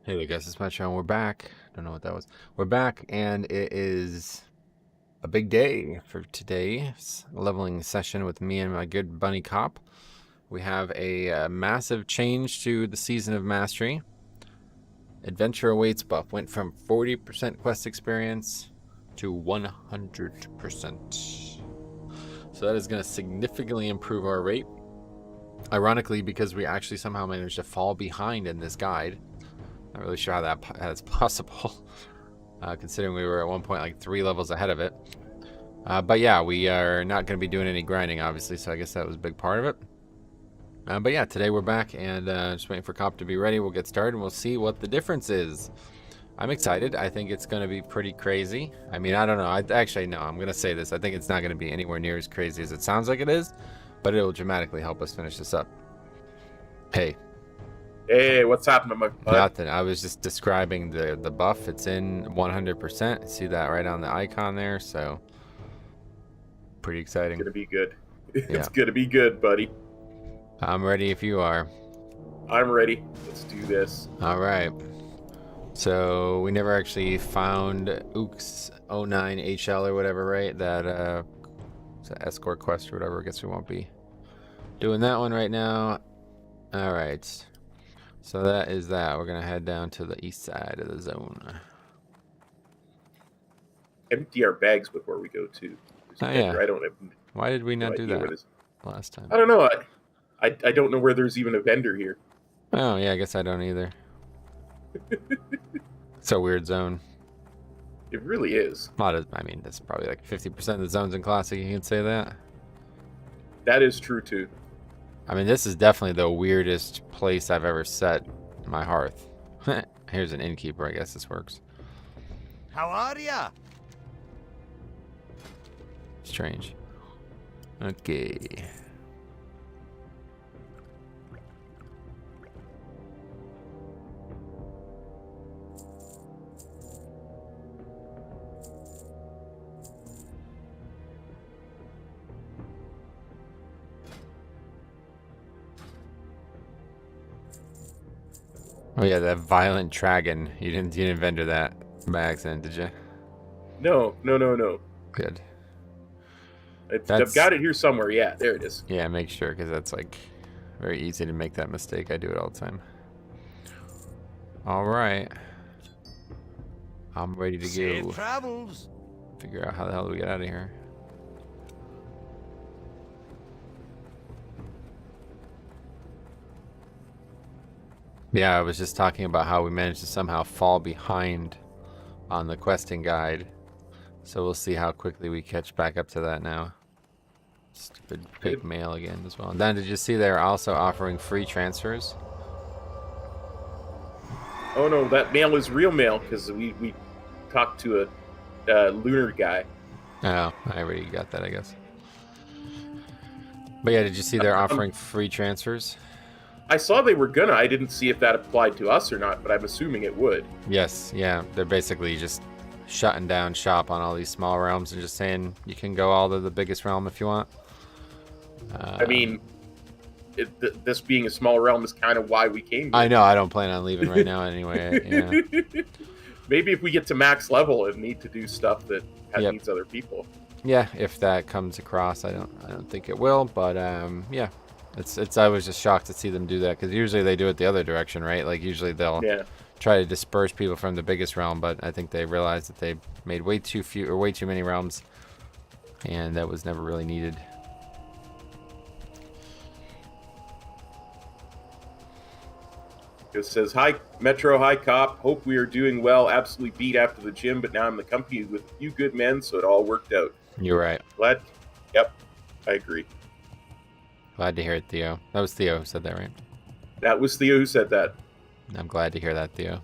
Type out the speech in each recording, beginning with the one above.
Hey there guys, it's Metro and we're back. Don't know what that was. We're back and it is a big day for today's leveling session with me and my good bunny cop. We have a massive change to the Season of Mastery. Adventure Awaits buff went from 40% quest experience to 100%. So that is going to significantly improve our rate. Ironically, because we actually somehow managed to fall behind in this guide. Not really sure how that's possible, considering we were at one point like 3 levels ahead of it. But yeah, we are not going to be doing any grinding, obviously, so I guess that was a big part of it. But yeah, today we're back and just waiting for Cop to be ready. We'll get started and we'll see what the difference is. I'm excited. I think it's going to be pretty crazy. I mean, I don't know. Actually, no, I'm going to say this. I think it's not going to be anywhere near as crazy as it sounds like it is, but it will dramatically help us finish this up. Hey. Hey, what's happening, my bud? Nothing. I was just describing the buff. It's in 100%. See that right on the icon there, so pretty exciting. It's gonna be good. It's gonna be good, buddy. I'm ready if you are. I'm ready. Let's do this. All right. So we never actually found Ooks 09 HL or whatever, right? That it's an escort quest or whatever. I guess we won't be doing that one right now. All right. So that is that. We're going to head down to the east side of the zone. Empty our bags before we go to. Oh, yeah. I don't have. Why did we not do that that last time? I don't know. I don't know where there's even a vendor here. Oh, yeah, I guess I don't either. It's a weird zone. It really is. I mean, that's probably like 50% of the zones in Classic, you can say that. That is true, too. I mean, this is definitely the weirdest place I've ever set my hearth. Here's an innkeeper, I guess this works. How are ya? Strange. Okay. Oh yeah, that violent dragon. You didn't vendor that by accident, did you? No. Good. I've got it here somewhere. Yeah, there it is. Yeah, make sure, because that's like very easy to make that mistake. I do it all the time. All right. I'm ready to go. Travels. Figure out how the hell do we get out of here. Yeah, I was just talking about how we managed to somehow fall behind on the questing guide. So we'll see how quickly we catch back up to that now. Stupid fake mail again as well. And then did you see they're also offering free transfers? Oh no, that mail is real mail because we talked to a lunar guy. Oh, I already got that, I guess. But yeah, did you see they're offering free transfers? I saw they were gonna. I didn't see if that applied to us or not, but I'm assuming it would. Yes, yeah. They're basically just shutting down shop on all these small realms and just saying you can go all to the biggest realm if you want. I mean, this being a small realm is kind of why we came here. I know. I don't plan on leaving right now anyway. Yeah. Maybe if we get to max level and need to do stuff that needs other people. Yeah, if that comes across, I don't think it will, but yeah. I was just shocked to see them do that because usually they do it the other direction, right? Like usually they'll try to disperse people from the biggest realm, but I think they realized that they made way too many realms, and that was never really needed. It says, "Hi Metro, hi Cop. Hope we are doing well. Absolutely beat after the gym, but now I'm accompanied with you good men, so it all worked out." You're right. Glad. Yep, I agree. Glad to hear it, Theo. That was Theo who said that, right? That was Theo who said that. I'm glad to hear that, Theo.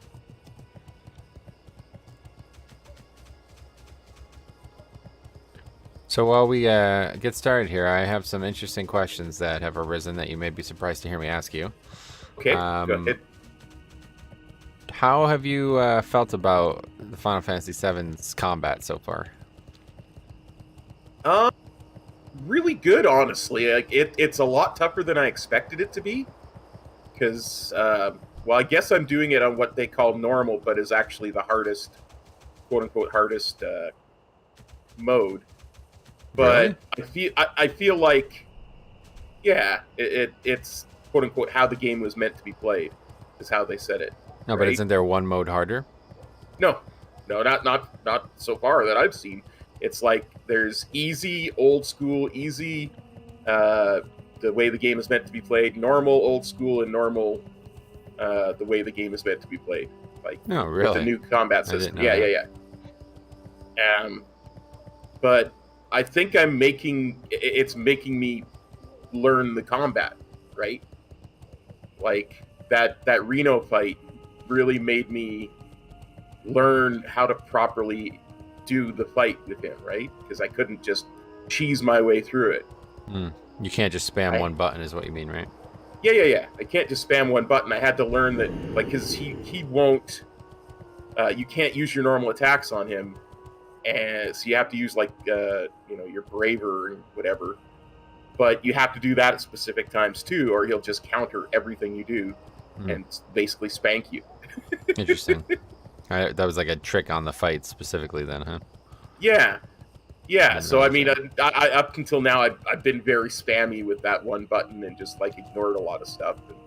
So while we get started here, I have some interesting questions that have arisen that you may be surprised to hear me ask you. Okay, go ahead. How have you felt about the Final Fantasy VII's combat so far? Really good, honestly. Like it's a lot tougher than I expected it to be, because Well, I guess I'm doing it on what they call normal, but is actually the hardest, quote unquote, hardest mode. But Really? I feel like, yeah, it's quote unquote how the game was meant to be played, is how they said it. No, but right? isn't there one mode harder? No, not so far that I've seen. It's like there's easy, old school, easy, the way the game is meant to be played, normal, old school, and normal, the way the game is meant to be played. Like No, with the really. new combat I didn't system. know Yeah, that. yeah, yeah. But I think it's making me learn the combat, right? Like that Reno fight really made me learn how to properly do the fight with him, right? Because I couldn't just cheese my way through it. You can't just spam one button, is what you mean, right? Yeah. I can't just spam one button. I had to learn that, like, because he won't. You can't use your normal attacks on him, and so you have to use like your braver and whatever. But you have to do that at specific times too, or he'll just counter everything you do and basically spank you. Interesting. That was like a trick on the fight specifically, then, huh? Yeah. So I mean, that. I up until now, I've been very spammy with that one button and just like ignored a lot of stuff. And,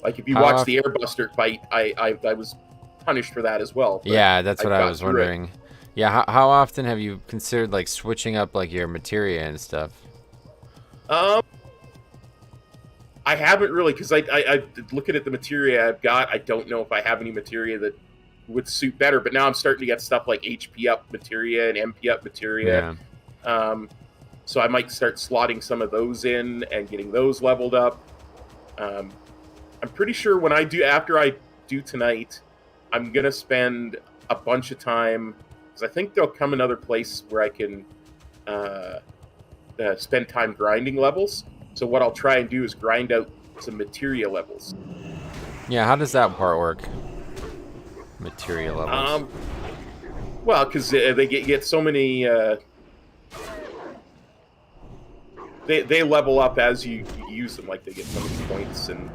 like if you watch the Airbuster fight, I was punished for that as well. Yeah, that's what I was wondering. Yeah, how often have you considered like switching up like your materia and stuff? I haven't really, because I looking at the materia I've got, I don't know if I have any materia that would suit better. But now I'm starting to get stuff like HP up materia and MP up materia. Yeah. So I might start slotting some of those in and getting those leveled up. I'm pretty sure after I do tonight, I'm gonna spend a bunch of time, because I think there'll come another place where I can spend time grinding levels. So what I'll try and do is grind out some materia levels. Yeah, how does that part work? Materia levels. Well, because they get so many. They level up as you use them. Like they get so many points and.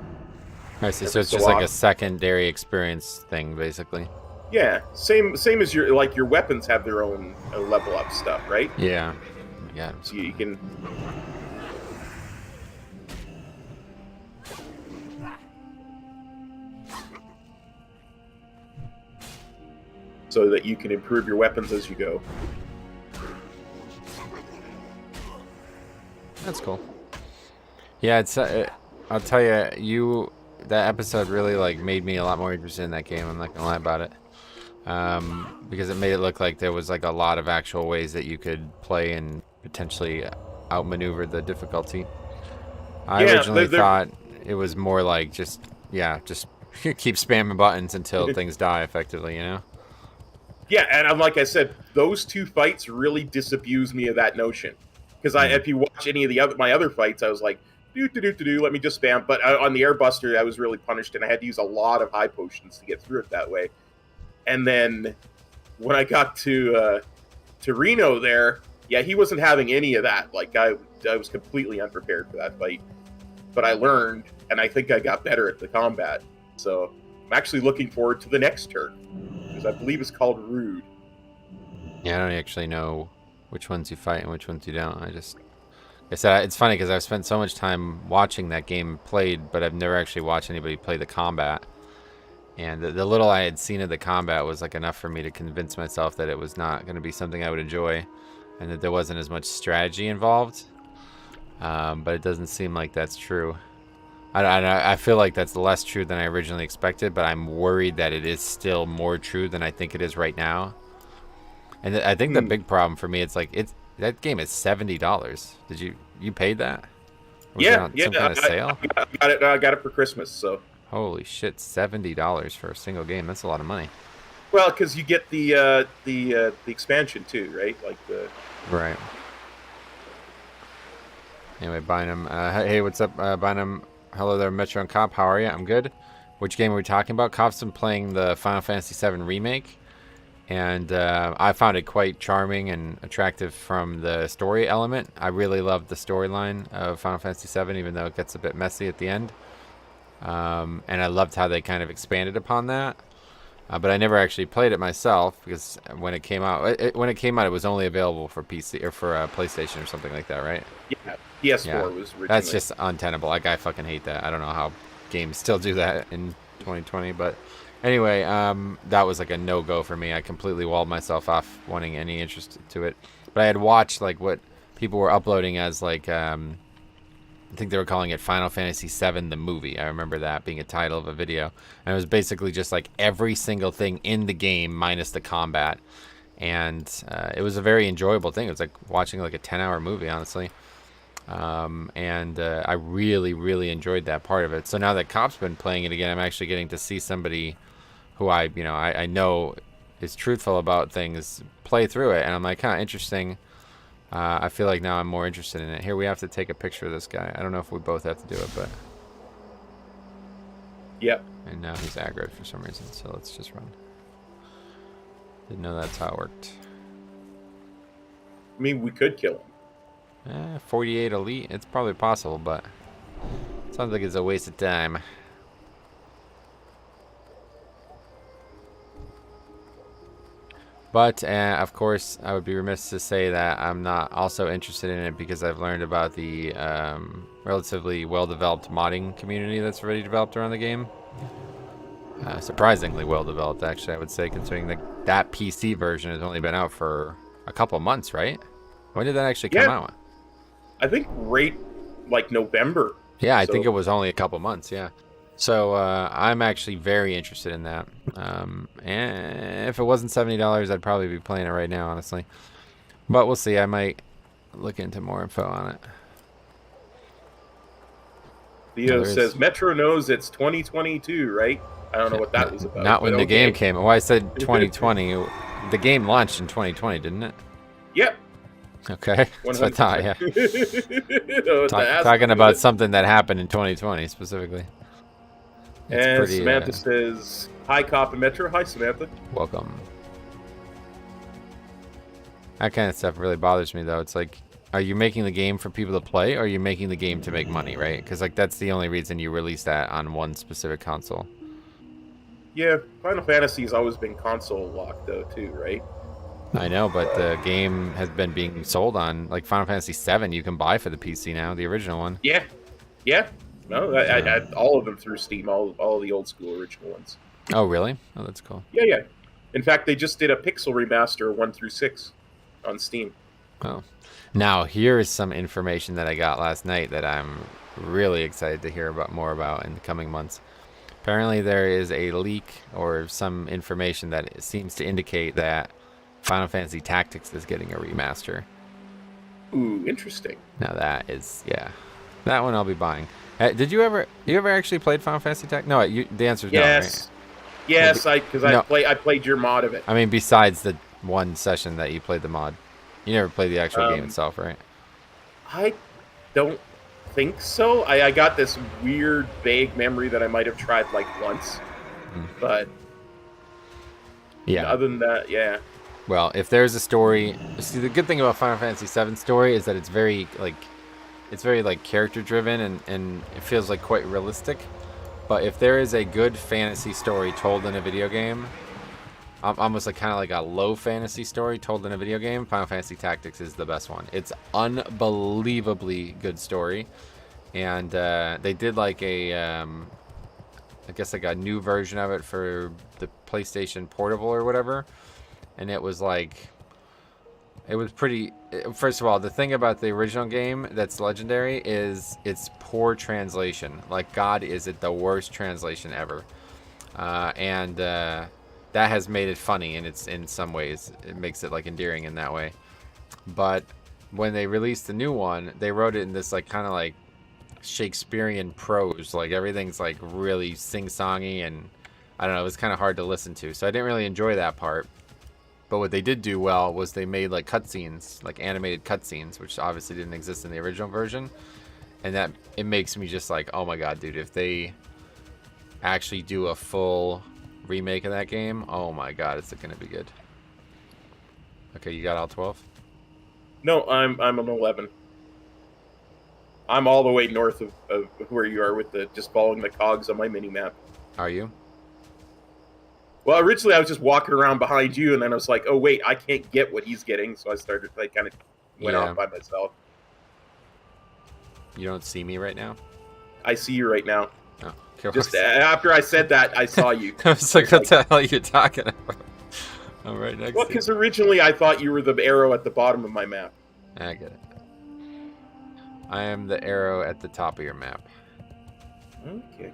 I see. So it's just like a secondary experience thing, basically. Yeah, same as your weapons have their own level up stuff, right? Yeah. Yeah. So you can. So that you can improve your weapons as you go. That's cool. Yeah, it's. I'll tell you, that episode really like made me a lot more interested in that game. I'm not gonna lie about it, because it made it look like there was like a lot of actual ways that you could play and potentially outmaneuver the difficulty. I originally thought it was more like just keep spamming buttons until things die, effectively, you know. Yeah, and like I said, those two fights really disabused me of that notion. Because if you watch any of my other fights, I was like, let me just spam. But on the Airbuster, I was really punished, and I had to use a lot of high potions to get through it that way. And then when I got to Reno there, yeah, he wasn't having any of that. Like I was completely unprepared for that fight. But I learned, and I think I got better at the combat. So I'm actually looking forward to the next turn. I believe it's called Rude. Yeah, I don't actually know which ones you fight and which ones you don't. I said it's funny because I've spent so much time watching that game played, but I've never actually watched anybody play the combat. And the little I had seen of the combat was like enough for me to convince myself that it was not going to be something I would enjoy, and that there wasn't as much strategy involved. But it doesn't seem like that's true. I feel like that's less true than I originally expected, but I'm worried that it is still more true than I think it is right now. And I think the big problem for me, it's like that game is $70. Did you paid that? Was some kind of sale? I got it for Christmas. So holy shit, $70 for a single game. That's a lot of money. Well, because you get the expansion too, right? Like the right. Anyway, Bynum. Hey, what's up, Bynum? Hello there, Metro and Cop. How are you? I'm good. Which game are we talking about? Cop's been playing the Final Fantasy VII Remake, and I found it quite charming and attractive from the story element. I really loved the storyline of Final Fantasy VII, even though it gets a bit messy at the end. And I loved how they kind of expanded upon that. But I never actually played it myself because when it came out, it was only available for PC or for PlayStation or something like that, right? Yeah, PS4 Yeah. was originally. That's just untenable. Like, I fucking hate that. I don't know how games still do that in 2020, but anyway, that was like a no-go for me. I completely walled myself off wanting any interest to it. But I had watched like what people were uploading as like I think they were calling it Final Fantasy VII the movie. I remember that being a title of a video. And it was basically just like every single thing in the game minus the combat. And it was a very enjoyable thing. It was like watching like a 10-hour movie, honestly. I really, really enjoyed that part of it. So now that Cop's been playing it again, I'm actually getting to see somebody who I know is truthful about things play through it. And I'm like, huh, interesting. I feel like now I'm more interested in it. Here, we have to take a picture of this guy. I don't know if we both have to do it, but... Yep. And now he's aggroed for some reason, so let's just run. Didn't know that's how it worked. I mean, we could kill him. 48 elite, it's probably possible, but... sounds like it's a waste of time. But, of course, I would be remiss to say that I'm not also interested in it because I've learned about the relatively well-developed modding community that's already developed around the game. Surprisingly well-developed, actually, I would say, considering that PC version has only been out for a couple months, right? When did that actually come out? I think right, like, November. Yeah, I think it was only a couple months, yeah. So I'm actually very interested in that. And if it wasn't $70, I'd probably be playing it right now, honestly. But we'll see. I might look into more info on it. Theo says Metro knows it's 2022, right? I don't know what that was about. Not when the game came. Well, I said 2020. The game launched in 2020, didn't it? Yep. Okay. That's what I thought, yeah. Talking about something that happened in 2020 specifically. And pretty, Samantha says, hi, Cop and Metro. Hi, Samantha. Welcome. That kind of stuff really bothers me, though. It's like, are you making the game for people to play, or are you making the game to make money, right? Because, like, that's the only reason you release that on one specific console. Yeah, Final Fantasy has always been console locked, though, too, right? I know, but the game has been being sold on, like, Final Fantasy VII you can buy for the PC now, the original one. Yeah. Yeah. No, I all of them through Steam, all the old school original ones. Oh, really? Oh, that's cool. Yeah, yeah. In fact, they just did a Pixel remaster 1 through 6 on Steam. Oh. Now, here is some information that I got last night that I'm really excited to hear more about in the coming months. Apparently, there is a leak or some information that seems to indicate that Final Fantasy Tactics is getting a remaster. Ooh, interesting. Now that is, yeah. That one I'll be buying. Did you ever actually played Final Fantasy Tactics? No, the answer is no, right? Yes, because I played your mod of it. I mean, besides the one session that you played the mod. You never played the actual game itself, right? I don't think so. I got this weird, vague memory that I might have tried like once. But yeah, other than that, yeah. Well, if there's a story... See, the good thing about Final Fantasy VII story is that it's very, character-driven and it feels, like, quite realistic. But if there is a good fantasy story told in a video game, almost like kind of like a low fantasy story told in a video game, Final Fantasy Tactics is the best one. It's unbelievably good story. And they did, like, I guess, like, a new version of it for the PlayStation Portable or whatever. And it was like, it was pretty, first of all, the thing about the original game that's legendary is its poor translation. Like, God, is it the worst translation ever. That has made it funny, and it's in some ways, it makes it like endearing in that way. But when they released the new one, they wrote it in this like kind of like Shakespearean prose. Like everything's like really sing-songy, and I don't know, it was kind of hard to listen to. So I didn't really enjoy that part. But what they did do well was they made like cutscenes, like animated cutscenes, which obviously didn't exist in the original version. And that, it makes me just like, oh my god, dude, if they actually do a full remake of that game, oh my god, it's gonna be good. Okay, you got all 12? No, I'm on 11. I'm all the way north of where you are with just following the cogs on my mini map. Are you? Well, originally I was just walking around behind you, and then I was like, oh wait, I can't get what he's getting, so I started kind of went Yeah. off by myself. You don't see me right now? I see you right now. Oh, okay. Just after I said that, I saw you. I was like, what the hell are you talking about? I'm right next Well, to you. because originally I thought you were the arrow at the bottom of my map. I get it. I am the arrow at the top of your map. Okay.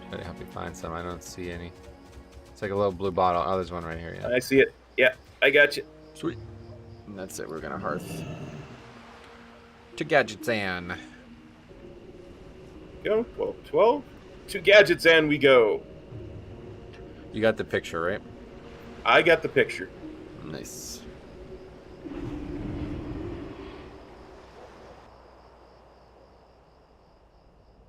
Try to help you find some. I don't see any. It's like a little blue bottle. Oh, there's one right here. Yeah. I see it. Yeah, I got you. Sweet. And that's it. We're gonna hearth. To gadgets and. Go. 12. To gadgets and we go. You got the picture, right? I got the picture. Nice.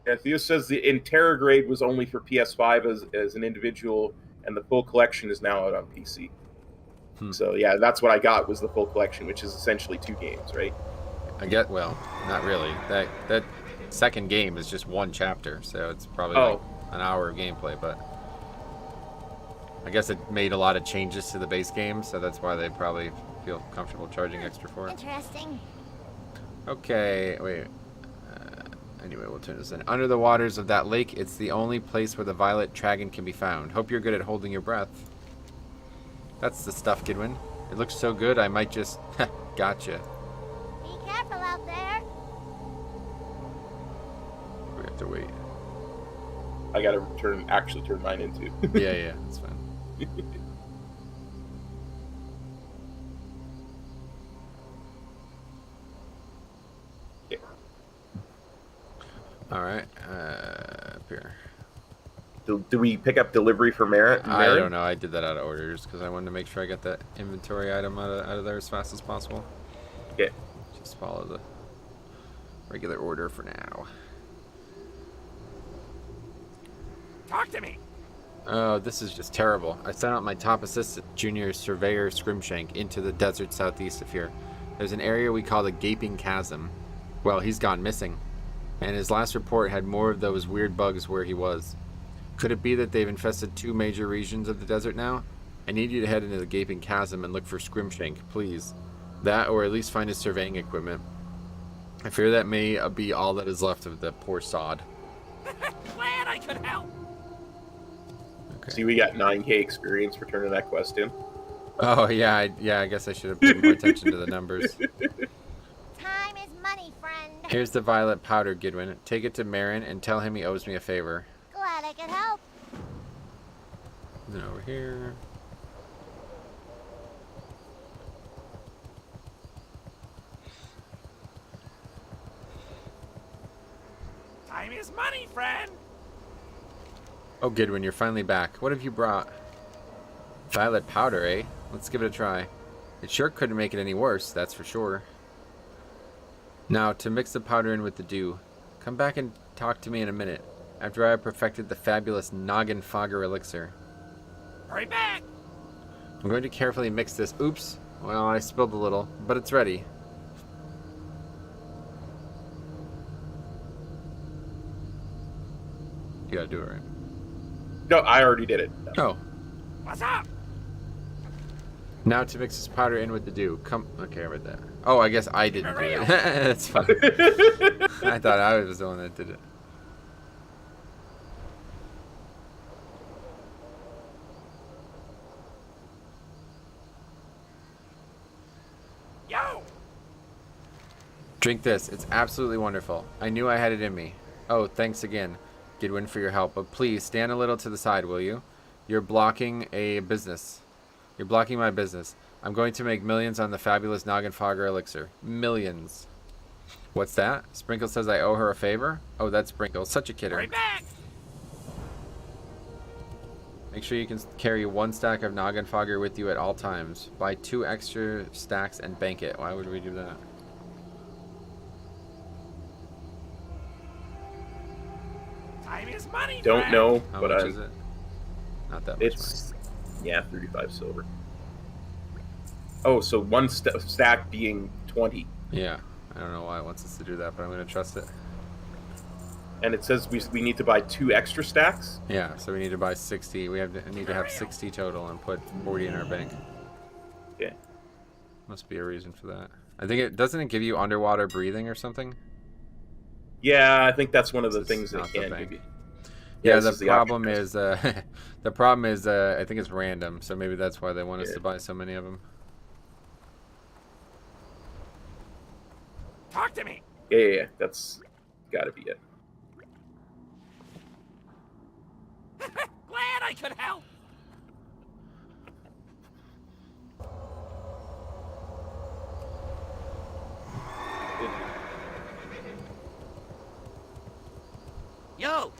Yeah, Theo says the Interrograde was only for PS5 as an individual, and the full collection is now out on PC. So yeah, that's what I got was the full collection, which is essentially 2 games, right? Well, not really. That second game is just 1 chapter, so it's probably like an hour of gameplay, but I guess it made a lot of changes to the base game, so that's why they probably feel comfortable charging extra for it. Interesting. Okay, wait. Anyway, we'll turn this in. Under the waters of that lake, it's the only place where the violet dragon can be found. Hope you're good at holding your breath. That's the stuff, Gidwin. It looks so good, I might just... Gotcha. Be careful out there. We have to wait. I gotta actually turn mine into. Yeah, that's fine. Yeah. Alright, up here. Do we pick up delivery for Merritt? I don't know, I did that out of order just because I wanted to make sure I got that inventory item out of there as fast as possible. Okay. Just follow the regular order for now. Talk to me. Oh, this is just terrible. I sent out my top assistant, Junior Surveyor Scrimshank, into the desert southeast of here. There's an area we call the Gaping Chasm. Well, he's gone missing. And his last report had more of those weird bugs where he was. Could it be that they've infested 2 major regions of the desert now? I need you to head into the Gaping Chasm and look for Scrimshank, please. That, or at least find his surveying equipment. I fear that may be all that is left of the poor sod. Glad I could help. Okay. See, we got 9K experience for turning that quest in. Oh, yeah, I guess I should have paid more attention to the numbers. Time is money, friend. Here's the violet powder, Gidwin. Take it to Marin and tell him he owes me a favor. Glad I could help. Then over here. Time is money, friend. Oh, Gidwin, you're finally back. What have you brought? Violet powder, eh? Let's give it a try. It sure couldn't make it any worse, that's for sure. Now, to mix the powder in with the dew. Come back and talk to me in a minute, after I have perfected the fabulous Noggin Fogger elixir. Hurry back. I'm going to carefully mix this. Oops. Well, I spilled a little, but it's ready. You gotta do it right. No, I already did it. Oh. What's up? Now to mix this powder in with the dew. Come. Okay, I read that. Oh, I guess I didn't do it. That's fine. I thought I was the one that did it. Yo. Drink this. It's absolutely wonderful. I knew I had it in me. Oh, thanks again, Gidwin, for your help. But please, stand a little to the side, will you? You're blocking a business. You're blocking my business. I'm going to make millions on the fabulous Noggin Fogger elixir. Millions. What's that? Sprinkle says I owe her a favor? Oh, that's Sprinkle. Such a kidder. Hurry back. Make sure you can carry 1 stack of Noggin Fogger with you at all times. Buy 2 extra stacks and bank it. Why would we do that? Time is money, Don't friend. know, How but much is it? Not that much money. it's yeah, 35 silver. Oh, so one stack being 20. Yeah. I don't know why it wants us to do that, but I'm going to trust it. And it says we need to buy 2 extra stacks? Yeah, so we need to buy 60. We need to have 60 total and put 40 in our bank. Yeah. Must be a reason for that. I think it doesn't it give you underwater breathing or something? Yeah, I think that's one of the This things is that not it the can bank. give you. Yeah, this the is problem option. is the problem is I think it's random, so maybe that's why they want us Yeah. to buy so many of them. Talk to me. Yeah, that's got to be it. Glad I could help. Yo.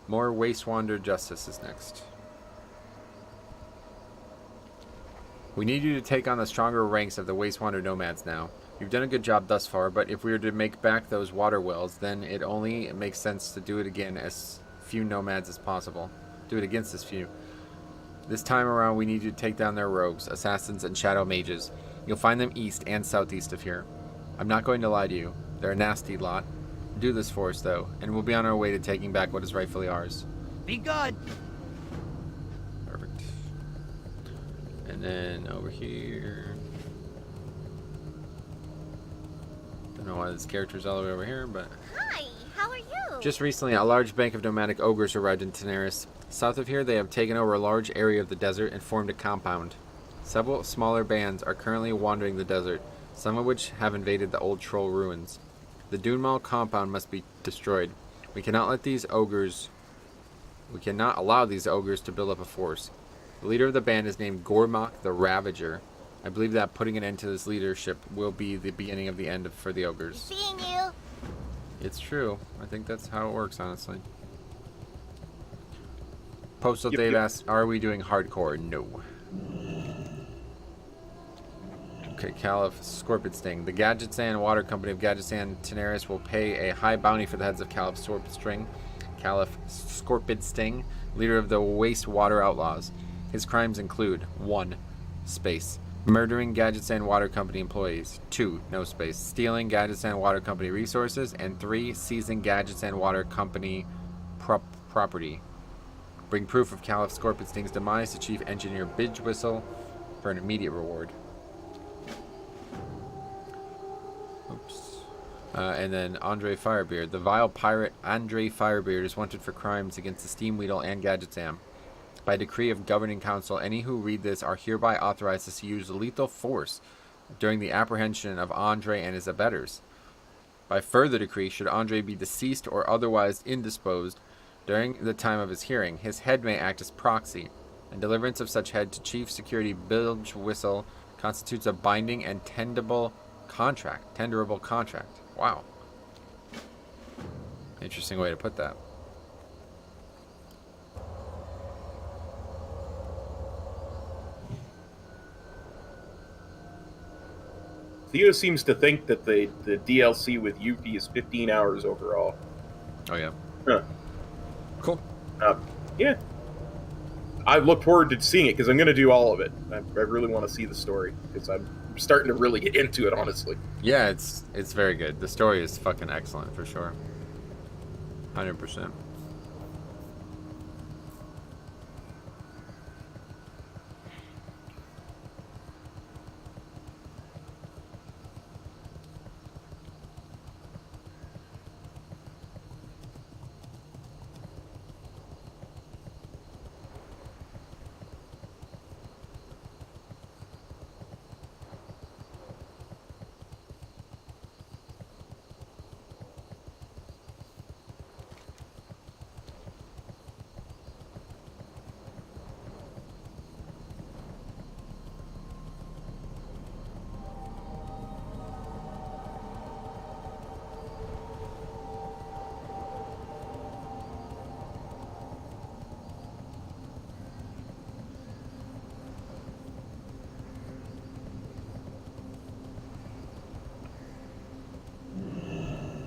More Wastewander Justice is next. We need you to take on the stronger ranks of the Wastewander Nomads now. You've done a good job thus far, but if we were to make back those water wells, then it only makes sense to do it again as few nomads as possible. Do it against as few. This time around, we need you to take down their rogues, assassins, and shadow mages. You'll find them east and southeast of here. I'm not going to lie to you. They're a nasty lot. Do this for us, though, and we'll be on our way to taking back what is rightfully ours. Be good. Perfect. And then over here... Don't know why this character's all the way over here, but... Hi, how are you? Just recently, a large bank of nomadic ogres arrived in Daenerys. South of here, they have taken over a large area of the desert and formed a compound. Several smaller bands are currently wandering the desert, some of which have invaded the old troll ruins. The Dunmal compound must be destroyed. We cannot allow these ogres to build up a force. The leader of the band is named Gormok the Ravager. I believe that putting an end to this leadership will be the beginning of the end for the ogres. Seeing you. It's true. I think that's how it works, honestly. Postal Dave asks, are we doing hardcore? No. Okay, Caliph Scorpion Sting. The Gadgetzan Water Company of Gadgetzan Daenerys will pay a high bounty for the heads of Caliph Scorpion Sting, leader of the Wastewater Outlaws. His crimes include 1. Space. Murdering Gadgetzan Water Company employees. 2. No space. Stealing Gadgetzan Water Company resources. And 3. Seizing Gadgetzan Water Company property. Bring proof of Caliph Scorpion Sting's demise to Chief Engineer Bidgewhistle for an immediate reward. Oops. And then Andre Firebeard. The vile pirate Andre Firebeard is wanted for crimes against the Steam Weedle and Gadgetzan. By decree of Governing Council, any who read this are hereby authorized to use lethal force during the apprehension of Andre and his abettors. By further decree, should Andre be deceased or otherwise indisposed during the time of his hearing, his head may act as proxy, and deliverance of such head to Chief Security Bidgewhistle constitutes a binding and tenderable contract. Wow. Interesting way to put that. Theo seems to think that the DLC with Yuffie is 15 hours overall. Oh, yeah. Huh. Cool. Yeah. I look forward to seeing it because I'm going to do all of it. I really want to see the story because I'm starting to really get into it, honestly. Yeah, it's very good. The story is fucking excellent, for sure. 100%.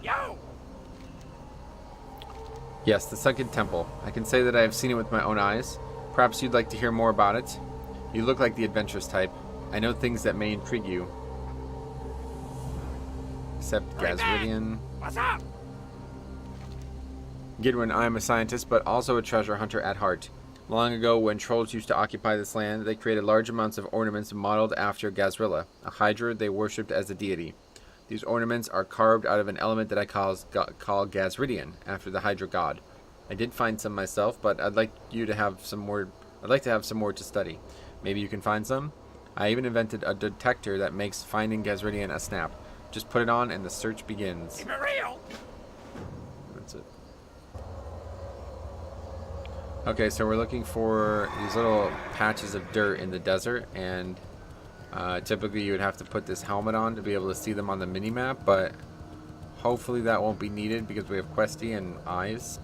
Yo. Yes, the Sunken Temple. I can say that I have seen it with my own eyes. Perhaps you'd like to hear more about it. You look like the adventurous type. I know things that may intrigue you. Except Right back. Gazridian. What's up? Gidwin, I am a scientist, but also a treasure hunter at heart. Long ago, when trolls used to occupy this land, they created large amounts of ornaments modeled after Gazrilla, a hydra they worshipped as a deity. These ornaments are carved out of an element that I call Gazridian, after the hydra god. I did find some myself, but I'd like to have some more to study. Maybe you can find some? I even invented a detector that makes finding Gazridian a snap. Just put it on and the search begins. Keep it real. That's it. Okay, so we're looking for these little patches of dirt in the desert, and typically you would have to put this helmet on to be able to see them on the mini-map, but hopefully that won't be needed because we have Questy and eyes.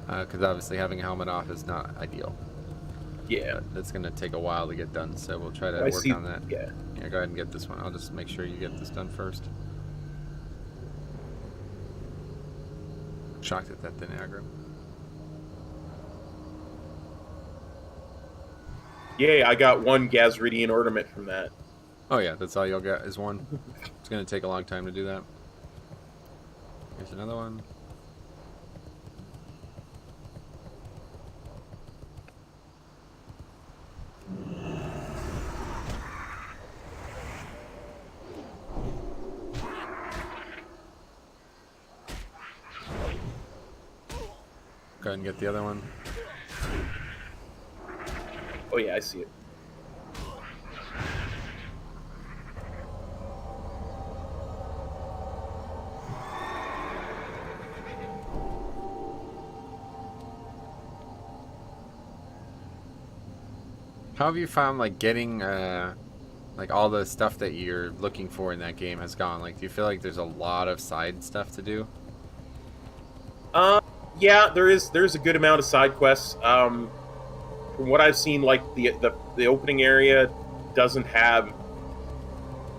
Because obviously having a helmet off is not ideal. Yeah. But that's going to take a while to get done, so we'll try to I work see, on that. yeah. Yeah, go ahead and get this one. I'll just make sure you get this done first. Shocked at that didn't aggro. Yay, I got one Gazridian ornament from that. Oh yeah, that's all you'll get is one. It's going to take a long time to do that. Here's another one. Go ahead and get the other one. Oh yeah, I see it. How have you found like getting like all the stuff that you're looking for in that game has gone? Like, do you feel like there's a lot of side stuff to do? Yeah, there's a good amount of side quests. From what I've seen, like the opening area doesn't have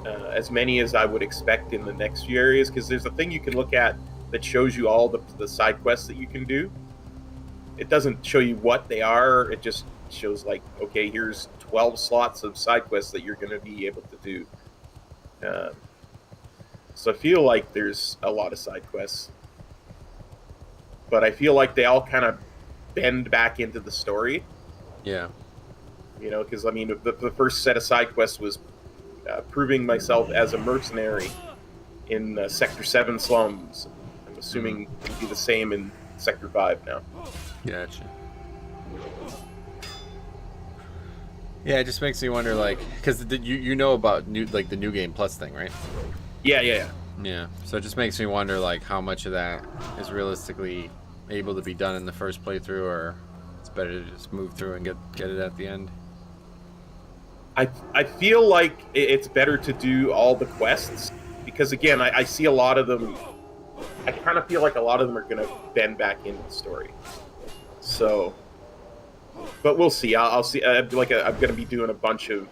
as many as I would expect in the next few areas, because there's a thing you can look at that shows you all the side quests that you can do. It doesn't show you what they are. It just shows like, okay, here's 12 slots of side quests that you're going to be able to do. So I feel like there's a lot of side quests, but I feel like they all kind of bend back into the story. Yeah. You know, because I mean, the first set of side quests was proving myself as a mercenary in Sector 7 slums. I'm assuming it'll be the same in Sector 5 now. Gotcha. Yeah, it just makes me wonder, like, because you know about the new game plus thing, right? Yeah. Yeah. So it just makes me wonder, like, how much of that is realistically able to be done in the first playthrough, or it's better to just move through and get it at the end. I feel like it's better to do all the quests, because again, I see a lot of them. I kind of feel like a lot of them are going to bend back into the story. So, but we'll see. I'll see. I'm going to be doing a bunch of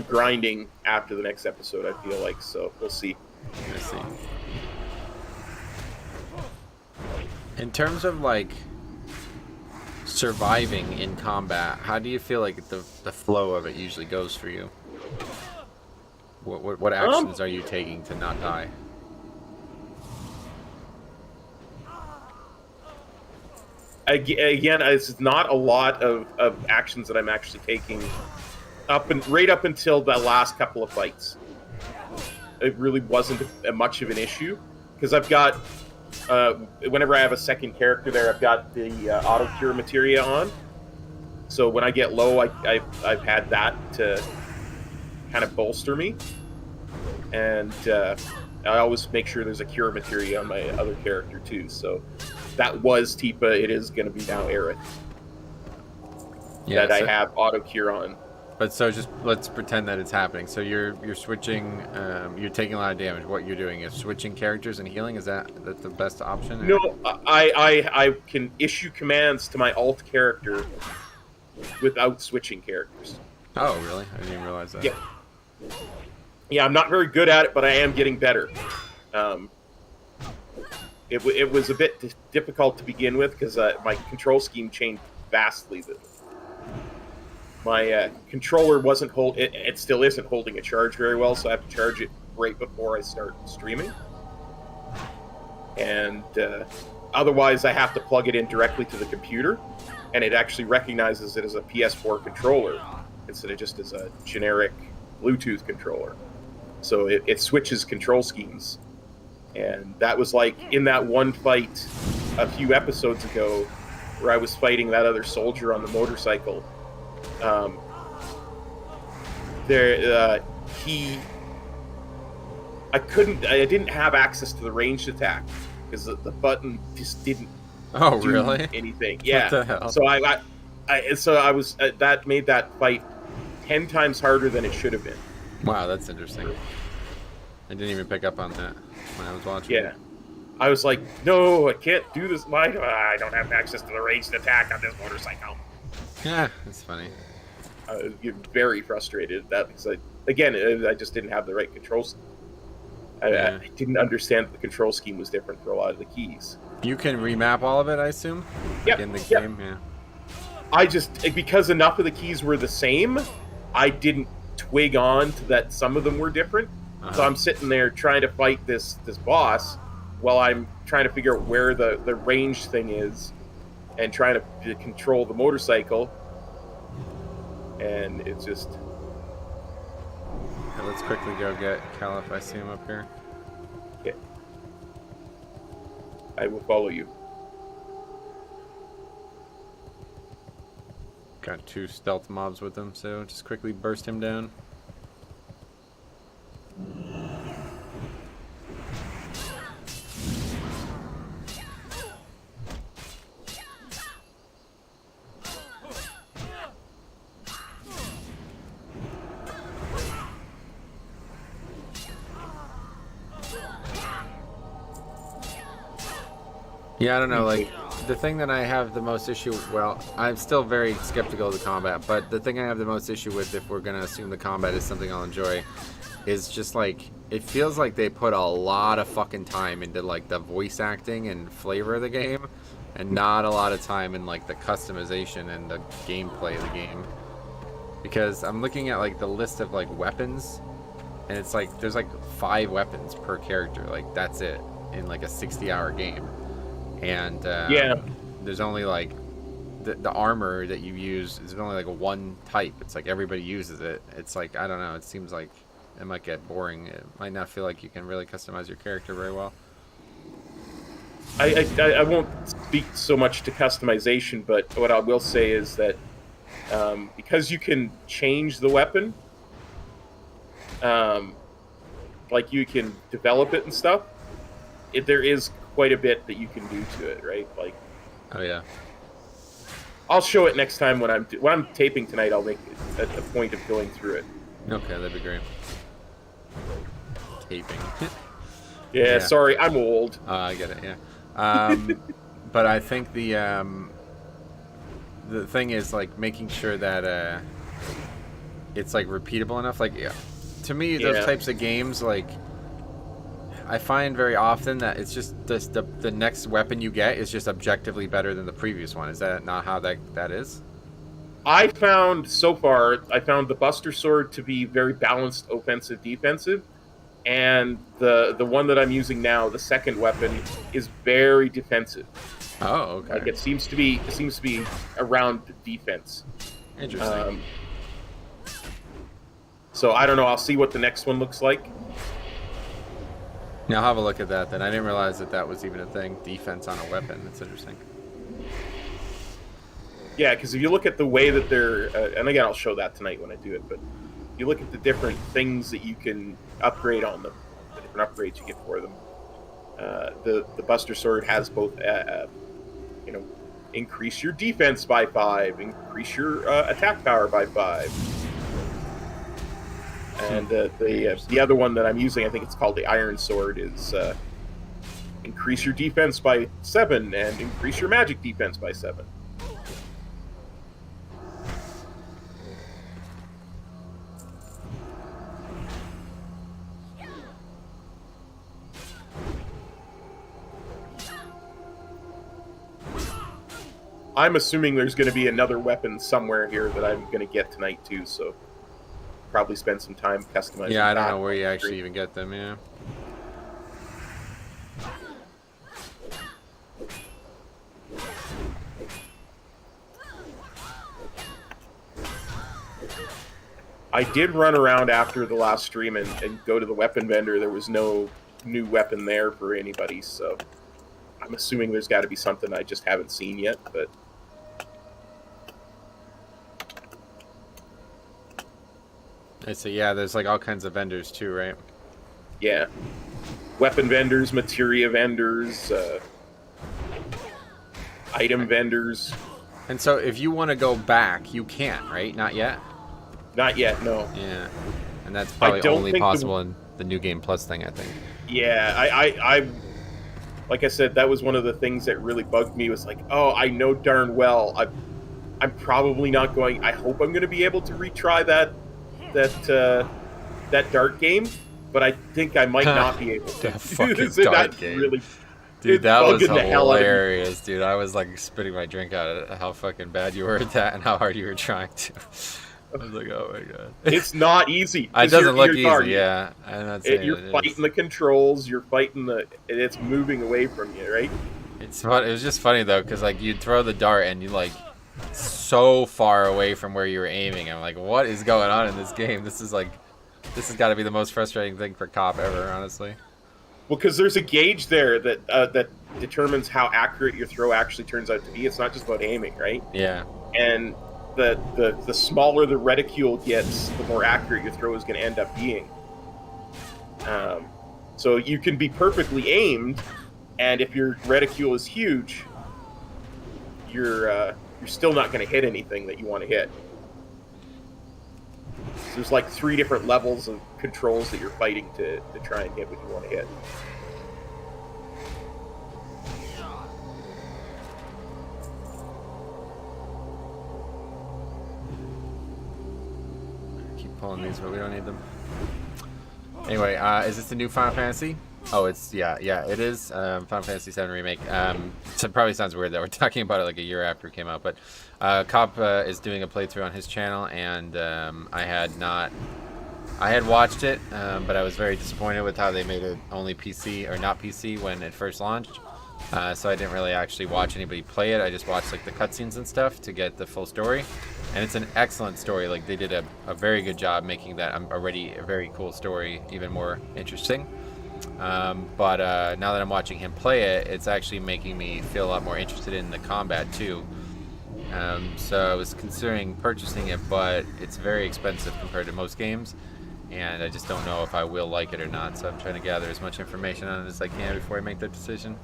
grinding after the next episode. I feel like, so we'll see. I see. In terms of like surviving in combat, how do you feel like the flow of it usually goes for you? What actions are you taking to not die? Again, it's not a lot of actions that I'm actually taking right up until the last couple of fights. It really wasn't much of an issue, because I've got whenever I have a second character there, I've got the auto cure materia on. So when I get low, I've had that to kind of bolster me, and I always make sure there's a cure materia on my other character too. So that was Tifa. It is going to be now Aerith. Yeah, that I have auto cure on. But so just let's pretend that it's happening. So you're switching. You're taking a lot of damage. What you're doing is switching characters and healing. Is that the best option? No, I can issue commands to my alt character without switching characters. Oh, really? I didn't even realize that. Yeah, I'm not very good at it, but I am getting better. It was a bit difficult to begin with, because my control scheme changed vastly. my controller wasn't it still isn't holding a charge very well, so I have to charge it right before I start streaming. And otherwise, I have to plug it in directly to the computer, and it actually recognizes it as a PS4 controller instead of just as a generic Bluetooth controller. So it switches control schemes. And that was like in that one fight a few episodes ago where I was fighting that other soldier on the motorcycle. I didn't have access to the ranged attack because the button just didn't do really? anything. Yeah. What the hell? So I was that made that fight 10 times harder than it should have been. Wow, that's interesting. I didn't even pick up on that when I was watching. Yeah. I was like, no, I can't do this. I don't have access to the ranged attack on this motorcycle. Yeah, that's funny. I was getting very frustrated at that because I just didn't have the right controls. I didn't understand that the control scheme was different for a lot of the keys. You can remap all of it, I assume? Yep, In the yep. game, yeah. I just, because enough of the keys were the same, I didn't twig on to that some of them were different. So I'm sitting there trying to fight this boss while I'm trying to figure out where the range thing is and trying to control the motorcycle. And it's just... Okay, let's quickly go get Cal if I see him up here. Okay. I will follow you. Got 2 stealth mobs with him, so just quickly burst him down. Yeah, I don't know, like, the thing that I have the most issue, well, I'm still very skeptical of the combat, but the thing I have the most issue with, if we're going to assume the combat is something I'll enjoy, is just, like, it feels like they put a lot of fucking time into, like, the voice acting and flavor of the game, and not a lot of time in, like, the customization and the gameplay of the game. Because I'm looking at, like, the list of, like, weapons, and it's like, there's, like, 5 weapons per character, like, that's it, in, like, a 60-hour game. And there's only like the armor that you use is only like one type. It's like everybody uses it. It's like, I don't know, it seems like it might get boring. It might not feel like you can really customize your character very well. I won't speak so much to customization, but what I will say is that because you can change the weapon, like you can develop it and stuff, there is quite a bit that you can do to it, right? Like, oh yeah, I'll show it next time when I'm taping tonight. I'll make a point of going through it. Okay, that'd be great. Taping. Yeah, sorry, I'm old. I get it. Yeah, but I think the thing is like making sure that it's like repeatable enough. Like, yeah, to me, those types of games, like, I find very often that it's just the next weapon you get is just objectively better than the previous one. Is that not how that is? I found the Buster Sword to be very balanced offensive defensive, and the one that I'm using now, the second weapon, is very defensive. Oh, okay. Like it seems to be around defense. Interesting. So I don't know. I'll see what the next one looks like. Yeah, I'll have a look at that then. I didn't realize that was even a thing. Defense on a weapon. That's interesting. Yeah, because if you look at the way that they're... and again, I'll show that tonight when I do it, but you look at the different things that you can upgrade on them, the different upgrades you get for them. The Buster Sword has both, increase your defense by 5, increase your attack power by 5. And the other one that I'm using, I think it's called the Iron Sword, is increase your defense by 7 and increase your magic defense by 7. I'm assuming there's going to be another weapon somewhere here that I'm going to get tonight too. So probably spend some time customizing. Yeah, I don't that know where you on actually stream. even get them. Yeah. I did run around after the last stream and go to the weapon vendor. There was no new weapon there for anybody, so I'm assuming there's got to be something I just haven't seen yet. But I see. Yeah, there's like all kinds of vendors too, right? yeah, weapon vendors, materia vendors, item vendors. And so if you want to go back, you can't, right? Not yet. Not yet, no. Yeah, and that's probably don't only think possible in the New Game Plus thing, I think. Yeah, I like I said, that was one of the things that really bugged me. Was like, oh, I know darn well I'm probably not going. I hope I'm going to be able to retry that dart game, but I think I might not be able to. That fucking So dart that's game. really, Dude, it's that was bugging the hell out of me. hilarious, dude. I was like spitting my drink out at how fucking bad you were at that and how hard you were trying to. I was like, oh my god. It's not easy. It 'cause doesn't look you're easy, darn. yeah. I'm not saying You're it fighting is. the controls. You're fighting and it's moving away from you, right? It's fun. It was just funny though, because like you'd throw the dart and you like so far away from where you were aiming. I'm like, what is going on in this game? This has got to be the most frustrating thing for cop ever, honestly. Well, because there's a gauge there that determines how accurate your throw actually turns out to be. It's not just about aiming, right? Yeah. And the smaller the reticule gets, the more accurate your throw is going to end up being. So you can be perfectly aimed, and if your reticule is huge, you're still not going to hit anything that you want to hit. So there's like 3 different levels of controls that you're fighting to try and hit what you want to hit. Keep pulling these, but we don't need them. Anyway, is this the new Final Fantasy? Oh, yeah, it is. Final Fantasy VII Remake. So it probably sounds weird that we're talking about it like a year after it came out, but Cop is doing a playthrough on his channel, and I had watched it, but I was very disappointed with how they made it only PC, or not PC, when it first launched. So I didn't really actually watch anybody play it. I just watched like the cutscenes and stuff to get the full story. And it's an excellent story. Like they did a very good job making that already a very cool story even more interesting. But now that I'm watching him play it, it's actually making me feel a lot more interested in the combat too. So I was considering purchasing it, but it's very expensive compared to most games. And I just don't know if I will like it or not. So I'm trying to gather as much information on it as I can before I make that decision.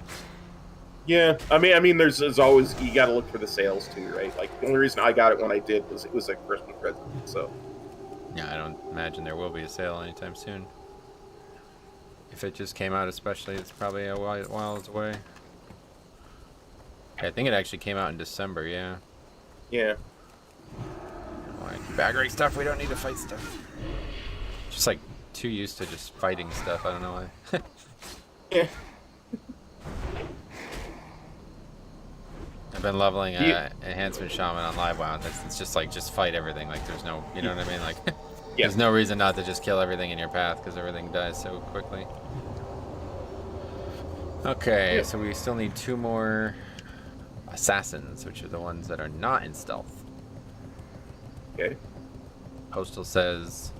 Yeah, I mean, there's always, you got to look for the sales too, right? Like the only reason I got it when I did was it was a Christmas present. So Yeah, I don't imagine there will be a sale anytime soon. If it just came out, especially, it's probably a while away. I think it actually came out in December. Yeah. yeah, Why keep aggroing stuff? We don't need to fight stuff. Just like too used to just fighting stuff. I don't know why. yeah. I've been leveling Yeah. Enhancement Shaman on LiveWow. It's just like, just fight everything. Like there's no, you know what I mean? Like Yeah. there's no reason not to just kill everything in your path because everything dies so quickly. Okay, Yeah. so we still need 2 more assassins, which are the ones that are not in stealth. Okay. Postal says,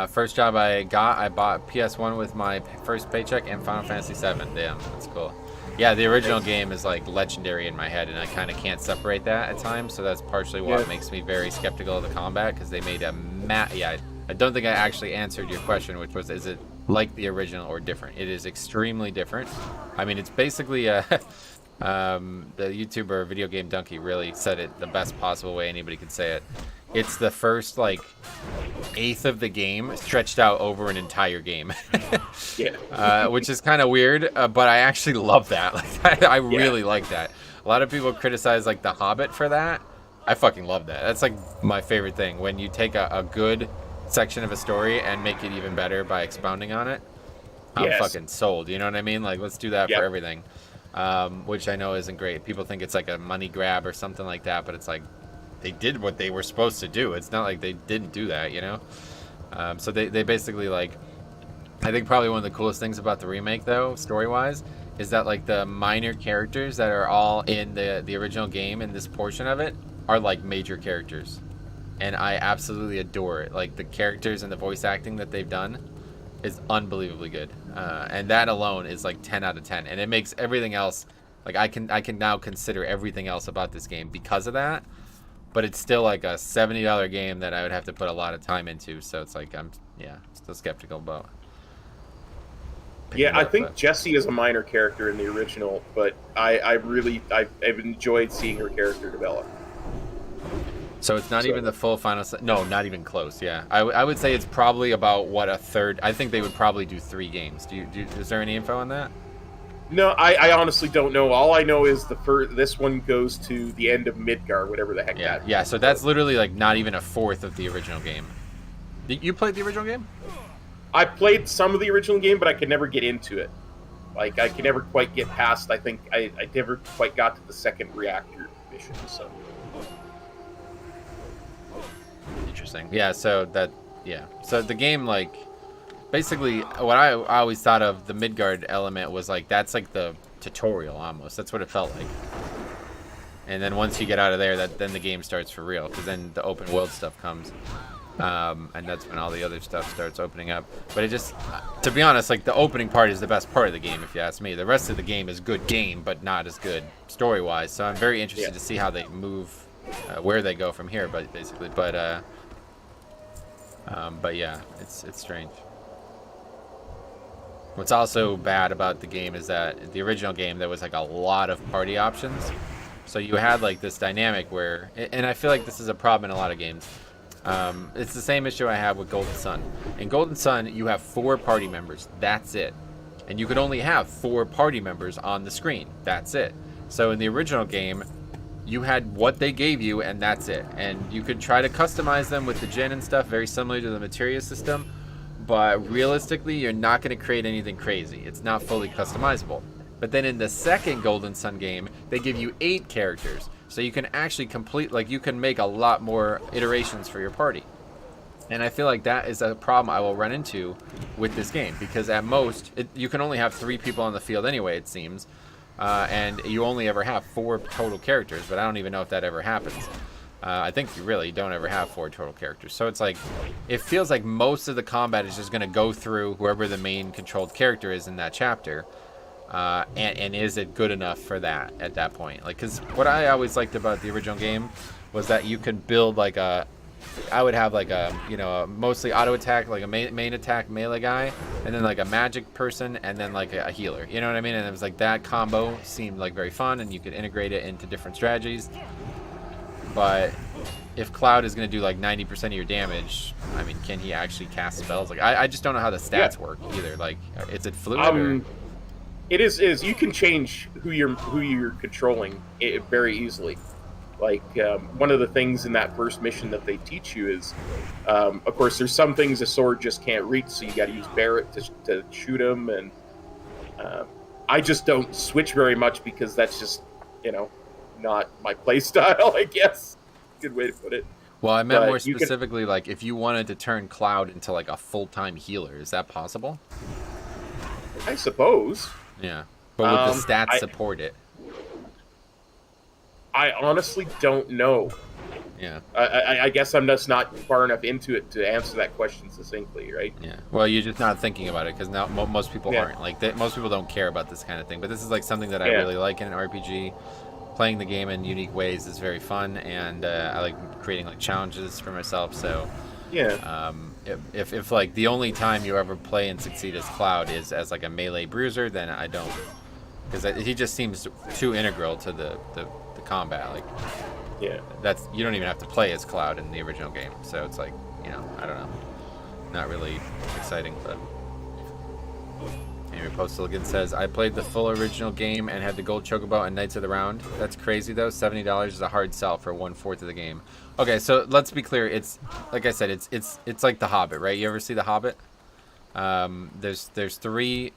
first job I bought PS1 with my first paycheck and Final Fantasy VII. Damn, that's cool. Yeah, the original game is like legendary in my head, and I kind of can't separate that at times, so that's partially why it makes me very skeptical of the combat, because they made a yeah, I don't think I actually answered your question, which was, is it like the original or different? It is extremely different. I mean, it's basically the YouTuber Video Game Donkey really said it the best possible way anybody could say it. It's the first like 1/8 of the game stretched out over an entire game. Yeah. Which is kind of weird, but I actually love that. Like, I really like that. A lot of people criticize like The Hobbit for that. I fucking love that. That's like my favorite thing, when you take a good section of a story and make it even better by expounding on it. I'm Yes. fucking sold. You know what I mean? Like, let's do that for everything. which I know isn't great. People think it's like a money grab or something like that, but it's like they did what they were supposed to do. It's not like they didn't do that, you know? So they basically like, I think probably one of the coolest things about the remake though, story-wise, is that like the minor characters that are all in the original game in this portion of it are like major characters. And I absolutely adore it. Like the characters and the voice acting that they've done is unbelievably good. And that alone is like 10 out of 10. And it makes everything else, like I can now consider everything else about this game because of that. But it's still like a $70 game that I would have to put a lot of time into. So it's like I'm still skeptical about. Yeah, I think Jessie is a minor character in the original, but I've enjoyed seeing her character develop. So it's not even the full final. No, not even close. Yeah, I would say it's probably about what, a third. I think they would probably do 3 games. Is there any info on that? No, I honestly don't know. All I know is this one goes to the end of Midgar, whatever the heck that is. Yeah, so that's literally like not even a fourth of the original game. You played the original game? I played some of the original game, but I could never get into it. Like, I could never quite get past, I think, I never quite got to the second reactor mission, so. Interesting. Yeah, so the game, like, basically, what I always thought of the Midgard element was like, that's like the tutorial almost. That's what it felt like. And then once you get out of there, then the game starts for real, because then the open world stuff comes. And that's when all the other stuff starts opening up. But it just, to be honest, like the opening part is the best part of the game, if you ask me. The rest of the game is good game, but not as good story-wise. So I'm very interested to see how they move, where they go from here, but basically. But yeah, it's strange. What's also bad about the game is that the original game, there was like a lot of party options. So you had like this dynamic where, and I feel like this is a problem in a lot of games. It's the same issue I have with Golden Sun. In Golden Sun, you have 4 party members. That's it. And you could only have 4 party members on the screen. That's it. So in the original game, you had what they gave you, and that's it. And you could try to customize them with the gen and stuff, very similar to the materia system. But realistically, you're not going to create anything crazy. It's not fully customizable. But then in the second Golden Sun game, they give you 8 characters. So you can actually you can make a lot more iterations for your party. And I feel like that is a problem I will run into with this game. Because at most, you can only have 3 people on the field anyway, it seems. And you only ever have 4 total characters. But I don't even know if that ever happens. I think you really don't ever have 4 total characters. So it's like, it feels like most of the combat is just going to go through whoever the main controlled character is in that chapter. And is it good enough for that at that point? Like, because what I always liked about the original game was that you could build like I would have like a mostly auto attack, like a main attack melee guy, and then like a magic person, and then like a healer. You know what I mean? And it was like that combo seemed like very fun, and you could integrate it into different strategies. But if Cloud is going to do like 90% of your damage, I mean, can he actually cast spells? Like, I just don't know how the stats work either. Like, is it fluid? Or? It is. You can change who you're controlling very easily. Like, one of the things in that first mission that they teach you is, of course, there's some things a sword just can't reach, so you got to use Barret to shoot him. And I just don't switch very much because that's just, not my play style, I guess. Good way to put it. Well, I meant more specifically, like, if you wanted to turn Cloud into, like, a full-time healer, is that possible? I suppose. Yeah. But would the stats support it? I honestly don't know. Yeah. I guess I'm just not far enough into it to answer that question succinctly, right? Yeah. Well, you're just not thinking about it, because now most people aren't. Like, most people don't care about this kind of thing. But this is, like, something that I really like in an RPG. Playing the game in unique ways is very fun, and I like creating like challenges for myself. So yeah, if like the only time you ever play and succeed as Cloud is as like a melee bruiser, then I don't, because he just seems too integral to the combat. Like, yeah, you don't even have to play as Cloud in the original game. So it's like, I don't know, not really exciting, but. Anyway, Postal again says, I played the full original game and had the gold chocobo and Knights of the Round. That's crazy though. $70 is a hard sell for 1/4 of the game. Okay, so let's be clear. It's like I said, it's like The Hobbit, right? You ever see The Hobbit? There's 3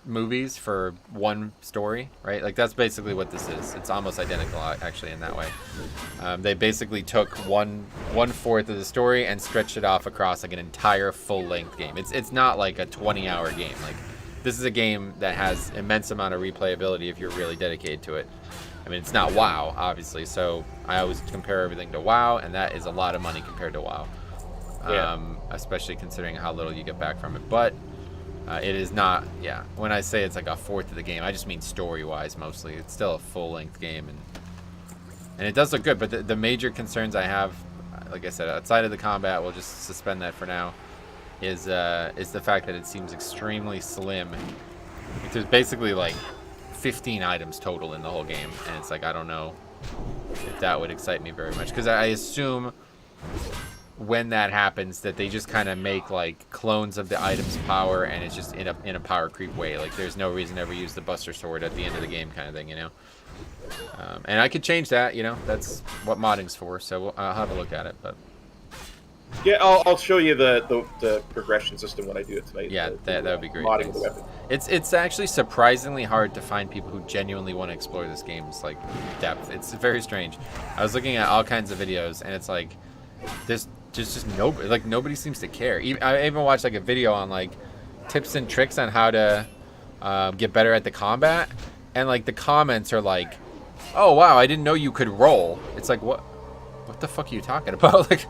movies for one story, right? Like that's basically what this is. It's almost identical, actually, in that way. They basically took one fourth of the story and stretched it off across like an entire full-length game. It's not like a 20-hour game. Like this is a game that has immense amount of replayability if you're really dedicated to it. I mean, it's not WoW, obviously, so I always compare everything to WoW, and that is a lot of money compared to WoW. Yeah. Especially considering how little you get back from it. But it is not, yeah, when I say it's like a fourth of the game, I just mean story-wise mostly. It's still a full-length game, and it does look good, but the major concerns I have, like I said, outside of the combat, we'll just suspend that for now, is the fact that it seems extremely slim. Like, there's basically like 15 items total in the whole game, and it's like, I don't know if that would excite me very much, because I assume when that happens that they just kind of make like clones of the item's power, and it's just in a power creep way. Like there's no reason to ever use the Buster Sword at the end of the game kind of thing, you know. And I could change that, you know, that's what modding's for, so I'll have a look at it. But Yeah, I'll show you the progression system when I do it tonight. yeah, that would be great. Modding the weapon. It's actually surprisingly hard to find people who genuinely want to explore this game's like depth. It's very strange. I was looking at all kinds of videos, and it's like there's just nobody, like nobody seems to care. I even watched like a video on like tips and tricks on how to get better at the combat, and like the comments are like, "Oh wow, I didn't know you could roll." It's like, what the fuck are you talking about? Like,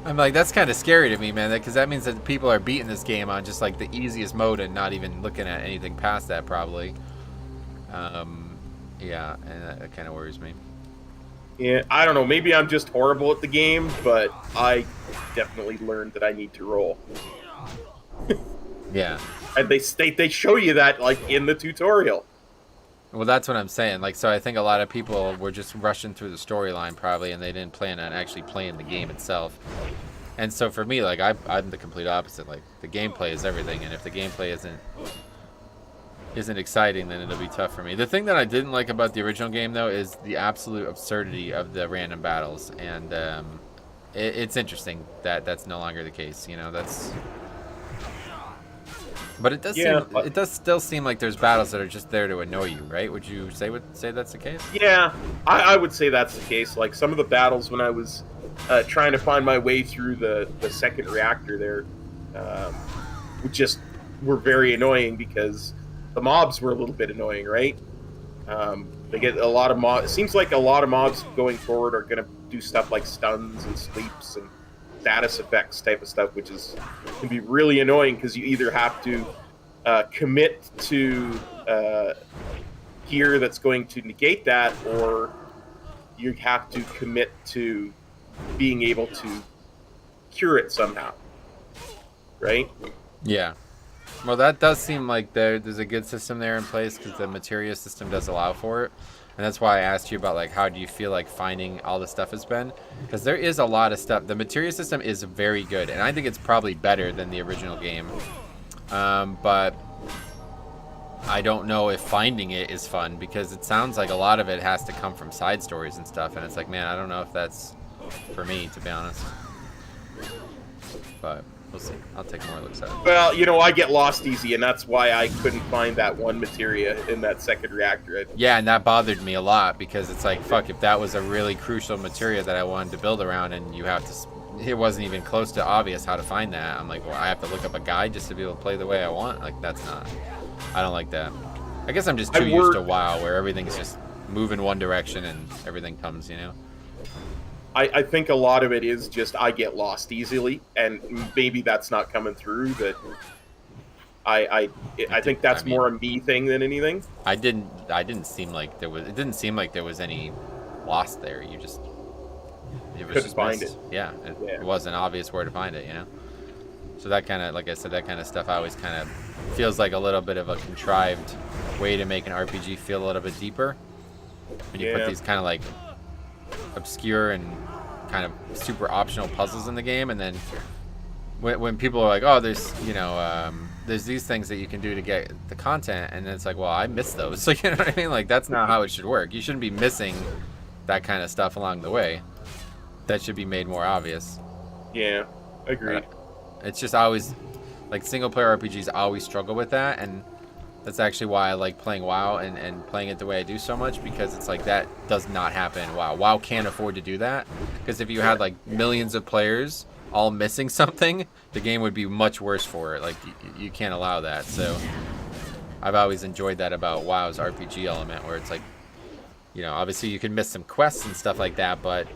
I'm like, that's kind of scary to me, man, because that means that people are beating this game on just like the easiest mode and not even looking at anything past that, probably. Yeah, and that kind of worries me. Yeah, I don't know. Maybe I'm just horrible at the game, but I definitely learned that I need to roll. Yeah. And they show you that like in the tutorial. Well, that's what I'm saying. Like, so I think a lot of people were just rushing through the storyline probably, and they didn't plan on actually playing the game itself. And so for me, like, I'm the complete opposite. Like, the gameplay is everything, and if the gameplay isn't exciting, then it'll be tough for me. The thing that I didn't like about the original game, though, is the absolute absurdity of the random battles, and it's interesting that that's no longer the case. You know, that's. But it does it does still seem like there's battles that are just there to annoy you, right? Would you say that's the case? Yeah, I would say that's the case. Like some of the battles when I was trying to find my way through the second reactor there, were very annoying because the mobs were a little bit annoying, right? They get a lot of mobs. It seems like a lot of mobs going forward are going to do stuff like stuns and sleeps and status effects type of stuff, which can be really annoying because you either have to commit to gear that's going to negate that, or you have to commit to being able to cure it somehow, right? Yeah. Well, that does seem like there's a good system there in place, because the materia system does allow for it. And that's why I asked you about, like, how do you feel like finding all the stuff has been? Because there is a lot of stuff. The materia system is very good, and I think it's probably better than the original game. But I don't know if finding it is fun, because it sounds like a lot of it has to come from side stories and stuff. And it's like, man, I don't know if that's for me, to be honest. But we'll see. I'll take more looks at it. Well, you know, I get lost easy, and that's why I couldn't find that one materia in that second reactor. Yeah, and that bothered me a lot, because it's like, fuck, if that was a really crucial materia that I wanted to build around, and you have to, it wasn't even close to obvious how to find that. I'm like, well, I have to look up a guide just to be able to play the way I want? Like, that's not, I don't like that. I guess I'm just too used to WoW, where everything's just move in one direction and everything comes, you know? I think a lot of it is just I get lost easily, and maybe that's not coming through. But I think that's more a me thing than anything. It didn't seem like there was any lost there. It was Couldn't just find missed. it. Yeah, it wasn't obvious where to find it, you know. So that kind of, like I said, that kind of stuff always kind of feels like a little bit of a contrived way to make an RPG feel a little bit deeper. When you put these kind of like obscure and kind of super optional puzzles in the game, and then when people are like, oh, there's, you know, there's these things that you can do to get the content, and then it's like, well, I missed those. So, you know what I mean? Like, that's not how it should work. You shouldn't be missing that kind of stuff along the way. That should be made more obvious. Yeah, agreed. It's just always, Like single player RPGs always struggle with that, and that's actually why I like playing WoW and playing it the way I do so much, because it's like that does not happen in WoW. WoW can't afford to do that, because if you had like millions of players all missing something, the game would be much worse for it. Like you can't allow that. So I've always enjoyed that about WoW's RPG element, where it's like, you know, obviously you can miss some quests and stuff like that, but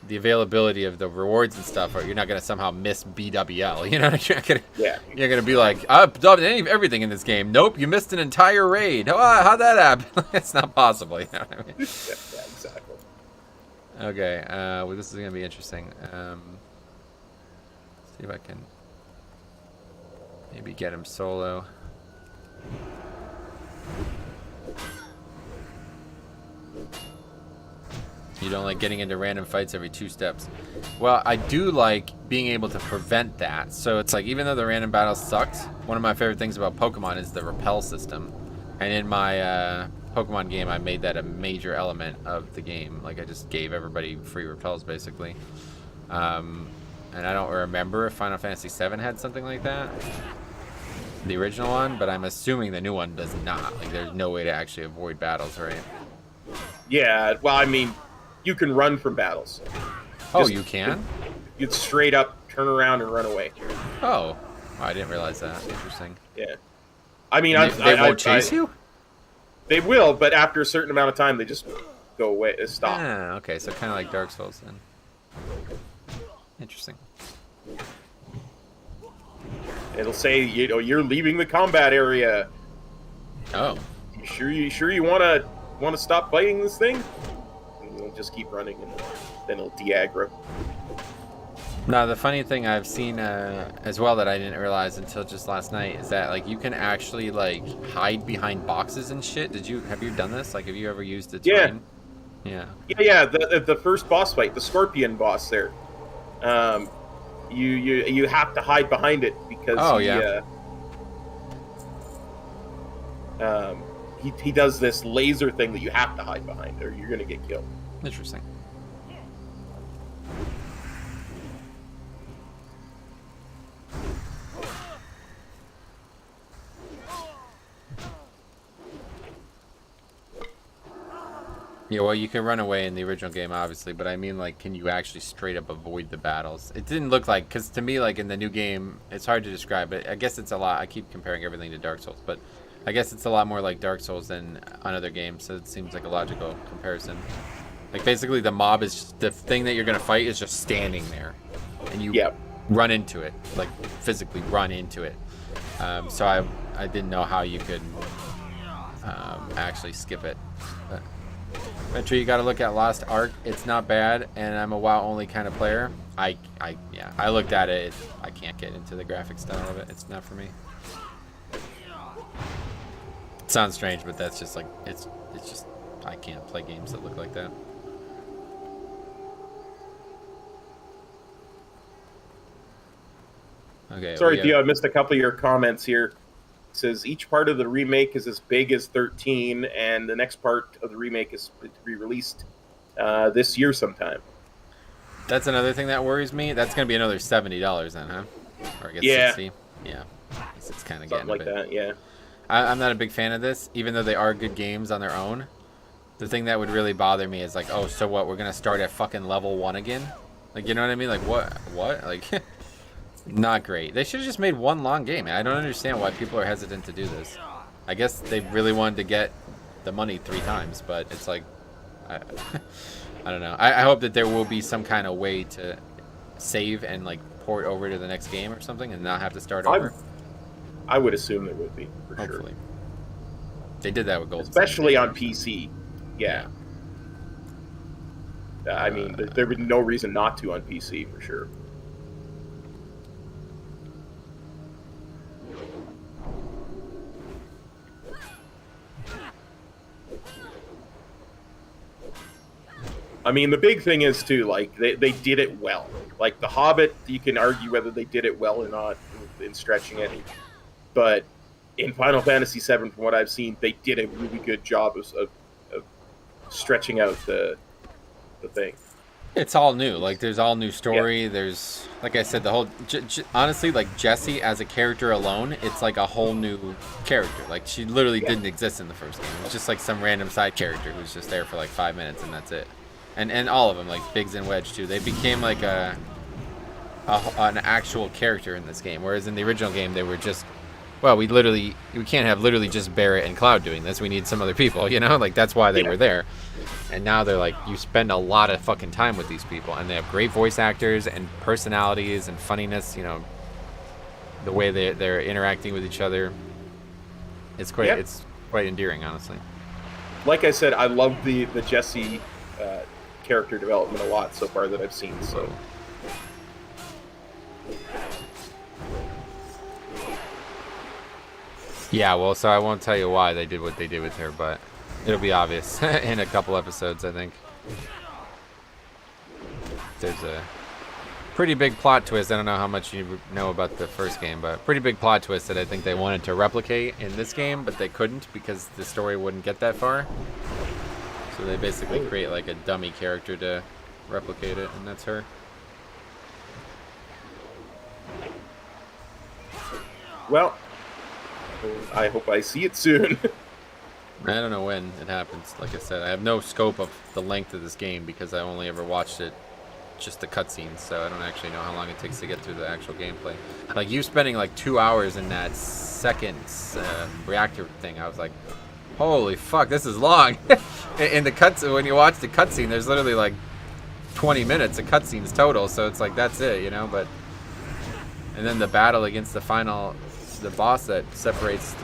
the availability of the rewards and stuff, or you're not going to somehow miss BWL. You know, you're going to be like, I've done everything in this game. Nope, you missed an entire raid. How'd that happen? It's not possible. You know what I mean? Yeah, exactly. Okay, well, this is going to be interesting. See if I can maybe get him solo. You don't like getting into random fights every 2 steps. Well, I do like being able to prevent that. So it's like, even though the random battles sucked, one of my favorite things about Pokemon is the repel system. And in my Pokemon game, I made that a major element of the game. Like, I just gave everybody free repels, basically. And I don't remember if Final Fantasy VII had something like that, the original one, but I'm assuming the new one does not. Like, there's no way to actually avoid battles, right? Yeah, well, I mean, you can run from battles. Oh, you can? You'd straight up turn around and run away. Oh, I didn't realize that. Interesting. Yeah. I mean, They won't chase you? They will, but after a certain amount of time, they just go away, stop. Ah, okay, so kind of like Dark Souls then. Interesting. It'll say, you know, you're leaving the combat area. Oh. You sure you want to stop fighting this thing? And you'll just keep running, and then it'll de-aggro. Now, the funny thing I've seen as well that I didn't realize until just last night is that, like, you can actually, like, hide behind boxes and shit. Have you done this? Like, have you ever used the terrain? Yeah. Yeah. The first boss fight, the scorpion boss there. You have to hide behind it because he does this laser thing that you have to hide behind, or you're gonna get killed. Interesting. Yeah, well, you can run away in the original game, obviously, but I mean, like, can you actually straight up avoid the battles? It didn't look like, because to me, like, in the new game, it's hard to describe, but I guess it's a lot. I keep comparing everything to Dark Souls, but I guess it's a lot more like Dark Souls than on other games, so it seems like a logical comparison. Like, basically, the mob is just, the thing that you're going to fight is just standing there, and you run into it, like, physically run into it. So I didn't know how you could actually skip it, but Metro, you got to look at Lost Ark. It's not bad, and I'm a WoW only kind of player. I looked at it. I can't get into the graphic style of it. It's not for me. It sounds strange, but that's just like it's just I can't play games that look like that. Okay. Sorry, Theo, I missed a couple of your comments here. It says each part of the remake is as big as 13, and the next part of the remake is to be released this year sometime. That's another thing that worries me. That's going to be another $70 then, huh? Or I guess 60. Yeah. It's kind of getting something like that. Yeah. I'm not a big fan of this, even though they are good games on their own. The thing that would really bother me is like, oh, so what? We're going to start at fucking level 1 again? Like, you know what I mean? Like, what? Like... Not great. They should have just made one long game. I don't understand why people are hesitant to do this. I guess they really wanted to get the money 3 times, but it's like, I don't know. I hope that there will be some kind of way to save and like port over to the next game or something and not have to start over. I would assume there would be, for Hopefully. Sure. They did that with Golden Especially on PC. Yeah. I mean, there would be no reason not to on PC, for sure. I mean, the big thing is, too, like, they did it well. Like, The Hobbit, you can argue whether they did it well or not in stretching it. But in Final Fantasy VII, from what I've seen, they did a really good job of stretching out the thing. It's all new. Like, there's all new story. There's, like I said, the whole. Honestly, like Jessie as a character alone, it's like a whole new character. Like, she literally didn't exist in the first game. It was just like some random side character who's just there for like 5 minutes and that's it. And all of them, like Biggs and Wedge too, they became like an actual character in this game. Whereas in the original game, they were just. Well, we can't have literally just Barrett and Cloud doing this. We need some other people, you know? Like, that's why they were there. And now they're like, you spend a lot of fucking time with these people. And they have great voice actors and personalities and funniness, you know, the way they're interacting with each other. It's quite endearing, honestly. Like I said, I love the Jessie character development a lot so far that I've seen, so... Yeah, well, so I won't tell you why they did what they did with her, but it'll be obvious in a couple episodes, I think. There's a pretty big plot twist. I don't know how much you know about the first game, but pretty big plot twist that I think they wanted to replicate in this game, but they couldn't because the story wouldn't get that far. So they basically create like a dummy character to replicate it, and that's her. Well... I hope I see it soon. I don't know when it happens. Like I said, I have no scope of the length of this game because I only ever watched it, just the cutscenes, so I don't actually know how long it takes to get through the actual gameplay. Like, you spending like 2 hours in that second reactor thing, I was like, holy fuck, this is long. In the cutscene, when you watch the cutscene, there's literally like 20 minutes of cutscenes total, so it's like, that's it, you know, but... And then the battle against the boss that separates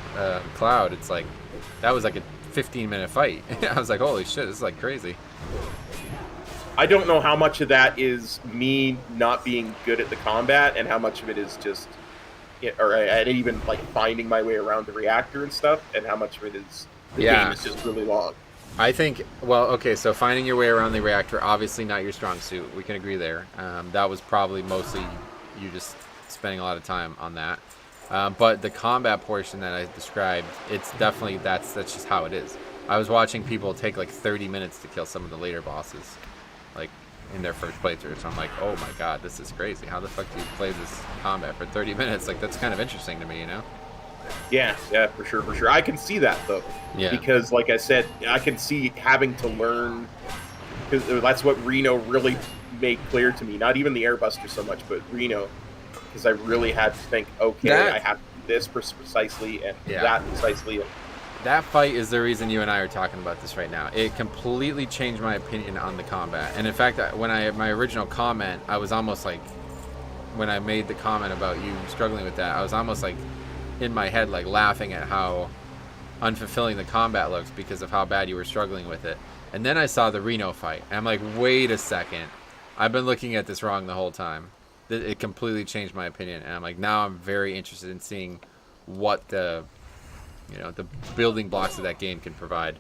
Cloud, it's like, that was like a 15-minute fight. I was like, holy shit, this is like crazy. I don't know how much of that is me not being good at the combat and how much of it is just, or I didn't even like finding my way around the reactor and stuff, and how much of it is the game is just really long. I think, well, okay, so finding your way around the reactor, obviously not your strong suit. We can agree there. That was probably mostly you just spending a lot of time on that. But the combat portion that I described, it's definitely, that's just how it is. I was watching people take like 30 minutes to kill some of the later bosses, like in their first playthrough. So I'm like, oh my god, this is crazy. How the fuck do you play this combat for 30 minutes? Like, that's kind of interesting to me, you know? Yeah, for sure. I can see that though. Yeah. Because like I said, I can see having to learn, because that's what Reno really made clear to me. Not even the Airbuster so much, but Reno. Because I really had to think, okay, I have to do this precisely and that precisely. That fight is the reason you and I are talking about this right now. It completely changed my opinion on the combat. And in fact, when my original comment, I was almost like, when I made the comment about you struggling with that, I was almost like in my head, like laughing at how unfulfilling the combat looks because of how bad you were struggling with it. And then I saw the Reno fight, and I'm like, wait a second. I've been looking at this wrong the whole time. It completely changed my opinion, and I'm like, now I'm very interested in seeing what the building blocks of that game can provide.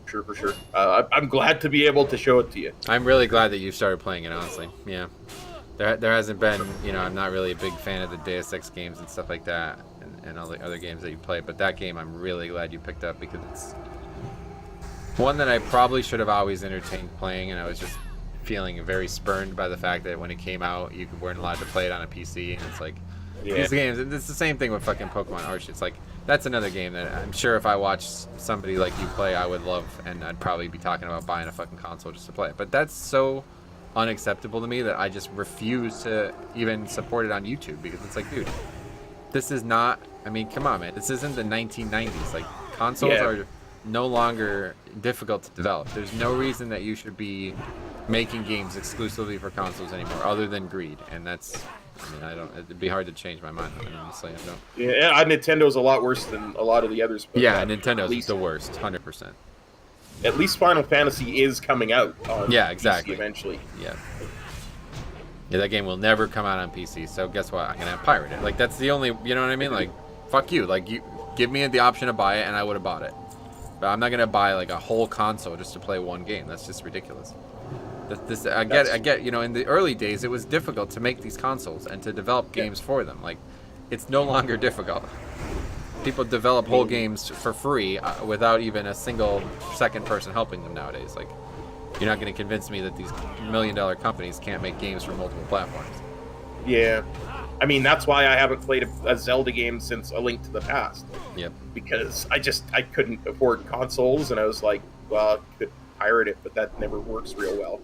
Sure, for sure. I'm glad to be able to show it to you. I'm really glad that you started playing it, honestly. Yeah. There hasn't been, I'm not really a big fan of the Deus Ex games and stuff like that, and all the other games that you play, but that game I'm really glad you picked up because it's one that I probably should have always entertained playing, and I was just feeling very spurned by the fact that when it came out, you weren't allowed to play it on a PC, and it's like, these games, and it's the same thing with fucking Pokemon Arch. It's like, that's another game that I'm sure if I watched somebody like you play, I would love, and I'd probably be talking about buying a fucking console just to play it. But that's so unacceptable to me that I just refuse to even support it on YouTube, because it's like, dude, this is not, I mean, come on, man, this isn't the 1990s. Like, consoles are no longer difficult to develop. There's no reason that you should be making games exclusively for consoles anymore, other than greed, and that's, I mean, it'd be hard to change my mind on it, honestly. I don't. Yeah, Nintendo's a lot worse than a lot of the others. But yeah, Nintendo's the worst, 100%. At least Final Fantasy is coming out on exactly. PC eventually. Yeah, that game will never come out on PC, so guess what? I'm gonna pirate it. Like, that's the only, you know what I mean? Like, fuck you. Like, you give me the option to buy it, and I would have bought it. But I'm not gonna buy like a whole console just to play one game. That's just ridiculous. I get. In the early days, it was difficult to make these consoles and to develop games for them. Like, it's no longer difficult. People develop whole games for free without even a single second person helping them nowadays. Like, you're not going to convince me that these million-dollar companies can't make games for multiple platforms. Yeah. I mean, that's why I haven't played a Zelda game since A Link to the Past. Yep. Because I couldn't afford consoles, and I was like, well, I could pirate it, but that never works real well.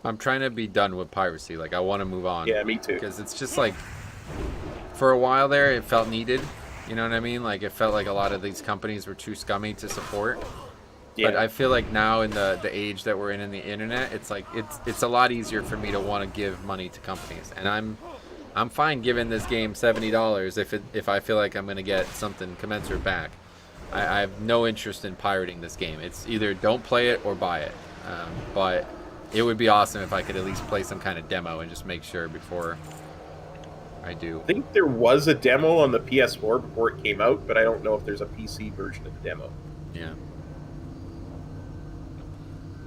I'm trying to be done with piracy. Like, I want to move on. Yeah, me too. Because it's just like, for a while there, it felt needed. You know what I mean? Like, it felt like a lot of these companies were too scummy to support. Yeah. But I feel like now in the age that we're in the internet, it's like it's a lot easier for me to want to give money to companies, and I'm fine giving this game $70 if I feel like I'm gonna get something commensurate back. I have no interest in pirating this game. It's either don't play it or buy it. But it would be awesome if I could at least play some kind of demo and just make sure before I do. I think there was a demo on the PS4 before it came out, but I don't know if there's a PC version of the demo. Yeah.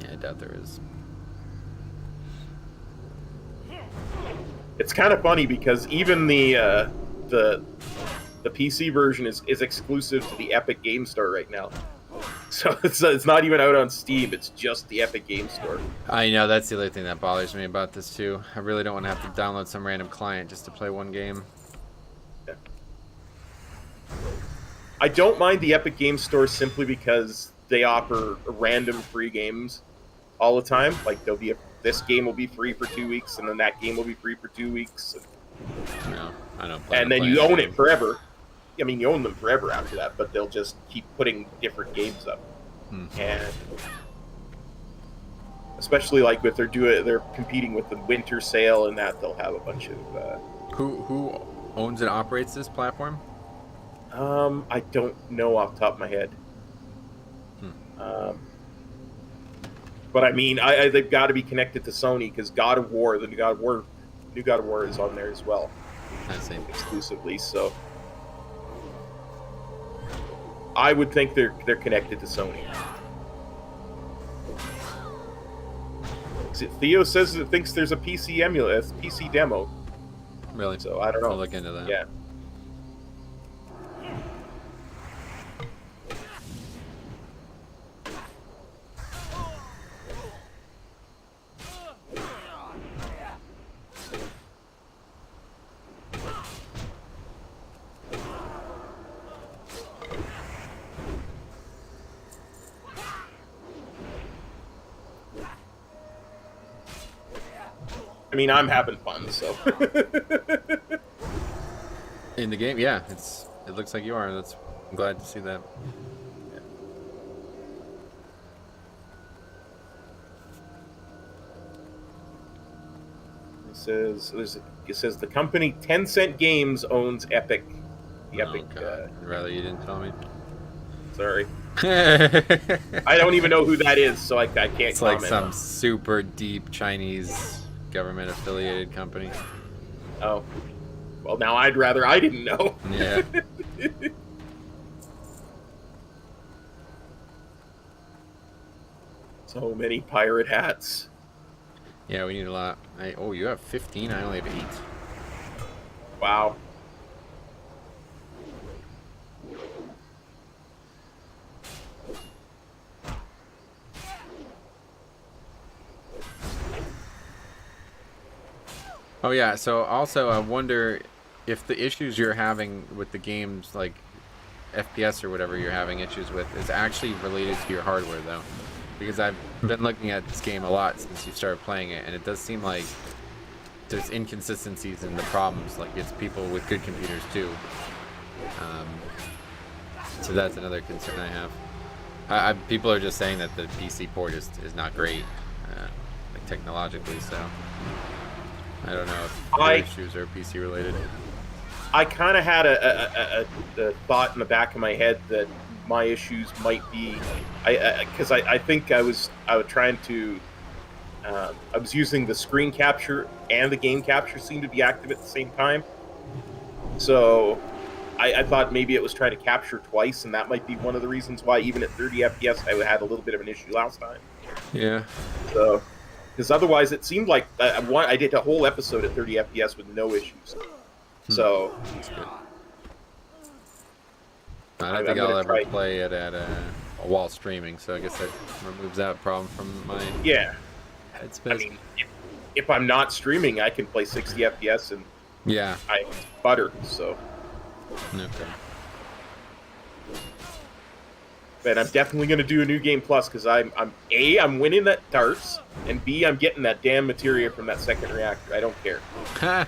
Yeah, I doubt there is. It's kind of funny because even the PC version is exclusive to the Epic Game Store right now. So it's not even out on Steam. It's just the Epic Game Store. I know, that's the other thing that bothers me about this too. I really don't want to have to download some random client just to play one game. Yeah. I don't mind the Epic Game Store simply because they offer random free games all the time. Like this game will be free for 2 weeks, and then that game will be free for 2 weeks. No, I don't. And then you own it forever. I mean, you own them forever after that, but they'll just keep putting different games up. And especially like if they're competing with the winter sale and that, they'll have a bunch of. Who owns and operates this platform? I don't know off the top of my head. But I mean, they've got to be connected to Sony because God of War, the new God of War is on there as well. I see. Exclusively, so I would think they're connected to Sony. Theo says it thinks there's a PC demo. Really? So I don't know. I'll look into that. Yeah. I mean, I'm having fun, so. In the game, yeah, it looks like you are. I'm glad to see that. It says the company Tencent Games owns Epic. The Epic. God. I'd rather you didn't tell me. Sorry. I don't even know who that is, so I can't It's comment. like some super deep Chinese government affiliated company. Oh. Well, now I'd rather I didn't know. Yeah. So many pirate hats. Yeah, we need a lot. Oh, you have 15? I only have 8. Wow. Oh yeah, so also I wonder if the issues you're having with the games, like FPS or whatever you're having issues with, is actually related to your hardware though. Because I've been looking at this game a lot since you started playing it, and it does seem like there's inconsistencies in the problems. Like, it's people with good computers too. So that's another concern I have. People are just saying that the PC port is not great, like technologically, so I don't know if your issues are PC related. I kind of had a thought in the back of my head that my issues might be, because I think I was trying to, I was using the screen capture and the game capture seemed to be active at the same time. So I thought maybe it was trying to capture twice, and that might be one of the reasons why even at 30 FPS I had a little bit of an issue last time. Yeah. So, because otherwise it seemed like I did a whole episode at 30 FPS with no issues. So. That's good. I don't I'm think I'll gonna ever try. play it at while streaming, so I guess that removes that problem from my Yeah, I headspace. mean, if I'm not streaming, I can play 60 FPS and Yeah. I butter. So, Okay. but I'm definitely gonna do a new game plus because I'm winning that darts, and B, I'm getting that damn materia from that second reactor. I don't care. Ha!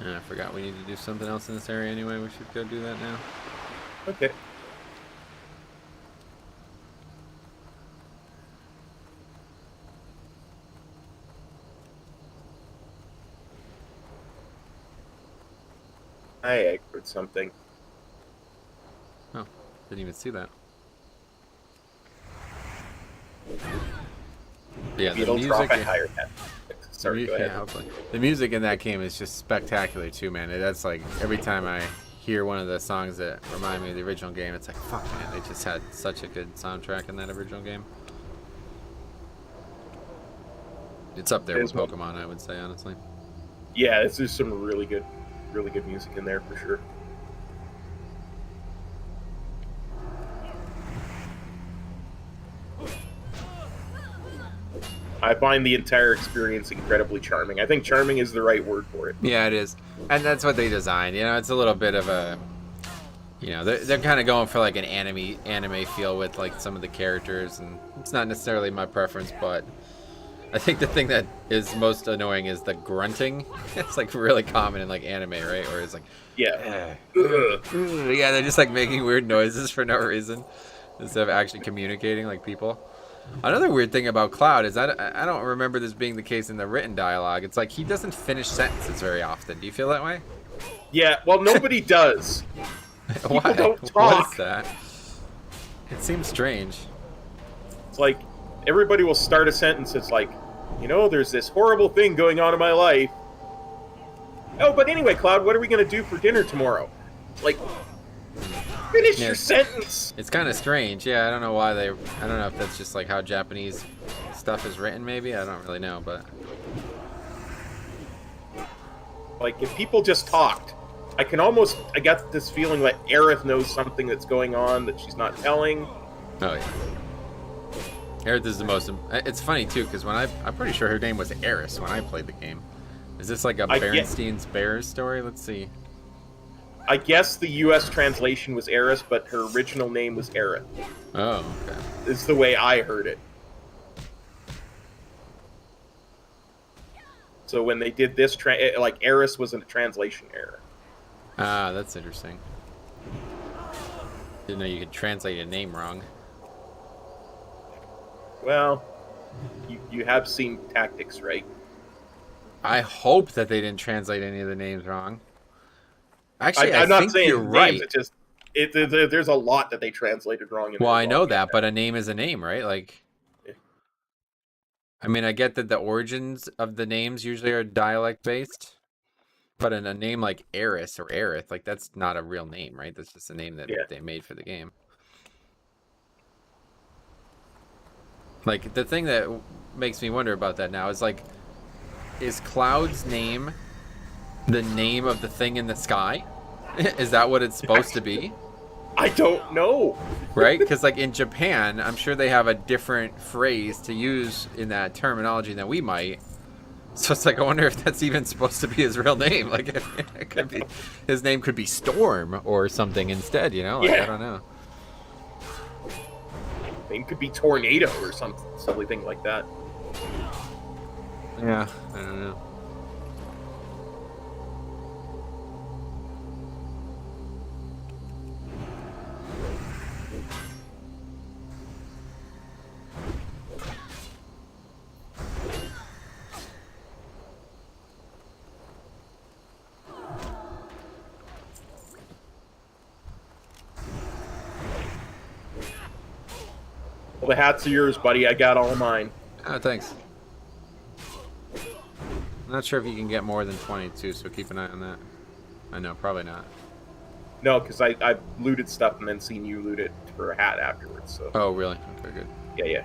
I forgot we need to do something else in this area anyway. We should go do that now. Okay. I aggroed something. Oh, didn't even see that. Yeah, the It'll music. drop a higher head. Sorry, go ahead. Yeah, hopefully. The music in that game is just spectacular too, man. That's like every time I hear one of the songs that remind me of the original game, it's like, fuck, man, they just had such a good soundtrack in that original game. It's up there with Pokemon, I would say, honestly. Yeah, there's some really good music in there for sure. I find the entire experience incredibly charming. I think charming is the right word for it. Yeah, it is, and that's what they designed. You know, it's a little bit of a, you know, they're kind of going for like an anime feel with like some of the characters, and it's not necessarily my preference, but I think the thing that is most annoying is the grunting. It's like really common in like anime, right? Or it's like, Yeah. yeah, they're just like making weird noises for no reason instead of actually communicating like people. Another weird thing about Cloud is that I don't remember this being the case in the written dialogue. It's like he doesn't finish sentences very often. Do you feel that way? Yeah, well, nobody does. Why? don't What talk. is that? It seems strange. It's like everybody will start a sentence. It's like, you know, there's this horrible thing going on in my life. Oh, but anyway, Cloud, what are we going to do for dinner tomorrow? Like, finish your sentence. It's kind of strange. Yeah, I don't know why they. I don't know if that's just like how Japanese stuff is written. Maybe I don't really know, but Like, if people just talked, I got this feeling that Aerith knows something that's going on that she's not telling. oh yeah. Aerith is the most. It's funny too because when I'm pretty sure her name was Eris when I played the game. Is this like a Berenstein's Bears story? Let's see. I guess the U.S. translation was Eris, but her original name was Aerith. Oh, okay. Is the way I heard it. So when they did this, like, Eris was in a translation error. Ah, that's interesting. Didn't know you could translate a name wrong. Well, you have seen Tactics, right? I hope that they didn't translate any of the names wrong. Actually, I'm I not think saying you're names, right. It's just there's a lot that they translated wrong. Well, I know that, but a name is a name, right? Like, Yeah. I mean, I get that the origins of the names usually are dialect based, but in a name like Eris or Aerith, like that's not a real name, right? That's just a name that they made for the game. Like, the thing that makes me wonder about that now is like, is Cloud's name the name of the thing in the sky? Is that what it's supposed to be? I don't know. Right? Because like in Japan, I'm sure they have a different phrase to use in that terminology than we might. So it's like, I wonder if that's even supposed to be his real name. Like, it could be, his name could be Storm or something instead, you know? Like, I don't know. Name could be Tornado or some silly thing like that. Yeah, I don't know. Well, the hats are yours, buddy. I got all mine. Oh, thanks. I'm not sure if you can get more than 22, so keep an eye on that. I know, probably not. No, because I looted stuff and then seen you loot it for a hat afterwards. So. Oh, really? Okay, good. Yeah, yeah.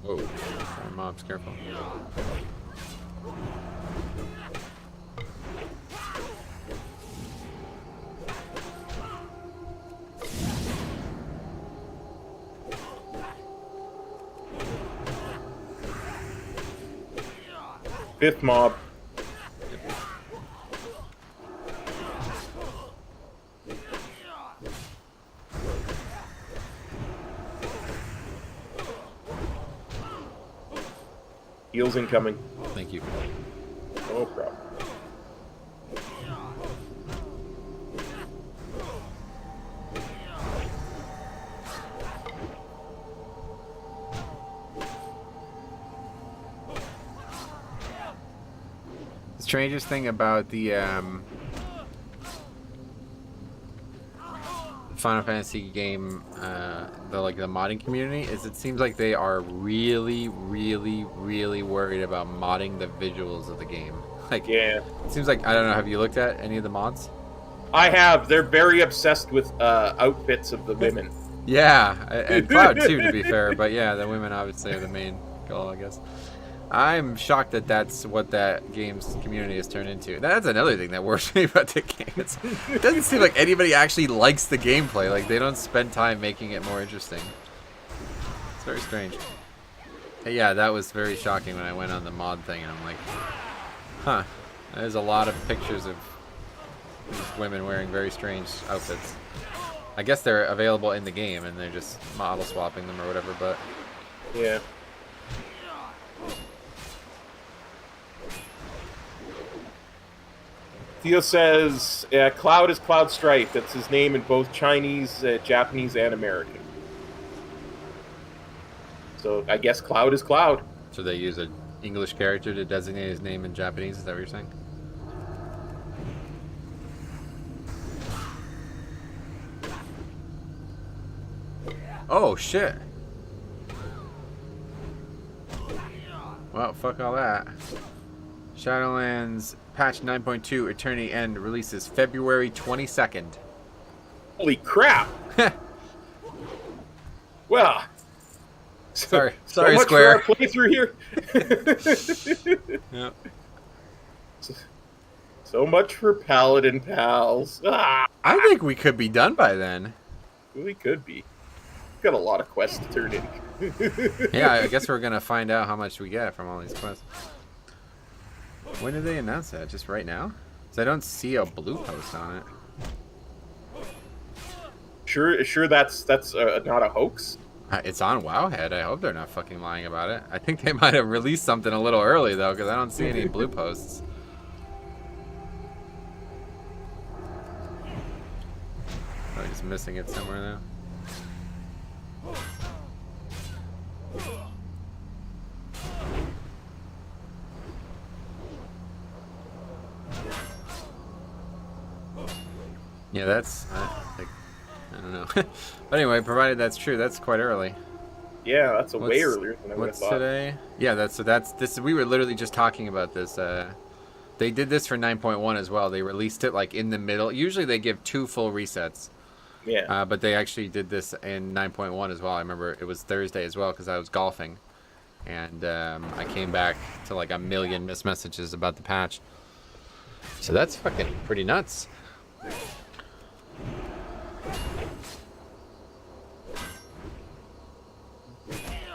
Whoa. Sorry, mobs, careful. Fifth mob. Heals incoming. Thank you. No problem. The strangest thing about the Final Fantasy game, the modding community, is it seems like they are really worried about modding the visuals of the game. Like, Yeah. it seems like, I don't know, have you looked at any of the mods? I have. They're very obsessed with outfits of the women. Yeah, and Cloud too, to be fair, but yeah, the women obviously are the main goal, I guess. I'm shocked that that's what that game's community has turned into. That's another thing that worries me about the game. It doesn't seem like anybody actually likes the gameplay. Like, they don't spend time making it more interesting. It's very strange. Yeah, that was very shocking when I went on the mod thing, and I'm like, huh, there's a lot of pictures of these women wearing very strange outfits. I guess they're available in the game, and they're just model swapping them or whatever, but... Yeah. Theo says, Cloud is Cloud Strife. That's his name in both Chinese, Japanese, and American. So I guess Cloud is Cloud. So they use an English character to designate his name in Japanese? Is that what you're saying? Oh, shit. Well, fuck all that. Shadowlands patch 9.2 Eternity End releases February 22nd. Holy crap! Well, Sorry, so sorry, much Square. for our playthrough here. Yep. So much for Paladin Pals. Ah, I think we could be done by then. we could be. Got a lot of quests to turn in. Yeah, I guess we're gonna find out how much we get from all these quests. When did they announce that? Just right now? Because I don't see a blue post on it. Sure, that's not a hoax. It's on Wowhead. I hope they're not fucking lying about it. I think they might have released something a little early though, because I don't see any blue posts. Probably just missing it somewhere now. Yeah, that's I don't know. But anyway, provided that's true, that's quite early. Yeah, that's way What's- earlier than I would have What's thought. today? Yeah, that's this. We were literally just talking about this. They did this for 9.1 as well. They released it like in the middle. Usually they give 2 full resets. Yeah. But they actually did this in 9.1 as well. I remember it was Thursday as well because I was golfing, and I came back to like a million missed messages about the patch. So that's fucking pretty nuts.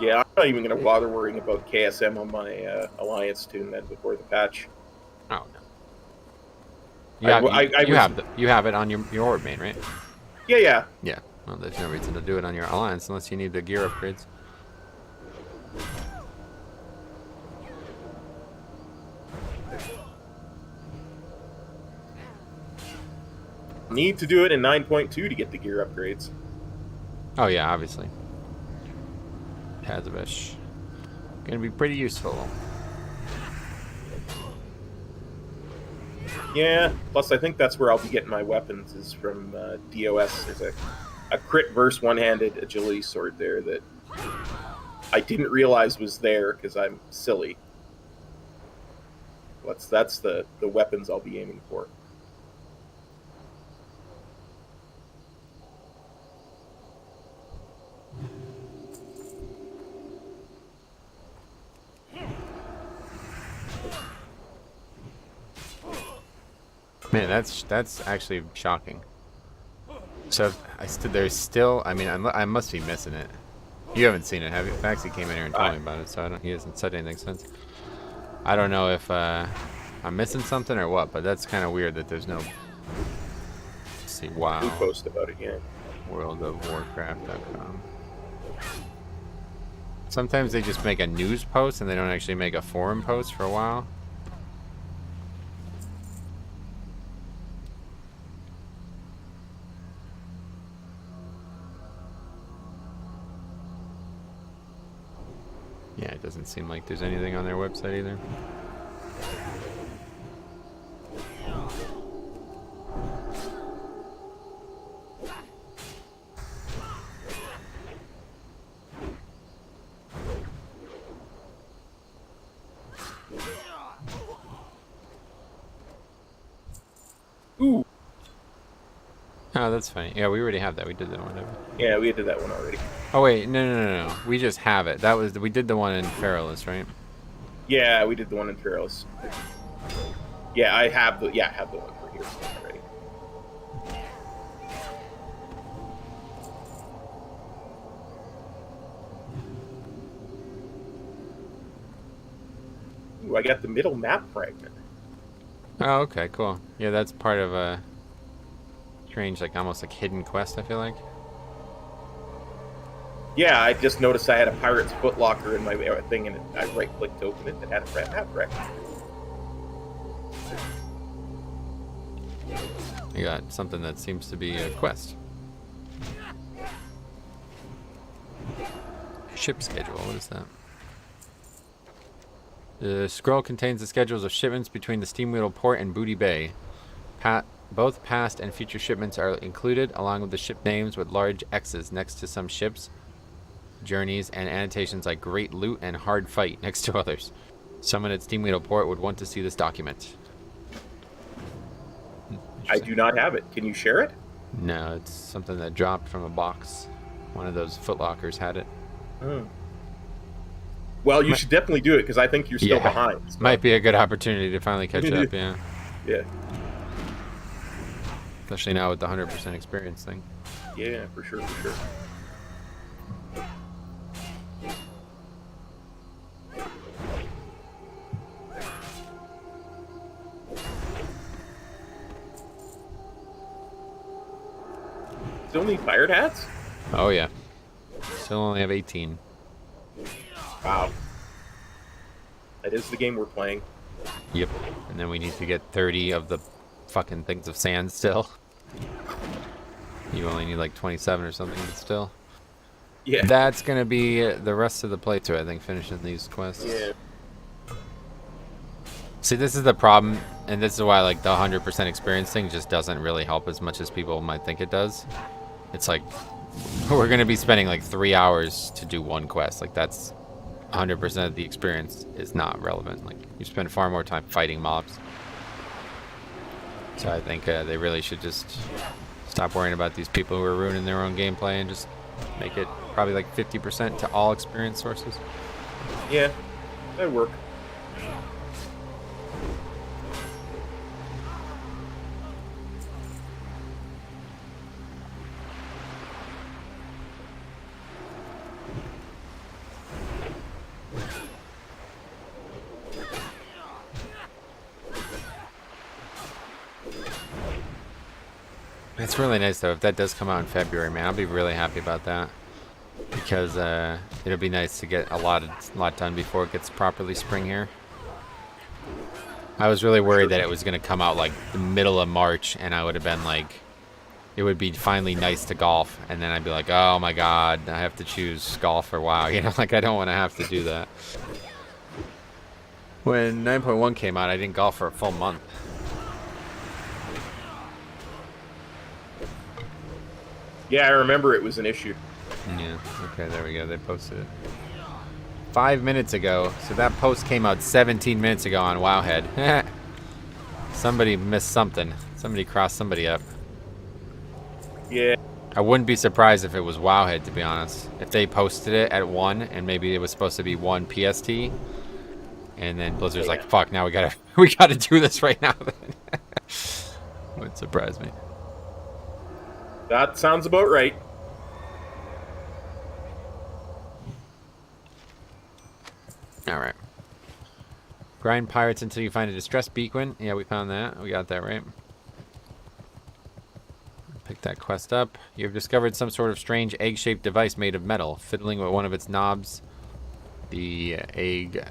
Yeah, I'm not even going to bother worrying about KSM on my Alliance tune then before the patch. Oh no. You have it on your orb main, right? Yeah, yeah. Yeah. Well, there's no reason to do it on your alliance unless you need the gear upgrades. Need to do it in 9.2 to get the gear upgrades. Oh yeah, obviously. Tazavish. Gonna be pretty useful. Yeah, plus I think that's where I'll be getting my weapons, is from DOS. There's a crit verse one-handed agility sword there that I didn't realize was there because I'm silly. That's the weapons I'll be aiming for. Man, that's actually shocking. So there's still. I mean, I must be missing it. You haven't seen it, have you? Faxi came in here and told me about it, so he hasn't said anything since. I don't know if I'm missing something or what, but that's kind of weird that there's no. Let's see, wow. We post about it, yeah. WorldOfWarcraft.com. Sometimes they just make a news post and they don't actually make a forum post for a while. Yeah, it doesn't seem like there's anything on their website either. Ooh. Oh, that's funny. Yeah, we already have that. We did that one. Yeah, we did that one already. Oh wait, no. We just have it. We did the one in Feralus, right? Yeah, we did the one in Fearless. Yeah, I have the one for here already. Ooh, I got the middle map fragment. Oh, okay, cool. Yeah, that's part of a strange, like almost like hidden quest, I feel like. Yeah, I just noticed I had a pirate's footlocker in my thing, and I right-clicked to open it and had a map fragment. You got something that seems to be a quest. Ship schedule, what is that? The scroll contains the schedules of shipments between the Steamwheel Port and Booty Bay. Both past and future shipments are included, along with the ship names with large X's next to some ships, journeys, and annotations like Great Loot and Hard Fight next to others. Someone at Steamwheel Port would want to see this document. I do not have it. Can you share it? No, it's something that dropped from a box. One of those footlockers had it. Oh. Well, you should definitely do it, because I think you're still behind. So. Might be a good opportunity to finally catch up, yeah. Yeah. Especially now with the 100% experience thing. Yeah, for sure, for sure. Still need pirate hats? Oh yeah. Still only have 18. Wow. That is the game we're playing. Yep. And then we need to get 30 of the fucking things of sand still. You only need like 27 or something, but still. Yeah. That's gonna be the rest of the playthrough, I think, finishing these quests. Yeah. See, this is the problem, and this is why like the 100% experience thing just doesn't really help as much as people might think it does. It's like we're gonna be spending like 3 hours to do one quest. Like that's 100% of the experience is not relevant. Like you spend far more time fighting mobs. So I think they really should just stop worrying about these people who are ruining their own gameplay and just make it probably like 50% to all experience sources. Yeah, that'd work. It's really nice though if that does come out in February, man. I'll be really happy about that because it'll be nice to get a lot done before it gets properly spring here. I was really worried that it was gonna come out like the middle of March, and I would have been like, it would be finally nice to golf, and then I'd be like, oh my god, I have to choose golf or WoW. You know, like I don't want to have to do that. When 9.1 came out, I didn't golf for a full month. Yeah, I remember it was an issue. Yeah. Okay, there we go. They posted it 5 minutes ago. So that post came out 17 minutes ago on Wowhead. Somebody missed something. Somebody crossed somebody up. Yeah. I wouldn't be surprised if it was Wowhead, to be honest. If they posted it at 1 and maybe it was supposed to be 1 PST, and then Blizzard's like, "Fuck, now we gotta do this right now." Would surprise me. That sounds about right. All right. Grind pirates until you find a distress beacon. Yeah, we found that. We got that right. Pick that quest up. You've discovered some sort of strange egg-shaped device made of metal. Fiddling with one of its knobs, the egg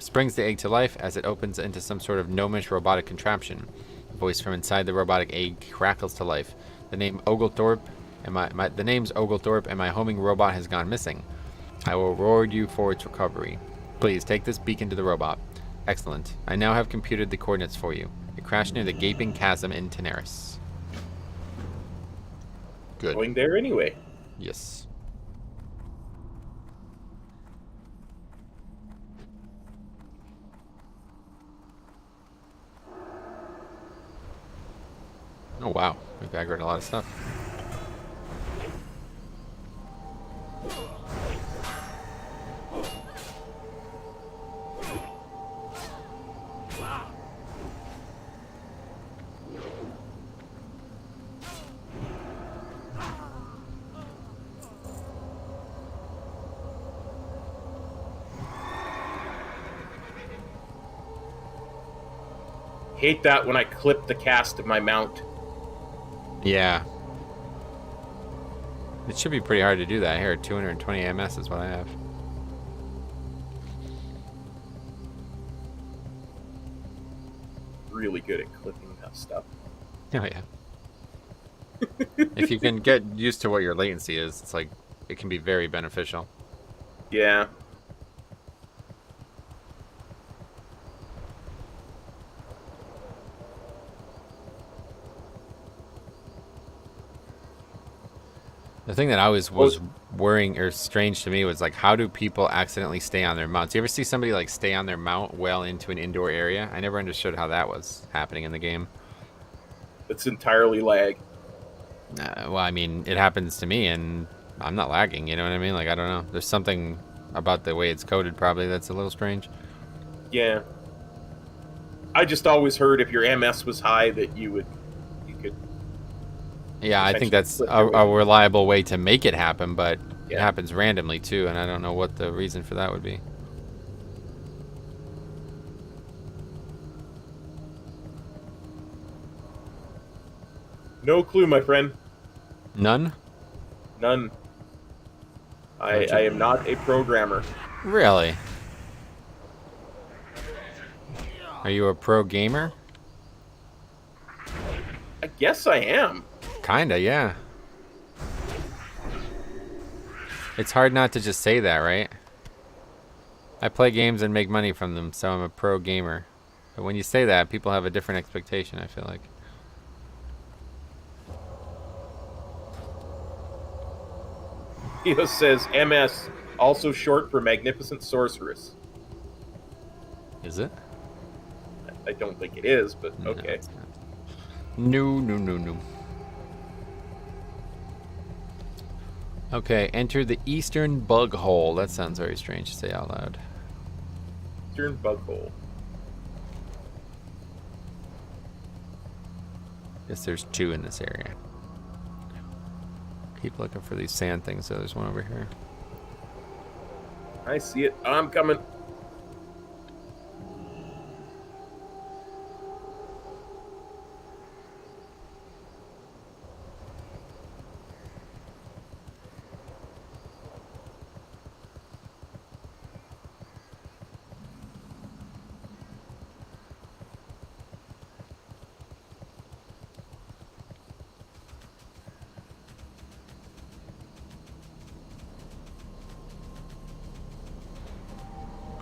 springs the egg to life as it opens into some sort of gnomish robotic contraption. A voice from inside the robotic egg crackles to life. The name Oglethorpe, the name's Oglethorpe, and my homing robot has gone missing. I will reward you for its recovery. Please take this beacon to the robot. Excellent. I now have computed the coordinates for you. It crashed near the gaping chasm in Tenaris. Good. Going there anyway. Yes. Oh wow, we've aggroed a lot of stuff. Hate that when I clip the cast of my mount. Yeah. It should be pretty hard to do that. Here, 220 MS is what I have. Really good at clipping that stuff. Oh yeah. If you can get used to what your latency is, it's like, it can be very beneficial. Yeah. The thing that always was worrying or strange to me was like, how do people accidentally stay on their mounts? You ever see somebody like stay on their mount well into an indoor area? I never understood how that was happening in the game. It's entirely lag. Well, I mean, it happens to me and I'm not lagging, you know what I mean? Like, I don't know. There's something about the way it's coded probably that's a little strange. Yeah. I just always heard if your MS was high that you could. Yeah, I think that's a reliable way to make it happen, but it happens randomly too, and I don't know what the reason for that would be. No clue, my friend. None? None. I am not a programmer. Really? Are you a pro gamer? I guess I am. Kinda, yeah. It's hard not to just say that, right? I play games and make money from them, so I'm a pro gamer. But when you say that, people have a different expectation, I feel like. Theo says MS, also short for Magnificent Sorceress. Is it? I don't think it is, but okay. No, no, no, no. Okay, enter the Eastern Bug Hole. That sounds very strange to say out loud. Eastern Bug Hole. Guess there's 2 in this area. Keep looking for these sand things, so there's one over here. I see it. I'm coming.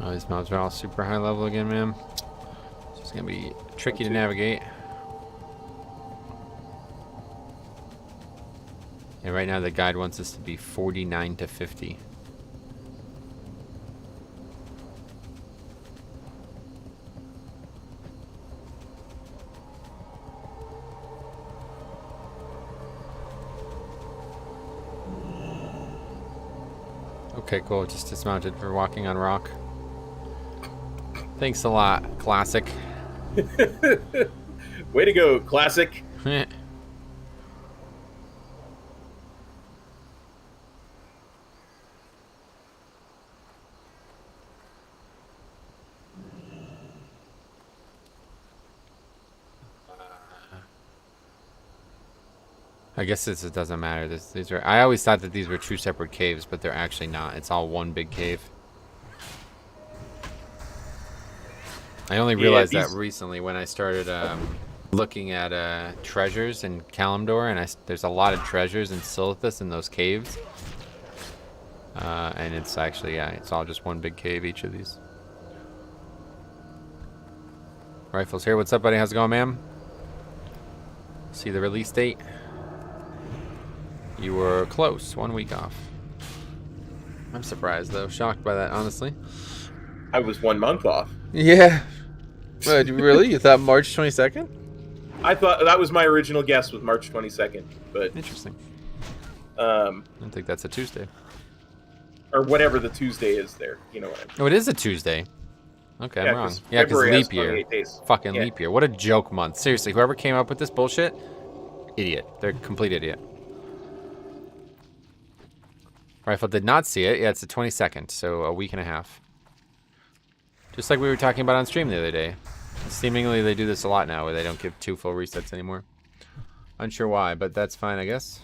Oh, these mobs are all super high level again, man. It's just gonna be tricky to navigate. And right now the guide wants us to be 49 to 50. Okay, cool. Just dismounted for walking on rock. Thanks a lot, Classic. Way to go, Classic. I guess it doesn't matter. These are. I always thought that these were two separate caves, but they're actually not. It's all one big cave. I only realized that recently when I started looking at treasures in Kalimdor, and there's a lot of treasures in Silithus in those caves. And it's actually, yeah, it's all just one big cave, each of these. Rifles here. What's up, buddy? How's it going, ma'am? See the release date? You were close, 1 week off. I'm surprised, though. Shocked by that, honestly. I was 1 month off. Yeah. Really? You thought March 22nd? I thought that was my original guess was March 22nd, but Interesting. I don't think that's a Tuesday. or whatever the Tuesday is there. You know what I mean? Oh, it is a Tuesday. Okay, Yeah, I'm wrong. 'cause Yeah, because February has leap year. 28 days. Fucking Yeah. leap year. What a joke month. Seriously, whoever came up with this bullshit, idiot. They're a complete idiot. Rifle did not see it. Yeah, it's the 22nd, so a week and a half. Just like we were talking about on stream the other day. Seemingly they do this a lot now where they don't give 2 full resets anymore. Unsure why, but that's fine, I guess.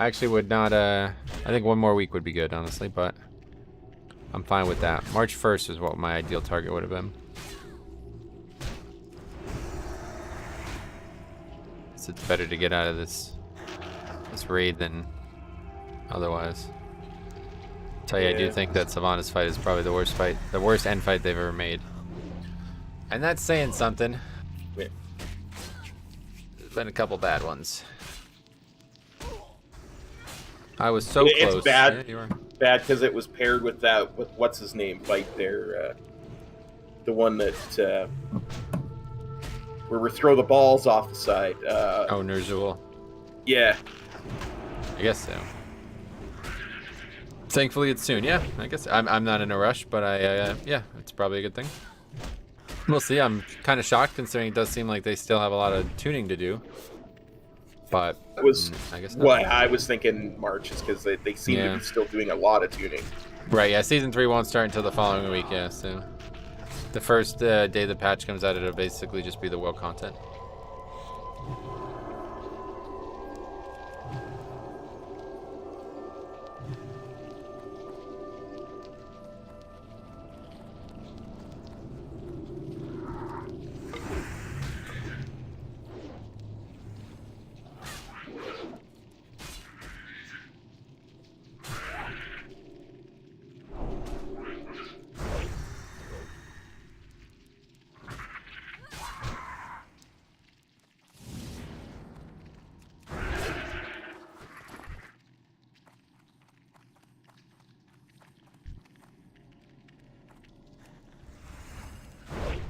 I actually would not, I think 1 more week would be good, honestly, but I'm fine with that. March 1st is what my ideal target would have been. So it's better to get out of this raid than otherwise. Tell you, I do think that Sylvanas fight is probably the worst end fight they've ever made. And that's saying something. Yeah. There's been a couple bad ones. I was so It's close. bad. Yeah, you were. Bad because it was paired with with what's his name fight there, the one that where we throw the balls off the side. Oh, Ner'zhul. Yeah. I guess so. Thankfully, it's soon. Yeah, I guess I'm not in a rush, but yeah, it's probably a good thing. We'll see. I'm kind of shocked considering it does seem like they still have a lot of tuning to do. But It was I guess not. what I was thinking March is because they seem to Yeah. be still doing a lot of tuning. Right, yeah, Season 3 won't start until the following week, yeah, so... The first day the patch comes out, it'll basically just be the world content.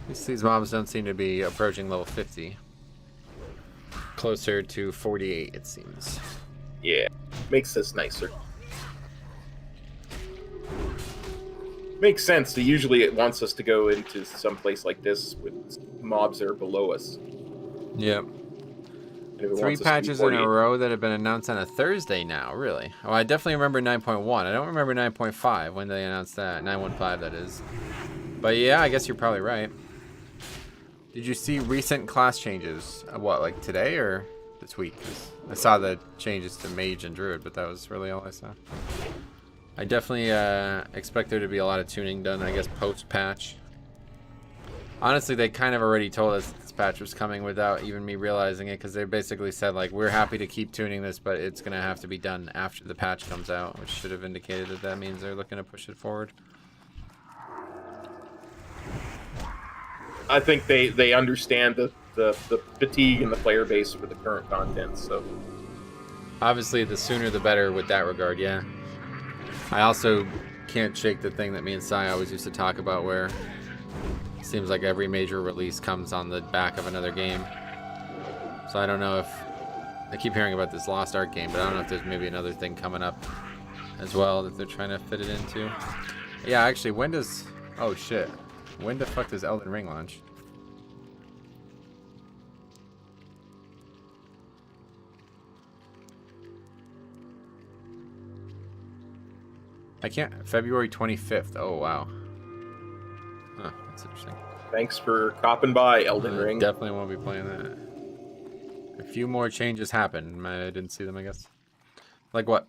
At least these mobs don't seem to be approaching level 50. Closer to 48, it seems. Yeah, makes this nicer. Makes sense. Usually it wants us to go into some place like this with mobs that are below us. Yep. And if it 3 wants us to be patches in a 48 row that have been announced on a Thursday now, really. Oh, I definitely remember 9.1. I don't remember 9.5 when they announced that. 9.15, that is. But yeah, I guess you're probably right. Did you see recent class changes? What, like today or this week? 'Cause I saw the changes to Mage and Druid, but that was really all I saw. I definitely expect there to be a lot of tuning done, I guess, post-patch. Honestly, they kind of already told us this patch was coming without even me realizing it, because they basically said, like, we're happy to keep tuning this, but it's going to have to be done after the patch comes out, which should have indicated that that means they're looking to push it forward. I think they understand the fatigue in the player base for the current content, so Obviously, the sooner the better with that regard, yeah. I also can't shake the thing that me and Sai always used to talk about where it seems like every major release comes on the back of another game. So I don't know if... I keep hearing about this Lost Ark game, but I don't know if there's maybe another thing coming up as well that they're trying to fit it into. Yeah, actually, when does... Oh, shit. When the fuck does Elden Ring launch? I can't... February 25th. Oh, wow. Huh, that's interesting. Thanks for copping by, Elden I Ring. definitely won't be playing that. A few more changes happened. I didn't see them, I guess. Like what?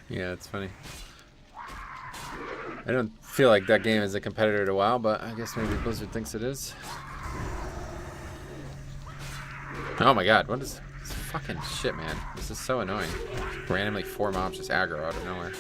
Yeah, it's funny. I don't feel like that game is a competitor to WoW, but I guess maybe Blizzard thinks it is. Oh my god, what is this fucking shit, man? This is so annoying. Just randomly 4 mobs just aggro out of nowhere.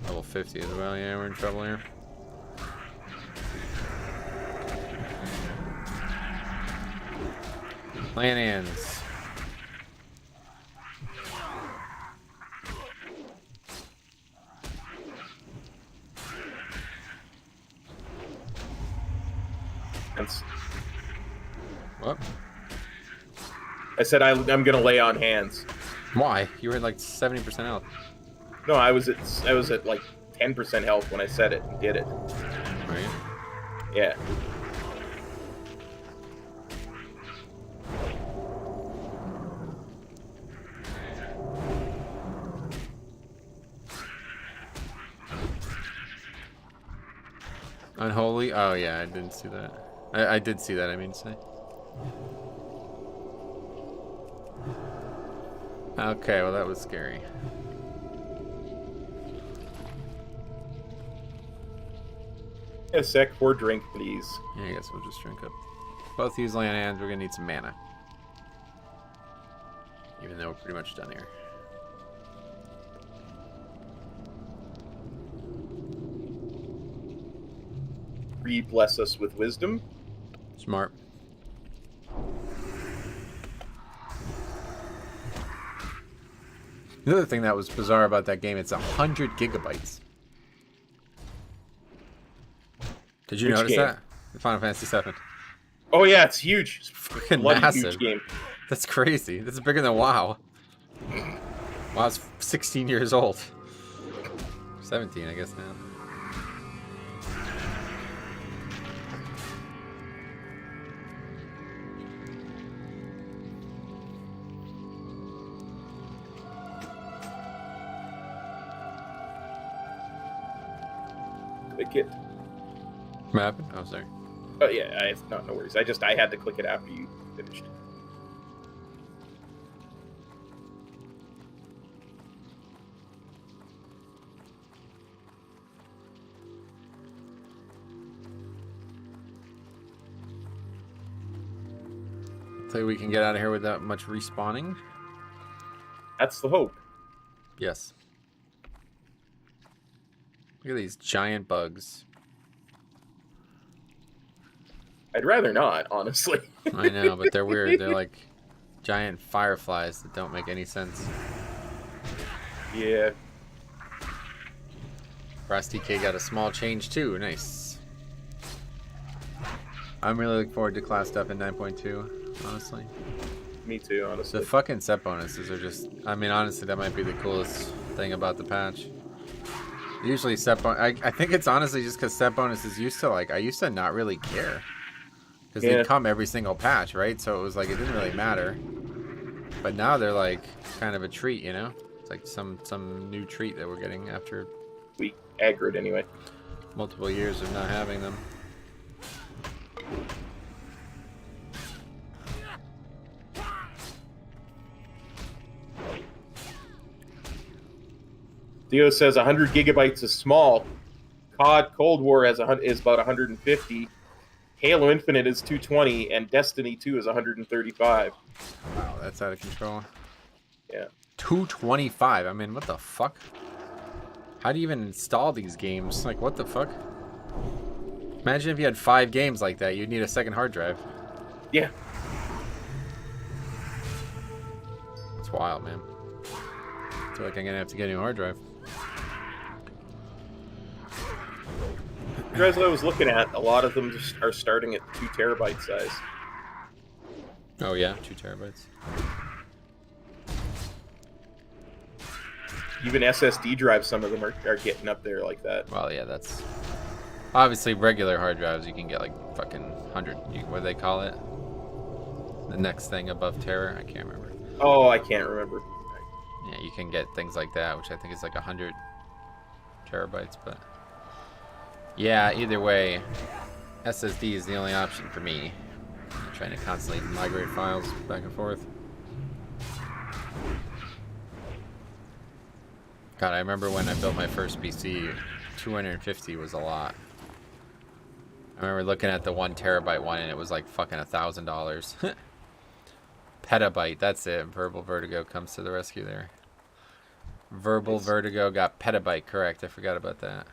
Level 50 as well, yeah, we're in trouble here. Land ends. What? I said I'm gonna lay on hands. Why? You were at like 70% health. No, I was at like 10% health when I said it and did it. Are you? Yeah. Unholy? Oh yeah, I didn't see that. I did see that, I mean to say. Okay, well that was scary. A sec for drink, please. Yeah, I guess we'll just drink up. Both use land hands, we're gonna need some mana. Even though we're pretty much done here. Bless us with wisdom. Smart. The other thing that was bizarre about that game, it's 100 gigabytes. Did you Which notice game? that? Final Fantasy VII. Oh yeah, it's huge. It's Fucking bloody massive. huge game. That's crazy. This is bigger than WoW. WoW's 16 years old. 17, I guess now. Click it. What happened? Oh, sorry. Oh yeah, no worries. I had to click it after you finished. So we can get out of here without much respawning? That's the hope. Yes. Look at these giant bugs. I'd rather not, honestly. I know, but they're weird. They're like giant fireflies that don't make any sense. Yeah. Frosty K got a small change too. Nice. I'm really looking forward to class stuff in 9.2, honestly. Me too, honestly. The fucking set bonuses are just... I mean, honestly, that might be the coolest thing about the patch. Usually set bonus... I think it's honestly just because set bonuses used to, like... I used to not really care. Because they'd come every single patch, right? So it was like, it didn't really matter. But now they're like, kind of a treat, you know? It's like some new treat that we're getting after... We aggroed anyway. Multiple years of not having them. Theo says 100 gigabytes is small. COD Cold War is about 150. Halo Infinite is 220, and Destiny 2 is 135. Wow, that's out of control. Yeah. 225. I mean, what the fuck? How do you even install these games? Like, what the fuck? Imagine if you had 5 games like that. You'd need a second hard drive. Yeah. It's wild, man. I feel like I'm gonna have to get a new hard drive. As I was looking at, a lot of them just are starting at 2 terabyte size. Oh yeah, 2 terabytes. Even SSD drives, some of them are getting up there like that. Well, yeah, that's obviously regular hard drives. You can get like fucking 100. What do they call it? The next thing above Terror? I can't remember. Oh, I can't remember. Yeah, you can get things like that, which I think is like 100 terabytes. But yeah, either way, SSD is the only option for me. I'm trying to constantly migrate files back and forth. God, I remember when I built my first PC, 250 was a lot. I remember looking at the 1 terabyte one and it was like fucking $1,000. Petabyte, that's it. Verbal Vertigo comes to the rescue there. Verbal Vertigo got petabyte correct. I forgot about that.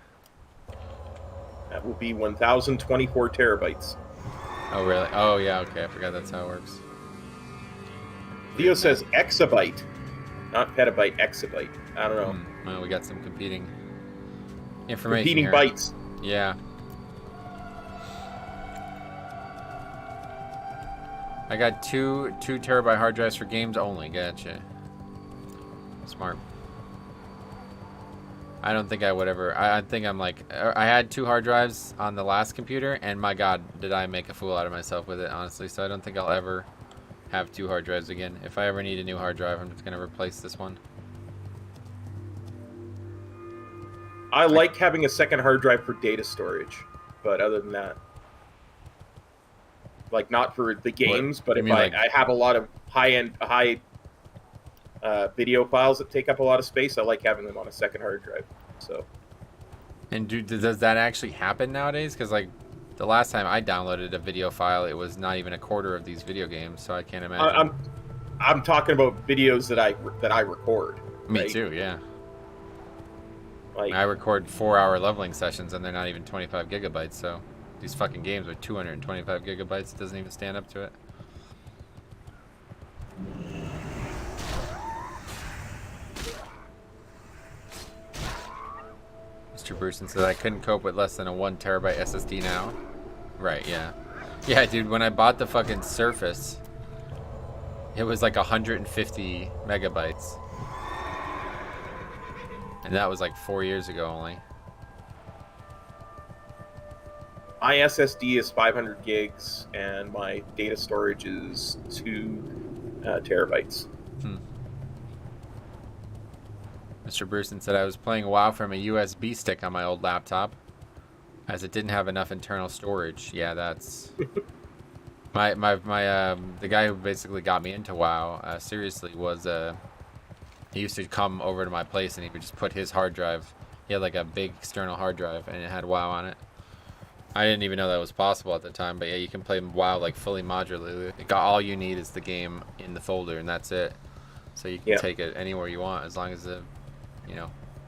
That will be 1,024 terabytes. Oh, really? Oh, yeah, okay. I forgot that's how it works. Theo says exabyte, not petabyte, exabyte. I don't know. Well, we got some competing information Competing here. bytes. Yeah. I got two terabyte hard drives for games only. Gotcha. Smart. I don't think I would ever. I think I'm like. I had 2 hard drives on the last computer, and my God, did I make a fool out of myself with it, honestly. So I don't think I'll ever have 2 hard drives again. If I ever need a new hard drive, I'm just going to replace this one. I like having a second hard drive for data storage, but other than that, like not for the games, but if I have a lot of high video files that take up a lot of space, I like having them on a second hard drive. So. And does that actually happen nowadays? Because like the last time I downloaded a video file, it was not even a quarter of these video games, so I can't imagine. I'm talking about videos that I record. Me right? too, yeah. Like, I record 4-hour leveling sessions and they're not even 25 gigabytes, so these fucking games are 225 gigabytes. It doesn't even stand up to it. Mr. Bruceson said I couldn't cope with less than a 1 terabyte SSD now. Right, yeah. Yeah, dude, when I bought the fucking Surface, it was like 150 megabytes. And that was like 4 years ago only. my SSD is 500 gigs, and my data storage is 2 terabytes. Mr. Bruceson said I was playing WoW from a USB stick on my old laptop, as it didn't have enough internal storage. Yeah, that's the guy who basically got me into WoW. Seriously, was he used to come over to my place and he would just put his hard drive. He had like a big external hard drive and it had WoW on it. I didn't even know that was possible at the time, but yeah, you can play WoW like fully modularly. All you need is the game in the folder, and that's it. So you can take it anywhere you want, as long as the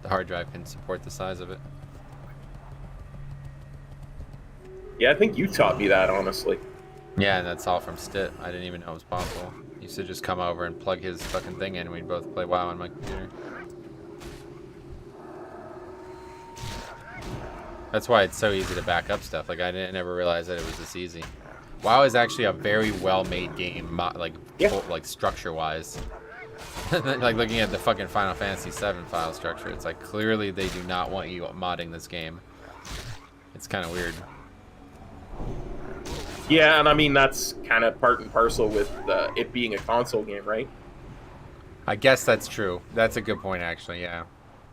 hard drive can support the size of it. Yeah, I think you taught me that, honestly. Yeah, and that's all from Stit. I didn't even know it was possible. He used to just come over and plug his fucking thing in, and we'd both play WoW on my computer. That's why it's so easy to back up stuff. Like, I never realized that it was this easy. WoW is actually a very well-made game, like structure-wise. Like, looking at the fucking Final Fantasy VII file structure, it's like, clearly they do not want you modding this game. It's kind of weird. Yeah, and I mean, that's kind of part and parcel with it being a console game, right? I guess that's true. That's a good point, actually, yeah.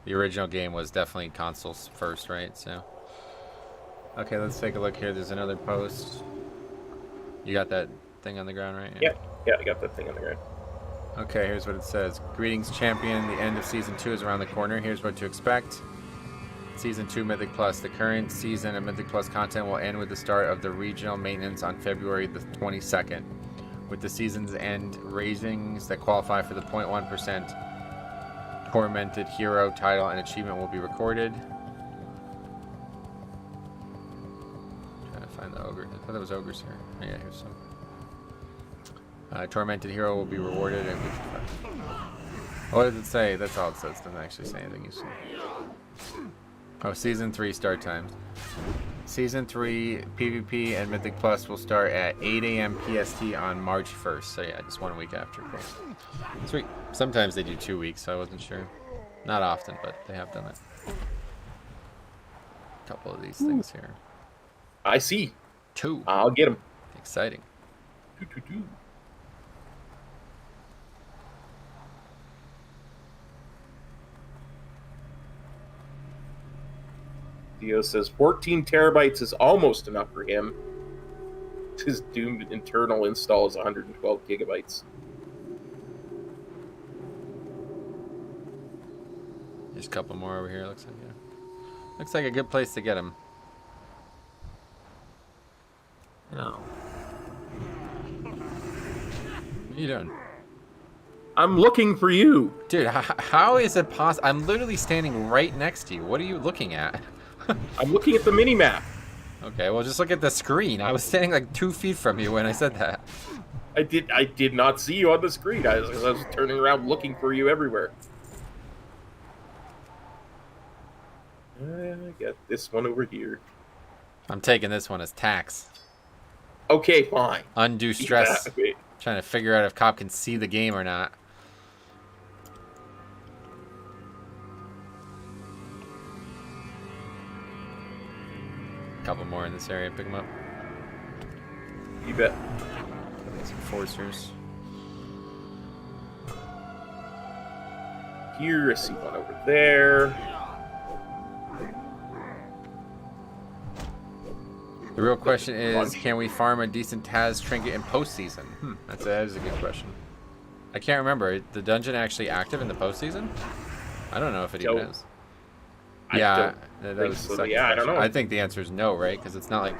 The original game was definitely consoles first, right? So, okay, let's take a look here. There's another post. You got that thing on the ground, right? Yeah, I got that thing on the ground. Okay, here's what it says. Greetings, champion. The end of Season 2 is around the corner. Here's what to expect. Season 2 Mythic Plus. The current season of Mythic Plus content will end with the start of the regional maintenance on February the 22nd. With the season's end ratings that qualify for the 0.1% Tormented Hero title and achievement will be recorded. Trying to find the ogre. I thought there was ogres here. Oh, yeah, here's some. Tormented Hero will be rewarded. And what does it say? That's all it says. It doesn't actually say anything useful. Oh, Season 3 start times. Season 3 PvP and Mythic Plus will start at 8 a.m. PST on March 1st. So yeah, just 1 week after. Cool. Sweet. Sometimes they do 2 weeks, so I wasn't sure. Not often, but they have done it. A couple of these things here. I see. 2. I'll get them. Exciting. 2. Theo says 14 terabytes is almost enough for him. His Doom internal install is 112 gigabytes. There's a couple more over here, looks like. Yeah. Looks like a good place to get them. No. What are you doing? I'm looking for you. Dude, how is it possible? I'm literally standing right next to you. What are you looking at? I'm looking at the mini map. Okay, well, just look at the screen. I was standing like 2 feet from you when I said that. I did not see you on the screen. I was turning around looking for you everywhere. I got this one over here. I'm taking this one as tax. Okay, fine. Undue stress. Yeah, okay. Trying to figure out if cop can see the game or not. Couple more in this area. Pick them up. You bet. Some forcers. Here, I see one over there. The real question is, can we farm a decent Taz trinket in postseason? That is a good question. I can't remember. The dungeon actually active in the postseason? I don't know if it even is. Yeah, that was the second yeah, I don't question. know. I think the answer is no, right? Because it's not like...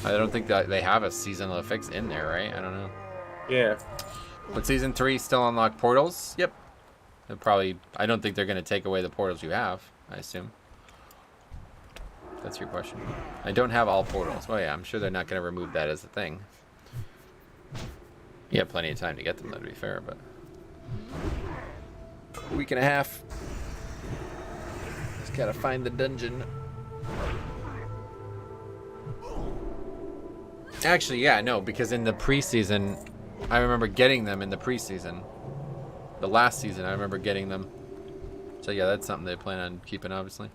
I don't think that they have a seasonal fix in there, right? I don't know. Yeah. But Season 3 still unlock portals? Yep. They'll probably... I don't think they're going to take away the portals you have, I assume. That's your question. I don't have all portals. Well, yeah, I'm sure they're not going to remove that as a thing. You have plenty of time to get them, though, to be fair, but... A week and a half. Just gotta find the dungeon. Actually, yeah, no, because in the preseason, I remember getting them in the preseason. The last season, I remember getting them. So yeah, that's something they plan on keeping, obviously.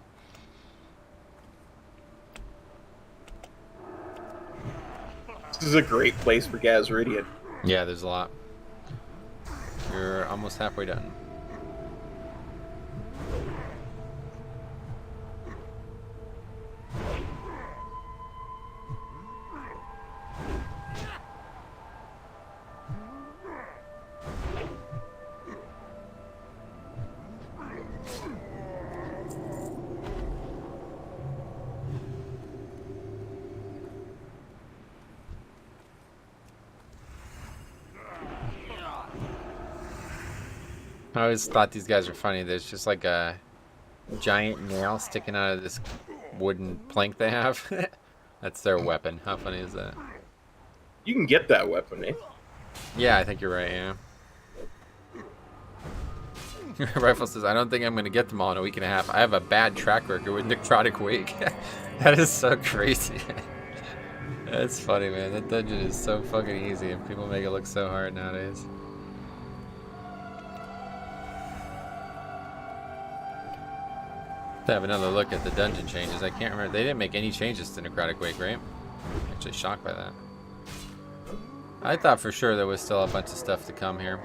This is a great place for Gazridian. Yeah, there's a lot. You're almost halfway done. I always thought these guys were funny. There's just like a giant nail sticking out of this wooden plank they have. That's their weapon. How funny is that? You can get that weapon, eh? Yeah, I think you're right, yeah. Rifle says, I don't think I'm going to get them all in a week and a half. I have a bad track record with Necrotic Wake. That is so crazy. That's funny, man. That dungeon is so fucking easy and people make it look so hard nowadays. To have another look at the dungeon changes. I can't remember. They didn't make any changes to Necrotic Wake, right? I'm actually shocked by that. I thought for sure there was still a bunch of stuff to come here.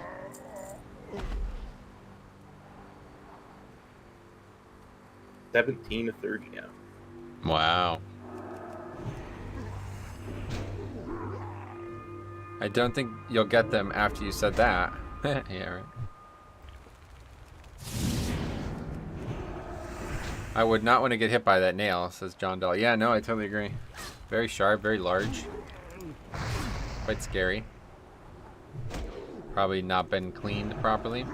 $17 to $30 now. Wow. I don't think you'll get them after you said that. Yeah, right. I would not want to get hit by that nail, says John Doll. Yeah, no, I totally agree. Very sharp, very large. Quite scary. Probably not been cleaned properly.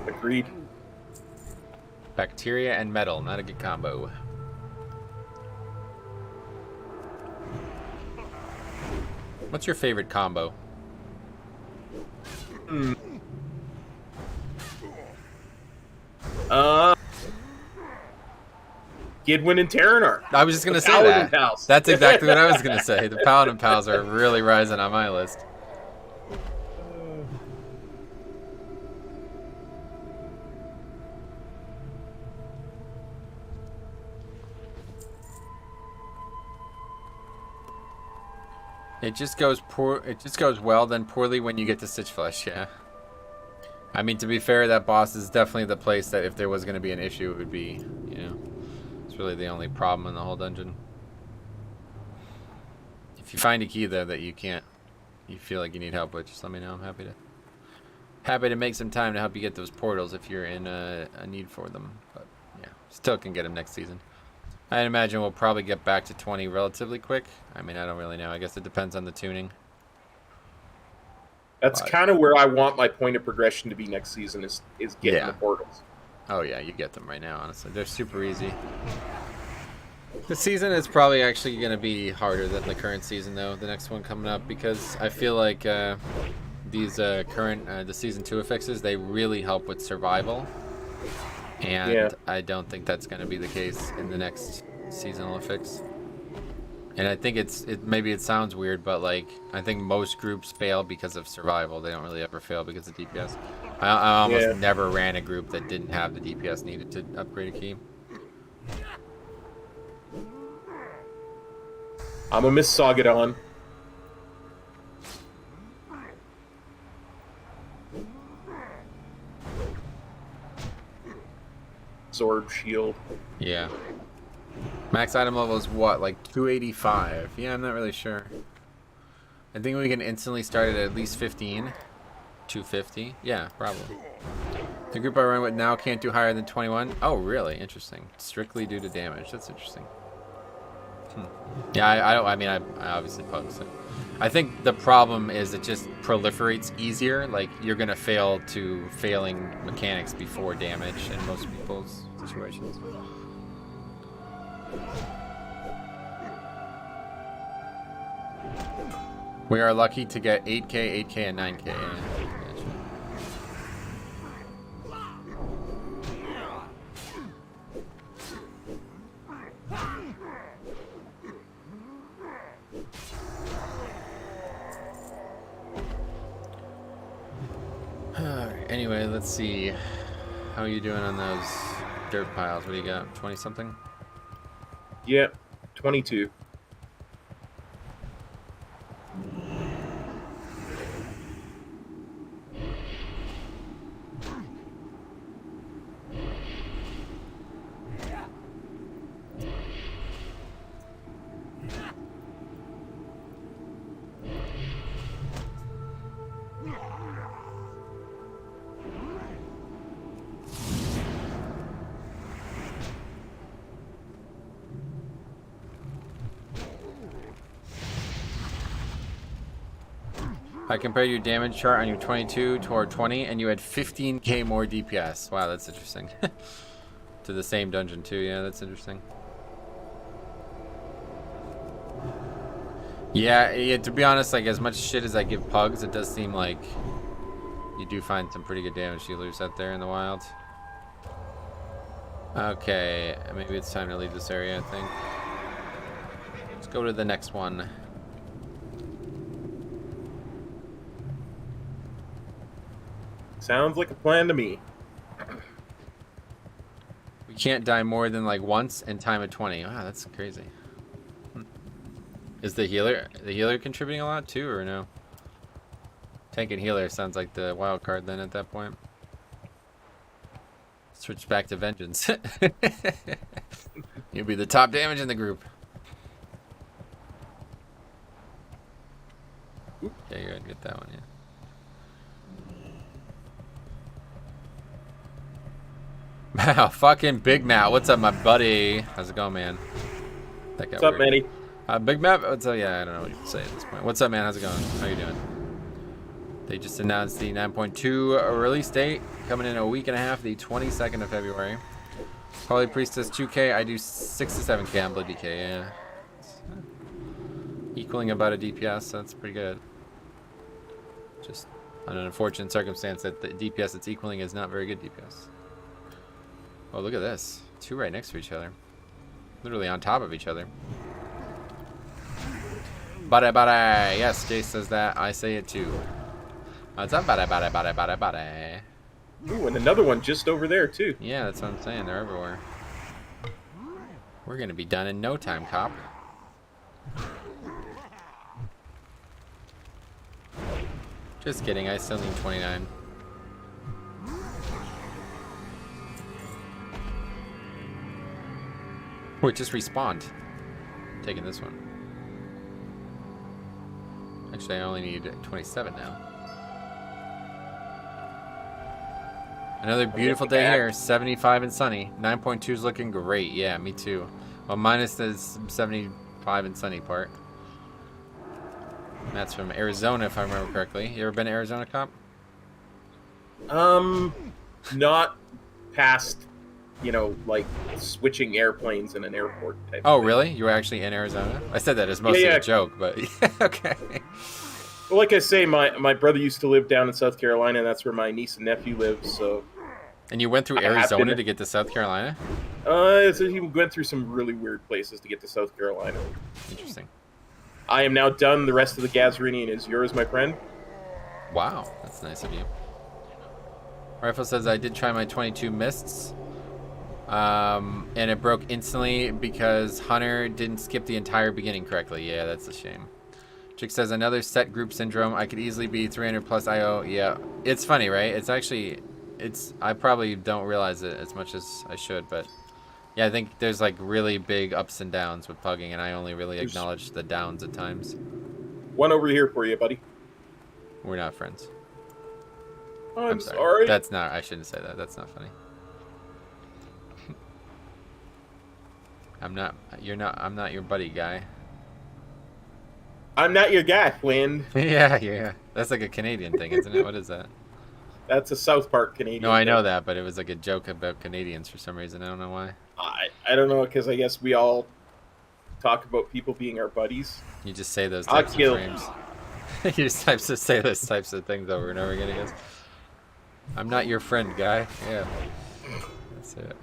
Agreed. Bacteria and metal, not a good combo. What's your favorite combo? Gidwin and Terranar. I was just gonna say Paladin that. Pals. That's exactly what I was gonna say. The Paladin Pals are really rising on my list. It just goes well, then poorly when you get to Stitch Flesh. Yeah. I mean, to be fair, that boss is definitely the place that if there was going to be an issue, it would be, you know, it's really the only problem in the whole dungeon. If you find a key though that you feel like you need help with, just let me know. I'm happy to make some time to help you get those portals if you're in a need for them. But yeah, still can get them next season. I imagine we'll probably get back to 20 relatively quick. I mean, I don't really know. I guess it depends on the tuning. That's kind of where I want my point of progression to be next season is getting the portals. Oh yeah, you get them right now, honestly. They're super easy. The season is probably actually going to be harder than the current season, though, the next one coming up, because I feel like these the Season 2 affixes, they really help with survival. And I don't think that's going to be the case in the next seasonal affix. And I think maybe it sounds weird, but like I think most groups fail because of survival. They don't really ever fail because of DPS. I almost never ran a group that didn't have the DPS needed to upgrade a key. I'm a Miss Sagadon. Sword, shield. Yeah. Max item level is what, like 285? Yeah, I'm not really sure. I think we can instantly start at least 15. 250? Yeah, probably. The group I run with now can't do higher than 21. Oh, really? Interesting. Strictly due to damage. That's interesting. Yeah, I mean, I obviously pug, so. I think the problem is it just proliferates easier. Like, you're going to fail to failing mechanics before damage in most people's situations. We are lucky to get 8K, 8K, and 9K. Yeah. Anyway, let's see. How are you doing on those dirt piles? What do you got? 20 something? Yep, 22. I compared your damage chart on your 22 toward 20, and you had 15k more DPS. Wow, that's interesting. To the same dungeon too, yeah, that's interesting. Yeah, to be honest, like as much shit as I give pugs, it does seem like you do find some pretty good damage dealers out there in the wild. Okay, maybe it's time to leave this area, I think. Let's go to the next one. Sounds like a plan to me. We can't die more than like once in time of 20. Wow, that's crazy. Is the healer contributing a lot too, or no? Tank and healer sounds like the wild card then at that point. Switch back to vengeance. You'll be the top damage in the group. Yeah, you're gonna get that one, yeah. Wow, fucking Big Matt. What's up, my buddy? How's it going, man? That got What's up, weird. Manny? Big Matt, what's up? Yeah, I don't know what to say at this point. What's up, man? How's it going? How you doing? They just announced the 9.2 release date, coming in a week and a half, the 22nd of February. Holy Priestess 2K, I do 6 to 7K on Blood DK, yeah. Equaling about a DPS, that's pretty good. Just an unfortunate circumstance that the DPS it's equaling is not very good DPS. Oh, look at this. 2 right next to each other. Literally on top of each other. Bada bada. Yes, Jay says that. I say it too. What's up, bada bada bada bada bada? Ooh, and another one just over there, too. Yeah, that's what I'm saying. They're everywhere. We're gonna be done in no time, cop. Just kidding. I still need 29. Wait, just respawned. Taking this one. Actually, I only need 27 now. Another beautiful day here. 75 and sunny. 9.2 is looking great. Yeah, me too. Well, minus the 75 and sunny part. That's from Arizona, if I remember correctly. You ever been to Arizona, Cop? Not past, you know, like switching airplanes in an airport type Oh, of thing. really? You were actually in Arizona? I said that as mostly Yeah. a joke, but yeah, okay. Well, like I say, my brother used to live down in South Carolina, and that's where my niece and nephew live, so... And you went through I have Arizona been- to get to South Carolina? So he went through some really weird places to get to South Carolina. Interesting. I am now done. The rest of the Gazarinian is yours, my friend. Wow, that's nice of you. Rifle says I did try my 22 mists, and it broke instantly because Hunter didn't skip the entire beginning correctly. Yeah, that's a shame. Chick says another set group syndrome. I could easily be 300 plus IO. Yeah, it's funny, right? It's actually, I probably don't realize it as much as I should, but yeah, I think there's like really big ups and downs with pugging, and I only really acknowledge the downs at times. One over here for you, buddy. We're not friends. I'm sorry. That's not. I shouldn't say that. That's not funny. I'm not. You're not. I'm not your buddy, guy. I'm not your guy, Flynn. Yeah. That's like a Canadian thing, isn't it? What is that? That's a South Park Canadian. No, I know thing. that, but it was like a joke about Canadians for some reason. I don't know why. I don't know, because I guess we all talk about people being our buddies. You just say those I'll types of kill- frames. You just types of say those types of things over and over again. I guess. I'm not your friend, guy. Yeah. That's it.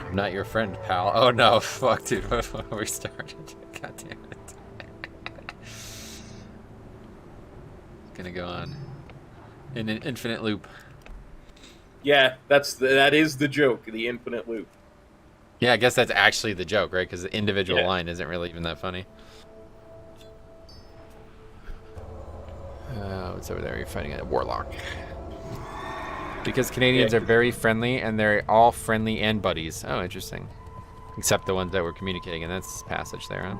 I'm not your friend, pal. Oh no, fuck, dude. We started. God damn it. Gonna go on in an infinite loop. Yeah, that is the joke, the infinite loop. Yeah, I guess that's actually the joke, right? Because the individual Yeah. line isn't really even that funny. What's over there? You're fighting a warlock. Because Canadians Yeah. are very friendly, and they're all friendly and buddies. Oh, interesting. Except the ones that we're communicating, and that's passage there, huh?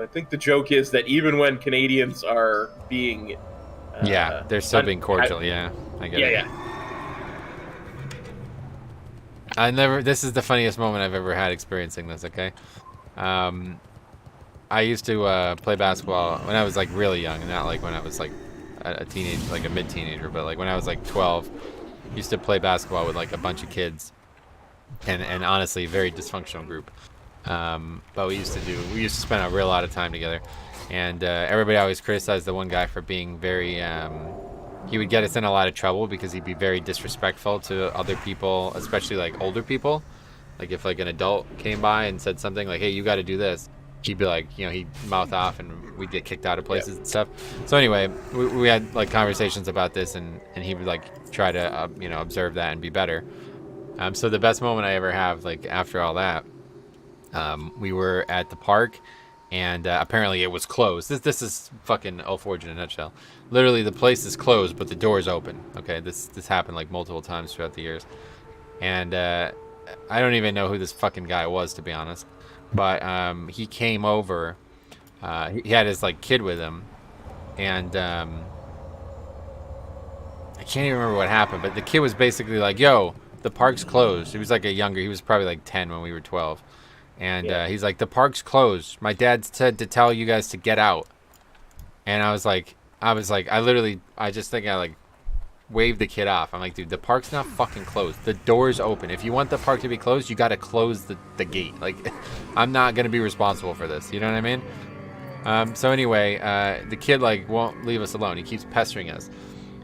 I think the joke is that even when Canadians are being... Yeah, they're still being cordial. Yeah, I get it. Yeah. This is the funniest moment I've ever had experiencing this. Okay, I used to play basketball when I was like really young, not like when I was like a teenager, like a mid-teenager, but like when I was like 12. Used to play basketball with like a bunch of kids, and honestly, very dysfunctional group. But we used to spend a real lot of time together, and everybody always criticized the one guy for being very. He would get us in a lot of trouble because he'd be very disrespectful to other people, especially like older people. Like if like an adult came by and said something like, "Hey, you got to do this," he'd be like, you know, he'd mouth off, and we'd get kicked out of places and stuff. So anyway, we had like conversations about this, and he would like try to observe that and be better. So the best moment I ever have, like after all that, we were at the park, and apparently it was closed. This is fucking Forge in a nutshell. Literally, the place is closed, but the door's open. Okay, this happened like multiple times throughout the years. and I don't even know who this fucking guy was, to be honest. But he came over. He had his like kid with him, and I can't even remember what happened. But the kid was basically like, "Yo, the park's closed." He was like he was probably like 10 when we were 12, and he's like, "The park's closed. My dad said to tell you guys to get out." And I just think I like waved the kid off. I'm like, dude, the park's not fucking closed. The door's open. If you want the park to be closed, you got to close the gate. Like, I'm not going to be responsible for this. You know what I mean? So anyway, the kid like won't leave us alone. He keeps pestering us.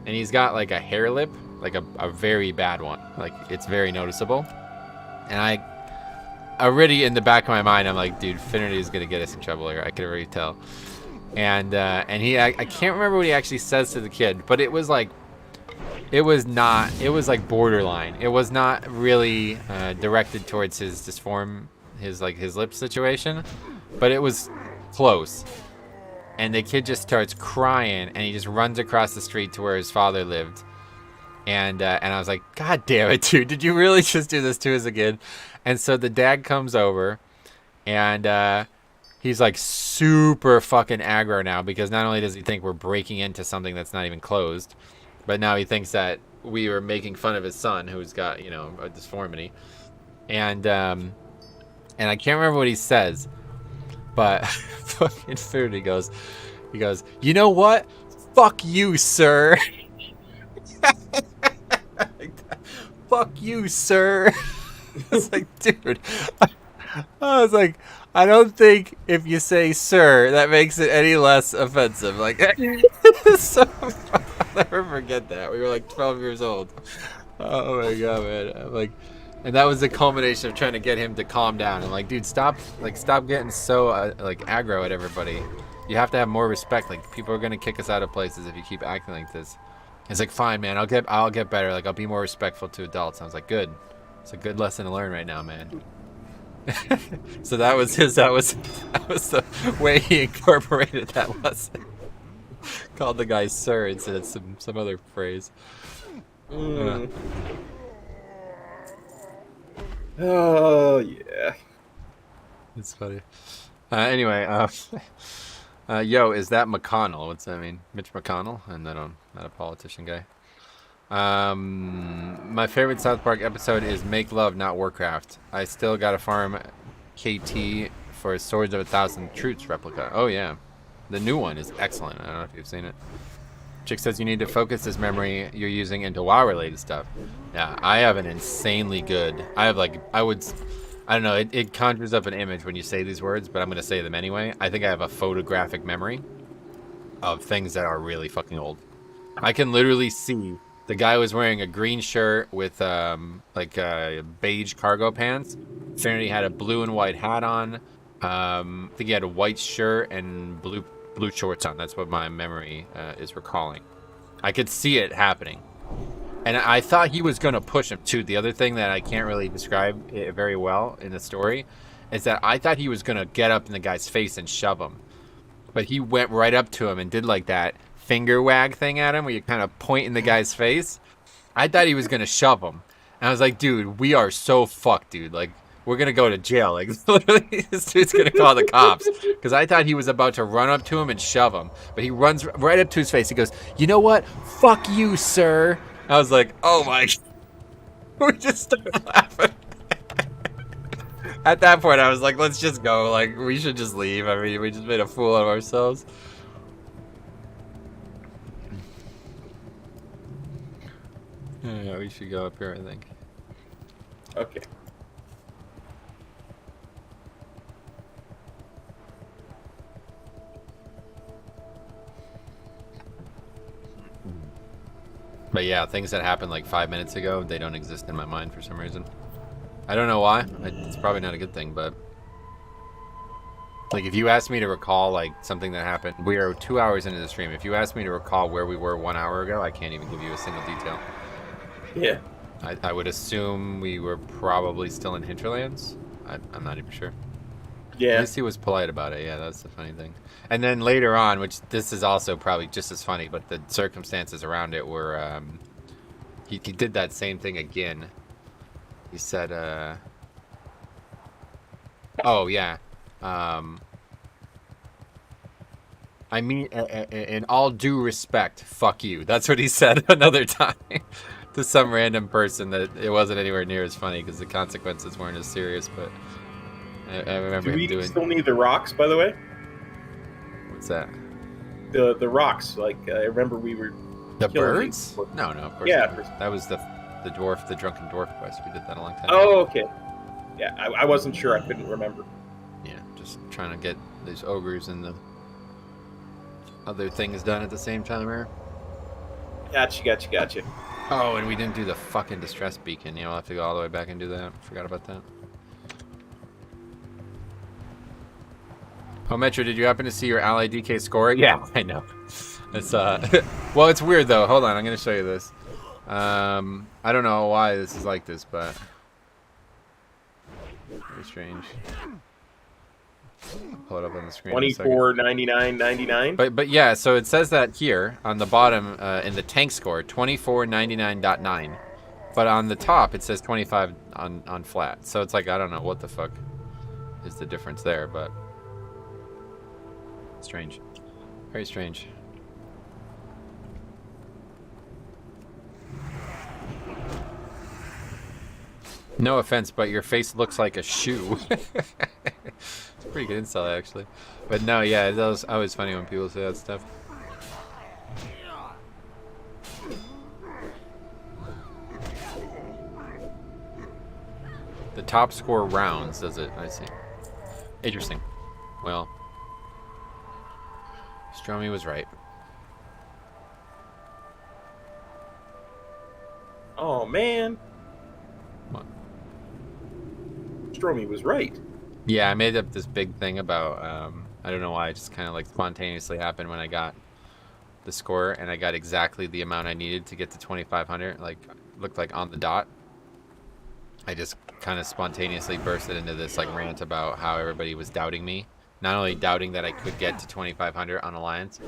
And he's got like a hair lip, like a very bad one. Like, it's very noticeable. And I already in the back of my mind, I'm like, dude, Finnerty is going to get us in trouble here. I can already tell. And I can't remember what he actually says to the kid, but it was like borderline. It was not really directed towards his lip situation, but it was close. And the kid just starts crying, and he just runs across the street to where his father lived. And I was like, God damn it, dude, did you really just do this to us again? And so the dad comes over, and he's like super fucking aggro now, because not only does he think we're breaking into something that's not even closed, but now he thinks that we were making fun of his son, who's got, you know, a deformity. And I can't remember what he says, but fucking Food, he goes, you know what? Fuck you, sir. Fuck you, sir. I was like, dude. I was like, I don't think if you say sir, that makes it any less offensive. Like, so I'll never forget that. We were like 12 years old. Oh my god, man. I'm like, and that was the culmination of trying to get him to calm down. I'm like, dude, stop getting so like aggro at everybody. You have to have more respect. Like, people are gonna kick us out of places if you keep acting like this. He's like, fine, man. I'll get better. Like, I'll be more respectful to adults. I was like, good. It's a good lesson to learn right now, man. So that was the way he incorporated that lesson. Called the guy sir instead of some other phrase. Oh yeah, it's funny. Anyway, yo, is that McConnell? What's that mean? Mitch McConnell? And not a politician guy. My favorite South Park episode is Make Love, Not Warcraft. I still gotta farm KT for Swords of a Thousand Truths replica. Oh yeah, the new one is excellent. I don't know if you've seen it. Chick says you need to focus this memory you're using into WoW related stuff. Yeah, I have an insanely good. I have like I don't know. It conjures up an image when you say these words, but I'm gonna say them anyway. I think I have a photographic memory of things that are really fucking old. I can literally see. The guy was wearing a green shirt with beige cargo pants. Finnerty had a blue and white hat on. I think he had a white shirt and blue shorts on. That's what my memory is recalling. I could see it happening. And I thought he was going to push him too. The other thing that I can't really describe it very well in the story is that I thought he was going to get up in the guy's face and shove him. But he went right up to him and did like that finger wag thing at him where you kind of point in the guy's face. I thought he was gonna shove him, and I was like, dude, we are so fucked, dude. Like, we're gonna go to jail. Like, literally, this dude's gonna call the cops, because I thought he was about to run up to him and shove him, but he runs right up to his face. He goes, you know what? Fuck you, sir. I was like, oh my. We just started laughing. At that point, I was like, let's just go. Like, we should just leave. I mean, we just made a fool out of ourselves. Yeah, we should go up here, I think. okay. But yeah, things that happened like 5 minutes ago, they don't exist in my mind for some reason. I don't know why. It's probably not a good thing, but like if you asked me to recall like something that happened, we are 2 hours into the stream. If you asked me to recall where we were 1 hour ago, I can't even give you a single detail. Yeah. I would assume we were probably still in Hinterlands. I'm not even sure. Yeah. At least he was polite about it. Yeah, that's the funny thing. And then later on, which this is also probably just as funny, but the circumstances around it were, he did that same thing again. He said, oh, yeah. I mean, in all due respect, fuck you. That's what he said another time to some random person that it wasn't anywhere near as funny because the consequences weren't as serious, but I remember Do him we doing... still need the rocks, by the way? What's that? The rocks. Like, I remember we were... The killing birds? these. No, of course Yeah. not. That was the dwarf, the drunken dwarf quest. We did that a long time ago. Oh, okay. Yeah, I wasn't sure. I couldn't remember. Yeah, just trying to get these ogres and the other things done at the same time here. Gotcha. Oh, and we didn't do the fucking distress beacon. You know, I'll have to go all the way back and do that. Forgot about that. Oh, Metro, did you happen to see your Ally DK score? Yeah, I know. It's well, it's weird though. Hold on, I'm gonna show you this. I don't know why this is like this, but very strange. I'll pull it up on the screen. 24.99.99. But yeah, so it says that here on the bottom in the tank score, 24.99.9. But on the top it says 25 on flat. So it's like I don't know what the fuck is the difference there, but strange. Very strange. No offense, but your face looks like a shoe. It's a pretty good insult, actually. But no, yeah, it's always funny when people say that stuff. The top score rounds, does it? I see. Interesting. Well, Stromy was right. Oh, man. What? Stromy was right. Yeah, I made up this big thing about, I don't know why, it just kind of like spontaneously happened when I got the score, and I got exactly the amount I needed to get to 2,500, like, looked like on the dot. I just kind of spontaneously bursted into this like rant about how everybody was doubting me. Not only doubting that I could get to 2,500 on Alliance,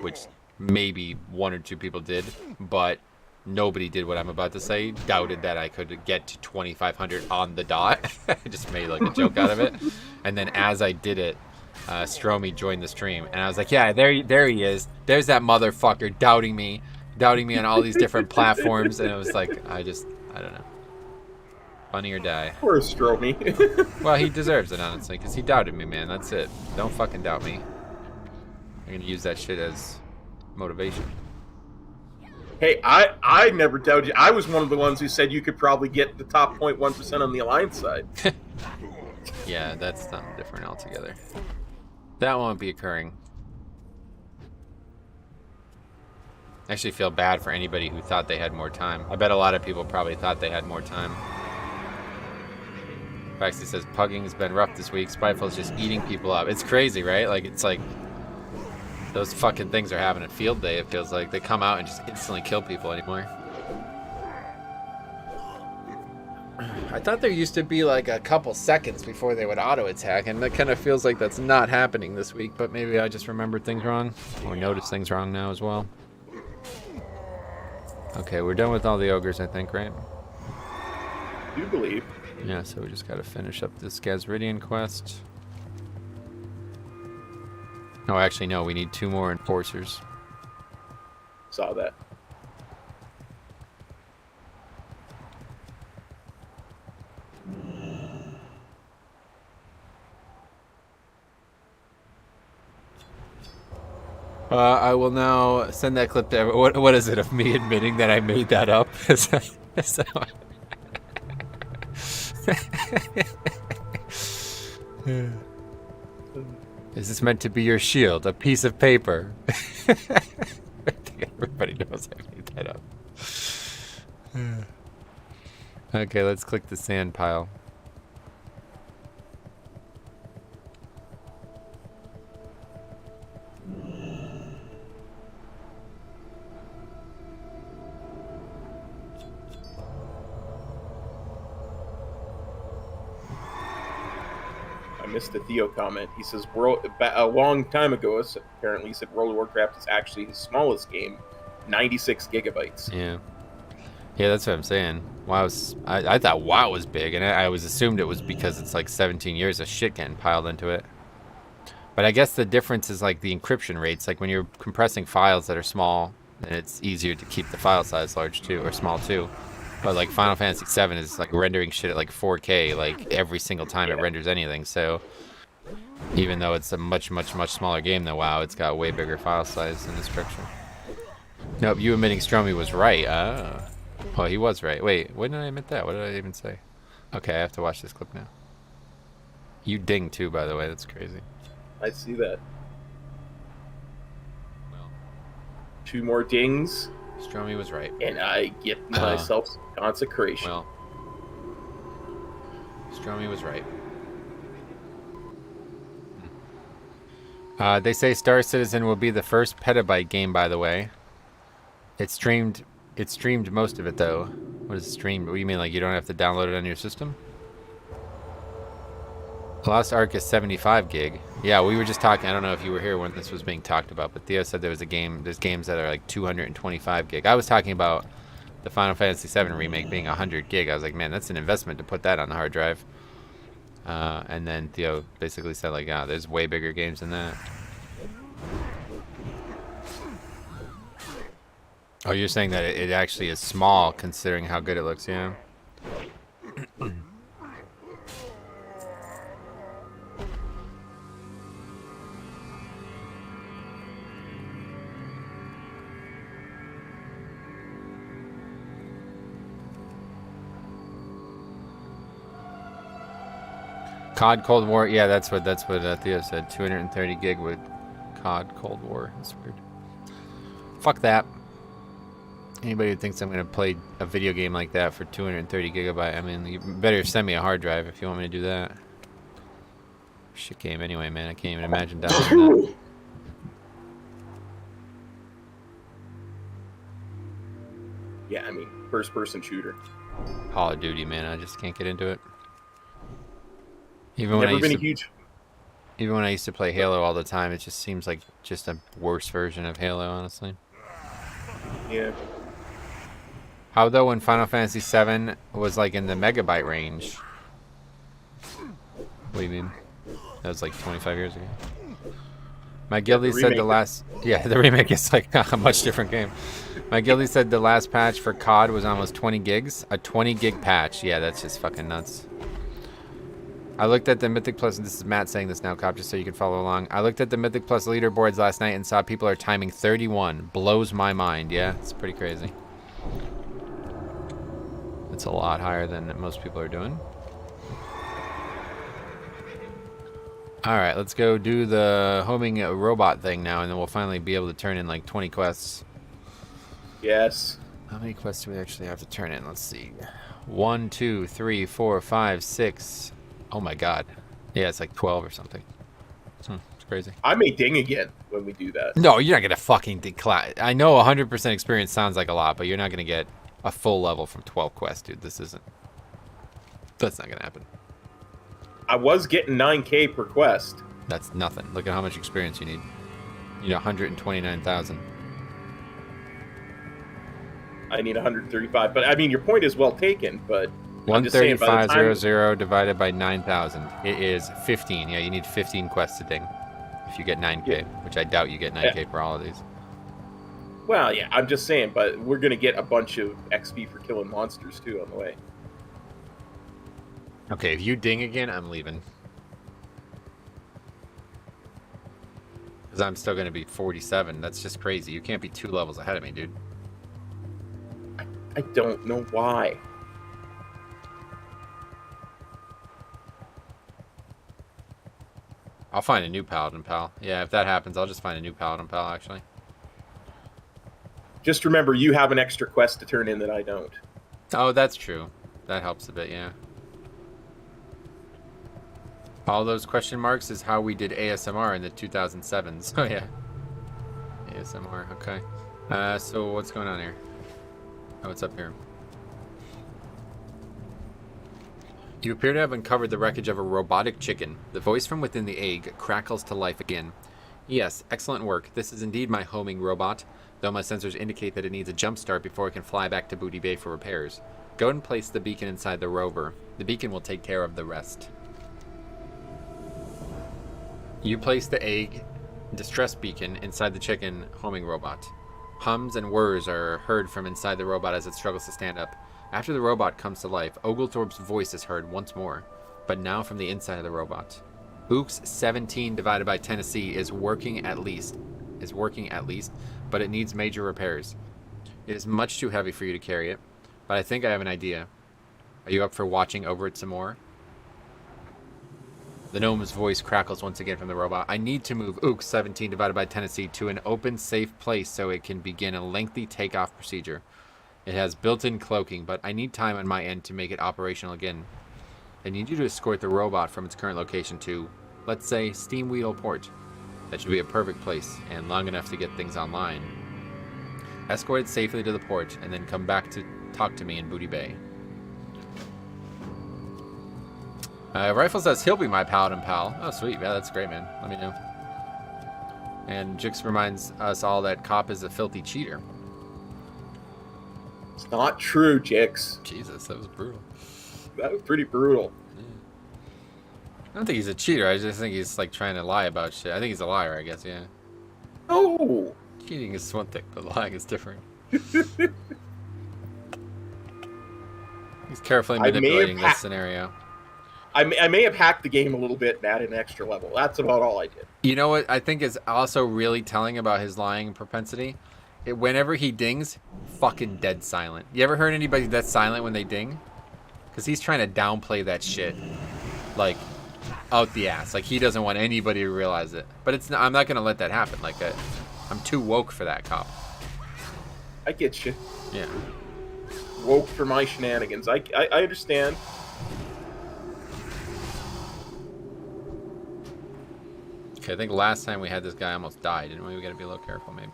which maybe 1 or 2 people did, but nobody did what I'm about to say. Doubted that I could get to 2,500 on the dot. I just made like a joke out of it. And then as I did it, Stromy joined the stream, and I was like, "Yeah, there he is. There's that motherfucker doubting me on all these different platforms." And it was like, I don't know. Funny or die. Poor Stromy. Well, he deserves it, honestly, because he doubted me, man. That's it. Don't fucking doubt me. I'm gonna use that shit as motivation. Hey, I never doubted you. I was one of the ones who said you could probably get the top 0.1% on the Alliance side. Yeah, that's something different altogether. That won't be occurring. I actually feel bad for anybody who thought they had more time. I bet a lot of people probably thought they had more time. Baxley says, Pugging's been rough this week. Spiteful's just eating people up. It's crazy, right? Like, it's like those fucking things are having a field day, it feels like. They come out and just instantly kill people anymore. I thought there used to be like a couple seconds before they would auto-attack, and that kind of feels like that's not happening this week, but maybe I just remembered things wrong, or noticed things wrong now as well. Okay, we're done with all the ogres, I think, right? Do believe. Yeah, so we just gotta finish up this Gazridian quest. Oh, actually, no, we need 2 more enforcers. Saw that. I will now send that clip to everyone. What is it, of me admitting that I made that up? Is this meant to be your shield? A piece of paper? I think everybody knows I made that up. Okay, let's click the sand pile. Missed the Theo comment. He says, a long time ago, apparently, he said World of Warcraft is actually his smallest game, 96 gigabytes. Yeah. Yeah, that's what I'm saying. WoW was, I thought WoW was big, and I was assumed it was because it's like 17 years of shit getting piled into it. But I guess the difference is like the encryption rates. Like when you're compressing files that are small, then it's easier to keep the file size large too, or small too. But like Final Fantasy VII is like rendering shit at like 4K like every single time it renders anything. So even though it's a much smaller game than WoW, it's got way bigger file size in the structure. Nope, you admitting Stromy was right. Oh, he was right. Wait, when did I admit that? What did I even say? Okay, I have to watch this clip now. You ding too, by the way. That's crazy. I see that. Well, 2 more dings, Stromy was right. and I get myself some consecration. Well, Stromy was right. They say Star Citizen will be the first petabyte game, by the way. It streamed most of it, though. What is streamed? What do you mean, like you don't have to download it on your system? Lost Ark is 75 gig. Yeah, we were just talking. I don't know if you were here when this was being talked about, but Theo said there was a game. There's games that are like 225 gig. I was talking about the Final Fantasy VII remake being 100 gig. I was like, man, that's an investment to put that on the hard drive. And then Theo basically said, like, ah, there's way bigger games than that. Oh, you're saying that it actually is small considering how good it looks, yeah? COD Cold War, yeah, that's what Theo said. 230 gig with COD Cold War. That's weird. Fuck that. Anybody who thinks I'm gonna play a video game like that for 230 gigabyte, I mean, you better send me a hard drive if you want me to do that. Shit game anyway, man. I can't even imagine downloading that. Yeah, I mean, first-person shooter. Call of Duty, man. I just can't get into it. Even Never when been a huge. even when I used to play Halo all the time, it just seems like just a worse version of Halo, honestly. Yeah. How though when Final Fantasy VII was like in the megabyte range? What do you mean? That was like 25 years ago. My guildie said the last... Yeah, the remake is like a much different game. My guildie said the last patch for COD was almost 20 gigs. A 20 gig patch. Yeah, that's just fucking nuts. I looked at the Mythic Plus... This is Matt saying this now, Cop, just so you can follow along. I looked at the Mythic Plus leaderboards last night and saw people are timing 31. Blows my mind. Yeah, it's pretty crazy. It's a lot higher than most people are doing. Alright, let's go do the homing robot thing now, and then we'll finally be able to turn in like 20 quests. Yes. How many quests do we actually have to turn in? Let's see. 1, 2, 3, 4, 5, 6. Oh my god. Yeah, it's like 12 or something. It's crazy. I may ding again when we do that. No, you're not gonna fucking decline. I know 100% experience sounds like a lot, but you're not gonna get a full level from 12 quests, dude. This isn't. That's not gonna happen. I was getting 9K per quest. That's nothing. Look at how much experience you need. You need 129,000. I need 135. But I mean, your point is well taken. But I'm just saying, by the time... 135,000 divided by 9,000. It is 15. Yeah, you need 15 quests a ding if you get 9K, Yeah. which I doubt you get 9K for all of these. Well, yeah, I'm just saying, but we're gonna get a bunch of XP for killing monsters too on the way. Okay, if you ding again, I'm leaving. Because I'm still going to be 47. That's just crazy. You can't be 2 levels ahead of me, dude. I don't know why. I'll find a new Paladin Pal. Yeah, if that happens, I'll just find a new Paladin Pal, actually. Just remember, you have an extra quest to turn in that I don't. Oh, that's true. That helps a bit, yeah. All those question marks is how we did ASMR in the 2007s. Oh, yeah. ASMR, okay. So what's going on here? Oh, what's up here? You appear to have uncovered the wreckage of a robotic chicken. The voice from within the egg crackles to life again. Yes, excellent work. This is indeed my homing robot. though my sensors indicate that it needs a jump start before it can fly back to Booty Bay for repairs. Go and place the beacon inside the rover. The beacon will take care of the rest. You place the egg distress beacon inside the chicken homing robot. Hums and whirs are heard from inside the robot as it struggles to stand up. After the robot comes to life, Oglethorpe's voice is heard once more, but now from the inside of the robot. Ooks 17 divided by Tennessee is working at least, but it needs major repairs. It is much too heavy for you to carry it, but I think I have an idea. Are you up for watching over it some more? The gnome's voice crackles once again from the robot. I need to move Ooks 17 divided by Tennessee to an open, safe place so it can begin a lengthy takeoff procedure. It has built-in cloaking, but I need time on my end to make it operational again. I need you to escort the robot from its current location to, let's say, Steamwheel Port. That should be a perfect place, and long enough to get things online. Escort it safely to the port, and then come back to talk to me in Booty Bay. Rifle says he'll be my Paladin Pal. Oh, sweet. Yeah, that's great, man. Let me know. And Jix reminds us all that Cop is a filthy cheater. It's not true, Jix. Jesus, that was brutal. That was pretty brutal. Yeah. I don't think he's a cheater. I just think he's like trying to lie about shit. I think he's a liar, I guess, yeah. Oh! Cheating is one thing, but lying is different. He's carefully manipulating this scenario. I may have hacked the game a little bit and added an extra level. That's about all I did. You know what I think is also really telling about his lying propensity? Whenever he dings, fucking dead silent. You ever heard anybody that's silent when they ding? Because he's trying to downplay that shit. Like, out the ass. Like, he doesn't want anybody to realize it. But it's not, I'm not going to let that happen. Like, I'm too woke for that, Cop. I get you. Yeah. Woke for my shenanigans. I understand. Okay, I think last time we had this guy almost died, didn't we? We gotta be a little careful, maybe.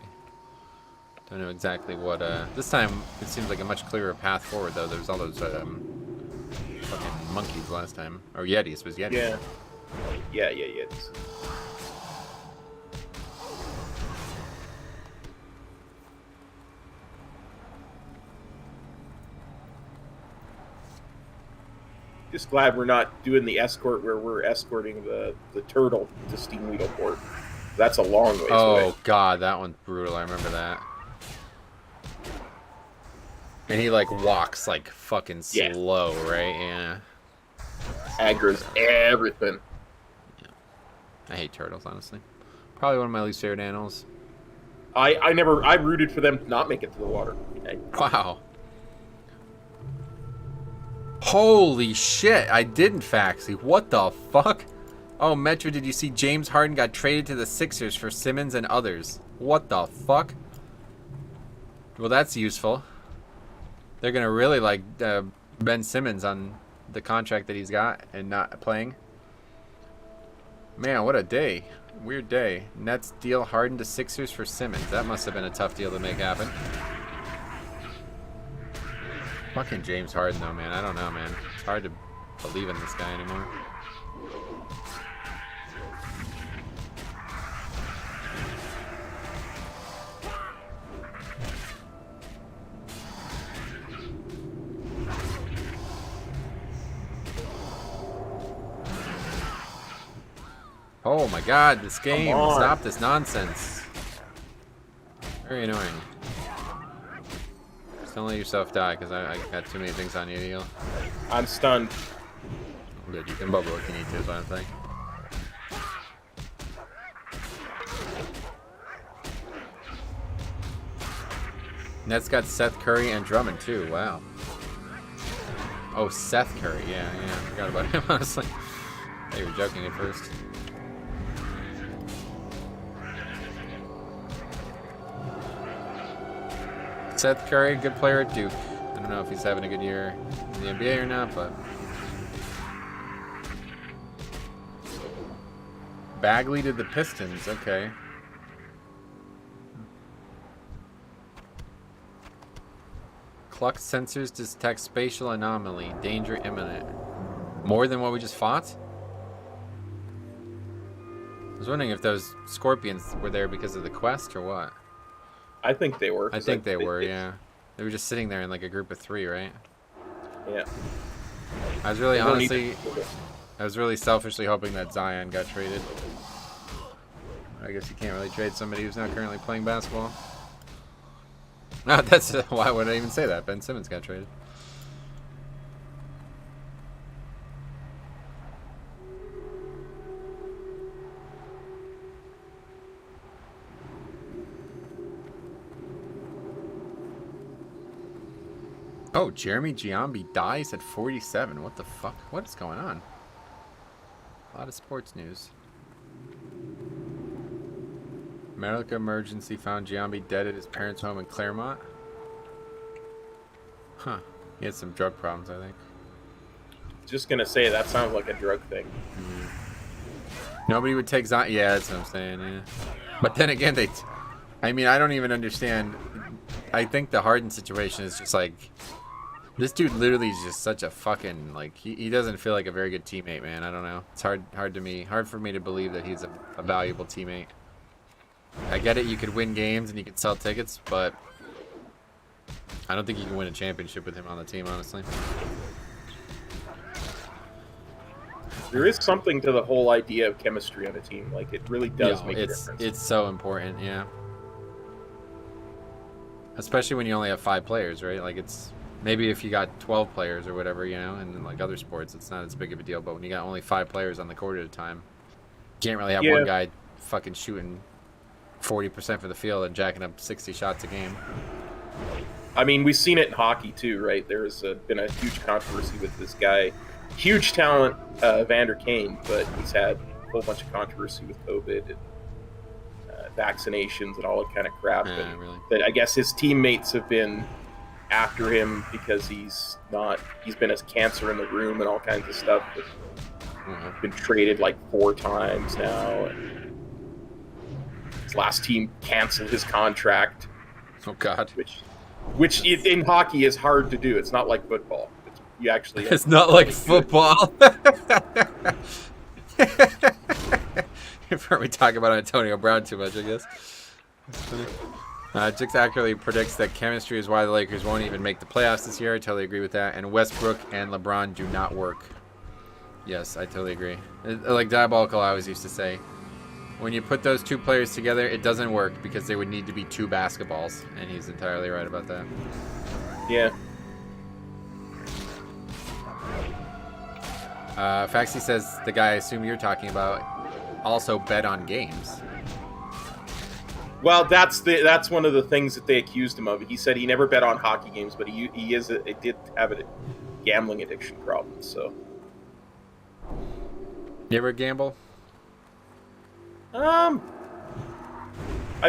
Don't know exactly what, this time it seems like a much clearer path forward, though. There was all those, fucking monkeys last time. Or Yetis, it was Yetis. Yeah. Yeah. It's... Just glad we're not doing the escort where we're escorting the turtle to Steamwheel Port. That's a long ways away. Oh, God, that one's brutal. I remember that. And he, like, walks, like, fucking slow, right? Yeah. Aggro's everything. Yeah. I hate turtles, honestly. Probably one of my least favorite animals. I rooted for them to not make it to the water. Wow. Holy shit, I did in fact see. What the fuck? Oh, Metro, did you see James Harden got traded to the Sixers for Simmons and others? What the fuck? Well, that's useful. They're going to really like Ben Simmons on the contract that he's got and not playing. Man, what a day. Weird day. Nets deal Harden to Sixers for Simmons. That must have been a tough deal to make happen. Fucking James Harden, though, man. I don't know, man. It's hard to believe in this guy anymore. Oh my god, this game. Stop this nonsense. Very annoying. Just don't let yourself die, because I got too many things on you to heal. I'm stunned. Good, you can bubble if you need to, is what I'm saying. Nets got Seth Curry and Drummond too, wow. Oh, Seth Curry, yeah, I forgot about him, honestly. They were joking at first. Seth Curry, good player at Duke. I don't know if he's having a good year in the NBA or not, but... Bagley to the Pistons, okay. Cluck sensors detect spatial anomaly. Danger imminent. More than what we just fought? I was wondering if those scorpions were there because of the quest or what. I think they were. I think they were, yeah. They were just sitting there in like a group of 3, right? Yeah. I was really They don't need honestly, to- I was really selfishly hoping that Zion got traded. I guess you can't really trade somebody who's not currently playing basketball. No, that's why would I even say that? Ben Simmons got traded. Oh, Jeremy Giambi dies at 47. What the fuck? What is going on? A lot of sports news. Medical emergency found Giambi dead at his parents' home in Claremont. Huh. He had some drug problems, I think. Just gonna say that sounds like a drug thing. Nobody would take Zion. Yeah, that's what I'm saying. Yeah. But then again, I mean, I don't even understand. I think the Harden situation is just like, this dude literally is just such a fucking, like, he doesn't feel like a very good teammate, man. I don't know. It's hard for me to believe that he's a valuable teammate. I get it, you could win games and you could sell tickets, but I don't think you can win a championship with him on the team, honestly. There is something to the whole idea of chemistry on a team. Like, it really does make a difference. It's so important, yeah. Especially when you only have 5 players, right? Like, it's maybe if you got 12 players or whatever, you know, and like other sports, it's not as big of a deal. But when you got only 5 players on the court at a time, you can't really have one guy fucking shooting 40% for the field and jacking up 60 shots a game. I mean, we've seen it in hockey too, right? There's been a huge controversy with this guy. Huge talent, Vander Kane, but he's had a whole bunch of controversy with COVID and vaccinations and all that kind of crap. Yeah, really. That I guess his teammates have been after him because he's been a cancer in the room and all kinds of stuff. But been traded like 4 times now. And his last team canceled his contract. Oh God. Which in hockey is hard to do. It's not like football. You actually. It's not like football. You've heard me talk about Antonio Brown too much, I guess. Jix accurately predicts that chemistry is why the Lakers won't even make the playoffs this year. I totally agree with that. And Westbrook and LeBron do not work. Yes, I totally agree. Like Diabolical always used to say, when you put those 2 players together, it doesn't work because they would need to be 2 basketballs. And he's entirely right about that. Yeah. Faxi says the guy I assume you're talking about also bet on games. Well, that's one of the things that they accused him of. He said he never bet on hockey games, but he did have a gambling addiction problem. So. You ever gamble? I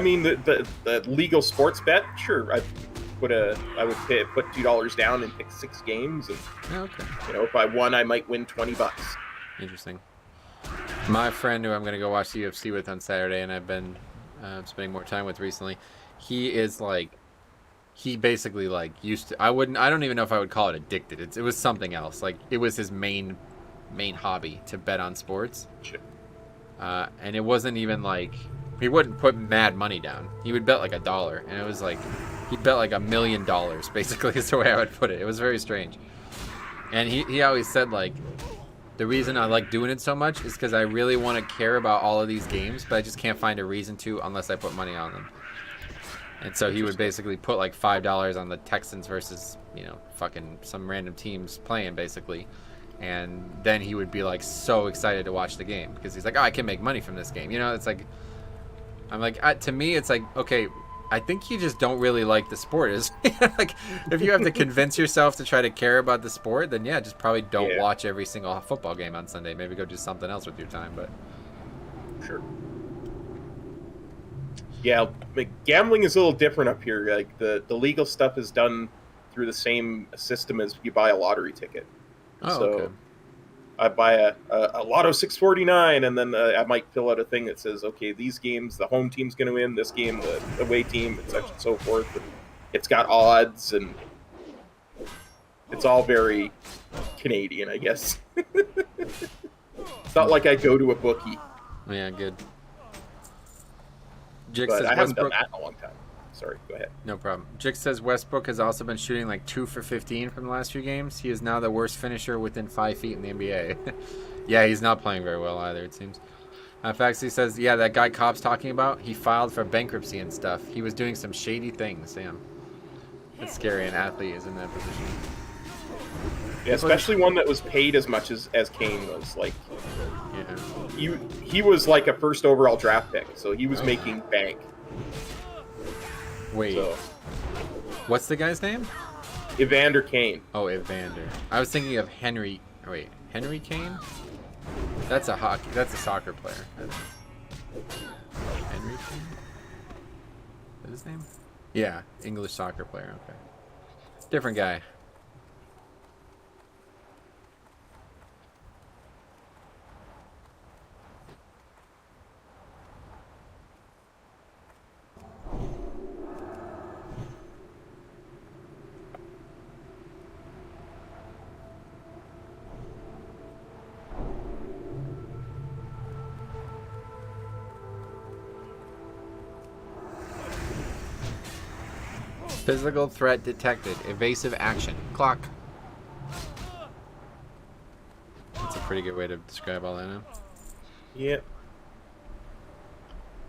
mean the legal sports bet, sure. I would put $2 down and pick 6 games, and okay. You know, if I won, I might win $20. Interesting. My friend, who I'm going to go watch the UFC with on Saturday, and I've been spending more time with recently, he basically like used to. I don't even know if I would call it addicted. It was something else. Like it was his main hobby to bet on sports. Sure. And it wasn't even like he wouldn't put mad money down. He would bet like $1, and it was like he'd bet like $1 million. Basically, is the way I would put it. It was very strange. And he always said like, the reason I like doing it so much is because I really want to care about all of these games, but I just can't find a reason to unless I put money on them. And so he would basically put like $5 on the Texans versus, you know, fucking some random teams playing basically. And then he would be like so excited to watch the game because he's like, oh, I can make money from this game. You know, it's like, I'm like, to me, it's like, okay, I think you just don't really like the sport. Is like, if you have to convince yourself to try to care about the sport, then yeah, just probably don't watch every single football game on Sunday. Maybe go do something else with your time, but. Sure. Yeah, gambling is a little different up here. Like the legal stuff is done through the same system as you buy a lottery ticket. Oh, so okay. I buy a Lotto 649, and then I might fill out a thing that says, okay, these games, the home team's going to win, this game, the away team, and such and so forth. And it's got odds, and it's all very Canadian, I guess. It's not like I go to a bookie. Yeah, good. But I haven't done that in a long time. Sorry, go ahead. No problem. Jix says Westbrook has also been shooting like 2 for 15 from the last few games. He is now the worst finisher within 5 feet in the NBA. Yeah, he's not playing very well either, it seems. Faxi says, yeah, that guy Cobb's talking about, he filed for bankruptcy and stuff. He was doing some shady things, Sam. It's scary an athlete is in that position. Yeah, especially one that was paid as much as Kane was. Like, yeah. he was like a first overall draft pick, so he was making bank. Wait, So, what's the guy's name? Evander Kane. Oh, Evander. I was thinking of Henry. Oh, wait, Henry Kane? That's a soccer player. Henry Kane? Is that his name? Yeah, English soccer player. Okay, different guy. Physical threat detected. Evasive action. Clock. That's a pretty good way to describe all that now. Yep.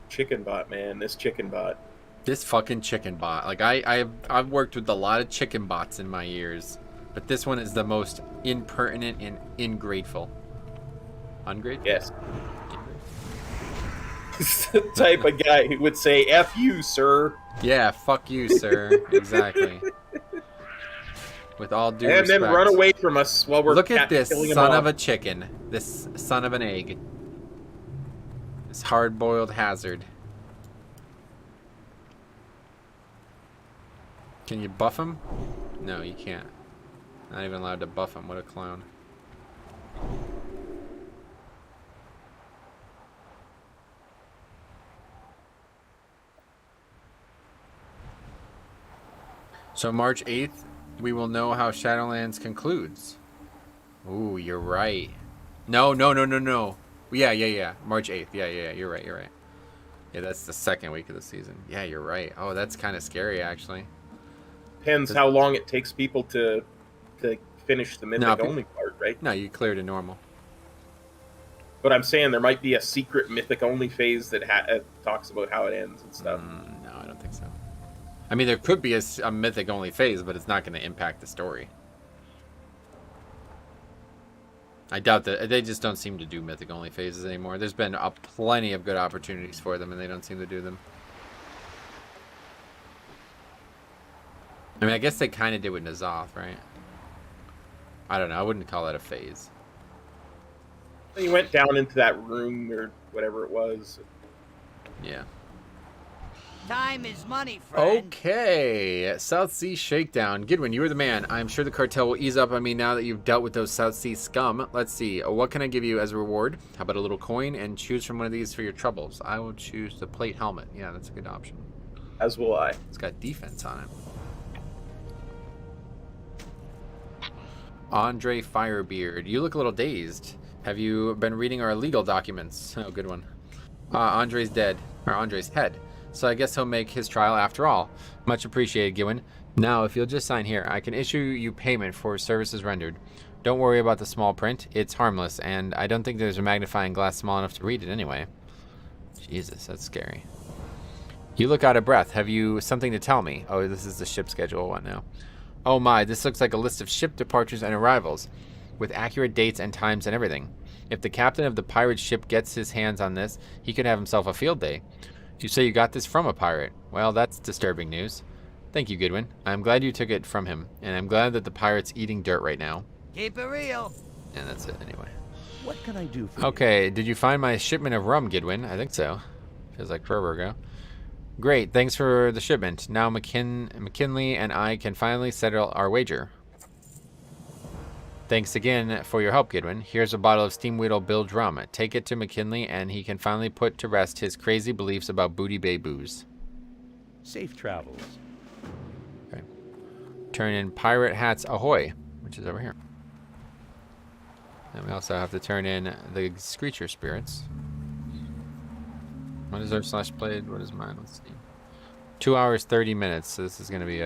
Chicken bot, man. This chicken bot. This fucking chicken bot. Like I've worked with a lot of chicken bots in my years, but this one is the most impertinent and ingrateful. Ungrateful? Yes. The type of guy who would say, F you, sir. Yeah, fuck you, sir. Exactly. With all due And respect. then run away from us while we're Look at this killing him son off. of a chicken. This son of an egg. This hard-boiled hazard. Can you buff him? No, you can't. Not even allowed to buff him. What a clown. So March 8th, we will know how Shadowlands concludes. Ooh, you're right. No. Yeah. March 8th. Yeah. You're right. Yeah, that's the second week of the season. Yeah, you're right. Oh, that's kind of scary, actually. Depends how long it takes people to finish the Mythic No, only part, right? No, you cleared to normal. But I'm saying there might be a secret Mythic only phase that talks about how it ends and stuff. No, I don't think so. I mean, there could be a Mythic only phase, but it's not going to impact the story. I doubt that. They just don't seem to do Mythic only phases anymore. There's been plenty of good opportunities for them, and they don't seem to do them. I mean, I guess they kind of did with N'Zoth, right? I don't know. I wouldn't call that a phase. He went down into that room or whatever it was. Yeah. Time is money, friend. Okay, South Sea Shakedown. Goodwin, you were the man. I'm sure the cartel will ease up on me now that you've dealt with those South Sea scum. Let's see. What can I give you as a reward? How about a little coin and choose from one of these for your troubles? I will choose the plate helmet. Yeah, that's a good option. As will I. It's got defense on it. Andre Firebeard. You look a little dazed. Have you been reading our legal documents? Oh, good one. Andre's dead. Or Andre's head. So I guess he'll make his trial after all. Much appreciated, Gilwin. Now, if you'll just sign here, I can issue you payment for services rendered. Don't worry about the small print. It's harmless, and I don't think there's a magnifying glass small enough to read it anyway. Jesus, that's scary. You look out of breath. Have you something to tell me? Oh, this is the ship schedule. What now? Oh my, this looks like a list of ship departures and arrivals, with accurate dates and times and everything. If the captain of the pirate ship gets his hands on this, he could have himself a field day. You say you got this from a pirate. Well, that's disturbing news. Thank you, Goodwin. I'm glad you took it from him, and I'm glad that the pirate's eating dirt right now. Keep it real. And that's it, anyway. What can I do for you? Okay, did you find my shipment of rum, Goodwin? I think so. Feels like forever ago. Great, thanks for the shipment. Now McKinley and I can finally settle our wager. Thanks again for your help, Goodwin. Here's a bottle of Steam Weedle Bilge rum. Take it to McKinley, and he can finally put to rest his crazy beliefs about Booty Bay booze. Safe travels. Okay. Turn in Pirate Hats Ahoy, which is over here. And we also have to turn in the Screecher Spirits. What is our slash blade? What is mine? Let's see. 2 hours, 30 minutes. So this is going to be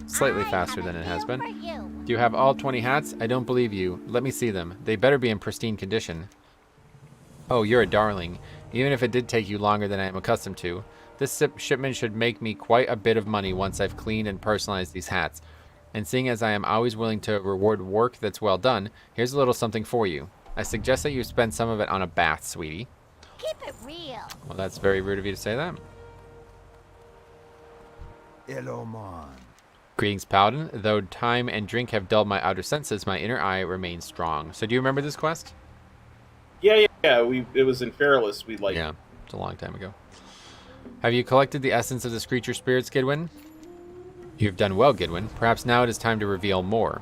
slightly faster than it has been. Do you have all 20 hats? I don't believe you. Let me see them. They better be in pristine condition. Oh, you're a darling. Even if it did take you longer than I am accustomed to. This shipment should make me quite a bit of money once I've cleaned and personalized these hats. And seeing as I am always willing to reward work that's well done, here's a little something for you. I suggest that you spend some of it on a bath, sweetie. Keep it real. Well, that's very rude of you to say that. Elomon. Greetings, Paladin. Though time and drink have dulled my outer senses, my inner eye remains strong. So do you remember this quest? Yeah. It was in Fairless. Yeah, it's a long time ago. Have you collected the essence of the Screecher spirits, Gidwin? You've done well, Gidwin. Perhaps now it is time to reveal more.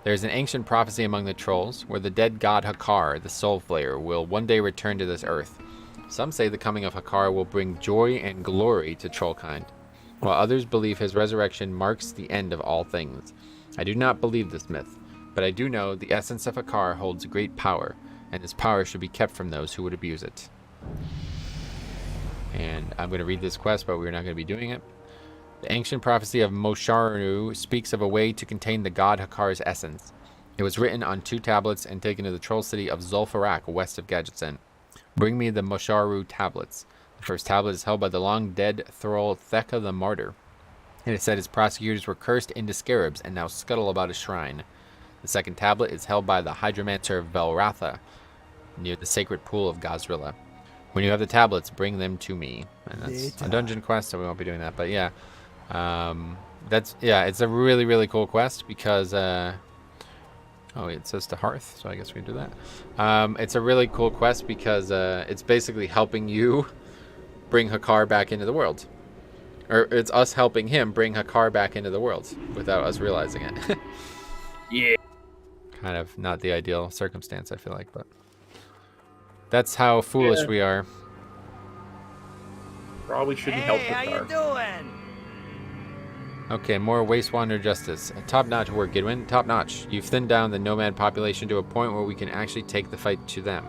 There is an ancient prophecy among the trolls, where the dead god Hakar, the Soul Flayer, will one day return to this earth. Some say the coming of Hakar will bring joy and glory to trollkind, while others believe his resurrection marks the end of all things. I do not believe this myth, but I do know the essence of Hakar holds great power, and this power should be kept from those who would abuse it. And I'm going to read this quest, but we're not going to be doing it. The ancient prophecy of Mosharu speaks of a way to contain the god Hakar's essence. It was written on 2 tablets and taken to the troll city of Zul'Farrak, west of Gadgetzan. Bring me the Mosharu tablets. The first tablet is held by the long-dead thrall Theka the Martyr. It is said his prosecutors were cursed into scarabs and now scuttle about a shrine. The second tablet is held by the Hydromancer Velratha, near the sacred pool of Gazrilla. When you have the tablets, bring them to me. And that's a dungeon quest, so we won't be doing that. But yeah, it's a really, really cool quest because oh, it says to Hearth, so I guess we can do that. It's a really cool quest because it's basically helping you bring Hakar back into the world, or it's us helping him bring Hakar back into the world without us realizing it. Yeah. Kind of not the ideal circumstance, I feel like, but that's how foolish we are. Probably shouldn't help Hey, how with you doing? Okay, more Wastewander justice. Top-notch work, Gidwin. Top-notch. You've thinned down the nomad population to a point where we can actually take the fight to them.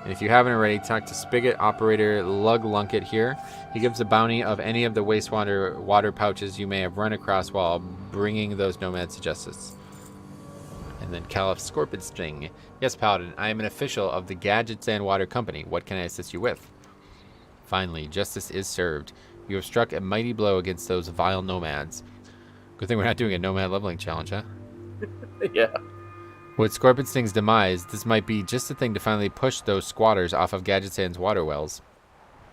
And if you haven't already, talk to Spigot Operator Lug Lunkett here. He gives a bounty of any of the Wastewander water pouches you may have run across while bringing those nomads to justice. And then Caliph Scorpidsting. Yes, Paladin, I am an official of the Gadgetzan Water Company. What can I assist you with? Finally, justice is served. You have struck a mighty blow against those vile nomads. Good thing we're not doing a nomad leveling challenge, huh? Yeah. With Scorpidsting's demise, this might be just the thing to finally push those squatters off of Gadgetzan's water wells.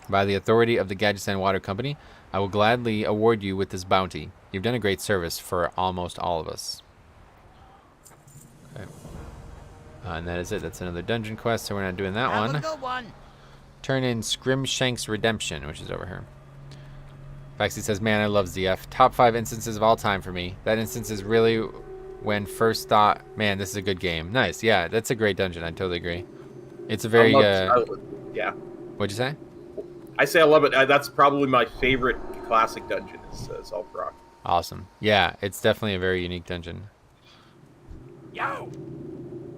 By the authority of the Gadgetzan Water Company, I will gladly award you with this bounty. You've done a great service for almost all of us. Okay. And that is it. That's another dungeon quest, so we're not doing that Have one. a good one. Turn in Scrimshank's Redemption, which is over here. Faxi says, man, I love ZF. Top 5 instances of all time for me. That instance is really when first thought, man, this is a good game. Nice. Yeah, that's a great dungeon. I totally agree. It's a very, yeah. What'd you say? I say I love it. That's probably my favorite classic dungeon is Zul'Farrak. Awesome. Yeah, it's definitely a very unique dungeon. Yo.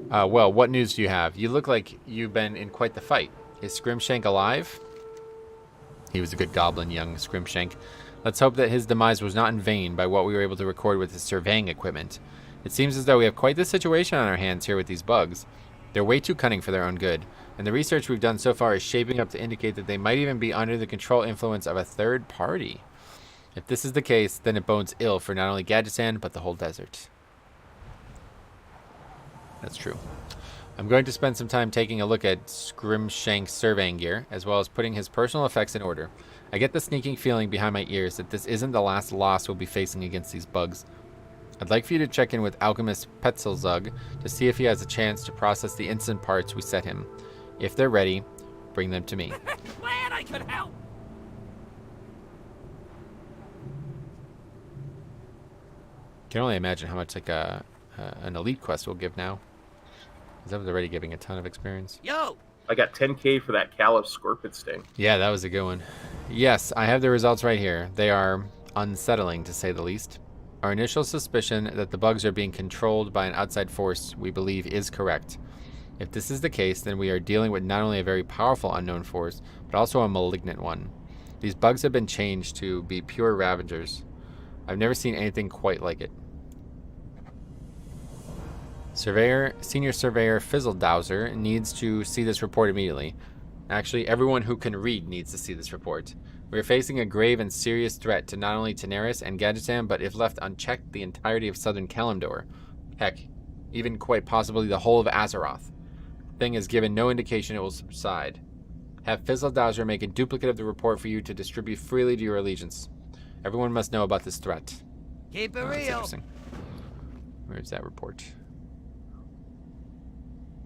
Well, what news do you have? You look like you've been in quite the fight. Is Scrimshank alive? He was a good goblin, young Scrimshank. Let's hope that his demise was not in vain by what we were able to record with his surveying equipment. It seems as though we have quite the situation on our hands here with these bugs. They're way too cunning for their own good, and the research we've done so far is shaping up to indicate that they might even be under the control influence of a third party. If this is the case, then it bodes ill for not only Gadgetzan, but the whole desert. That's true. I'm going to spend some time taking a look at Scrimshank's surveying gear, as well as putting his personal effects in order. I get the sneaking feeling behind my ears that this isn't the last loss we'll be facing against these bugs. I'd like for you to check in with Alchemist Petzelzug to see if he has a chance to process the instant parts we set him. If they're ready, bring them to me. Glad I could help. Can only imagine how much like an elite quest will give now. Because I was already giving a ton of experience. Yo. I got 10k for that Caliph Scorpidsting. Yeah, that was a good one. Yes, I have the results right here. They are unsettling, to say the least. Our initial suspicion that the bugs are being controlled by an outside force we believe is correct. If this is the case, then we are dealing with not only a very powerful unknown force, but also a malignant one. These bugs have been changed to be pure Ravagers. I've never seen anything quite like it. Senior Surveyor Fizzledowser needs to see this report immediately. Actually, everyone who can read needs to see this report. We are facing a grave and serious threat to not only Teneris and Gadgetan, but if left unchecked, the entirety of southern Kalimdor. Heck, even quite possibly the whole of Azeroth. The thing has given no indication it will subside. Have Fizzledowser make a duplicate of the report for you to distribute freely to your allegiance. Everyone must know about this threat. Keep it That's real. interesting. Where's that report?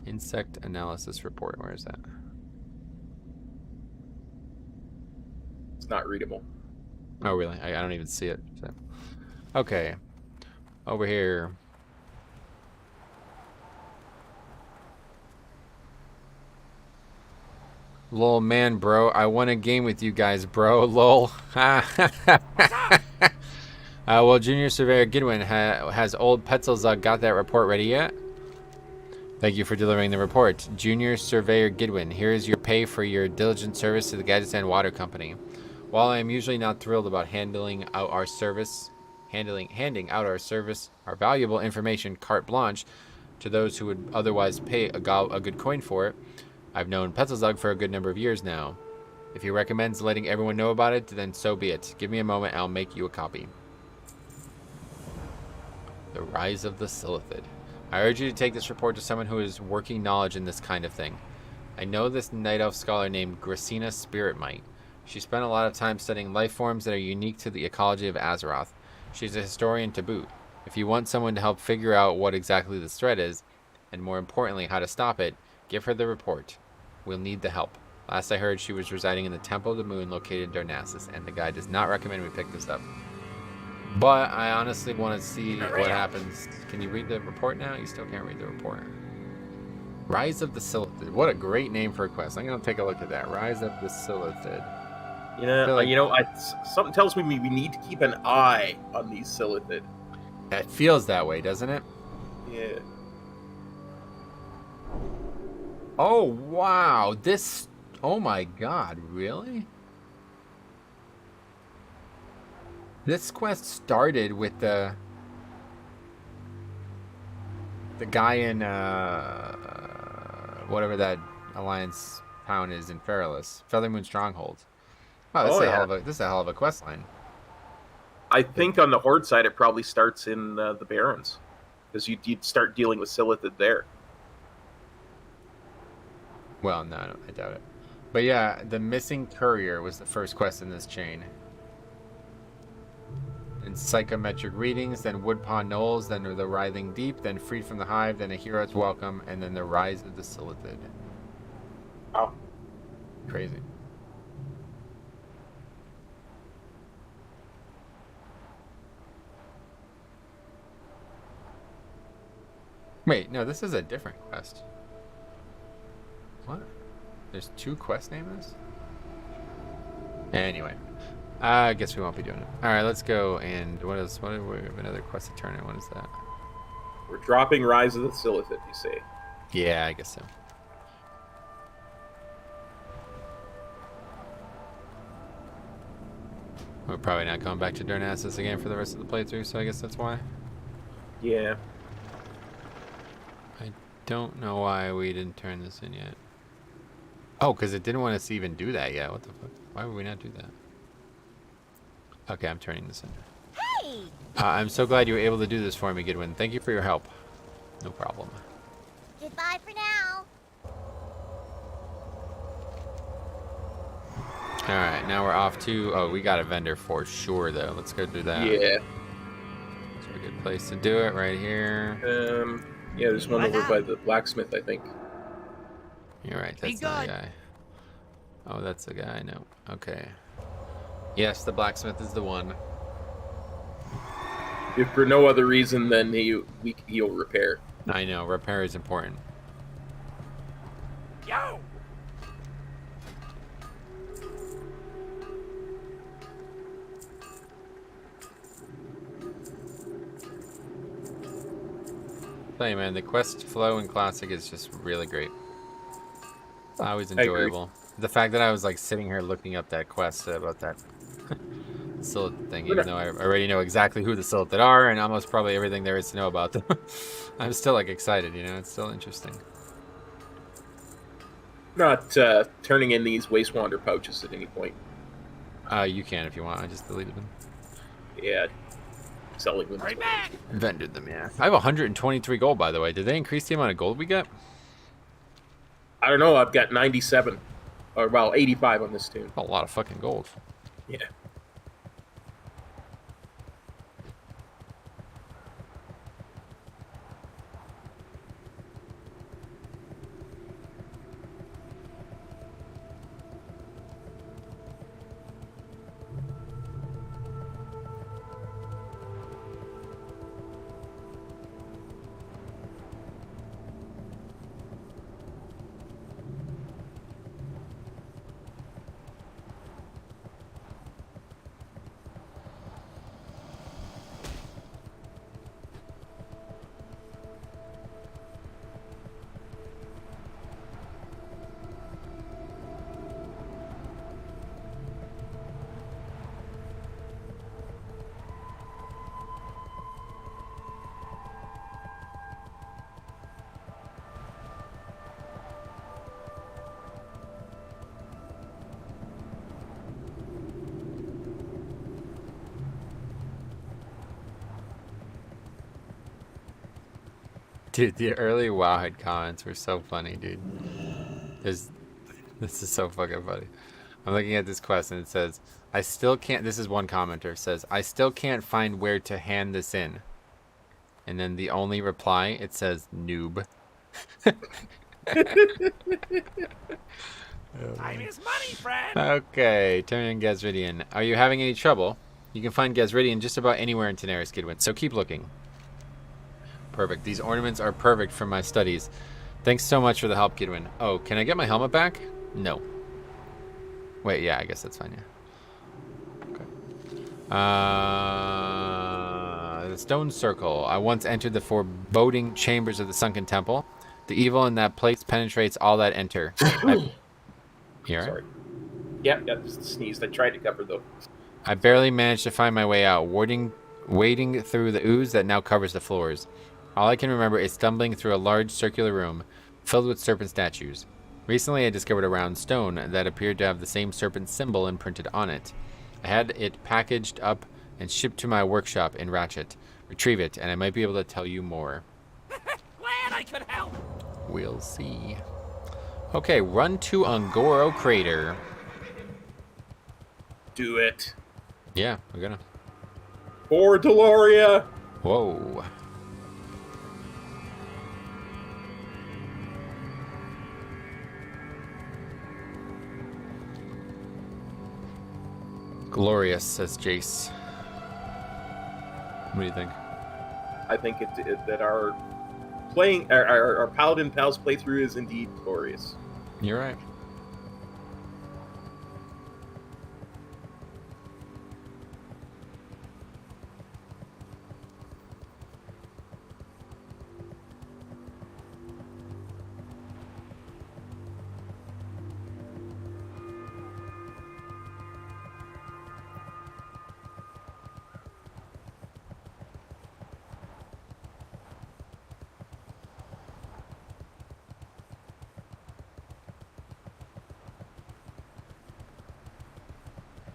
Insect analysis report. Where is that? It's not readable. Oh, really? I don't even see it. So. Okay. Over here. Lol, man, bro. I won a game with you guys, bro. Lol. Well, Junior Surveyor Gidwin, has old Petzlzug got that report ready yet? Thank you for delivering the report. Junior Surveyor Gidwin, here is your pay for your diligent service to the Gadgetan Water Company. While I am usually not thrilled about handing out our service, our valuable information carte blanche to those who would otherwise pay a good coin for it, I've known Petzlzug for a good number of years now. If he recommends letting everyone know about it, then so be it. Give me a moment, I'll make you a copy. The Rise of the Silithid. I urge you to take this report to someone who has working knowledge in this kind of thing. I know this Night Elf scholar named Gracina Spiritmight. She spent a lot of time studying life forms that are unique to the ecology of Azeroth. She's a historian to boot. If you want someone to help figure out what exactly this threat is, and more importantly how to stop it, give her the report. We'll need the help. Last I heard, she was residing in the Temple of the Moon located in Darnassus, and the guide does not recommend we pick this up. But I honestly want to see what happens. Can you read the report now? You still can't read the report. Rise of the Silithid. What a great name for a quest. I'm going to take a look at that. Rise of the Silithid. Something tells me we need to keep an eye on these Silithid. It feels that way, doesn't it? Yeah. Oh, wow. This... Oh, my God. Really? This quest started with the guy in whatever that Alliance town is in Feralus, Feathermoon Stronghold. Wow, this is a hell of a quest line. I think on the Horde side, it probably starts in the Barrens, because you'd start dealing with Silithid there. Well, no, I doubt it. But yeah, the Missing Courier was the first quest in this chain. And Psychometric Readings, then Woodpaw Knolls, then the Writhing Deep, then Freed from the Hive, then A Hero's Welcome, and then the Rise of the Silithid. Wow. Crazy. Wait, no, this is a different quest. What? There's two quest names? Anyway. I guess we won't be doing it. Alright, let's go. And what else? We have another quest to turn in. What is that? We're dropping Rise of the Silithid, you say? Yeah, I guess so. We're probably not going back to Darnassus again for the rest of the playthrough, so I guess that's why. Yeah. I don't know why we didn't turn this in yet. Oh, because it didn't want us to even do that yet. What the fuck? Why would we not do that? Okay, I'm turning this in. Hey! I'm so glad you were able to do this for me, Gidwin. Thank you for your help. No problem. Goodbye for now. Alright, now we're off to... Oh, we got a vendor for sure, though. Let's go do that. Yeah. It's a good place to do it, right here. Yeah, there's one over by the blacksmith, I think. You're right, that's not the guy. Oh, that's the guy, no. Okay. Yes, the blacksmith is the one. If for no other reason than he'll repair. I know, repair is important. Yo! Tell you, man, the quest flow in Classic is just really great. Always enjoyable. the fact that I was like sitting here looking up that quest about that Silith thing, even though I already know exactly who the Silith are and almost probably everything there is to know about them. I'm still like excited, you know, it's still interesting. Not turning in these Waste Wander pouches at any point. You can if you want. I just deleted them. Yeah, selling them. Right back. Vended them, yeah. I have 123 gold, by the way. Did they increase the amount of gold we get? I don't know. I've got 97, or well, 85 on this tune. A lot of fucking gold. Yeah. Dude, the early Wowhead comments were so funny, dude. This is so fucking funny. I'm looking at this quest and it says, I still can't, this is one commenter, says, I still can't find where to hand this in. And then the only reply, it says, noob. Time is money, friend. Okay, turn Gazridian. Are you having any trouble? You can find Gazridian just about anywhere in Tenaris, Kidwin, so keep looking. Perfect. These ornaments are perfect for my studies. Thanks so much for the help, Kidwin. Oh, can I get my helmet back? No. Wait, yeah, I guess that's fine, yeah. Okay. The Stone Circle. I once entered the foreboding chambers of the Sunken Temple. The evil in that place penetrates all that enter. Here. Sorry. Yeah, just sneezed. I tried to cover though. I barely managed to find my way out, wading through the ooze that now covers the floors. All I can remember is stumbling through a large circular room filled with serpent statues. Recently, I discovered a round stone that appeared to have the same serpent symbol imprinted on it. I had it packaged up and shipped to my workshop in Ratchet. Retrieve it, and I might be able to tell you more. Glad I could help. We'll see. Okay, run to Ungoro Crater. Do it. Yeah, we're gonna. For Deloria. Whoa. Glorious, says Jace. What do you think? I think that our Paladin Pals playthrough is indeed glorious. You're right.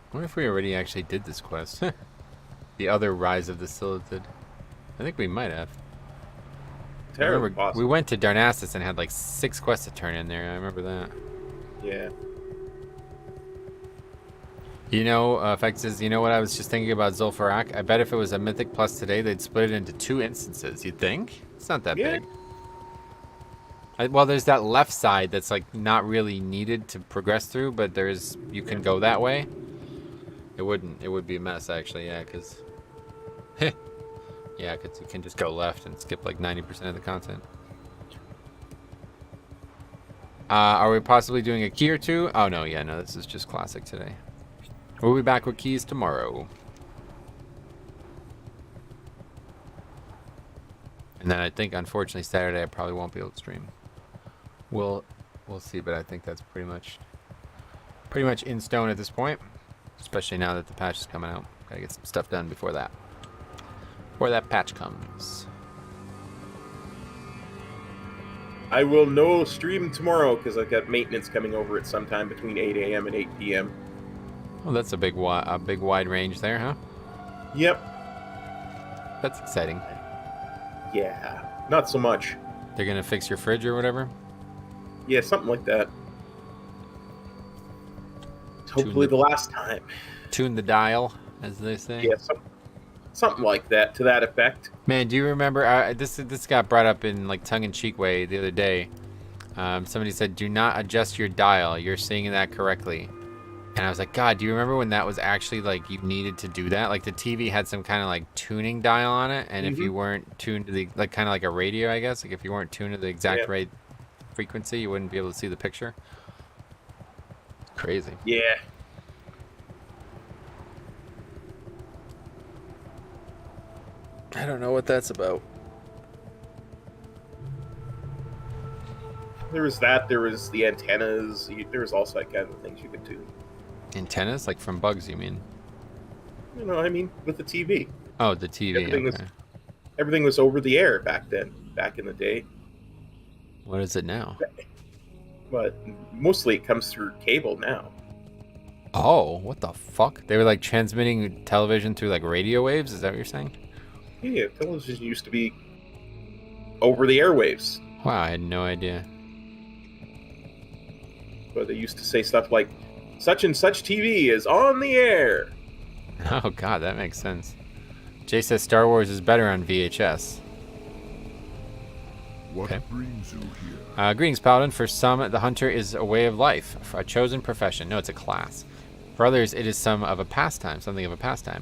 I wonder if we already actually did this quest. The other Rise of the Silithid. I think we might have. Terrible. We went to Darnassus and had like 6 quests to turn in there. I remember that. Yeah. You know, Fexes, you know what I was just thinking about Zul'Farrak? I bet if it was a Mythic Plus today, they'd split it into 2 instances. You'd think? It's not that big. Well, there's that left side that's like not really needed to progress through, but there's you can go that way. It would be a mess actually, yeah, because yeah, because you can just go left and skip like 90% of the content. Are we possibly doing a key or 2? Oh no, yeah, no, this is just classic today. We'll be back with keys tomorrow. And then I think unfortunately Saturday I probably won't be able to stream. We'll see, but I think that's pretty much Pretty much in stone at this point, especially now that the patch is coming out. Gotta get some stuff done before that. Before that patch comes. I will no stream tomorrow because I've got maintenance coming over at some time between 8 a.m. and 8 p.m. Well, that's a big wide range there, huh? Yep. That's exciting. Yeah, not so much. They're gonna fix your fridge or whatever? Yeah, something like that. Hopefully the last time. Tune the dial, as they say. Yeah, something like that, to that effect. Man, do you remember, this got brought up in like tongue-in-cheek way the other day. Somebody said, do not adjust your dial. You're seeing that correctly. And I was like, God, do you remember when that was actually like you needed to do that? Like the TV had some kind of like tuning dial on it. And if you weren't tuned to the, like kind of like a radio, I guess. Like if you weren't tuned to the exact right frequency, you wouldn't be able to see the picture. Crazy. Yeah. I don't know what that's about. There was that. There was the antennas. There was also that kind of things you could tune. Antennas? Like from bugs, you mean? You know, I mean, with the TV. Oh, the TV. Everything was over the air back then, back in the day. What is it now? But mostly it comes through cable now. Oh, what the fuck? They were like transmitting television through like radio waves? Is that what you're saying? Yeah, television used to be over the airwaves. Wow, I had no idea. But they used to say stuff like, such and such TV is on the air. Oh god, that makes sense. Jay says Star Wars is better on VHS. What brings you here? Greetings, Paladin. For some, the hunter is a way of life, a chosen profession. No, it's a class. For others, it is something of a pastime,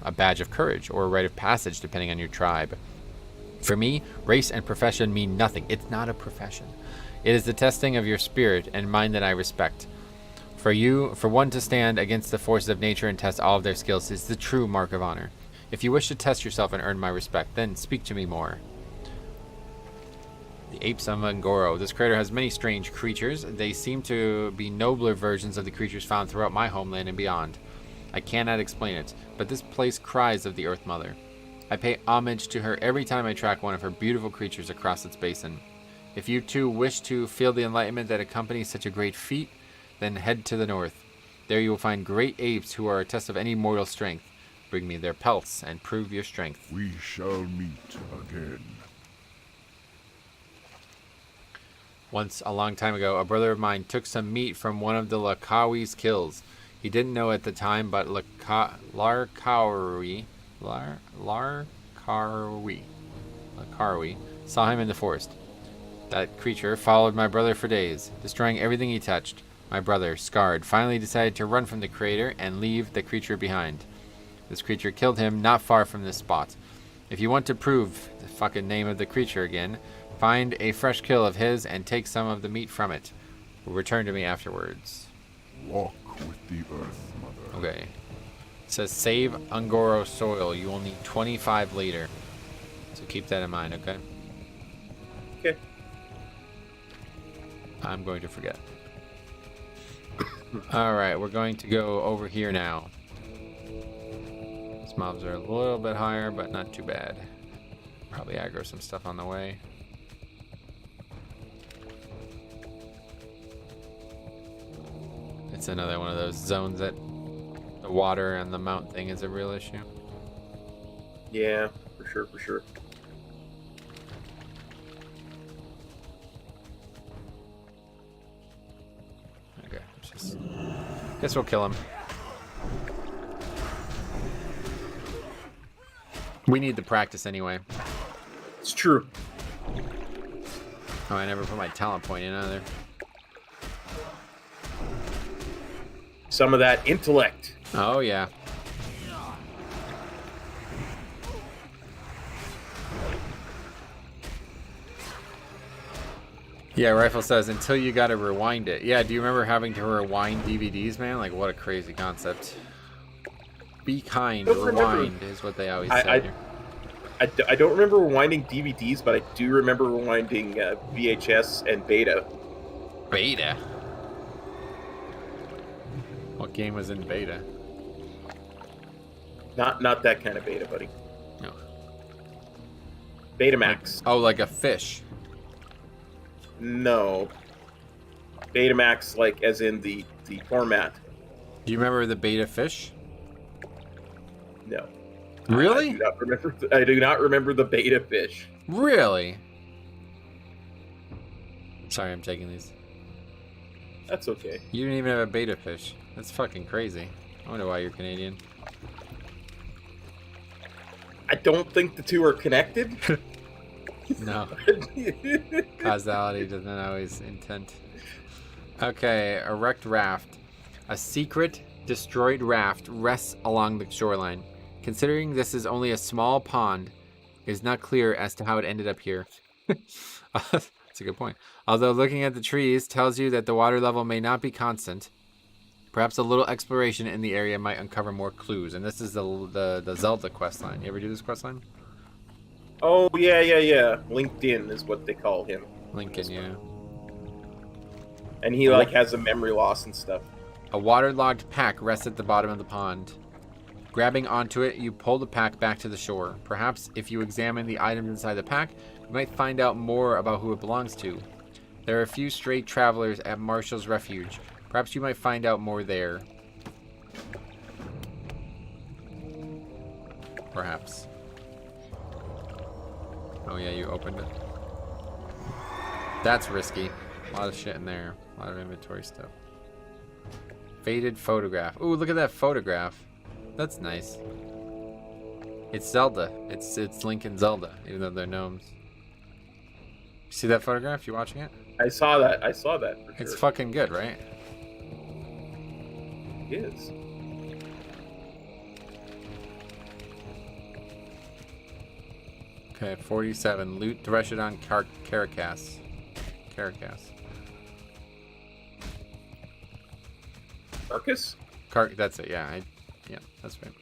a badge of courage, or a rite of passage, depending on your tribe. For me, race and profession mean nothing. It's not a profession. It is the testing of your spirit and mind that I respect. For one to stand against the forces of nature and test all of their skills is the true mark of honor. If you wish to test yourself and earn my respect, then speak to me more. The apes of Angoro. This crater has many strange creatures. They seem to be nobler versions of the creatures found throughout my homeland and beyond. I cannot explain it, but this place cries of the Earth Mother. I pay homage to her every time I track one of her beautiful creatures across its basin. If you too wish to feel the enlightenment that accompanies such a great feat, then head to the north. There you will find great apes who are a test of any mortal strength. Bring me their pelts and prove your strength. We shall meet again. Once, a long time ago, a brother of mine took some meat from one of the Lakawi's kills. He didn't know at the time, but Larkawi saw him in the forest. That creature followed my brother for days, destroying everything he touched. My brother, scarred, finally decided to run from the crater and leave the creature behind. This creature killed him not far from this spot. If you want to prove the fucking name of the creature again, find a fresh kill of his and take some of the meat from it. Return to me afterwards. Walk with the Earth Mother. Okay. It says save Angoro soil. You will need 25 later. So keep that in mind, okay? Okay. I'm going to forget. Alright, we're going to go over here now. These mobs are a little bit higher, but not too bad. Probably aggro some stuff on the way. It's another one of those zones that the water and the mount thing is a real issue. Yeah, for sure, for sure. Okay, just guess we'll kill him. We need the practice anyway. It's true. Oh, I never put my talent point in either. Some of that intellect. Oh yeah. Yeah, Rifle says, until you gotta rewind it. Yeah, do you remember having to rewind DVDs, man? Like, what a crazy concept. Be kind, rewind is what they always say. I don't remember rewinding DVDs, but I do remember rewinding VHS and Beta. Beta? What game was in beta? Not that kind of beta, buddy. No. Betamax. Oh, like a fish. No. Betamax, like as in the format. Do you remember the beta fish? No. Really? I do not remember the beta fish. Really? Sorry, I'm taking these. That's okay. You didn't even have a beta fish. That's fucking crazy. I wonder why you're Canadian. I don't think the two are connected. No. Causality doesn't always intent. Okay, a wrecked raft. A secret destroyed raft rests along the shoreline. Considering this is only a small pond, it is not clear as to how it ended up here. That's a good point. Although looking at the trees tells you that the water level may not be constant, perhaps a little exploration in the area might uncover more clues. And this is the Zelda questline. You ever do this questline? Oh, yeah. LinkedIn is what they call him. Lincoln, yeah. And he, like, has a memory loss and stuff. A waterlogged pack rests at the bottom of the pond. Grabbing onto it, you pull the pack back to the shore. Perhaps if you examine the items inside the pack, you might find out more about who it belongs to. There are a few stray travelers at Marshall's Refuge. Perhaps you might find out more there. Perhaps. Oh yeah, you opened it. That's risky. A lot of shit in there. A lot of inventory stuff. Faded photograph. Ooh, look at that photograph. That's nice. It's Zelda. It's Link and Zelda, even though they're gnomes. You see that photograph? You watching it? I saw that. For sure. It's fucking good, right? It is. Okay, 47. Loot Threshodon Caracas. Marcus? That's it, yeah. Yeah, that's right.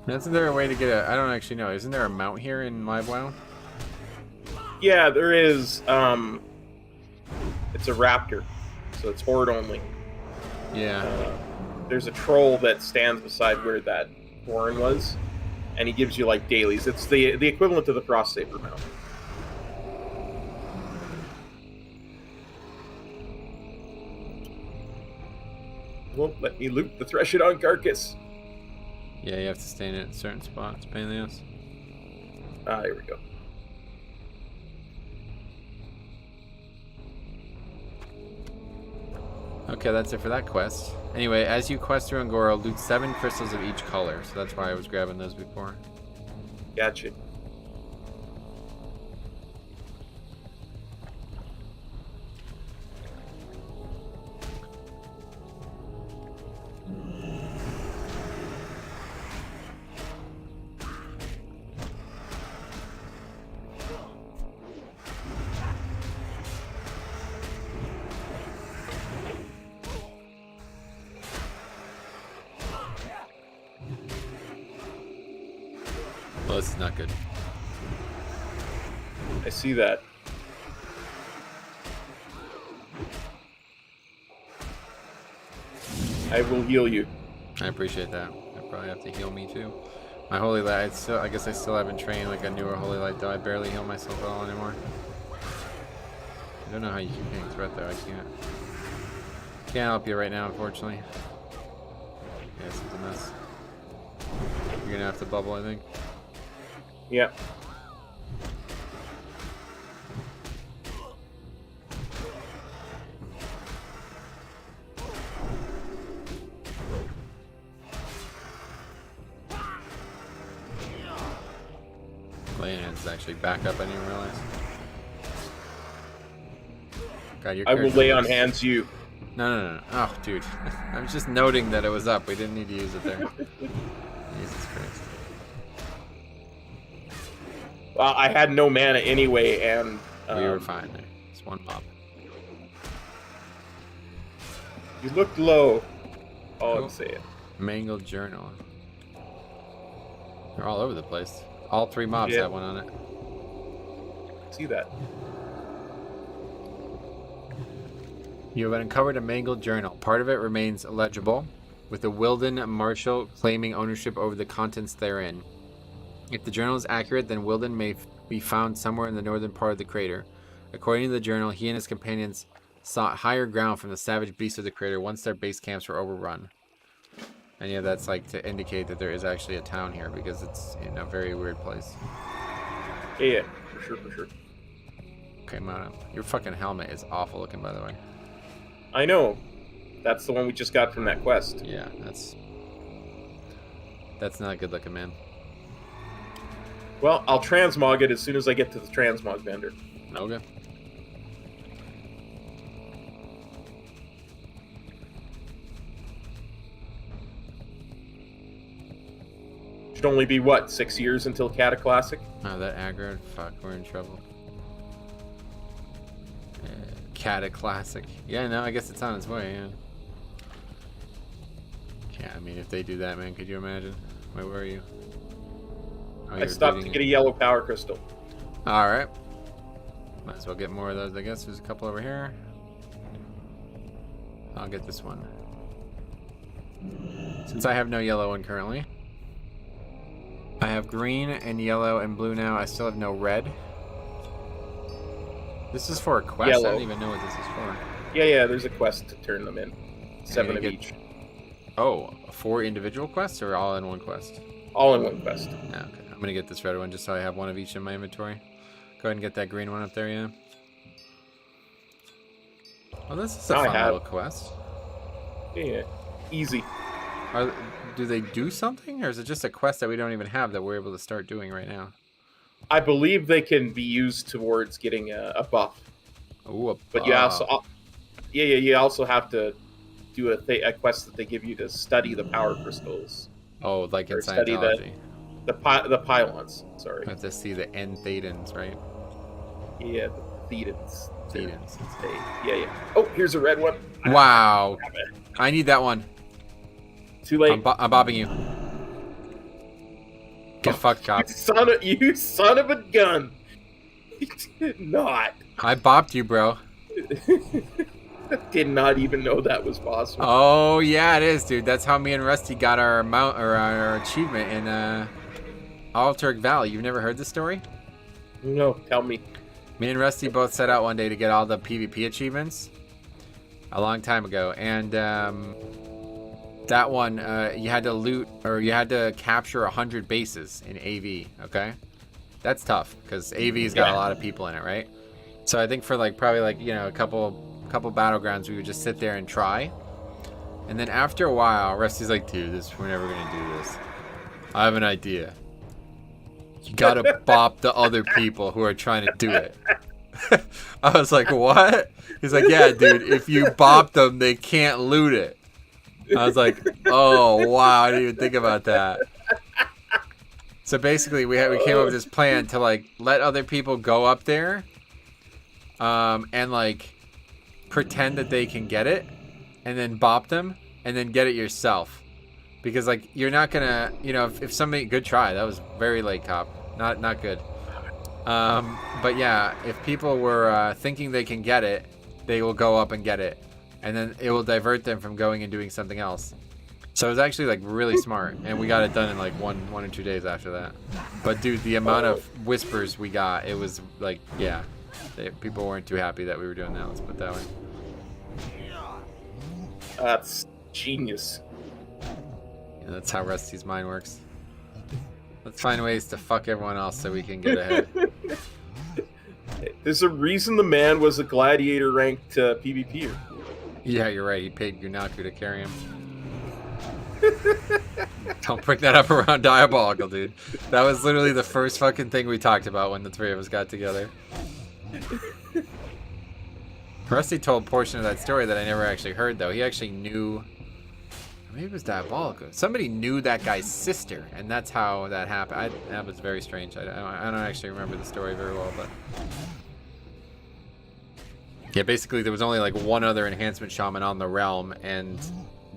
Isn't there a way to get a... I don't actually know. Isn't there a mount here in LiveWow? Yeah, there is. It's a raptor, so it's horde only. Yeah. There's a troll that stands beside where that horn was, and he gives you, like, dailies. It's the equivalent to the Frost Saber mount. Won't let me loot the Threshodon carcass. Yeah, you have to stay in it at certain spots. Pain in the ass. Ah, here we go. Okay, that's it for that quest. Anyway, as you quest through Angora, loot 7 crystals of each color. So that's why I was grabbing those before. Gotcha. Well, this is not good. I see that. I will heal you. I appreciate that. I probably have to heal me too. My holy light, I guess I still haven't trained like a newer holy light though. I barely heal myself at all anymore. I don't know how you keep getting threat though. I can't help you right now, unfortunately. Yeah, this is a mess. You're gonna have to bubble, I think. Yep. Leyland's actually back up, I didn't realize. God, your I will character lay on looks- hands you. No. Oh, dude. I was just noting that it was up. We didn't need to use it there. Jesus Christ. Well, I had no mana anyway, and We were fine there. It's one mob. You looked low. All Cool. I'm saying. Mangled journal. They're all over the place. All 3 mobs Yeah. have one on it. See that? You have uncovered a mangled journal. Part of it remains illegible, with the Wilden Marshal claiming ownership over the contents therein. If the journal is accurate, then Wilden may be found somewhere in the northern part of the crater. According to the journal, he and his companions sought higher ground from the savage beasts of the crater once their base camps were overrun. And yeah, that's like to indicate that there is actually a town here, because it's in a very weird place. Yeah, for sure, for sure. Okay, Mona, your fucking helmet is awful looking, by the way. I know. That's the one we just got from that quest. Yeah, that's not good looking, man. Well, I'll transmog it as soon as I get to the transmog vendor. Okay. Should only be, what, 6 years until Cataclassic? Oh, that aggro. Fuck, we're in trouble. Cataclassic. Yeah, no, I guess it's on its way, yeah. Yeah, I mean, if they do that, man, could you imagine? Wait, where are you? Oh, I you're stopped to reading get it. a yellow power crystal. Alright. Might as well get more of those, I guess. There's a couple over here. I'll get this one. Since I have no yellow one currently. I have green and yellow and blue now. I still have no red. This is for a quest. I Yellow. don't even know what this is for. Yeah, there's a quest to turn them in. 7 of get- each. Oh, 4 individual quests or all in one quest? All in one quest. Yeah, okay. I'm gonna get this red one just so I have one of each in my inventory. Go ahead and get that green one up there, yeah. Well, this is a Now I fun have- little quest. Yeah, easy. Do they do something, or is it just a quest that we don't even have that we're able to start doing right now? I believe they can be used towards getting a buff. Ooh, But you also, you also have to do a quest that they give you to study the power crystals, oh, like in or study Scientology. the pylons. Sorry, We have to see the N-Thetans, right? yeah, the Thetans. Thetans. Yeah. Oh, here's a red one. Wow. I need that one. Too late. I'm bobbing you. Get fucked, cop. You son of a gun! You did not. I bopped you, bro. I did not even know that was possible. Oh yeah, it is, dude. That's how me and Rusty got our our achievement in Alteric Valley. You've never heard this story? No, tell me. Me and Rusty both set out one day to get all the PvP achievements a long time ago, and that one you had to loot, or you had to capture 100 bases in AV. Okay, that's tough because AV's got a lot of people in it, right? So I think for probably a couple battlegrounds, we would just sit there and try, and then after a while, Rusty's like, "Dude, we're never gonna do this. I have an idea. You gotta bop the other people who are trying to do it." I was like, "What?" He's like, "Yeah, dude. If you bop them, they can't loot it." I was like, "Oh wow, I didn't even think about that." So basically, we came up with this plan to let other people go up there, and pretend that they can get it, and then bop them, and then get it yourself, because you're not gonna, if somebody, good try, that was very late, cop, not good. But yeah, if people were thinking they can get it, they will go up and get it, and then it will divert them from going and doing something else. So it was actually really smart, and we got it done in one or 2 days after that. But dude, the amount of whispers we got, it was yeah, people weren't too happy that we were doing that. Let's put it that way. That's genius. Yeah, that's how Rusty's mind works. Let's find ways to fuck everyone else so we can get ahead. There's a reason the man was a gladiator ranked PvPer. Yeah, you're right. He paid Gunaku to carry him. Don't bring that up around Diabolical, dude. That was literally the first fucking thing we talked about when the 3 of us got together. Rusty told a portion of that story that I never actually heard, though. He actually knew... Maybe it was Diabolical. Somebody knew that guy's sister, and that's how that happened. That was very strange. I don't actually remember the story very well, but... Yeah, basically there was only like one other enhancement shaman on the realm, and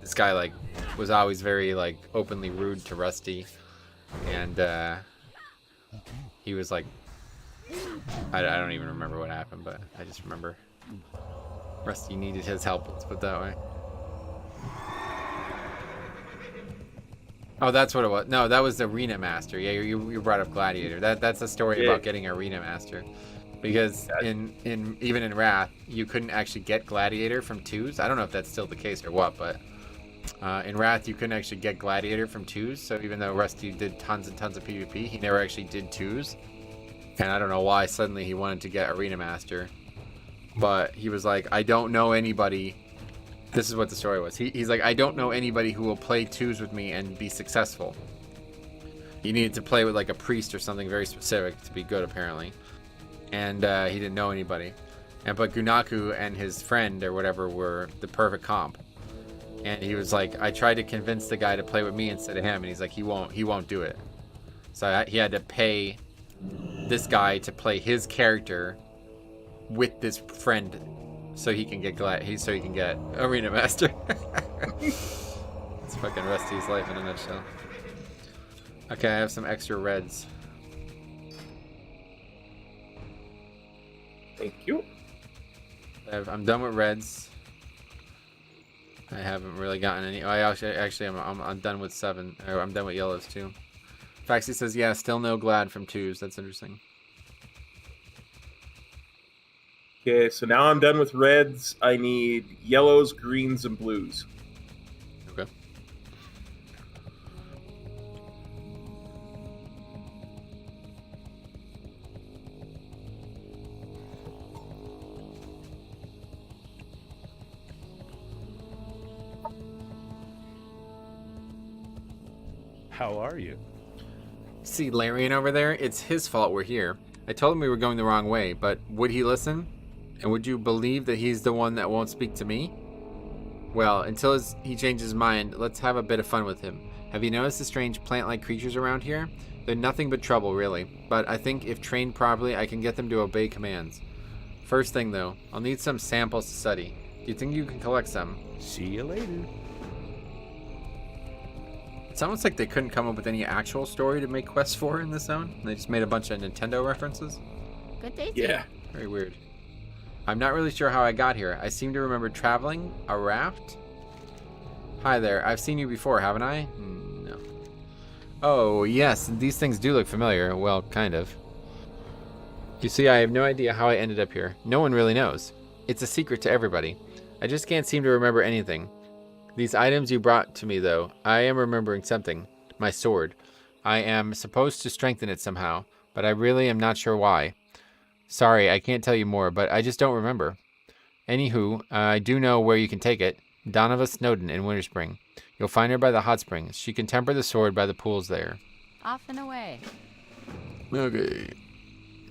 this guy like was always very like openly rude to Rusty, and he was like, I don't even remember what happened, but I just remember Rusty needed his help. Let's put it that way. Oh, that's what it was. No, that was the Arena Master. Yeah, you brought up Gladiator. That's a story about getting Arena Master. Because in even in Wrath, you couldn't actually get Gladiator from 2s. I don't know if that's still the case or what, but in Wrath, you couldn't actually get Gladiator from 2s. So even though Rusty did tons and tons of PvP, he never actually did 2s. And I don't know why suddenly he wanted to get Arena Master. But he was like, I don't know anybody. This is what the story was. He's like, I don't know anybody who will play 2s with me and be successful. You needed to play with like a priest or something very specific to be good, apparently. And he didn't know anybody. But Gunaku and his friend or whatever were the perfect comp. And he was like, I tried to convince the guy to play with me instead of him, and he's like, he won't do it. So he had to pay this guy to play his character with this friend, so he can get Arena Master. It's fucking Rusty's life in a nutshell. Okay, I have some extra reds. Thank you. I'm done with reds. I haven't really gotten any. I'm done with 7. Or I'm done with yellows too. Faxi says, yeah, still no Glad from 2s. That's interesting. Okay, so now I'm done with reds. I need yellows, greens, and blues. Okay. How are you? See Larian over there? It's his fault we're here. I told him we were going the wrong way, but would he listen? And would you believe that he's the one that won't speak to me? Well, until he changes his mind, let's have a bit of fun with him. Have you noticed the strange plant-like creatures around here? They're nothing but trouble, really. But I think if trained properly, I can get them to obey commands. First thing, though, I'll need some samples to study. Do you think you can collect some? See you later. It's almost like they couldn't come up with any actual story to make quests for in this zone. They just made a bunch of Nintendo references. Good day. Yeah. Very weird. I'm not really sure how I got here. I seem to remember traveling a raft. Hi there. I've seen you before, haven't I? No. Oh, yes. These things do look familiar. Well, kind of. You see, I have no idea how I ended up here. No one really knows. It's a secret to everybody. I just can't seem to remember anything. These items you brought to me, though, I am remembering something. My sword. I am supposed to strengthen it somehow, but I really am not sure why. Sorry, I can't tell you more, but I just don't remember. Anywho, I do know where you can take it. Donovan Snowden in Winter Spring. You'll find her by the hot springs. She can temper the sword by the pools there. Off and away. Okay.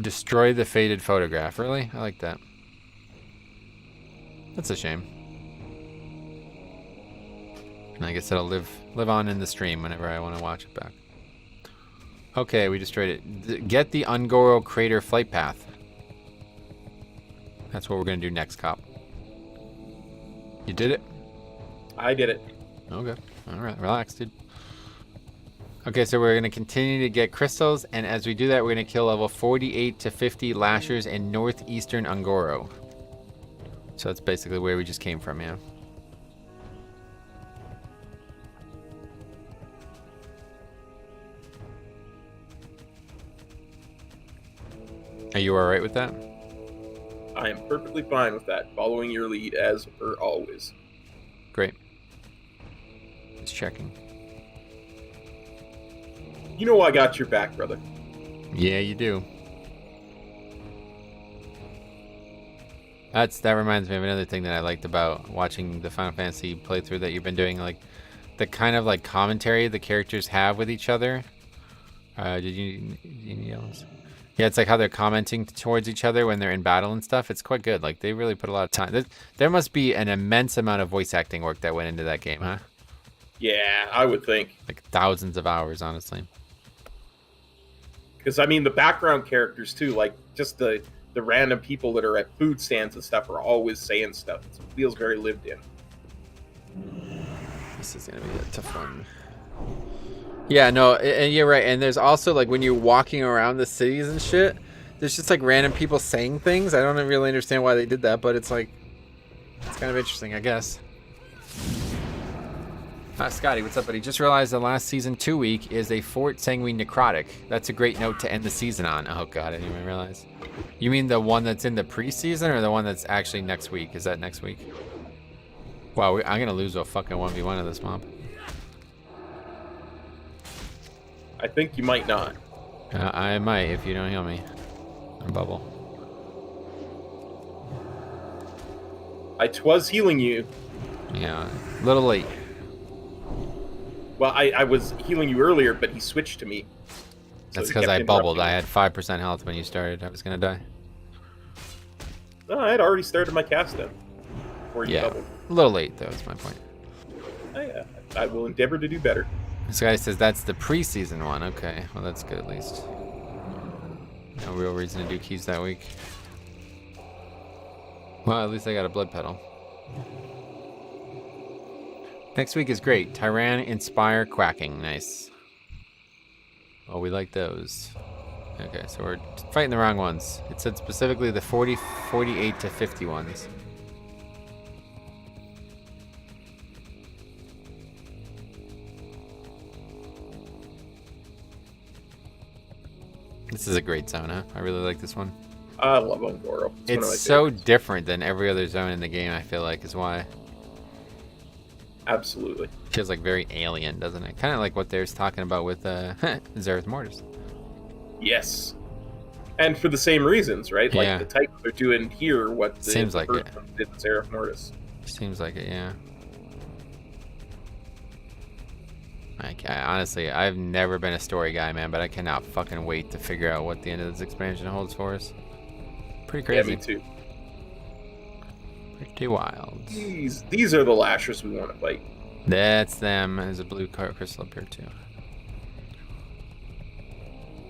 Destroy the faded photograph. Really? I like that. That's a shame. And I guess it'll live on in the stream whenever I want to watch it back. Okay, we destroyed it. Get the Ungoro Crater flight path. That's what we're going to do next, Cop. You did it? I did it. Okay. Alright, relax, dude. Okay, so we're going to continue to get crystals, and as we do that, we're going to kill level 48 to 50 lashers in northeastern Ungoro. So that's basically where we just came from, yeah. Are you alright with that? I am perfectly fine with that, following your lead as per always. Great. Just checking. You know I got your back, brother. Yeah, you do. That reminds me of another thing that I liked about watching the Final Fantasy playthrough that you've been doing, like the kind of like commentary the characters have with each other. Did you yells? Yeah, it's like how they're commenting towards each other when they're in battle and stuff. It's quite good. Like, they really put a lot of time. There must be an immense amount of voice acting work that went into that game, huh? Yeah, I would think. Like, thousands of hours, honestly. Because, I mean, the background characters, too, like, just the the random people that are at food stands and stuff are always saying stuff. It feels very lived in. This is gonna be a tough one. Yeah, no, and you're right. And there's also like when you're walking around the cities and shit, there's just like random people saying things. I don't really understand why they did that, but it's like it's kind of interesting, I guess. Scotty, what's up, buddy? Just realized the last season 2 week is a Fort Sanguine Necrotic. That's a great note to end the season on. Oh god, I didn't even realize. You mean the one that's in the preseason or the one that's actually next week? Is that next week? Wow, I'm gonna lose a fucking 1v1 of this mob. I think you might not. I might if you don't heal me. I'm bubble. I was healing you. Yeah, a little late. Well, I was healing you earlier, but he switched to me. That's he because kept I bubbled. interrupting I had 5% health when you started. I was gonna die. No, I had already started my cast then. Before you Yeah, doubled. a little late though. Is my point. I will endeavor to do better. This guy says that's the preseason one. Okay, well that's good at least. No real reason to do keys that week. Well, at least I got a blood pedal. Next week is great. Tyran, Inspire, Quacking. Nice. Oh, we like those. Okay, so we're fighting the wrong ones. It said specifically the 40, 48 to 50 ones. This is a great zone, huh? I really like this one. I love Ungoro. It's so different than every other zone in the game, I feel like, is why. Absolutely. Feels like very alien, doesn't it? Kind of like what they're talking about with Zereth Mortis. Yes. And for the same reasons, right? Like Yeah. the type they're doing here, what the Seems like first it. one did in Seraph Mortis. Seems like it, yeah. Honestly, I've never been a story guy, man, but I cannot fucking wait to figure out what the end of this expansion holds for us. Pretty crazy. Yeah, me too. Pretty wild. These are the lashers we want to fight. That's them. There's a blue crystal up here too.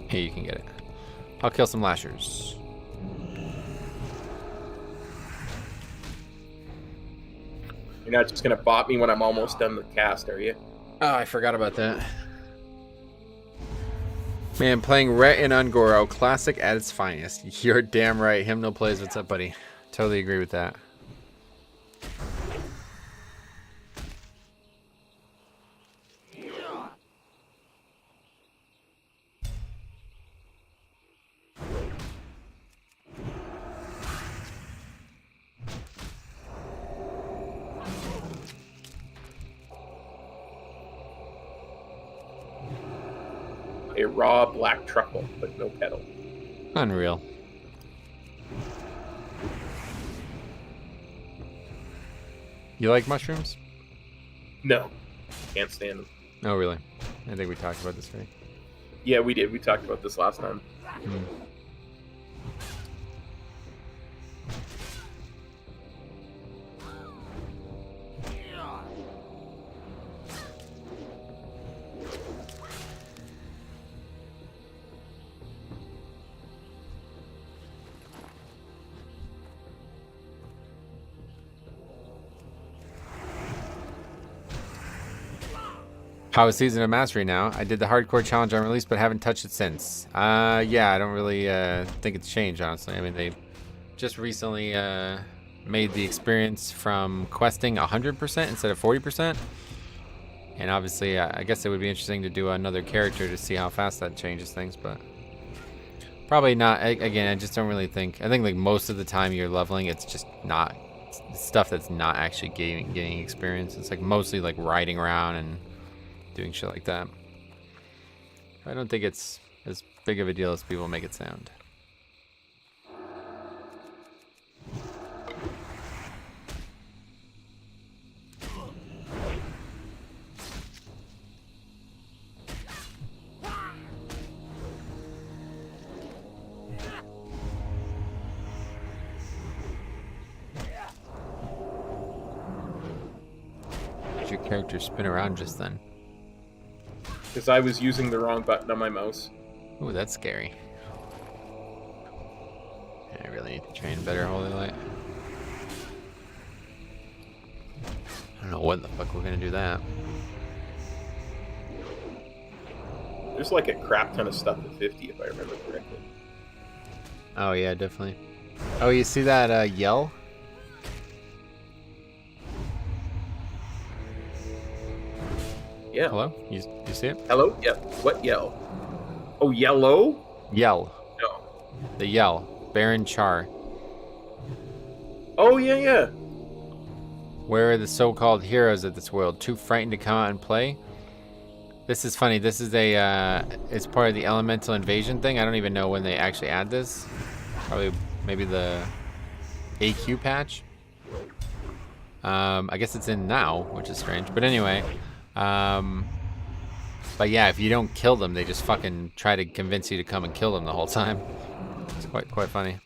Here, you can get it. I'll kill some lashers. You're not just gonna bot me when I'm almost done the cast, are you? Oh, I forgot about that. Man, playing Rhett and Ungoro, classic at its finest. You're damn right. Hymnal plays. What's up, buddy? Totally agree with that. A raw black truffle, but no petal. Unreal. You like mushrooms? No. Can't stand them. Oh, really? I think we talked about this, right? Yeah, we did. We talked about this last time. How is Season of Mastery now? I did the hardcore challenge on release, but haven't touched it since. Yeah, I don't really think it's changed, honestly. I mean, they just recently made the experience from questing 100% instead of 40%. And obviously, I guess it would be interesting to do another character to see how fast that changes things, but probably not. Again, I just don't really think. I think like most of the time you're leveling, it's just not stuff that's not actually gaining experience. It's like mostly like riding around and doing shit like that. I don't think it's as big of a deal as people make it sound. Did your character spin around just then? Because I was using the wrong button on my mouse. Ooh, that's scary. I need to train better, Holy Light. I don't know when the fuck we're gonna do that. There's like a crap ton of stuff at 50, if I remember correctly. Oh yeah, definitely. Oh, you see that yell? Yeah. Hello? You see it? Hello? Yeah. What yell? Oh, yellow? Yell. No. The yell. Baron Char. Oh, yeah, yeah. Where are the so-called heroes of this world? Too frightened to come out and play? This is funny. This is it's part of the elemental invasion thing. I don't even know when they actually add this. Probably maybe the AQ patch. I guess it's in now, which is strange. But anyway, but yeah, if you don't kill them, they just fucking try to convince you to come and kill them the whole time. It's quite funny.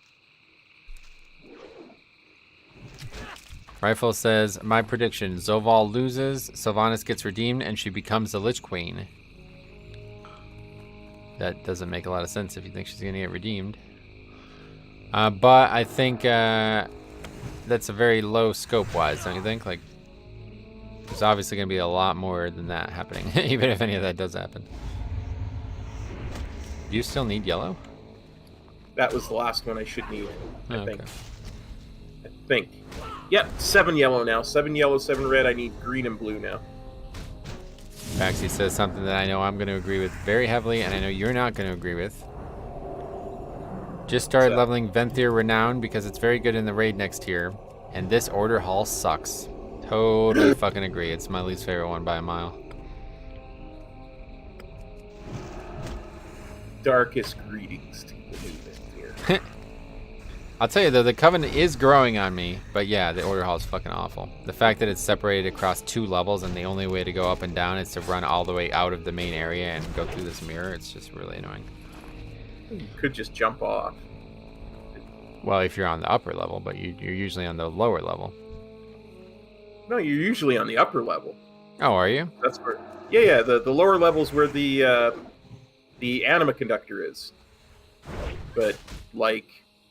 Rifle says, my prediction, Zoval loses, Sylvanas gets redeemed, and she becomes the Lich Queen. That doesn't make a lot of sense if you think she's going to get redeemed. But I think that's a very low scope-wise, don't you think? Like, there's obviously going to be a lot more than that happening, even if any of that does happen. Do you still need yellow? That was the last one I should need, I Oh, think. okay. I think. Yep, 7 yellow now. 7 yellow, 7 red. I need green and blue now. Baxi says something that I know I'm going to agree with very heavily, and I know you're not going to agree with. Just started leveling Venthyr Renown because it's very good in the raid next tier, and this order hall sucks. Totally fucking agree. It's my least favorite one by a mile. Darkest greetings to the new Venthyr. I'll tell you though, the Covenant is growing on me, but yeah, the order hall is fucking awful. The fact that it's separated across 2 levels and the only way to go up and down is to run all the way out of the main area and go through this mirror, it's just really annoying. You could just jump off. Well, if you're on the upper level, but you're usually on the lower level. No, you're usually on the upper level. Oh, are you? That's where. Yeah. The lower level's where the anima conductor is. But like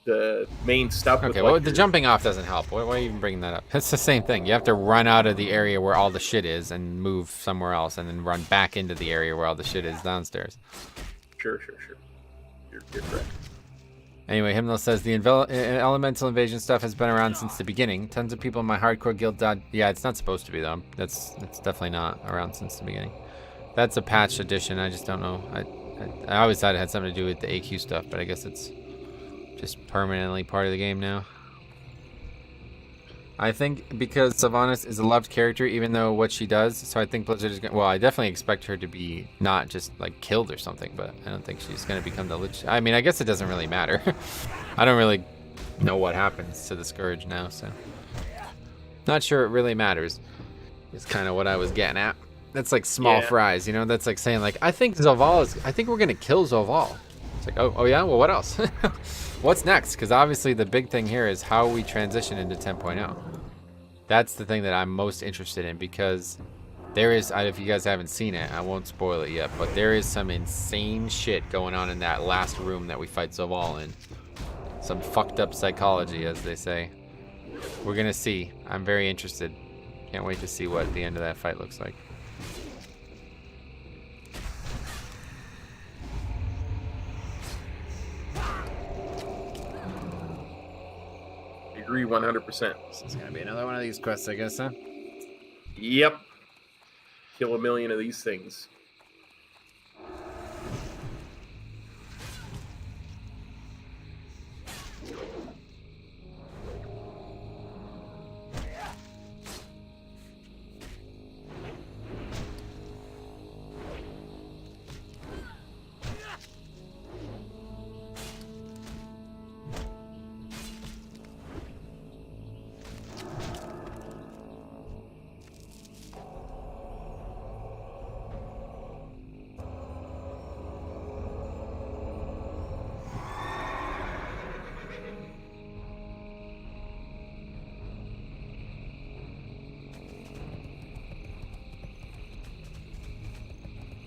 the main stuff. Okay, well, the jumping off doesn't help. Why are you even bringing that up? It's the same thing. You have to run out of the area where all the shit is and move somewhere else, and then run back into the area where all the shit is downstairs. Sure. You're correct. Anyway, Hymnal says the elemental invasion stuff has been around since the beginning. Tons of people in my hardcore guild died. Yeah, it's not supposed to be though. It's definitely not around since the beginning. That's a patched edition. I just don't know. I always thought it had something to do with the AQ stuff, but I guess it's just permanently part of the game now. I think because Sylvanas is a loved character, even though what she does, so I think Blizzard is going to... Well, I definitely expect her to be not just, like, killed or something, but I don't think she's going to become the Lich... I mean, I guess it doesn't really matter. I don't really know what happens to the Scourge now, so... Not sure it really matters. Is kind of what I was getting at. That's like small fries, you know? That's like saying, like, I think Zoval is... I think we're going to kill Zoval. It's like, oh yeah? Well, what else? What's next? Because obviously the big thing here is how we transition into 10.0. That's the thing that I'm most interested in, because there is, if you guys haven't seen it, I won't spoil it yet, but there is some insane shit going on in that last room that we fight Zoval in. Some fucked up psychology, as they say. We're going to see. I'm very interested. Can't wait to see what the end of that fight looks like. Agree 100%. This is gonna be another one of these quests, I guess, huh? Yep. Kill a million of these things.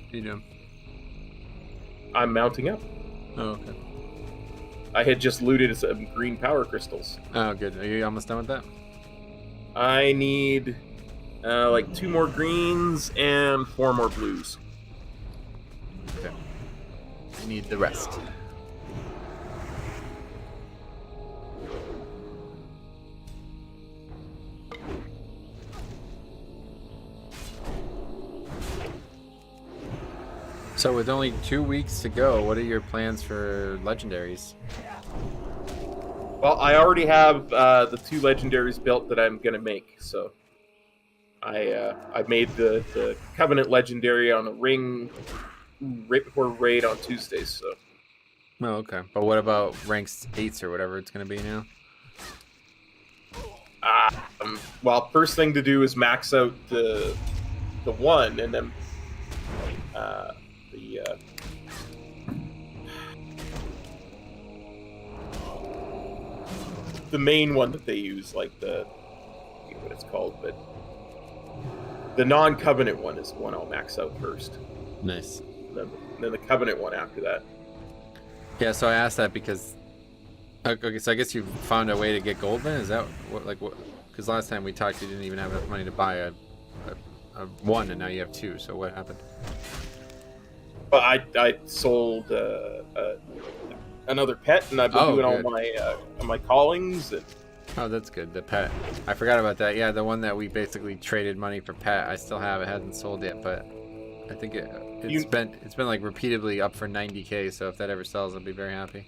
What are you doing? I'm mounting up. Oh, okay. I had just looted some green power crystals. Oh, good. Are you almost done with that? I need like 2 more greens and 4 more blues. Okay. I need the rest. So with only 2 weeks to go, what are your plans for legendaries? Well, I already have the 2 legendaries built that I'm gonna make. So I made the Covenant legendary on a ring raid on Tuesdays. So. Oh, okay. But what about ranks 8s or whatever it's going to be now? Well, first thing to do is max out the 1, and then the main one that they use, like I forget what it's called, but the non-Covenant one is the one I'll max out first. Nice. Then the Covenant one after that. Yeah, so I asked that because... Okay, so I guess you found a way to get gold then? Is that what, like, what? Because last time we talked, you didn't even have enough money to buy a 1, and now you have 2, so what happened? But I sold another pet, and I've been doing good. all my callings. And... Oh, that's good. The pet. I forgot about that. Yeah, the one that we basically traded money for pet. I still have it. Hasn't sold yet, but I think it's been like repeatedly up for 90k. So if that ever sells, I'll be very happy.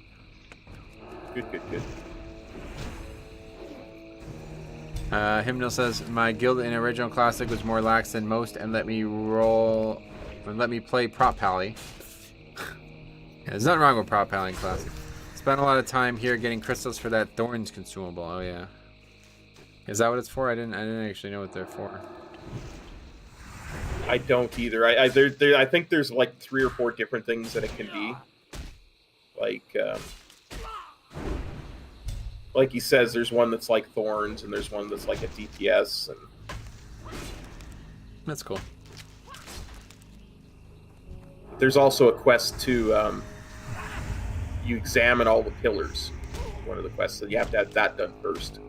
Good. Hymnal says my guild in original classic was more lax than most and let me play prop pally. Yeah, there's nothing wrong with prop pally in classic. Spent a lot of time here getting crystals for that thorns consumable. Oh yeah. Is that what it's for? I didn't actually know what they're for. I don't either. I think there's like 3 or 4 different things that it can be. Like he says, there's one that's like thorns, and there's one that's like a DPS. And... That's cool. There's also a quest to you examine all the pillars. One of the quests, so you have to have that done first.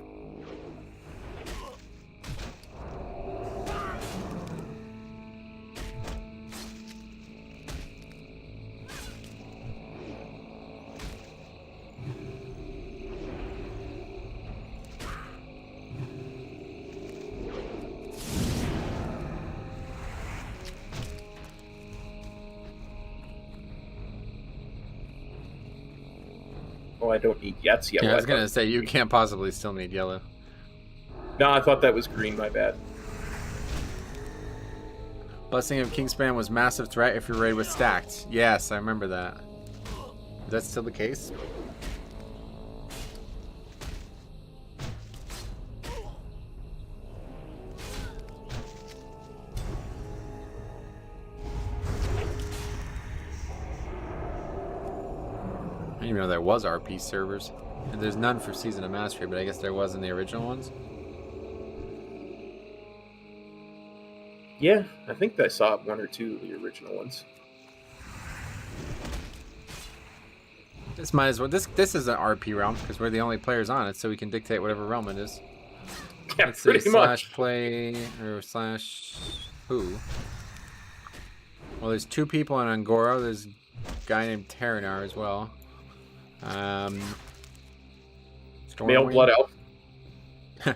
Oh, I don't need yet. Yeah, I was gonna say you can't possibly still need yellow. No, I thought that was green. My bad. Blessing of Kingspan was massive threat if your raid was stacked. Yes, I remember that. Is that still the case? I didn't even know there was RP servers. And there's none for Season of Mastery, but I guess there was in the original ones. Yeah, I think I saw 1 or 2 of the original ones. This might as well. This is an RP realm because we're the only players on it, so we can dictate whatever realm it is. Yeah, Let's see, pretty much. /play or /who. Well, there's 2 people in Angora. There's a guy named Terranar as well. Male Blood Elf.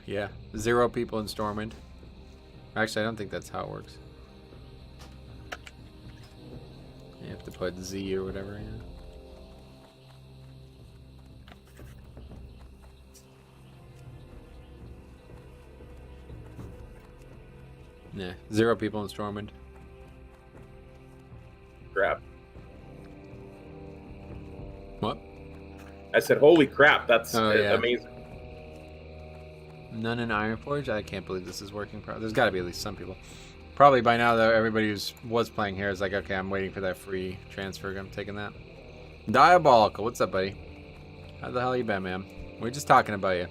Yeah, 0 people in Stormwind. Actually, I don't think that's how it works. You have to put Z or whatever. Yeah, 0 people in Stormwind. Crap. What? I said, holy crap, that's yeah. amazing. None in Ironforge? I can't believe this is working. There's got to be at least some people. Probably by now, though, everybody who was playing here is like, okay, I'm waiting for that free transfer. I'm taking that. Diabolical, what's up, buddy? How the hell you been, man? We're just talking about you.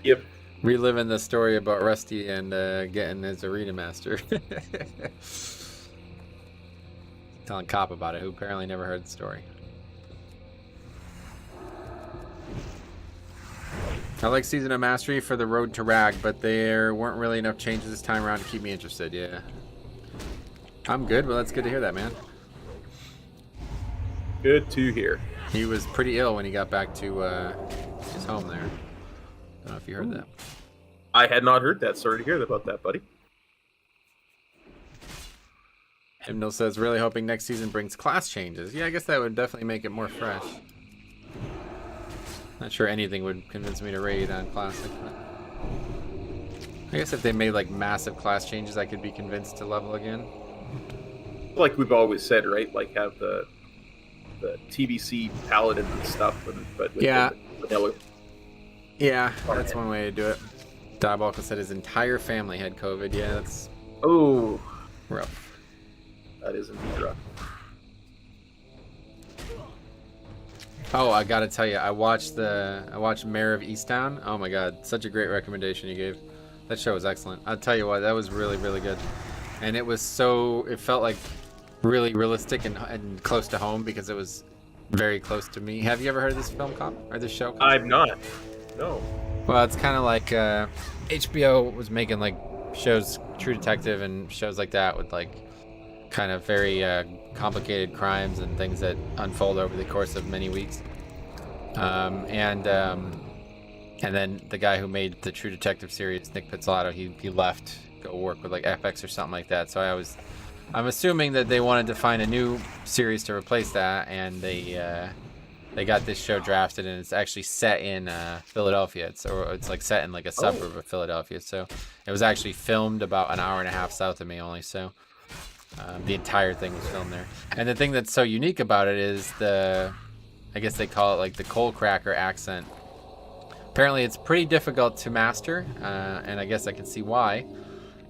Yep. Reliving the story about Rusty and getting his arena master. Telling Cop about it, who apparently never heard the story. I like Season of Mastery for the road to Rag, but there weren't really enough changes this time around to keep me interested. Yeah. I'm good. Well, that's good to hear that, man. Good to hear. He was pretty ill when he got back to his home there. Don't know if you heard that. I had not heard that. Sorry to hear about that, buddy. Hymnal says, really hoping next season brings class changes. Yeah, I guess that would definitely make it more fresh. Not sure anything would convince me to raid on Classic. But I guess if they made like massive class changes, I could be convinced to level again. Like we've always said, right? Like have the TBC Paladin and stuff, but with yeah. the vanilla. Yeah, that's one way to do it. Diabolical said his entire family had COVID. Yeah, that's rough. That is indeed rough. Oh, I gotta tell you, I watched Mayor of Easttown. Oh my god, such a great recommendation you gave. That show was excellent. I'll tell you what, that was really, really good. And it felt like really realistic and close to home because it was very close to me. Have you ever heard of this film, Cop? Or this show? I've not. No. Well, it's kind of like HBO was making like shows, True Detective and shows like that with like kind of very complicated crimes and things that unfold over the course of many weeks. And then the guy who made the True Detective series, Nick Pizzolatto, he left, go work with like FX or something like that. So I'm assuming that they wanted to find a new series to replace that, and they got this show drafted, and it's actually set in Philadelphia. It's like set in like a suburb of Philadelphia. So it was actually filmed about an hour and a half south of me only. So the entire thing was filmed there. And the thing that's so unique about it is I guess they call it like the coal cracker accent. Apparently it's pretty difficult to master, and I guess I can see why.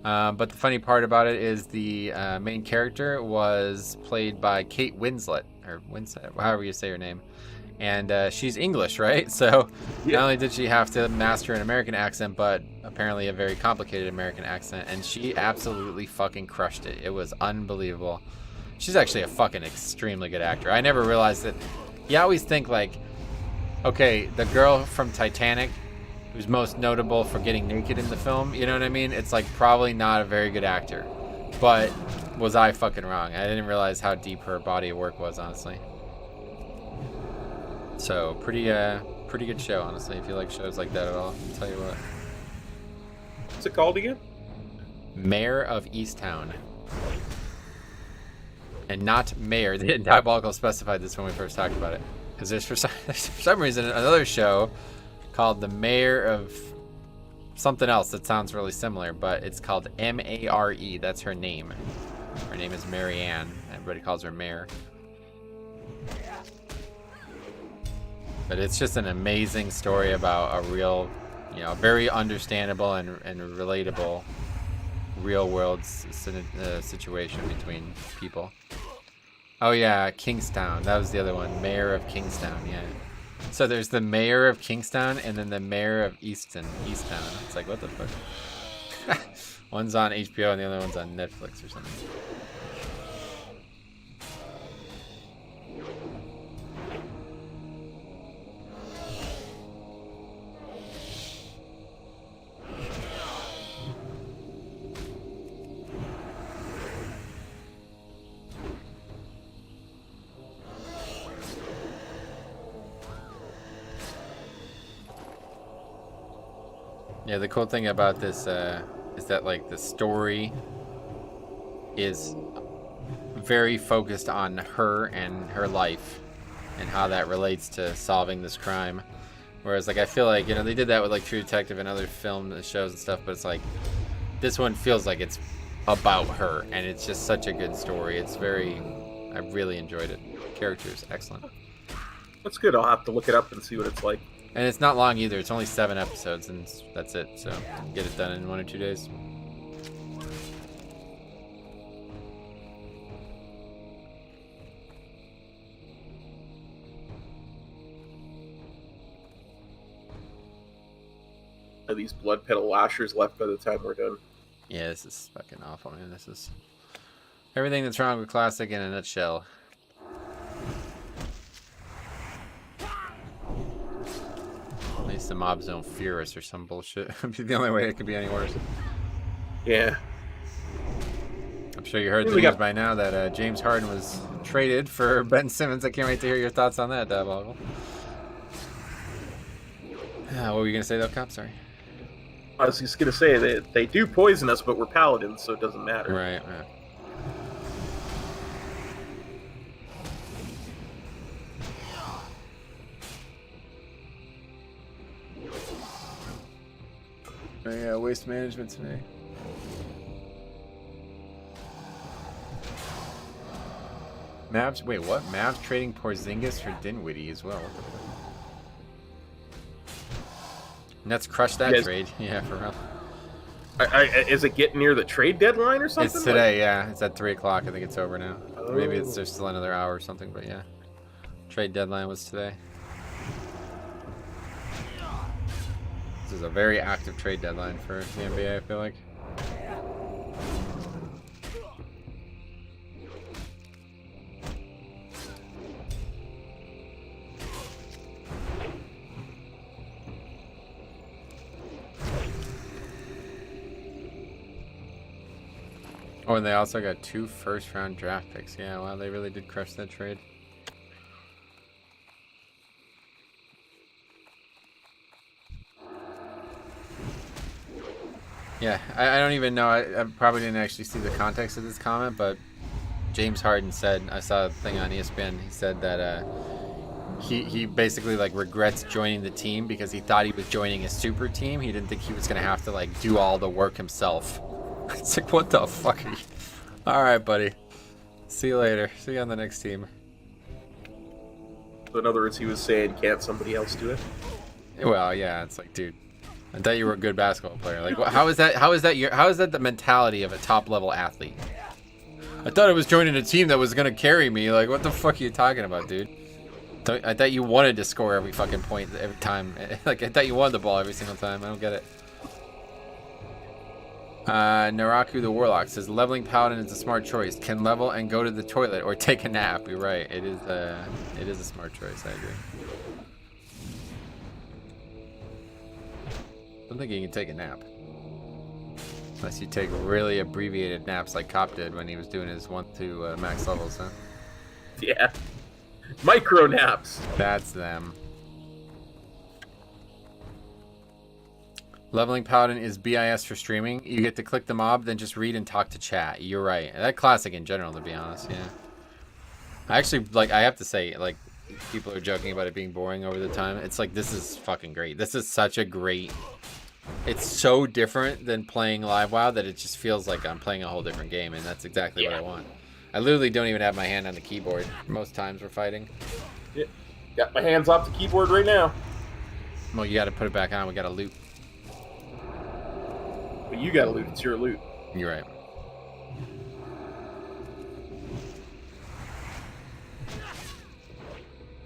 But the funny part about it is the main character was played by Kate Winslet, or Winslet, however you say her name. And she's English, right? So not only did she have to master an American accent, but apparently a very complicated American accent. And she absolutely fucking crushed it. It was unbelievable. She's actually a fucking extremely good actor. I never realized that. You always think like, okay, the girl from Titanic, who's most notable for getting naked in the film, you know what I mean? It's like probably not a very good actor. But was I fucking wrong? I didn't realize how deep her body of work was, honestly. So pretty good show, honestly. If you like shows like that at all, I'll tell you what. What's it called again? Mayor of Easttown. And not Mayor. Diabolical specified this when we first talked about it. Because there's for some reason another show called The Mayor of something else that sounds really similar, but it's called M-A-R-E. That's her name. Her name is Marianne. Everybody calls her Mayor. But it's just an amazing story about a real, very understandable and relatable real world situation between people. Oh yeah, Kingstown. That was the other one. Mayor of Kingstown, yeah. So there's the Mayor of Kingstown and then the Mayor of Easttown. It's like, what the fuck? One's on HBO and the other one's on Netflix or something. Yeah, the cool thing about this is that like the story is very focused on her and her life and how that relates to solving this crime. Whereas like I feel like, they did that with like True Detective and other film shows and stuff, but it's like this one feels like it's about her, and it's just such a good story. I really enjoyed it. Characters excellent. That's good. I'll have to look it up and see what it's like. And it's not long either. It's only 7 episodes, and that's it. So get it done in 1 or 2 days. Are these blood pedal lashers left by the time we're done? Yeah, this is fucking awful, man. This is everything that's wrong with Classic in a nutshell. Nice the mobs don't fear us or some bullshit. It'd be the only way it could be any worse. Yeah. I'm sure you heard the We news got- by now that James Harden was traded for Ben Simmons. I can't wait to hear your thoughts on that, Daboggle. What were you going to say, though, Cop? Sorry. I was just gonna say that they do poison us, but we're paladins, so it doesn't matter. Right. Oh, yeah, waste management today. Mavs, wait, what? Mavs trading Porzingis for Dinwiddie as well. Nets crushed that Yes. trade. Yeah, for real. Is it getting near the trade deadline or something? It's today, yeah. It's at 3 o'clock. I think it's over now. Or maybe Oh. there's still another hour or something, but yeah. Trade deadline was today. This is a very active trade deadline for the NBA, I feel like. Oh, and they also got 2 first-round draft picks. Yeah, wow, they really did crush that trade. Yeah, I don't even know. I probably didn't actually see the context of this comment, but James Harden said, I saw a thing on ESPN, he said that he basically like regrets joining the team because he thought he was joining a super team. He didn't think he was going to have to like do all the work himself. It's like, what the fuck are you? All right, buddy. See you later. See you on the next team. So in other words, he was saying, can't somebody else do it? Well, yeah, it's like, dude, I thought you were a good basketball player. Like, how is that the mentality of a top level athlete? I thought I was joining a team that was gonna carry me. Like, what the fuck are you talking about, dude? I thought you wanted to score every fucking point every time. Like, I thought you wanted the ball every single time. I don't get it. Naraku the Warlock says leveling Paladin is a smart choice. Can level and go to the toilet or take a nap. You're right. It is a smart choice. I agree. I don't think you can take a nap. Unless you take really abbreviated naps like Cop did when he was doing his 1 to max levels, huh? Yeah. Micro naps. That's them. Leveling Paladin is BIS for streaming. You get to click the mob, then just read and talk to chat. You're right. That classic in general, to be honest, yeah. I actually, like, I have to say, like, people are joking about it being boring over the time. It's like, this is fucking great. This is such a great... It's so different than playing Live WoW that it just feels like I'm playing a whole different game, and that's exactly what I want. I literally don't even have my hand on the keyboard most times we're fighting. Yeah. Got my hands off the keyboard right now. Well, you gotta put it back on. We gotta loot. But you gotta loot. It's your loot. You're right.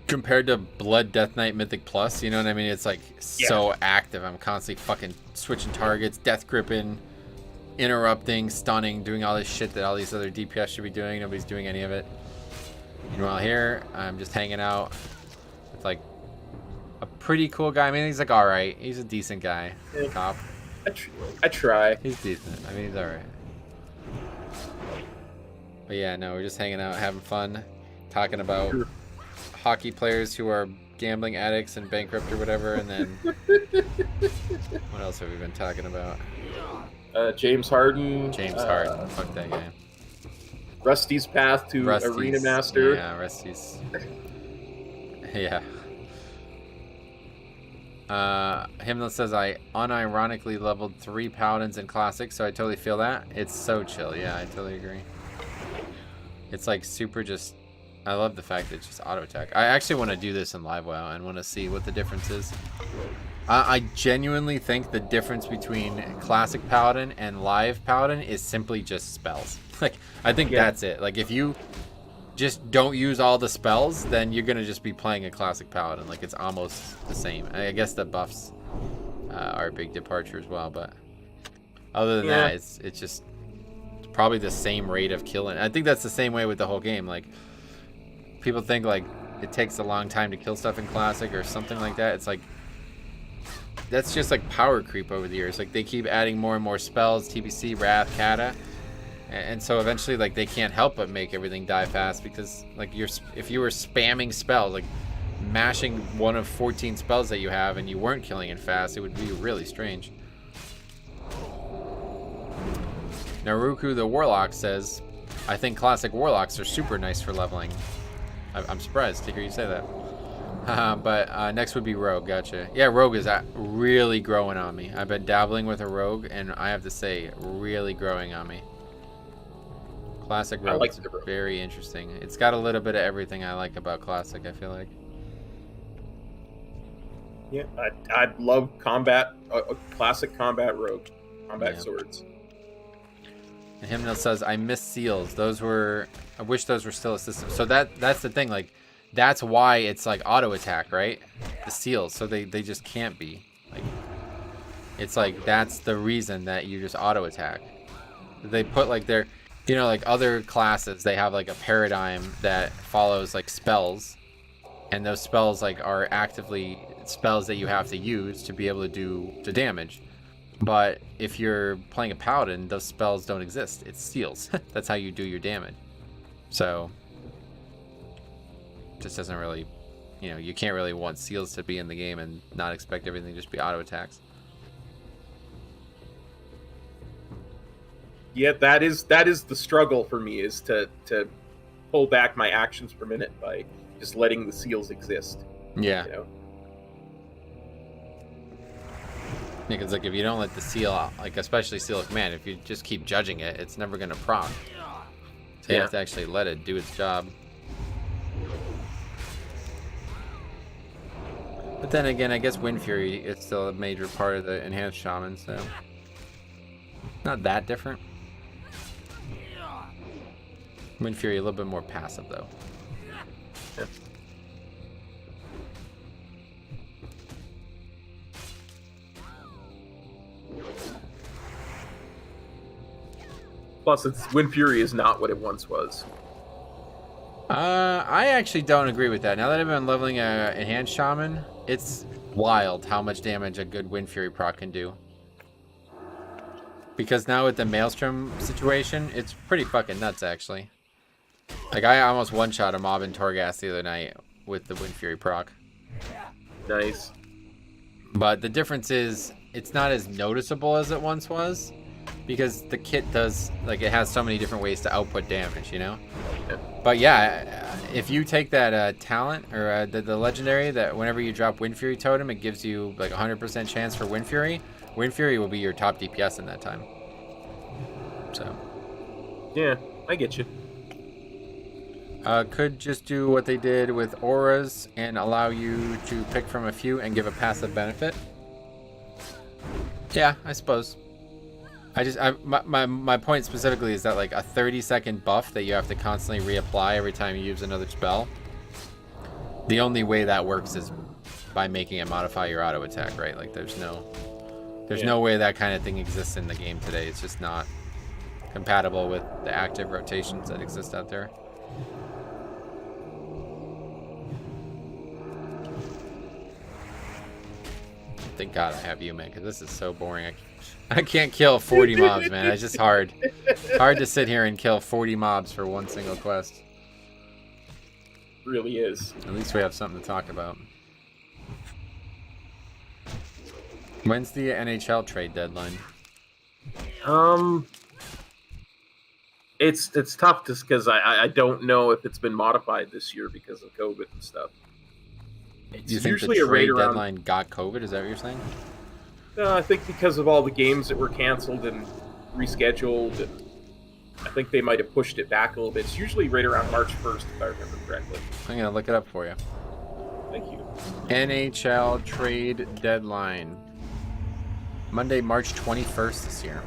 Compared to Blood Death Knight Mythic Plus, you know what I mean? It's like so active. I'm constantly fucking switching targets, death gripping, interrupting, stunning, doing all this shit that all these other DPS should be doing. Nobody's doing any of it. Meanwhile here, I'm just hanging out with like a pretty cool guy. I mean, he's like alright. He's a decent guy. Yeah. Cop. I try. He's decent. I mean, he's alright. But yeah, no, we're just hanging out, having fun, talking about hockey players who are gambling addicts and bankrupt or whatever, and then what else have we been talking about? James Harden. James Harden. Fuck that guy. Rusty's path to Arena Master. Yeah, Rusty's. Yeah. Himla says I unironically leveled 3 Paladins in Classic, so I totally feel that. It's so chill. Yeah, I totally agree. It's like super just... I love the fact that it's just auto attack. I actually want to do this in Live WoW and want to see what the difference is. I genuinely think the difference between Classic Paladin and Live Paladin is simply just spells. Like, I think that's it. Like, if you just don't use all the spells, then you're going to just be playing a Classic Paladin. Like, it's almost the same. I guess the buffs are a big departure as well, but other than that, it's just probably the same rate of killing. I think that's the same way with the whole game. Like, people think like it takes a long time to kill stuff in Classic or something like that. It's like that's just like power creep over the years. Like they keep adding more and more spells, TBC, Wrath, Kata, and so eventually like they can't help but make everything die fast because like if you were spamming spells, like mashing one of 14 spells that you have and you weren't killing it fast, it would be really strange. Naruku the Warlock says, I think classic Warlocks are super nice for leveling. I'm surprised to hear you say that. But next would be Rogue. Gotcha. Yeah, Rogue is really growing on me. I've been dabbling with a Rogue, and I have to say, really growing on me. Classic Rogue is very interesting. It's got a little bit of everything I like about Classic, I feel like. Yeah, I'd love combat, Classic combat Rogue. Combat swords. And Hymnal says, I miss seals. I wish those were still a system. So that's the thing, like, that's why it's like auto attack, right? The seals, so they just can't be. Like, it's like that's the reason that you just auto attack. They put like their, you know, like other classes, they have like a paradigm that follows like spells, and those spells like are actively spells that you have to use to be able to do the damage. But if you're playing a paladin, those spells don't exist. It's seals. That's how you do your damage. So just doesn't really, you know, you can't really want seals to be in the game and not expect everything to just be auto attacks. Yeah, that is the struggle for me, is to pull back my actions per minute by just letting the seals exist. Yeah. You know? Because like if you don't let the seal, like especially seal of command, if you just keep judging it, it's never gonna proc. So you have to actually let it do its job. But then again, I guess Wind Fury is still a major part of the enhanced shaman, so not that different. Wind Fury a little bit more passive though. Yeah. Plus, Wind Fury is not what it once was. I actually don't agree with that. Now that I've been leveling a enhanced shaman, it's wild how much damage a good Wind Fury proc can do. Because now with the Maelstrom situation, it's pretty fucking nuts actually. Like I almost one-shot a mob in Torghast the other night with the Wind Fury proc. Nice. But the difference is it's not as noticeable as it once was, because the kit does, like, it has so many different ways to output damage, you know? Yeah. But yeah, if you take that talent, or the legendary, that whenever you drop Wind Fury Totem, it gives you like 100% chance for Wind Fury. Wind Fury will be your top DPS in that time. So. Yeah, I get you. Could just do what they did with auras and allow you to pick from a few and give a passive benefit. Yeah, I suppose. My point specifically is that like a 30-second buff that you have to constantly reapply every time you use another spell. The only way that works is by making it modify your auto attack, right? Like there's no way that kind of thing exists in the game today. It's just not compatible with the active rotations that exist out there. Thank God I have you, man, because this is so boring. I can't kill 40 mobs, man. It's just hard. Hard to sit here and kill 40 mobs for one single quest. Really is. At least we have something to talk about. When's the NHL trade deadline? It's tough just because I don't know if it's been modified this year because of COVID and stuff. It's Do you think usually the a rate trade around. deadline got COVID? Is that what you're saying? I think because of all the games that were canceled and rescheduled, and I think they might have pushed it back a little bit. It's usually right around March 1st, if I remember correctly. I'm gonna look it up for you. Thank you. NHL trade deadline. Monday, March 21st this year.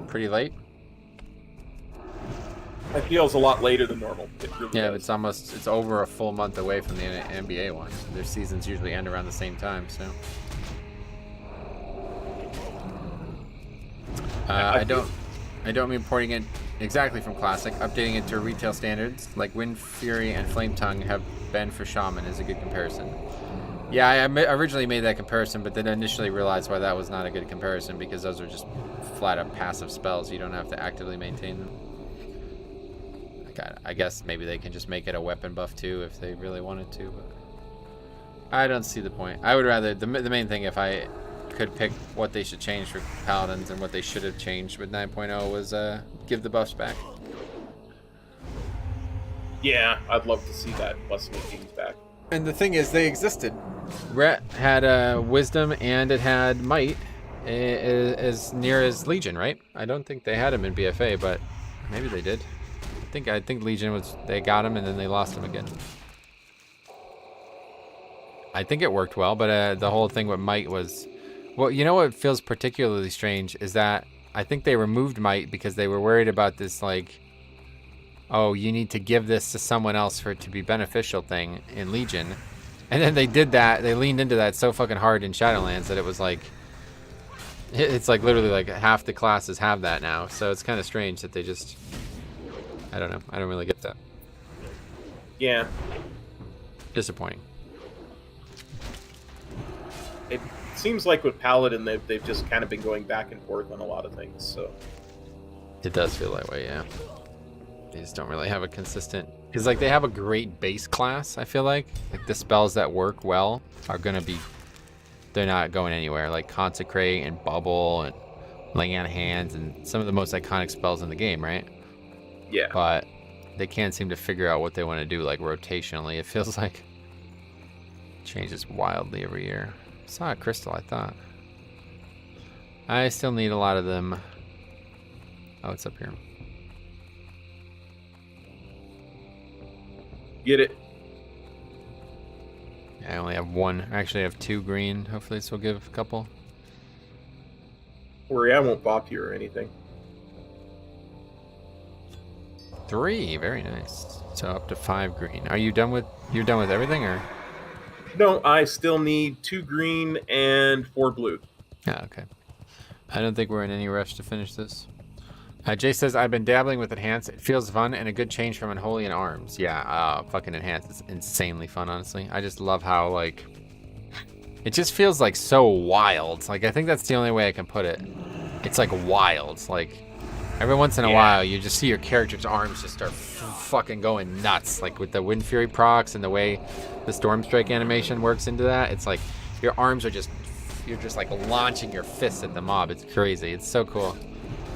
Pretty late? It feels a lot later than normal. It really Yeah, does. it's over a full month away from the NBA one. Their seasons usually end around the same time, so. I don't mean porting it exactly from Classic. Updating it to retail standards, like Wind Fury and Flame Tongue have been for Shaman, is a good comparison. Yeah, I originally made that comparison, but then initially realized why that was not a good comparison, because those are just flat-up passive spells. You don't have to actively maintain them. I guess maybe they can just make it a weapon buff too if they really wanted to, but I don't see the point. I would rather, the main thing, if I could pick what they should change for Paladins and what they should have changed with 9.0 was give the buffs back. Yeah, I'd love to see that Blessing of Kings back. And the thing is, they existed. Ret had Wisdom and it had Might as near as Legion, right? I don't think they had him in BFA, but maybe they did. I think Legion was, they got him and then they lost him again. I think it worked well, but the whole thing with Might was, well, you know what feels particularly strange is that I think they removed Might because they were worried about this, like, oh, you need to give this to someone else for it to be beneficial thing in Legion. And then they did that, they leaned into that so fucking hard in Shadowlands that it was like, it's like literally like half the classes have that now. So it's kind of strange that they just, I don't know, I don't really get that. Yeah. Disappointing. It seems like with Paladin, they've just kind of been going back and forth on a lot of things, so. It does feel that way, yeah. They just don't really have a consistent, because like they have a great base class, I feel like the spells that work well are gonna be, they're not going anywhere, like Consecrate and Bubble and Laying on Hands and some of the most iconic spells in the game, right? Yeah. But they can't seem to figure out what they want to do, like rotationally. It feels like it changes wildly every year. Saw a crystal, I thought. I still need a lot of them. Oh, it's up here. Get it. I only have one. Actually, I have 2 green. Hopefully this will give a couple. Worry, I won't bop you or anything. 3, very nice. So up to 5 green. Are you done with? You're done with everything, or? No, I still need 2 green and 4 blue. Yeah, okay. I don't think we're in any rush to finish this. Jay says, I've been dabbling with Enhance. It feels fun and a good change from Unholy and Arms. Yeah, fucking Enhance is insanely fun, honestly. I just love how, like, it just feels, like, so wild. Like, I think that's the only way I can put it. It's, like, wild. Like, every once in a while, you just see your character's arms just start fucking going nuts. Like, with the Wind Fury procs and the way the Storm Strike animation works into that. It's like, your arms are just, you're just, like, launching your fists at the mob. It's crazy. It's so cool.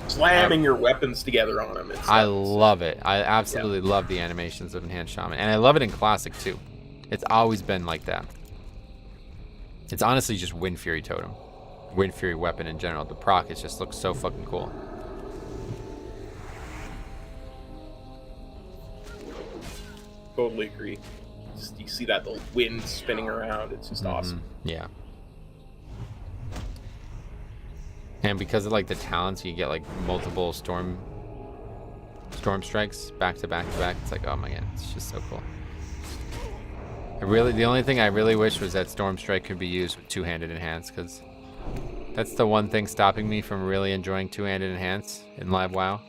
Slamming your weapons together on them. I love it. I absolutely love the animations of Enhanced Shaman. And I love it in Classic, too. It's always been like that. It's honestly just Wind Fury Totem. Wind Fury weapon in general. The proc, it just looks so fucking cool. Totally agree. Just, you see that little wind spinning around. It's just awesome. Yeah. And because of like the talents, you get like multiple storm strikes back to back to back. It's like, oh my god, it's just so cool. The only thing I really wish was that Storm Strike could be used with two-handed Enhance, because that's the one thing stopping me from really enjoying two-handed Enhance in Live WoW.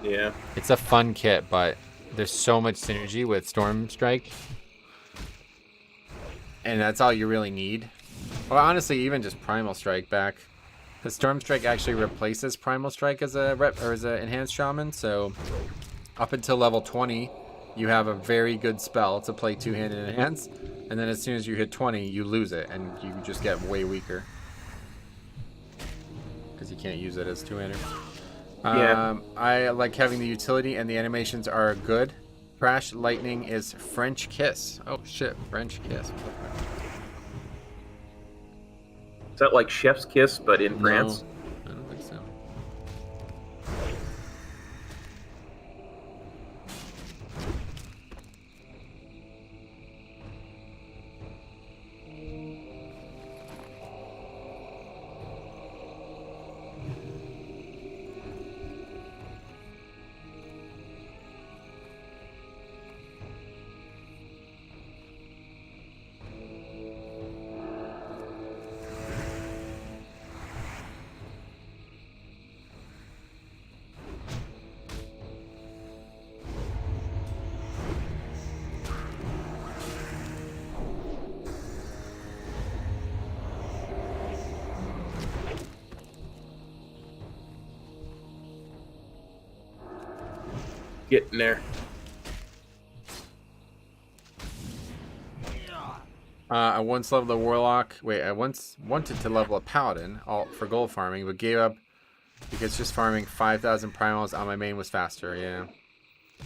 Yeah. It's a fun kit, but there's so much synergy with Storm Strike, and that's all you really need. Well, honestly, even just Primal Strike back. The Storm Strike actually replaces Primal Strike as a enhanced shaman, so up until level 20, you have a very good spell to play two-handed enhance, and then as soon as you hit 20, you lose it, and you just get way weaker. Because you can't use it as two-hander. Yeah. I like having the utility, and the animations are good. Crash Lightning is French Kiss. Oh shit, French Kiss. Is that like Chef's Kiss, but in France? I don't think so. Getting there. I once leveled a warlock. Wait, I once wanted to level a paladin for gold farming, but gave up because just farming 5,000 primals on my main was faster. Yeah.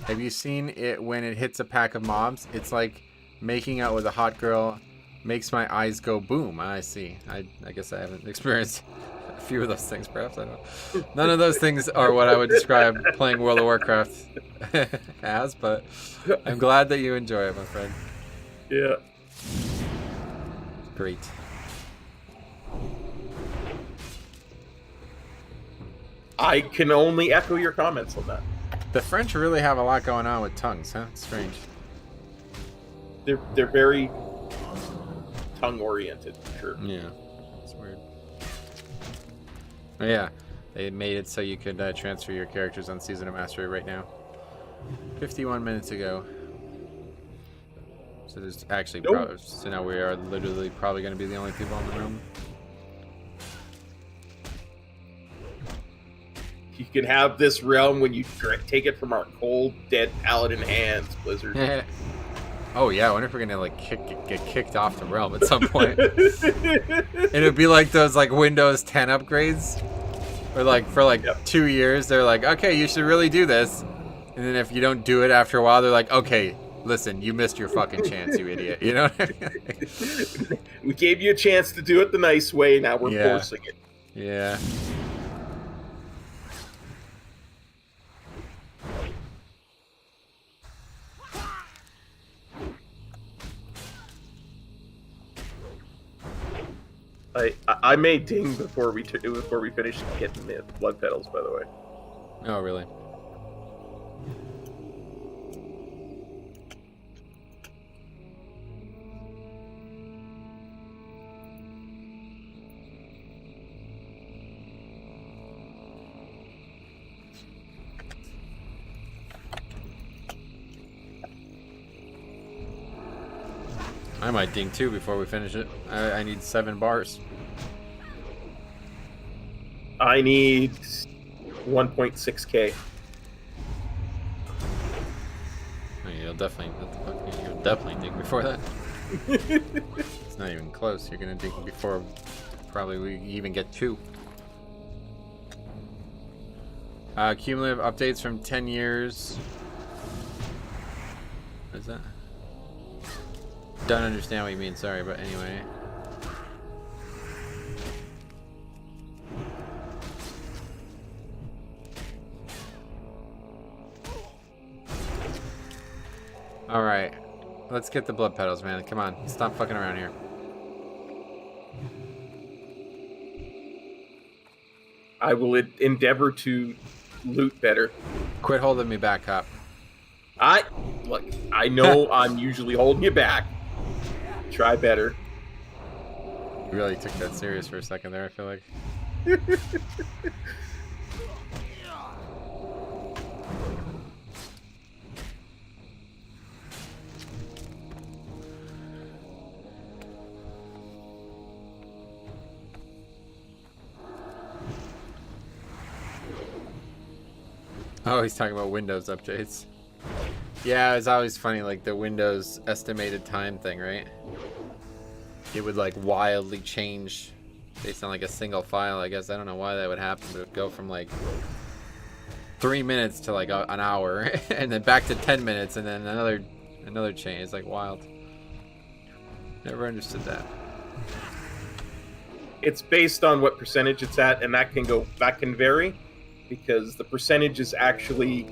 Have you seen it when it hits a pack of mobs? It's like making out with a hot girl makes my eyes go boom. I see. I guess I haven't experienced a few of those things, perhaps. I don't know. None of those things are what I would describe playing World of Warcraft as, but I'm glad that you enjoy it, my friend. Yeah. Great. I can only echo your comments on that. The French really have a lot going on with tongues, huh? It's strange. They're very tongue oriented, sure. Yeah, it's weird. Oh, yeah, they made it so you could transfer your characters on Season of Mastery right now. 51 minutes ago. So there's actually so now we are literally probably going to be the only people in the room. You can have this realm when you take it from our cold, dead paladin hands, Blizzard. Oh yeah, I wonder if we're gonna like get kicked off the realm at some point. It'd be like those like Windows 10 upgrades, or like for like 2 years they're like, okay, you should really do this, and then if you don't do it after a while, they're like, okay, listen, you missed your fucking chance, you idiot. You know what I mean? We gave you a chance to do it the nice way. Now we're forcing it. Yeah. I may ding before we finish getting the blood petals. By the way. Oh really? I might ding too before we finish it. I need 7 bars. I need 1.6k. Oh, you'll definitely ding before that. It's not even close. You're gonna ding before probably we even get 2. Cumulative updates from 10 years. What is that? Don't understand what you mean, sorry, but anyway. Alright. Let's get the blood petals, man. Come on. Stop fucking around here. I will endeavor to loot better. Quit holding me back up. Look, I know I'm usually holding you back. Try better. You really took that serious for a second there, I feel like. Oh, he's talking about Windows updates. Yeah, it's always funny, like the Windows estimated time thing, right? It would like wildly change based on like a single file, I guess. I don't know why that would happen, but it would go from like 3 minutes to like an hour, and then back to 10 minutes, and then another change. It's like wild. Never understood that. It's based on what percentage it's at, and that can vary, because the percentage is actually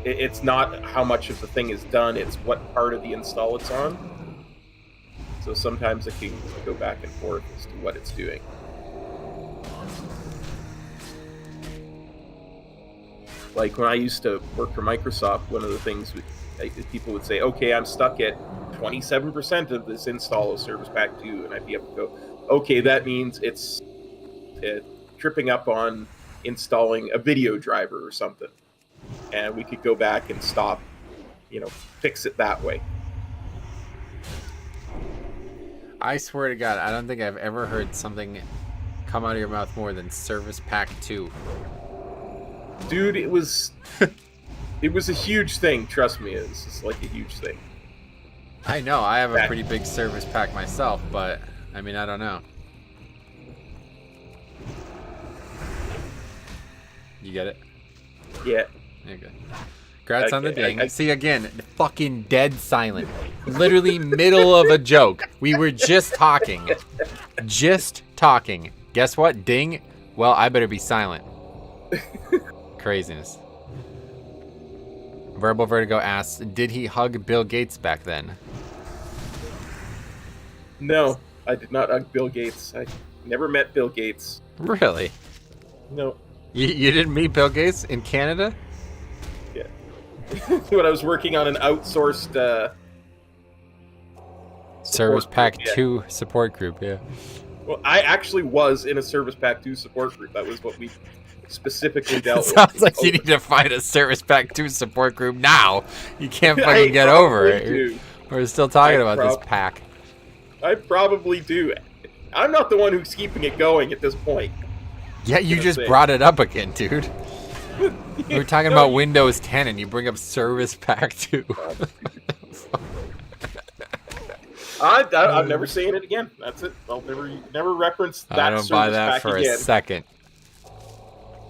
it's not how much of the thing is done, it's what part of the install it's on. So sometimes it can go back and forth as to what it's doing. Like when I used to work for Microsoft, one of the things people would say, okay, I'm stuck at 27% of this install of Service Pack 2, and I'd be able to go, okay, that means it's tripping up on installing a video driver or something. And we could go back and stop, fix it that way. I swear to God, I don't think I've ever heard something come out of your mouth more than Service Pack 2. Dude, it was It was a huge thing, trust me. It's just like a huge thing. I know, I have a pretty big service pack myself, but I mean, I don't know. You get it? Yeah. You're good. Congrats on the Okay, ding. See, again, fucking dead silent. Literally middle of a joke. We were just talking. Just talking. Guess what? Ding. Well, I better be silent. Craziness. Verbal Vertigo asks, did he hug Bill Gates back then? No, I did not hug Bill Gates. I never met Bill Gates. Really? No. You didn't meet Bill Gates in Canada? Yeah. When I was working on an outsourced Service Pack group, yeah. 2 support group, yeah. Well, I actually was in a Service Pack 2 support group. That was what we specifically dealt with. Sounds like you need to find a Service Pack 2 support group now. You can't fucking get over it. Do. We're still talking about this pack. I probably do. I'm not the one who's keeping it going at this point. Yeah, you just brought it up again, dude. We were talking about Windows 10 and you bring up Service Pack 2. I'm never saying it again. That's it. I'll never reference that. I don't buy that for again. a second.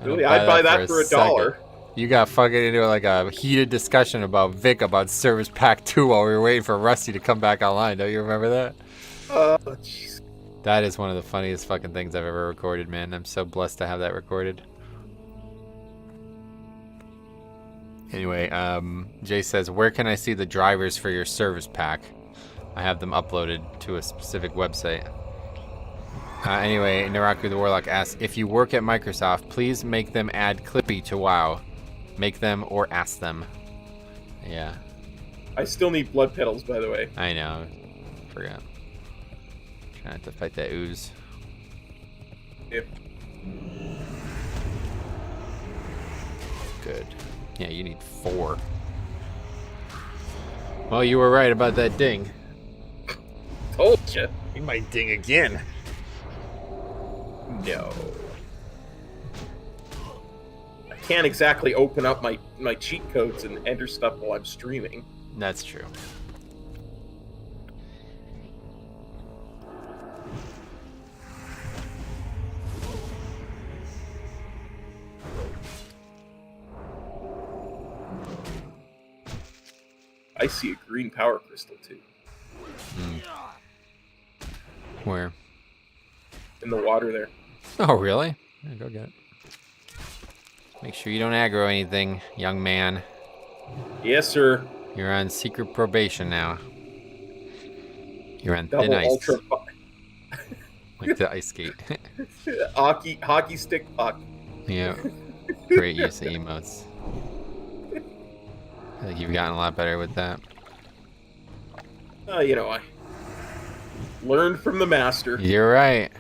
Really, I'd buy that for $1. You got fucking into like a heated discussion about Vic about Service Pack 2 while we were waiting for Rusty to come back online. Don't you remember that? Jeez. That is one of the funniest fucking things I've ever recorded, man. I'm so blessed to have that recorded. Anyway, Jay says, where can I see the drivers for your service pack? I have them uploaded to a specific website. Anyway, Naraku the Warlock asks, if you work at Microsoft, please make them add Clippy to WoW. Make them or ask them. Yeah. I still need blood petals, by the way. I know. Forgot. Trying not to fight that ooze. Yep. Good. Yeah, you need 4. Well, you were right about that ding. Told you. You might ding again. No. I can't exactly open up my cheat codes and enter stuff while I'm streaming. That's true. I see a green power crystal, too. Where? In the water there. Oh, really? Yeah, go get it. Make sure you don't aggro anything, young man. Yes, sir. You're on secret probation now. You're on Double thin ice. ultra Like the ice skate. hockey stick puck. Yeah. Great use of emotes. I think you've gotten a lot better with that. You know, I learned from the master. You're right.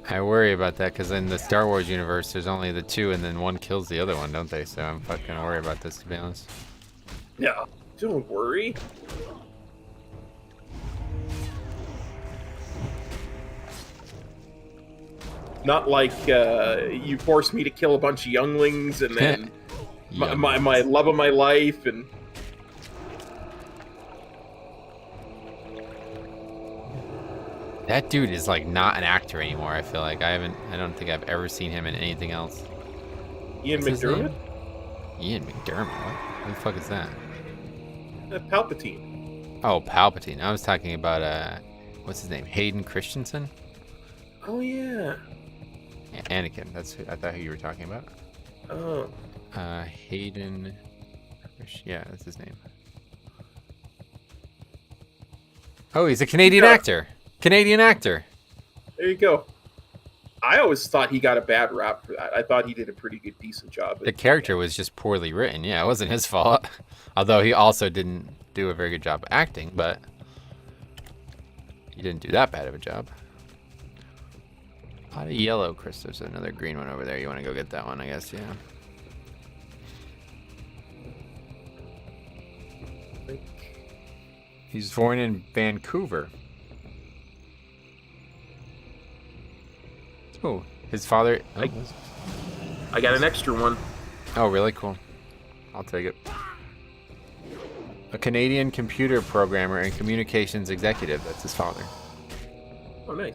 I worry about that because in the Star Wars universe, there's only the 2, and then one kills the other one, don't they? So I'm fucking worried about this, to be honest. Yeah, don't worry. Not like you forced me to kill a bunch of younglings and then my love of my life and. That dude is like not an actor anymore. I feel like I don't think I've ever seen him in anything else. Ian What's his McDermott? name? Ian McDermott? What the fuck is that? Palpatine. Oh, Palpatine. I was talking about what's his name? Hayden Christensen? Oh yeah. Yeah, Anakin. I thought who you were talking about. Oh. Hayden. Yeah, that's his name. Oh, he's a Canadian actor. Canadian actor. There you go. I always thought he got a bad rap for that. I thought he did a pretty good, decent job. The character was just poorly written. Yeah, it wasn't his fault. Although he also didn't do a very good job acting, but he didn't do that bad of a job. A lot of yellow crystals. Another green one over there. You want to go get that one, I guess, yeah. He's born in Vancouver. Oh, his father. I got an extra one. Oh, really? Cool. I'll take it. A Canadian computer programmer and communications executive. That's his father. Oh, nice.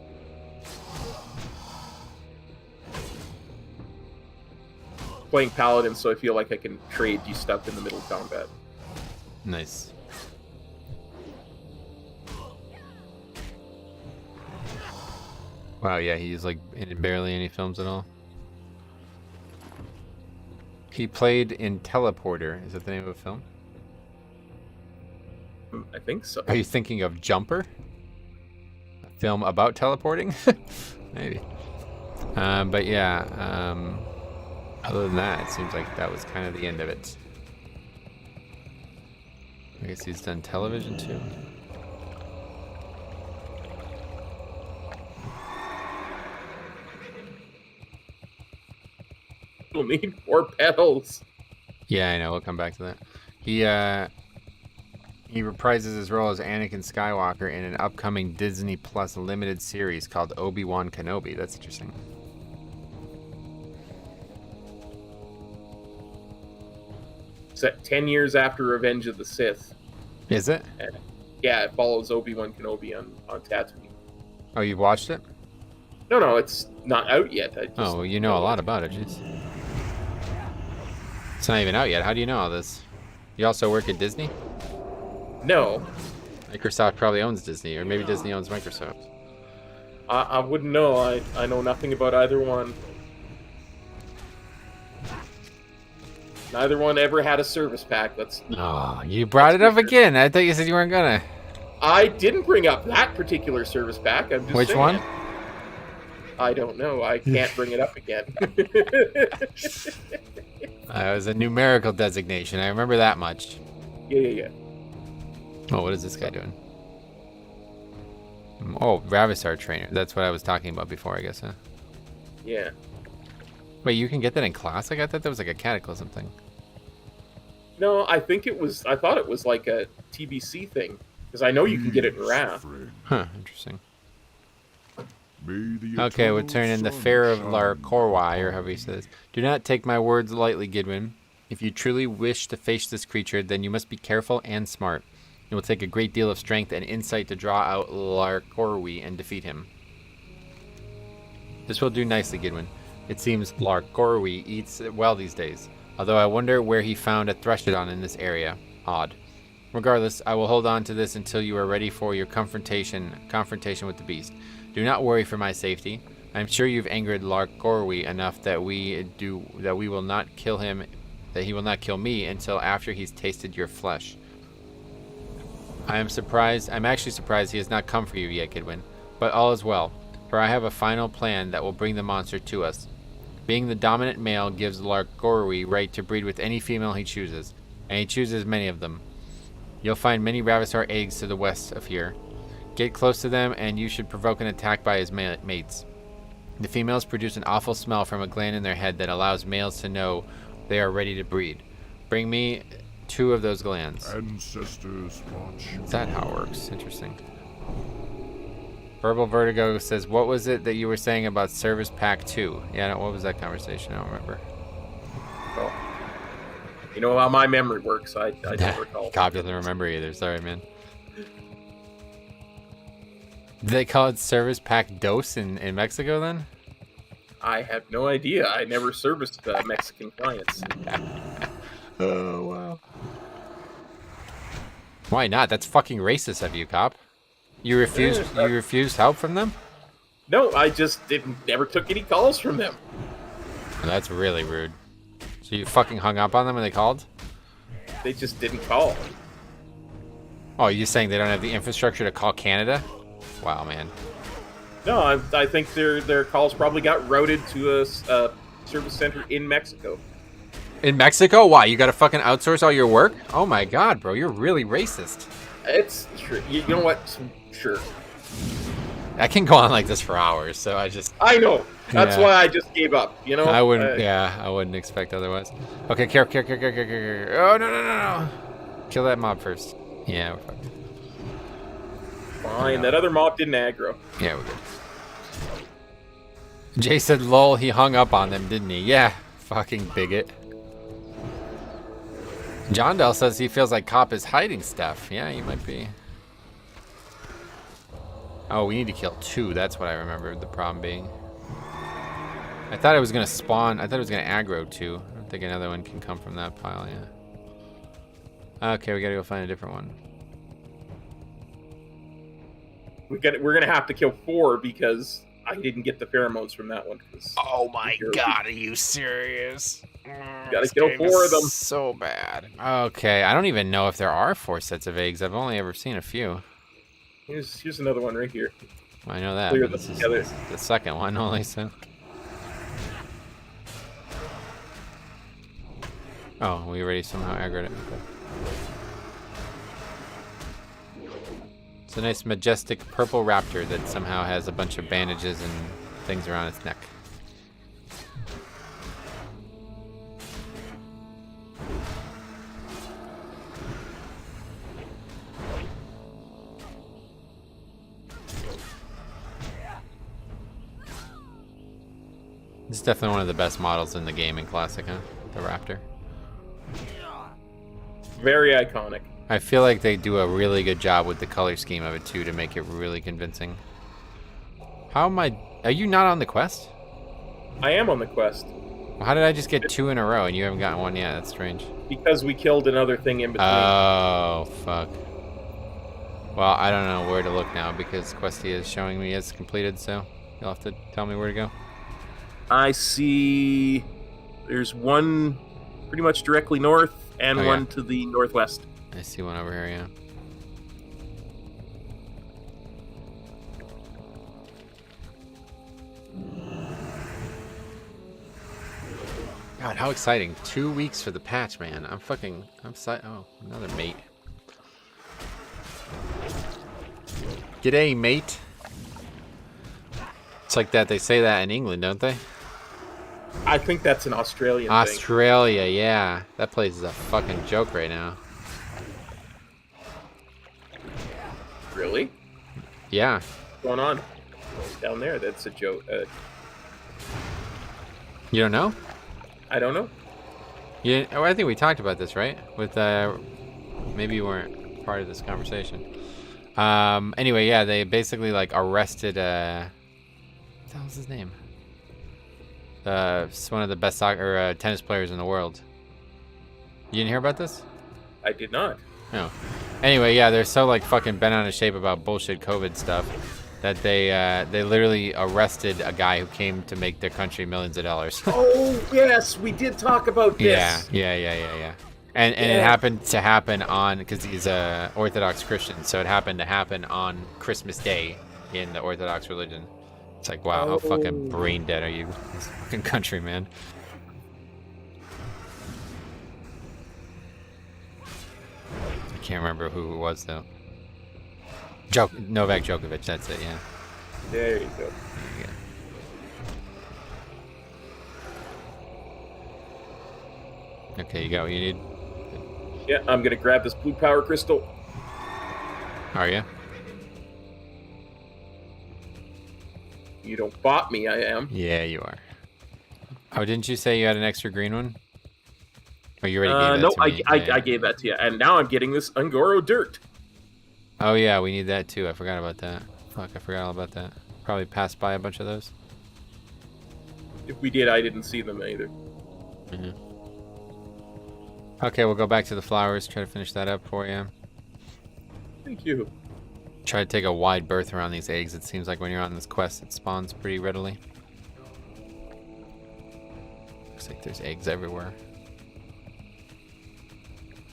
Playing Paladin, so I feel like I can trade you stuff in the middle of combat. Nice. Wow, yeah, he's like in barely any films at all. He played in Teleporter. Is that the name of a film? I think so. Are you thinking of Jumper? A film about teleporting? Maybe. But yeah, other than that, it seems like that was kind of the end of it. I guess he's done television too. We'll need more pedals. Yeah, I know. We'll come back to that. He reprises his role as Anakin Skywalker in an upcoming Disney Plus limited series called Obi-Wan Kenobi. That's interesting. Set 10 years after Revenge of the Sith. Is it? And yeah, it follows Obi-Wan Kenobi on Tatooine. Oh, you've watched it? No, it's not out yet. Oh, well, you know a lot about it. Jeez. It's not even out yet. How do you know all this? You also work at Disney? No. Microsoft probably owns Disney, or maybe Disney owns Microsoft. I wouldn't know. I know nothing about either one. Neither one ever had a service pack. Oh, you brought it up again. I thought you said you weren't gonna. I didn't bring up that particular service pack. I'm just Which saying. one? I don't know. I can't bring it up again. It was a numerical designation. I remember that much. Yeah. Oh, what is this guy doing? Oh, Ravisar Trainer. That's what I was talking about before, I guess, huh? Yeah. Wait, you can get that in Classic? I thought that was like a Cataclysm thing. No, I thought it was like a TBC thing. Because I know you can get it in Wrath. Huh, interesting. Okay, we'll turn in the Fair of Larkorwai, or however he says. Do not take my words lightly, Gidwin. If you truly wish to face this creature, then you must be careful and smart. It will take a great deal of strength and insight to draw out Larkorwi and defeat him. This will do nicely, Gidwin. It seems Larkorwi eats well these days, although I wonder where he found a Threshodon in this area. Odd. Regardless, I will hold on to this until you are ready for your confrontation with the beast. Do not worry for my safety. I am sure you've angered Larkorwi enough that he will not kill me until after he's tasted your flesh. I'm actually surprised he has not come for you yet, Gidwin. But all is well, for I have a final plan that will bring the monster to us. Being the dominant male gives Larkorwi right to breed with any female he chooses, and he chooses many of them. You'll find many Ravisar eggs to the west of here. Get close to them, and you should provoke an attack by his mates. The females produce an awful smell from a gland in their head that allows males to know they are ready to breed. Bring me 2 of those glands. Ancestors watch. Is that how it works? Interesting. Verbal Vertigo says, what was it that you were saying about Service Pack 2? Yeah, what was that conversation? I don't remember. Well, you know how my memory works. I don't recall. Cop doesn't remember either. Sorry, man. Did they call it Service Pack Dos in Mexico then? I have no idea. I never serviced Mexican clients. Oh, wow. Why not? That's fucking racist of you, Cop. You refused help from them? No, I just never took any calls from them. That's really rude. So you fucking hung up on them when they called? They just didn't call. Oh, you're saying they don't have the infrastructure to call Canada? Wow, man. No, I think their calls probably got routed to a service center in Mexico. In Mexico? Why? You gotta fucking outsource all your work? Oh my god, bro, you're really racist. It's true. You know what? Sure. I can go on like this for hours, so I know. That's why I just gave up, you know? I wouldn't expect otherwise. Okay, care. Oh, no. Kill that mob first. Yeah, we're fucked. Fine, that other mob didn't aggro. Yeah, we're good. Jay said, lol, he hung up on them, didn't he? Yeah, fucking bigot. John Dell says he feels like Cop is hiding stuff. Yeah, he might be. Oh, we need to kill 2. That's what I remember the problem being. I thought it was going to spawn. I thought it was going to aggro 2. I don't think another one can come from that pile, yeah. Okay, we got to go find a different one. We're gonna have to kill 4 because I didn't get the pheromones from that one. Oh my god, are you serious? Gotta kill 4 of them. So bad. Okay, I don't even know if there are 4 sets of eggs. I've only ever seen a few. Here's another one right here. I know that. Clear But them this is together. the second one only, so. Oh, we already somehow aggroed it. Okay. It's a nice, majestic purple raptor that somehow has a bunch of bandages and things around its neck. This is definitely one of the best models in the game in Classic, huh? The raptor. Very iconic. I feel like they do a really good job with the color scheme of it too to make it really convincing. How am I? Are you not on the quest? I am on the quest. Well, how did I just get 2 in a row and you haven't gotten one yet? That's strange. Because we killed another thing in between. Oh, fuck. Well, I don't know where to look now because Questy is showing me it's completed, so you'll have to tell me where to go. I see there's one pretty much directly north and Oh, one yeah. to the northwest. I see one over here, yeah. God, how exciting. 2 weeks for the patch, man. I'm oh, another mate. G'day, mate. It's like that. They say that in England, don't they? I think that's an Australian thing. Australia, yeah. That place is a fucking joke right now. Really? Yeah. What's going on? Down there, that's a joke. You don't know? I don't know. Oh, I think we talked about this, right? With maybe you weren't part of this conversation. Anyway, yeah, they basically like arrested what the hell's his name? It's one of the best soccer tennis players in the world. You didn't hear about this? I did not. No. Anyway, yeah, they're so like fucking bent out of shape about bullshit COVID stuff that they literally arrested a guy who came to make their country millions of dollars. Oh yes, we did talk about this. Yeah. And it happened to happen on, because he's a Orthodox Christian, so it happened to happen on Christmas Day in the Orthodox religion. It's like, wow, how fucking brain dead are you, this fucking country, man? I can't remember who it was though. Novak Djokovic, that's it, yeah. There you go. There you go. Okay, you got what you need? Yeah, I'm gonna grab this blue power crystal. Are you? You don't bot me, I am. Yeah, you are. Oh, didn't you say you had an extra green one? Oh, you already gave that No, to me. I gave that to you, and now I'm getting this Ungoro dirt. Oh, yeah, we need that too. I forgot about that. Fuck, I forgot all about that. Probably passed by a bunch of those. If we did, I didn't see them either. Mm-hmm. Okay, we'll go back to the flowers. Try to finish that up for you. Thank you. Try to take a wide berth around these eggs. It seems like when you're on this quest, it spawns pretty readily. Looks like there's eggs everywhere.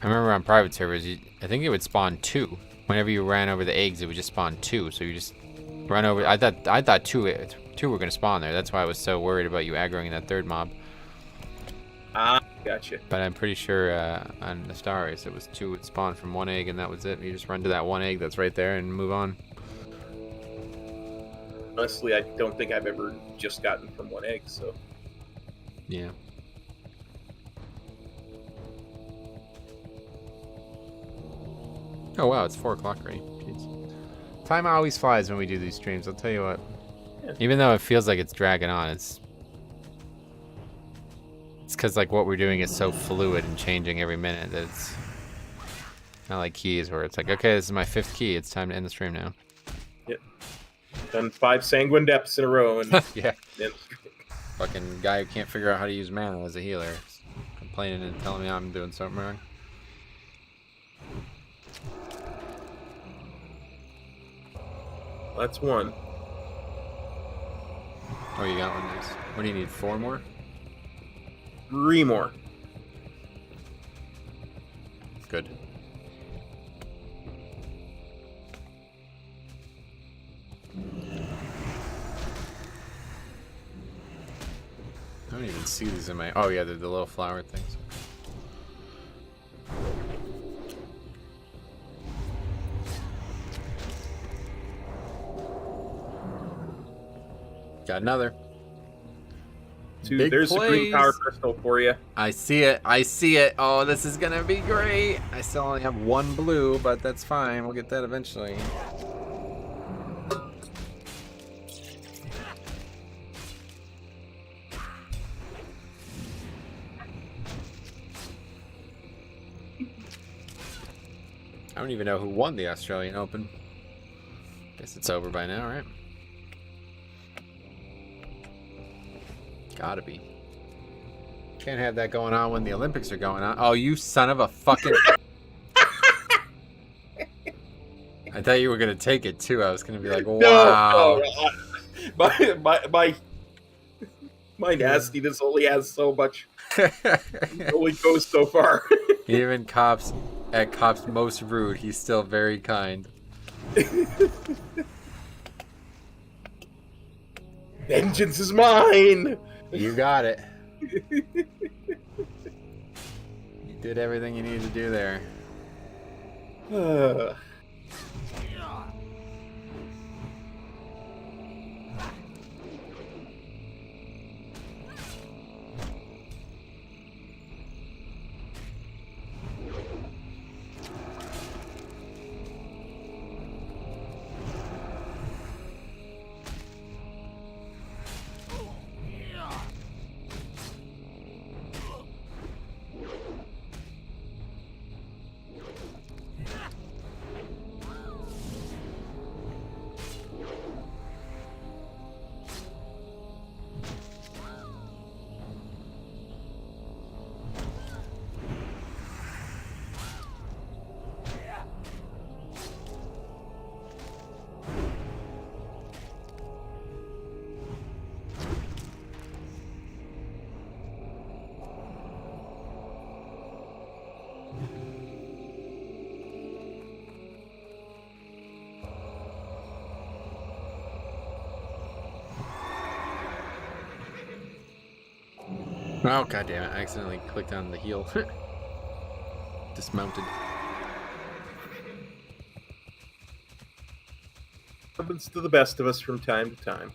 I remember on private servers, I think it would spawn 2. Whenever you ran over the eggs, it would just spawn 2. So you just run over. I thought two were gonna spawn there. That's why I was so worried about you aggroing that third mob. Ah, gotcha. But I'm pretty sure on the Star Race it was 2 would spawn from 1 egg, and that was it. You just run to that 1 egg that's right there and move on. Honestly, I don't think I've ever just gotten from 1 egg, so. Yeah. Oh wow, it's 4 o'clock already. Jeez. Time always flies when we do these streams, I'll tell you what. Yeah. Even though it feels like it's dragging on, it's It's because like what we're doing is so fluid and changing every minute that it's not like keys where it's like, okay, this is my 5th key. It's time to end the stream now. Yep. Done 5 sanguine depths in a row, and Yeah. and Fucking guy who can't figure out how to use mana as a healer, complaining and telling me I'm doing something wrong. that's one. Oh, you got one. Nice. What do you need? 4 more? 3 more. Good. I don't even see these in my... Oh, yeah, they're the little flower things. Got another. Two. Big There's a green plays. power crystal for you. I see it. I see it. Oh, this is going to be great. I still only have 1 blue, but that's fine. We'll get that eventually. I don't even know who won the Australian Open. Guess it's over by now, right? Gotta be. Can't have that going on when the Olympics are going on. Oh, you son of a fucking... I thought you were gonna take it too. I was gonna be like, wow. No, my nastiness only has so much. It only goes so far. Even at Cop's most rude, he's still very kind. Vengeance is mine. You got it. You did everything you needed to do there. Oh, goddammit. I accidentally clicked on the heel. Dismounted. Happens to the best of us from time to time.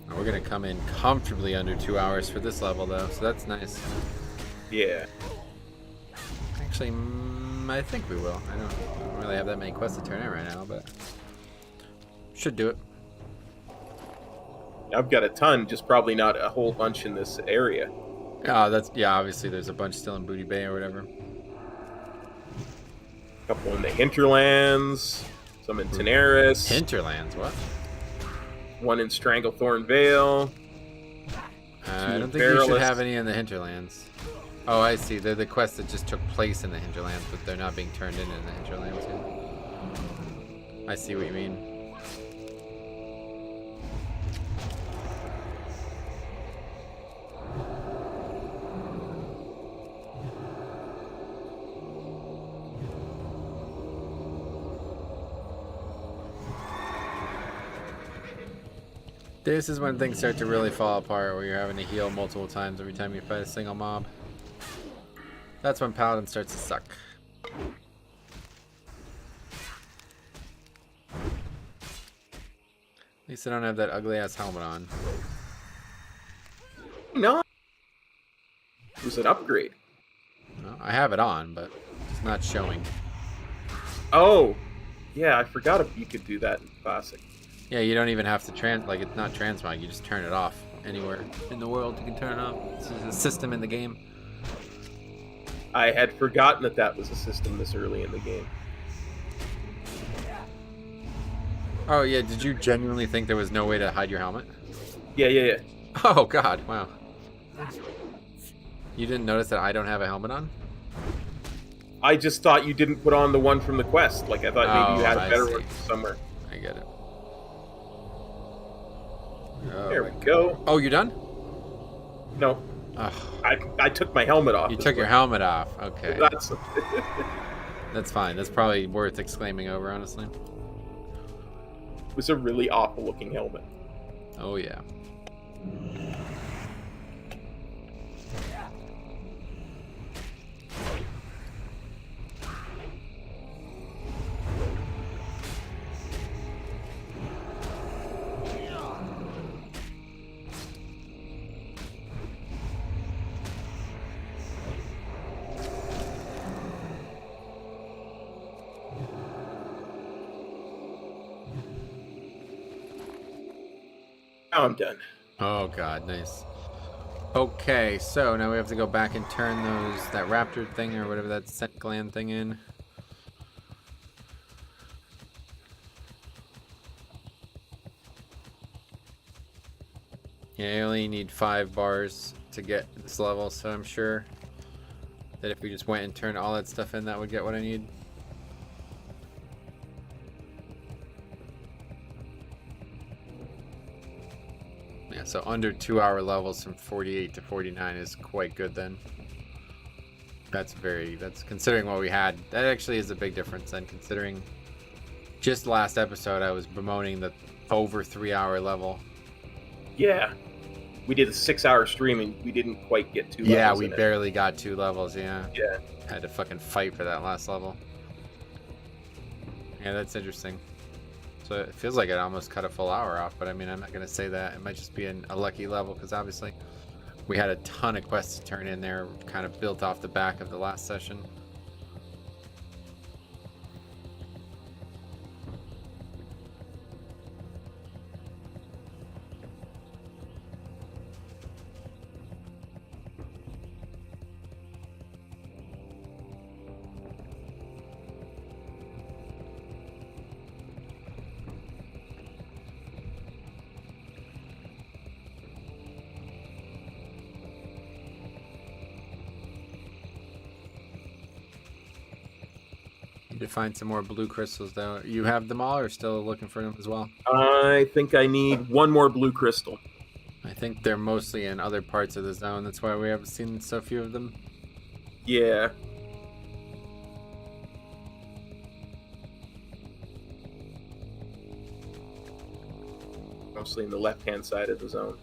We're gonna come in comfortably under 2 hours for this level, though, so that's nice. Yeah. Actually, I think we will. I don't really have that many quests to turn in right now, but should do it. I've got a ton, just probably not a whole bunch in this area. Yeah, obviously there's a bunch still in Booty Bay or whatever. A couple in the Hinterlands, some in Tenaris, Hinterlands, what? one in Stranglethorn Vale. I don't think you should have any in the Hinterlands. Oh, I see. They're the quests that just took place in the Hinterlands, but they're not being turned in the Hinterlands yet. I see what you mean. This is when things start to really fall apart, where you're having to heal multiple times every time you fight a single mob. That's when Paladin starts to suck. At least I don't have that ugly ass helmet on. No. It was an upgrade. No, I have it on, but it's not showing. Oh, Yeah, I forgot if you could do that in Classic. Yeah, you don't even have to like it's not transmog. You just turn it off anywhere in the world. You can turn it off. It's a system in the game. I had forgotten that that was a system this early in the game. Oh yeah, did you genuinely think there was no way to hide your helmet? Yeah. Oh god, wow. You didn't notice that I don't have a helmet on? I just thought you didn't put on the one from the quest. Like, I thought maybe you had a better one somewhere. I get it. Oh, There we go. Oh, you're done? No. Ugh. I took my helmet off. You took your helmet off. Okay. That's That's fine. That's probably worth exclaiming over, honestly. It was a really awful looking helmet. Oh, yeah. Now I'm done. Oh god, nice. Okay, so now we have to go back and turn that raptor thing or whatever that scent gland thing in. Yeah, you only need 5 bars to get this level, so I'm sure that if we just went and turned all that stuff in, that would get what I need. Yeah, so under 2-hour levels from 48 to 49 is quite good then. That's considering what we had. That actually is a big difference then, considering just last episode I was bemoaning the over 3-hour level. Yeah. We did a 6-hour stream and we didn't quite get 2 levels. Yeah, we barely got 2 levels, yeah. Yeah. Had to fucking fight for that last level. Yeah, that's interesting. So it feels like it almost cut a full hour off, but I mean, I'm not going to say that. It might just be a lucky level, because obviously we had a ton of quests to turn in there, kind of built off the back of the last session. To find some more blue crystals though. You have them all or still looking for them as well? I think I need 1 more blue crystal. I think they're mostly in other parts of the zone. That's why we haven't seen so few of them. Yeah. Mostly in the left-hand side of the zone.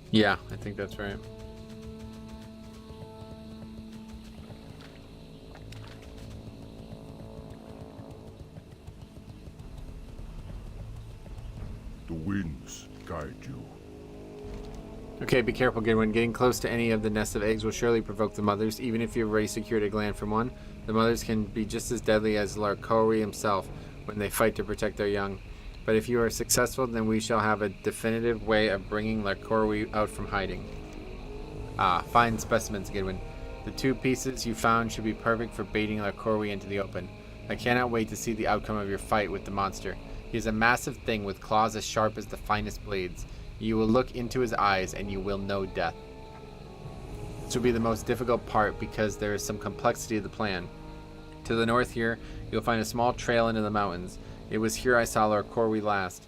Yeah, I think that's right. The winds guide you. Okay, be careful, Goodwin. Getting close to any of the nests of eggs will surely provoke the mothers. Even if you've already secured a gland from one, the mothers can be just as deadly as Larkori himself when they fight to protect their young. But if you are successful, then we shall have a definitive way of bringing Larkori out from hiding. Ah, fine specimens, Goodwin. The 2 pieces you found should be perfect for baiting Larkori into the open. I cannot wait to see the outcome of your fight with the monster. He is a massive thing with claws as sharp as the finest blades. You will look into his eyes and you will know death. This will be the most difficult part because there is some complexity to the plan. To the north here, you'll find a small trail into the mountains. It was here I saw Larkori last.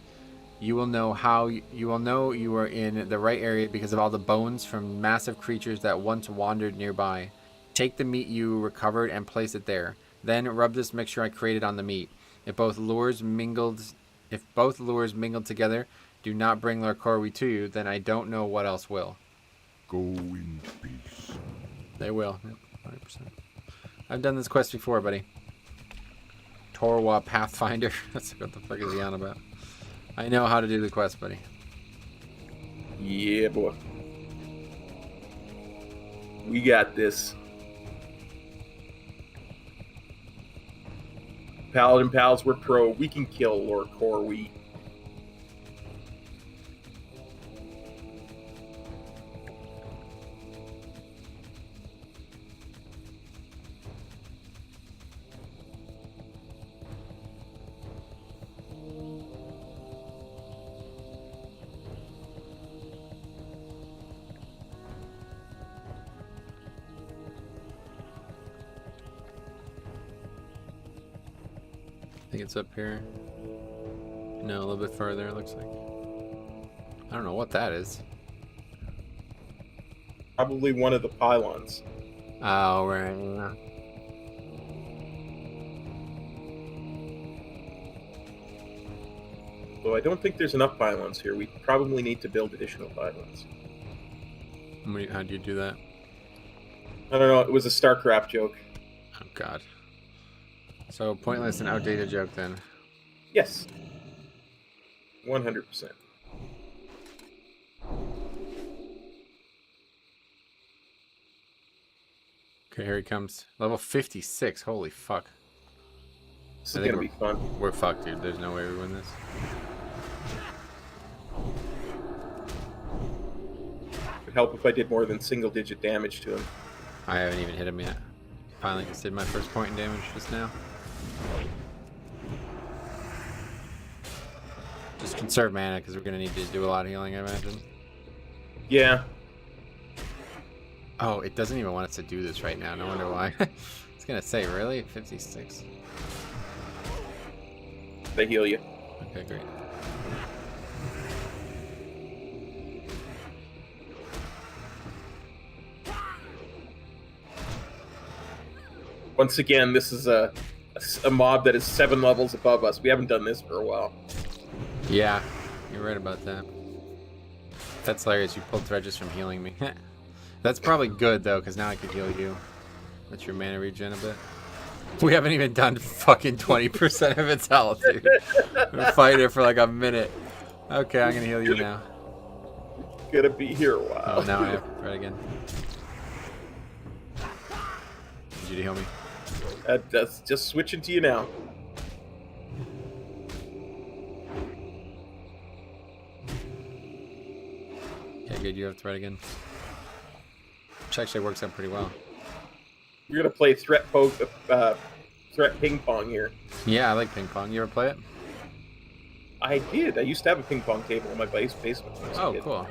You will know you are in the right area because of all the bones from massive creatures that once wandered nearby. Take the meat you recovered and place it there. Then rub this mixture I created on the meat. If both lures mingled together do not bring Larkori to you, then I don't know what else will. Go in peace. They will. Yep, 100%. I've done this quest before, buddy. Torwa Pathfinder. That's what the fuck is he on about? I know how to do the quest, buddy. Yeah, boy. We got this. Paladin Pals, we're pro. We can kill Lord Corwy. I think it's up here. No, a little bit further, it looks like. I don't know what that is. Probably one of the pylons. Oh, right. Though I don't think there's enough pylons here. We probably need to build additional pylons. How do you do that? I don't know. It was a StarCraft joke. Oh, God. So, pointless and outdated joke, then. Yes. 100%. Okay, here he comes. Level 56. Holy fuck. This is going to be fun. We're fucked, dude. There's no way we win this. It'd help if I did more than single-digit damage to him. I haven't even hit him yet. Finally just did my first point in damage just now. Just conserve mana because we're going to need to do a lot of healing, I imagine. Yeah. Oh, it doesn't even want us to do this right now. No wonder why. It's going to say, really? 56? They heal you. Okay, great. Once again, this is a mob that is 7 levels above us. We haven't done this for a while. Yeah, you're right about that. That's hilarious. You pulled Threadges from healing me. That's probably good, though, because now I can heal you. Let your mana regen a bit. We haven't even done fucking 20% of its health, dude. We're fighting it for like a minute. Okay, I'm going to heal you now. Gonna be here a while. Oh, now I have to try again. Need you to heal me. That's just switching to you now. Okay, good. You have threat again. Which actually works out pretty well. We're gonna play threat ping pong here. Yeah, I like ping pong. You ever play it? I did. I used to have a ping pong table in my basement. When I was a Oh, kid. cool.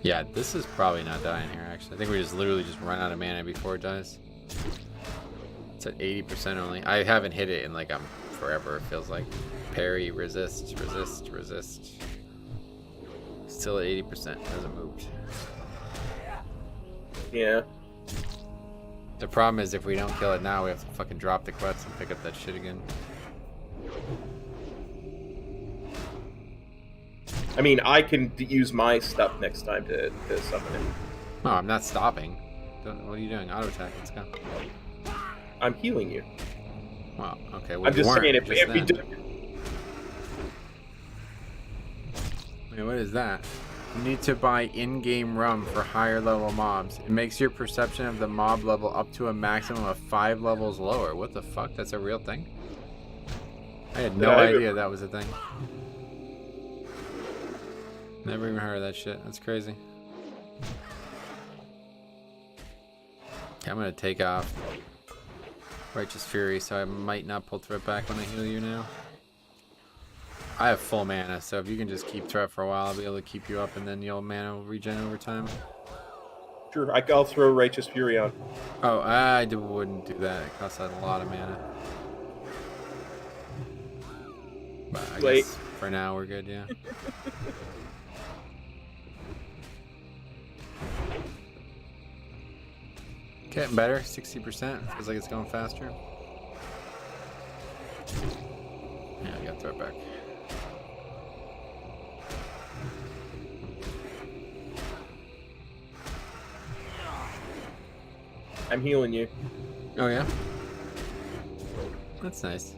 Yeah, this is probably not dying here, actually. I think we just literally just run out of mana before it dies. It's at 80% only. I haven't hit it in like forever, it feels like. Parry, resist, resist, resist. Still at 80%. Hasn't moved. Yeah. The problem is if we don't kill it now, we have to fucking drop the quest and pick up that shit again. I mean, I can use my stuff next time to summon it. No, I'm not stopping. What are you doing? Auto attack. Let's go. I'm healing you. Well, okay. Well, I'm just saying, if we do... Wait, what is that? You need to buy in-game rum for higher level mobs. It makes your perception of the mob level up to a maximum of 5 levels lower. What the fuck? That's a real thing? I had no idea that was a thing. Never even heard of that shit. That's crazy. Okay, I'm gonna take off Righteous Fury, so I might not pull threat back when I heal you now. I have full mana, so if you can just keep threat for a while, I'll be able to keep you up, and then your mana will regen over time. Sure, I'll throw Righteous Fury on. Oh, I wouldn't do that. It costs a lot of mana. But I guess for now we're good, yeah. Getting better, 60%. Feels like it's going faster. Yeah, I got threat back. I'm healing you. Oh yeah? That's nice.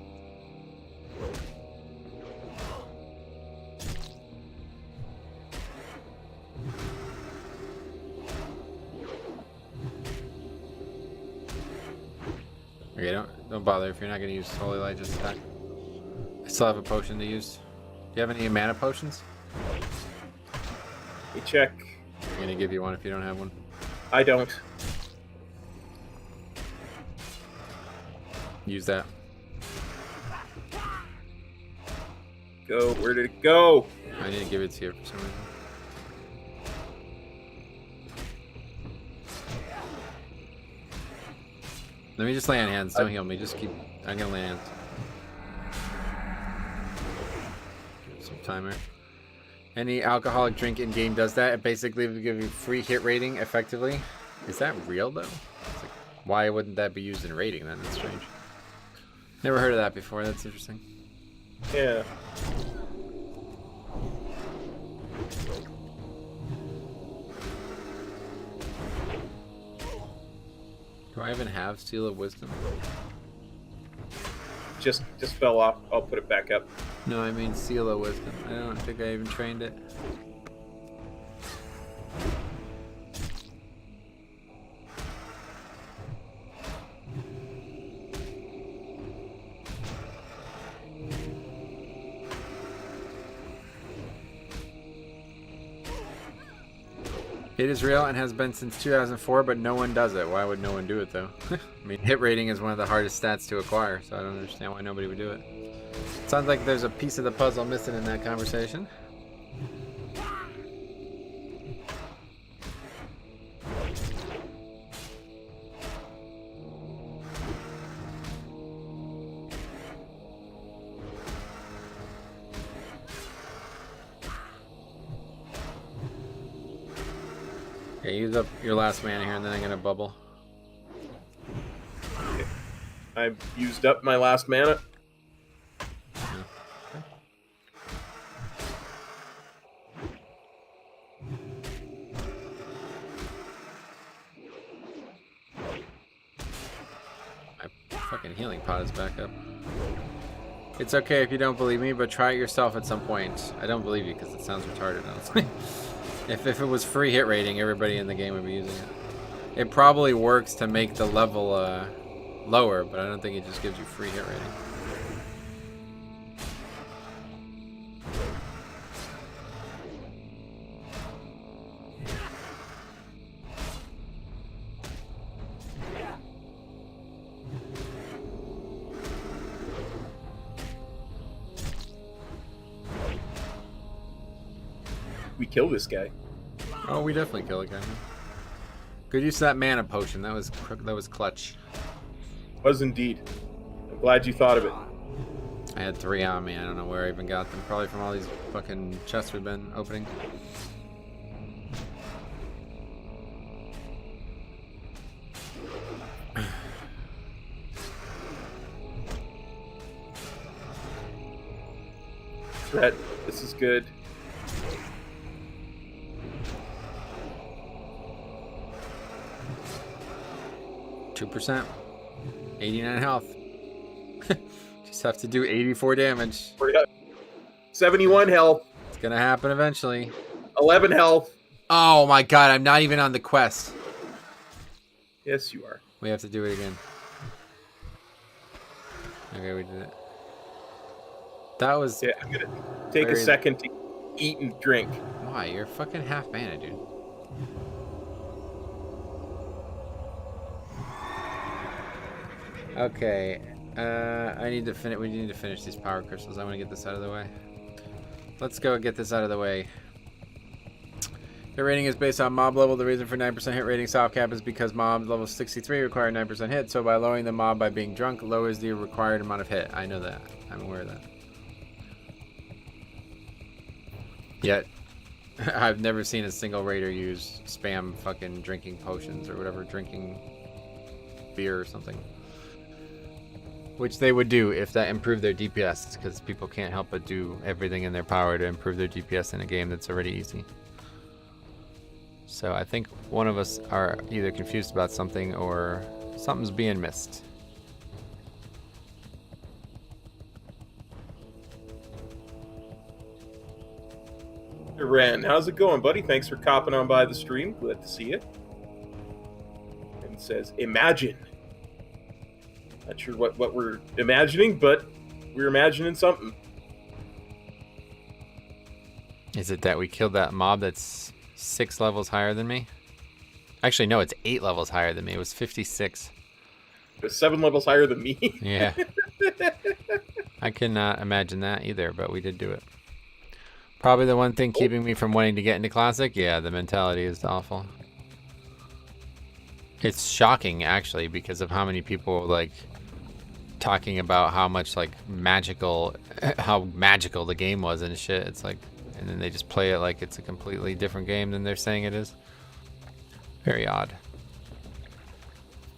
Okay, don't bother if you're not gonna use Holy Light, just attack. I still have a potion to use. Do you have any mana potions? Let me check. I'm gonna give you one if you don't have one. I don't. Use that. Go. Where did it go? I need to give it to you for some reason. Let me just lay on hands. Don't heal me. Just keep. I'm gonna lay on hands. Some timer. Any alcoholic drink in game does that. It basically will give you free hit rating effectively. Is that real though? It's like, why wouldn't that be used in rating then? That's strange. Never heard of that before. That's interesting. Yeah. Do I even have Seal of Wisdom? Just fell off. I'll put it back up. No, I mean Seal of Wisdom. I don't think I even trained it. It is real and has been since 2004, but no one does it. Why would no one do it, though? I mean, hit rating is one of the hardest stats to acquire, so I don't understand why nobody would do it. Sounds like there's a piece of the puzzle missing in that conversation. Okay, use up your last mana here, and then I'm gonna bubble. Okay. I've used up my last mana. My fucking healing pot is back up. It's okay if you don't believe me, but try it yourself at some point. I don't believe you because it sounds retarded, honestly. If it was free hit rating, everybody in the game would be using it. It probably works to make the level lower, but I don't think it just gives you free hit rating. We kill this guy. Oh, we definitely kill a guy. Good use of that mana potion. That was clutch. Was indeed. I'm glad you thought of it. I had 3 on me. I don't know where I even got them. Probably from all these fucking chests we've been opening. Threat. This is good. %. 89 health. Just have to do 84 damage. 71 health. It's gonna happen eventually. 11 health. Oh my god, I'm not even on the quest. Yes, you are. We have to do it again. Okay, we did it. That was... Yeah, I'm gonna take a second to eat and drink. Why? You're fucking half mana, dude. Okay, I need to finish. We need to finish these power crystals. I want to get this out of the way. Let's go get this out of the way. The rating is based on mob level. The reason for 9% hit rating soft cap is because mobs level 63 require 9% hit. So by lowering the mob by being drunk lowers the required amount of hit. I know that. I'm aware of that. Yet, I've never seen a single raider use spam fucking drinking potions or whatever, drinking beer or something. Which they would do if that improved their DPS, because people can't help but do everything in their power to improve their DPS in a game that's already easy. So I think one of us are either confused about something or something's being missed. Ren, how's it going, buddy? Thanks for copping on by the stream. Glad to see you. And it says, imagine. Not sure what we're imagining, but we're imagining something. Is it that we killed that mob that's 6 levels higher than me? Actually, no, it's 8 levels higher than me. It was 56. It was 7 levels higher than me. Yeah. I cannot imagine that either, but we did do it. Probably the one thing keeping me from wanting to get into Classic? Yeah, the mentality is awful. It's shocking, actually, because of how many people, like, talking about how much, like, how magical the game was and shit. It's like, and then they just play it like it's a completely different game than they're saying it is. Very odd.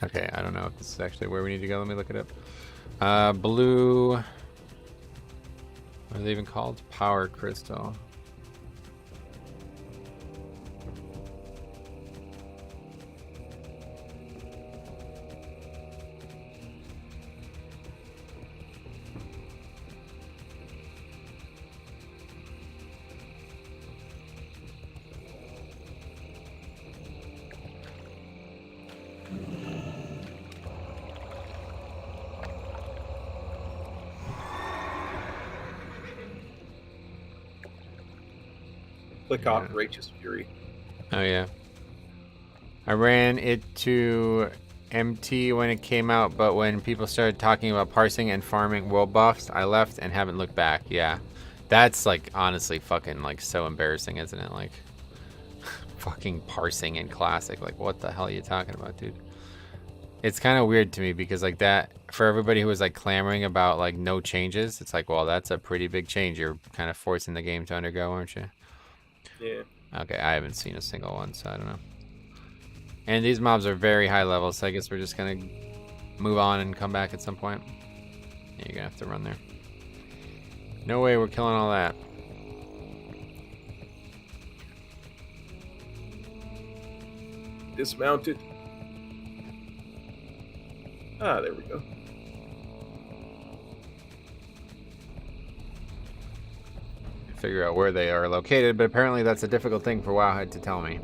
Okay, I don't know if this is actually where we need to go. Let me look it up. Blue... What are they even called? Power Crystal. Click off Righteous Fury. Oh yeah. I ran it to MT when it came out, but when people started talking about parsing and farming world buffs, I left and haven't looked back. Yeah. That's like honestly fucking like so embarrassing, isn't it? Like fucking parsing in Classic. Like what the hell are you talking about, dude? It's kind of weird to me because like that for everybody who was like clamoring about like no changes, it's like, well, that's a pretty big change you're kind of forcing the game to undergo, aren't you? Yeah. Okay, I haven't seen a single one, so I don't know. And these mobs are very high level, so I guess we're just gonna move on and come back at some point. Yeah, you're gonna have to run there. No way we're killing all that. Dismounted. Ah, there we go. Figure out where they are located, but apparently that's a difficult thing for Wowhead to tell me.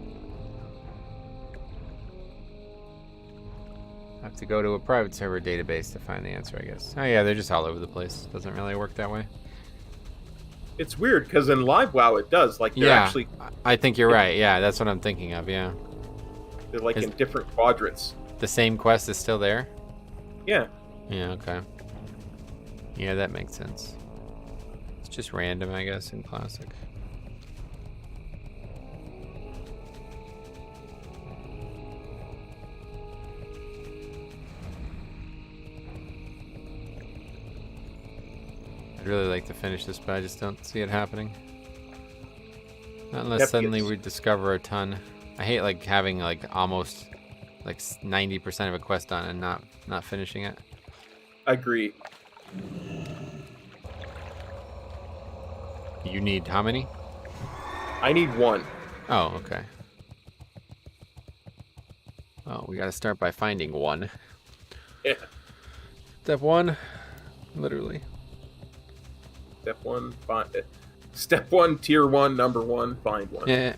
I have to go to a private server database to find the answer, I guess. Oh yeah, they're just all over the place. Doesn't really work that way. It's weird because in Live WoW it does. Like they're Yeah, actually I think you're right. Yeah, that's what I'm thinking of. Yeah, they're like Is- in different quadrants. the same quest is still there. Yeah. Yeah. Okay. Yeah, that makes sense. It's just random, I guess, in Classic. I'd really like to finish this, but I just don't see it happening. Not unless Yep, suddenly yes. we discover a ton. I hate like having like almost like 90% of a quest done and not finishing it. Agree. You need how many? I need one. Oh, okay. Oh, we gotta start by finding one. Yeah. Step one, literally. Step one, Step one, tier one, number one, find one. Yeah.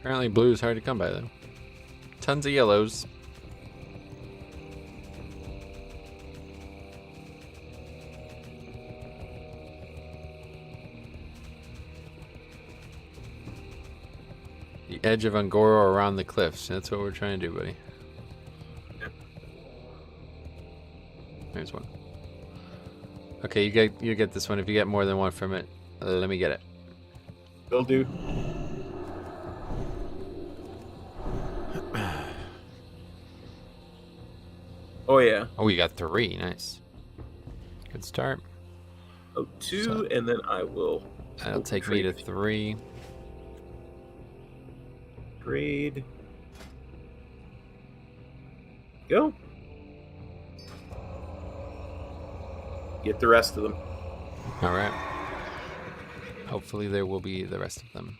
Apparently blue is hard to come by though. Tons of yellows. The edge of Angora around the cliffs. That's what we're trying to do, buddy. Yeah. There's one. Okay, you get this one. If you get more than one from it, let me get it. Will do. Oh yeah. Oh, we got 3. Nice. Good start. Oh, two, So- and then I will That'll take me to 3. trade. Go. Get the rest of them. All right. Hopefully there will be the rest of them.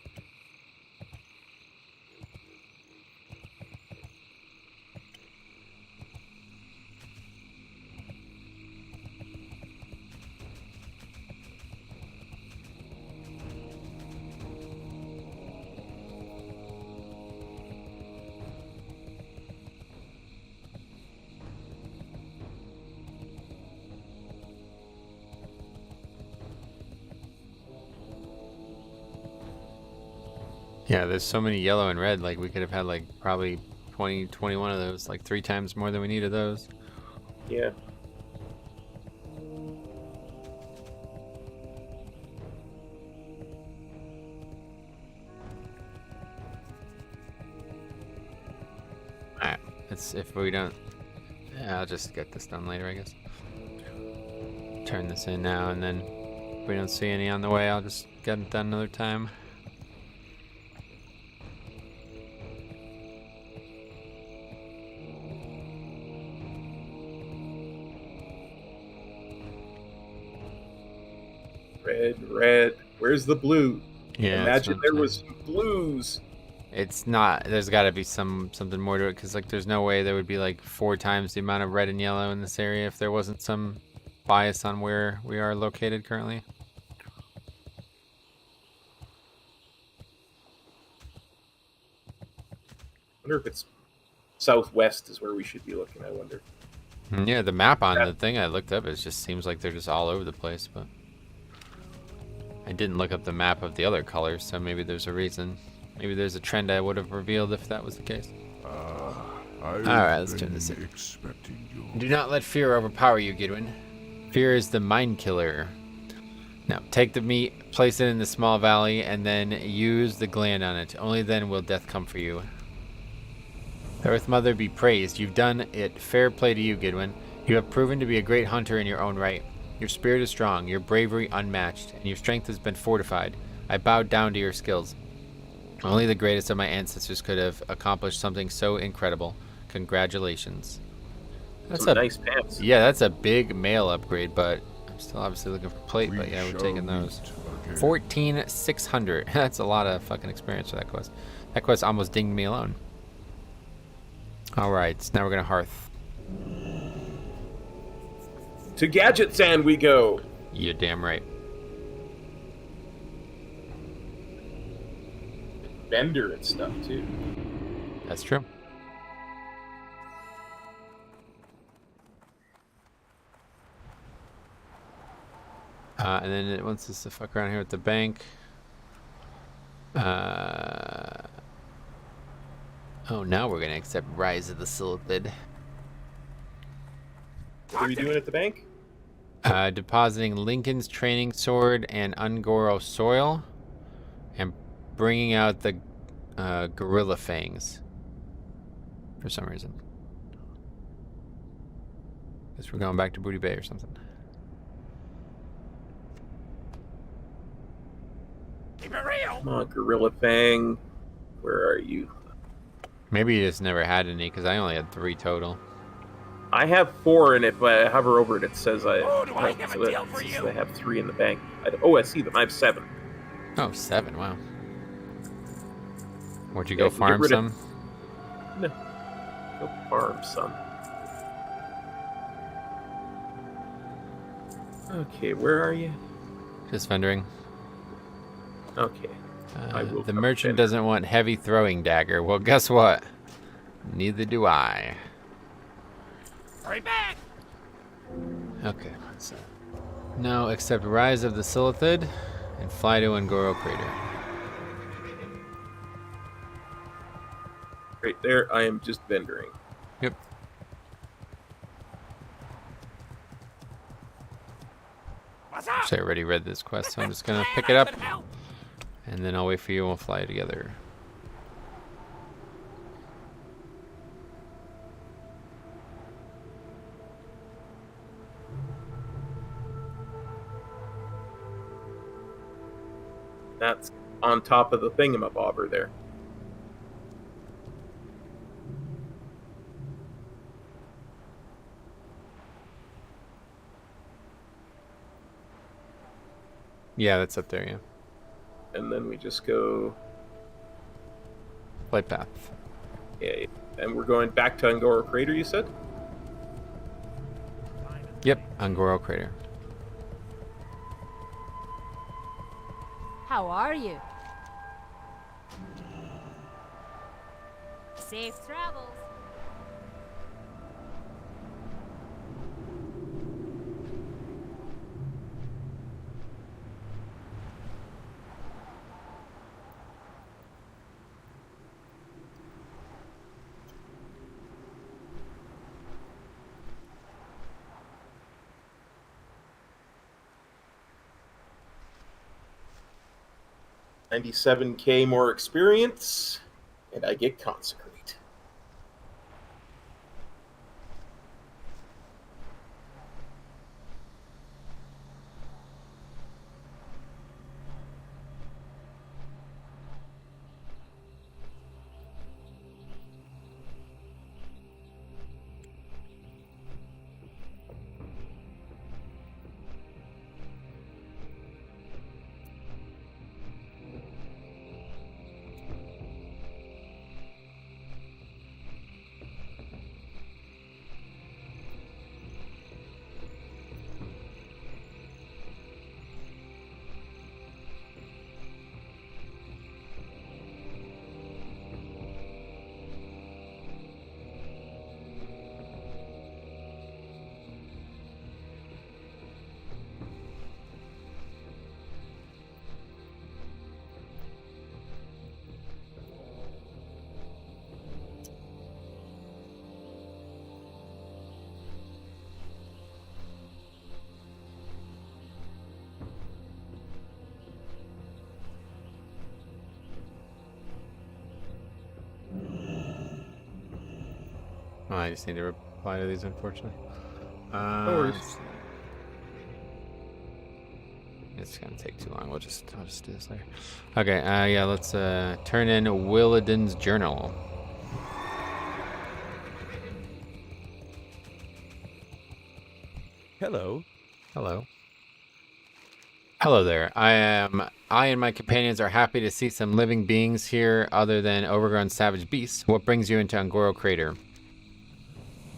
Yeah, there's so many yellow and red. Like we could have had like probably 20, 21 of those. Like 3 times more than we needed those. Yeah. Alright, it's if we don't. Yeah, I'll just get this done later, I guess. Turn this in now, and then if we don't see any on the way, I'll just get it done another time. Red. Where's the blue? Yeah. Imagine there was some blues. It's not. There's got to be something more to it, because like there's no way there would be like 4 times the amount of red and yellow in this area if there wasn't some bias on where we are located currently. I wonder if it's southwest is where we should be looking. I wonder. Yeah, the map on the thing I looked up, it just seems like they're just all over the place, but I didn't look up the map of the other colors, so maybe there's a reason. Maybe there's a trend I would have revealed if that was the case. Alright, let's turn this in. Expecting you. Do not let fear overpower you, Gidwin. Fear is the mind killer. Now, take the meat, place it in the small valley, and then use the gland on it. Only then will death come for you. The Earth Mother be praised. You've done it. Fair play to you, Gidwin. You have proven to be a great hunter in your own right. Your spirit is strong, your bravery unmatched, and your strength has been fortified. I bowed down to your skills. Only the greatest of my ancestors could have accomplished something so incredible. Congratulations. That's Some a nice pants. Yeah, that's a big mail upgrade, but I'm still obviously looking for plate. But yeah, we're shall taking those. meet again. 14,600. That's a lot of fucking experience for that quest. That quest almost dinged me alone. All right, so now we're gonna hearth. To Gadget Sand we go. You're damn right. Vendor and stuff too. That's true. And then it wants us to fuck around here at the bank. Oh, now we're gonna accept Rise of the Silithid. What are we doing at the bank? Depositing Lincoln's training sword and Ungoro soil, and bringing out the gorilla fangs. For some reason. Guess we're going back to Booty Bay or something. Keep it real. Come on, Gorilla Fang. Where are you? Maybe you just never had any, because I only had 3 total. I have 4, and if I hover over it, it says I. Oh, do I have a deal for says you? I have 3 in the bank. I see them. I have 7. Oh, 7, wow. Where'd you Yeah, go I can get farm rid of- some? No. Go farm some. Okay, where are you? Just vending. Okay. I will The come merchant in. doesn't want heavy throwing dagger. Well, guess what? Neither do I. Hurry back. Okay, so now accept Rise of the Silithid and fly to Ungoro Crater. Right there, I am just vendoring. Yep. What's up? So I already read this quest, so I'm just gonna pick it up, and then I'll wait for you and we'll fly together. That's on top of the thingamabobber there. Yeah, that's up there, yeah. And then we just go. Flight path. Yeah, and we're going back to Ungoro Crater, you said? Yep, Ungoro Crater. How are you? Safe travels. 97k more experience, and I get Consecrate. Oh, I just need to reply to these, unfortunately. No worries. It's gonna take too long. I'll just do this later. Okay. Yeah. Let's turn in Willadin's journal. Hello. Hello. Hello there. I and my companions are happy to see some living beings here other than overgrown savage beasts. What brings you into Angoro Crater?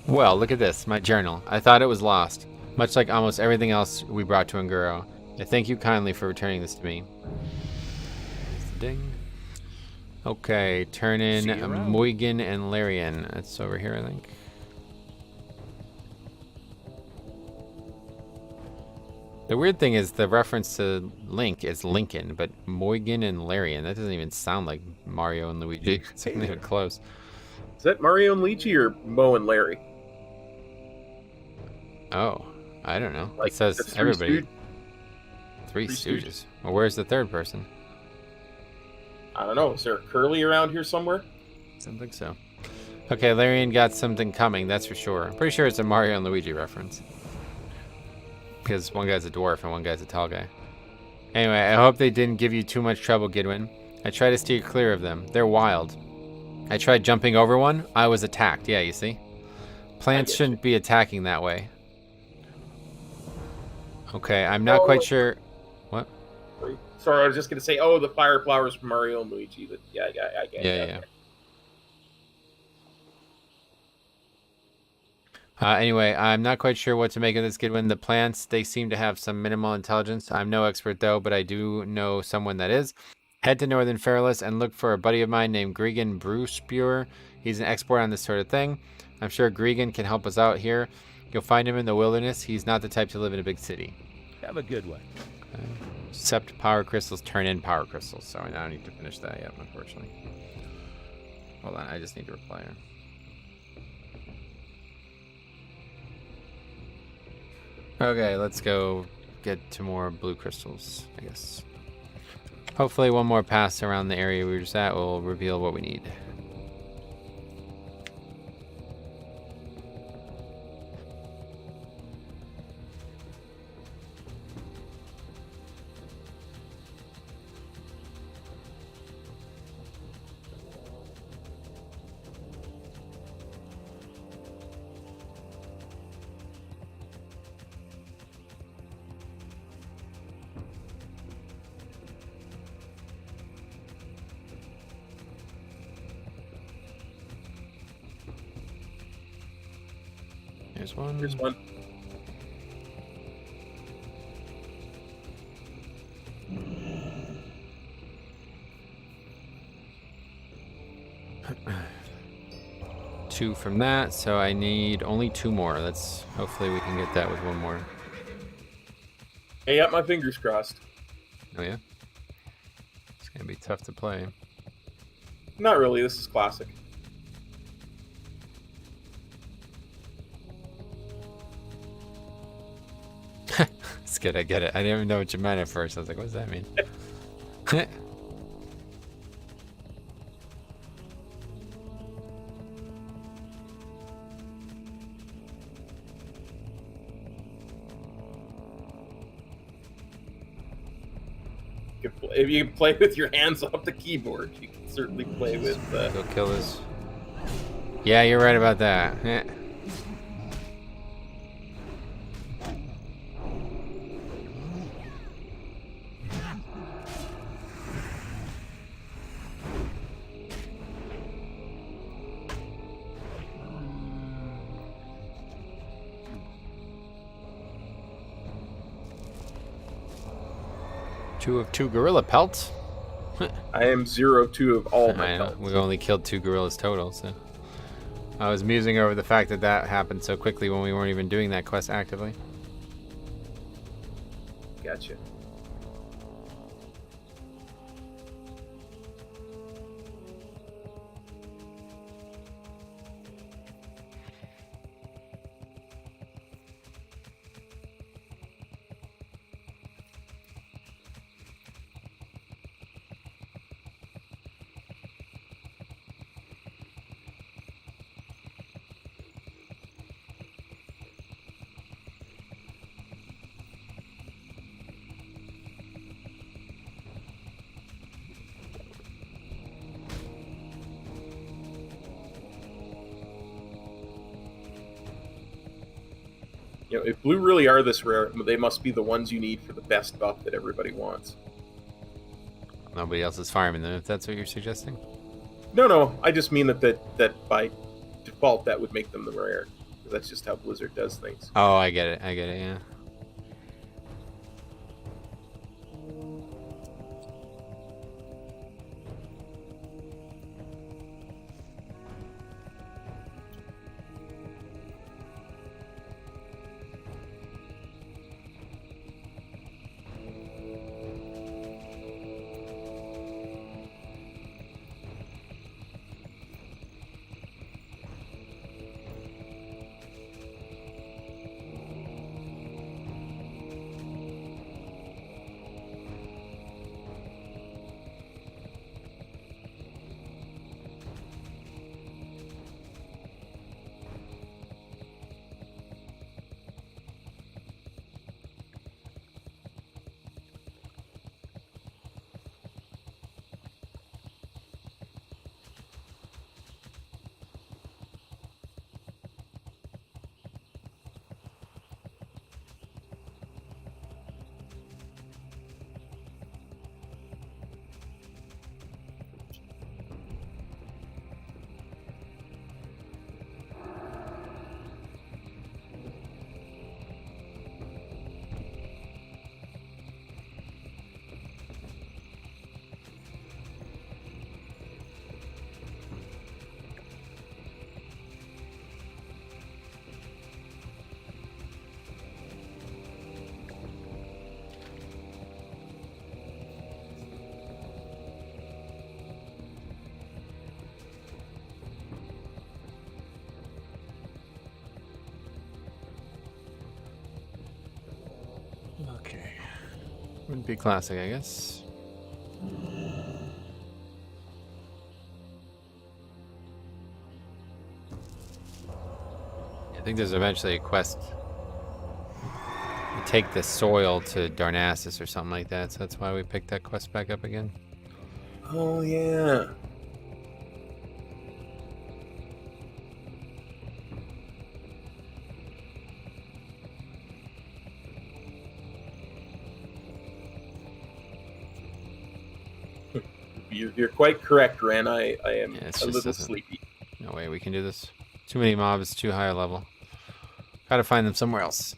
Well, look at this, my journal. I thought it was lost, much like almost everything else we brought to Angoro. I thank you kindly for returning this to me. There's the ding. Okay, turn in Moigan and Larian. That's over here, I think. The weird thing is the reference to Link is Lincoln, but Moigan and Larian, that doesn't even sound like Mario and Luigi. It's not even close. Is that Mario and Luigi or Mo and Larry? Oh, I don't know. Like, it says the everybody. Three Stooges. Stooges. Well, where's the third person? I don't know. Is there a Curly around here somewhere? I don't think so. Okay, Larian got something coming, that's for sure. I'm pretty sure it's a Mario and Luigi reference. Because one guy's a dwarf and one guy's a tall guy. Anyway, I hope they didn't give you too much trouble, Gidwin. I try to steer clear of them. They're wild. I tried jumping over one. I was attacked. Yeah, you see? Plants shouldn't be attacking that way. Okay, I'm not quite sure. What? Sorry, I was just going to say, oh, the fire flowers from Mario and Luigi. But yeah, I get it. Yeah. Anyway, I'm not quite sure what to make of this, Gidwin. The plants, they seem to have some minimal intelligence. I'm no expert, though, but I do know someone that is. Head to Northern Fairless and look for a buddy of mine named Gregan Brewspewer. He's an expert on this sort of thing. I'm sure Gregan can help us out here. You'll find him in the wilderness. He's not the type to live in a big city. Have a good one. Accept power crystals, turn in power crystals. So I don't need to finish that yet, unfortunately. Hold on, I just need to reply her. Okay, let's go get to more blue crystals, I guess. Hopefully one more pass around the area we were just at will reveal what we need. Here's one. Here's one. Two from that, so I need only two more. Let's hopefully we can get that with one more. Hey, got my fingers crossed. Oh yeah? It's gonna be tough to play. Not really. This is classic. It's good, I get it. I didn't even know what you meant at first. I was like, what does that mean? if you can play with your hands off the keyboard, you can certainly play with. Go kill this. Yeah, you're right about that. Eh. Two of 2 gorilla pelts. I am 0 of 2 of all my I know. pelts. We've only killed 2 gorillas total, so I was musing over the fact that that happened so quickly when we weren't even doing that quest actively. Gotcha. You know, if blue really are this rare, they must be the ones you need for the best buff that everybody wants. Nobody else is farming them, if that's what you're suggesting. No, I just mean that by default that would make them the rare. Because that's just how Blizzard does things. Oh, I get it, yeah. Okay. Wouldn't be classic, I guess. I think there's eventually a quest. You take the soil to Darnassus or something like that, so that's why we picked that quest back up again. Oh yeah. You're quite correct, Ren. I am Yeah, a little sleepy. No way we can do this. Too many mobs, too high a level. Gotta find them somewhere else.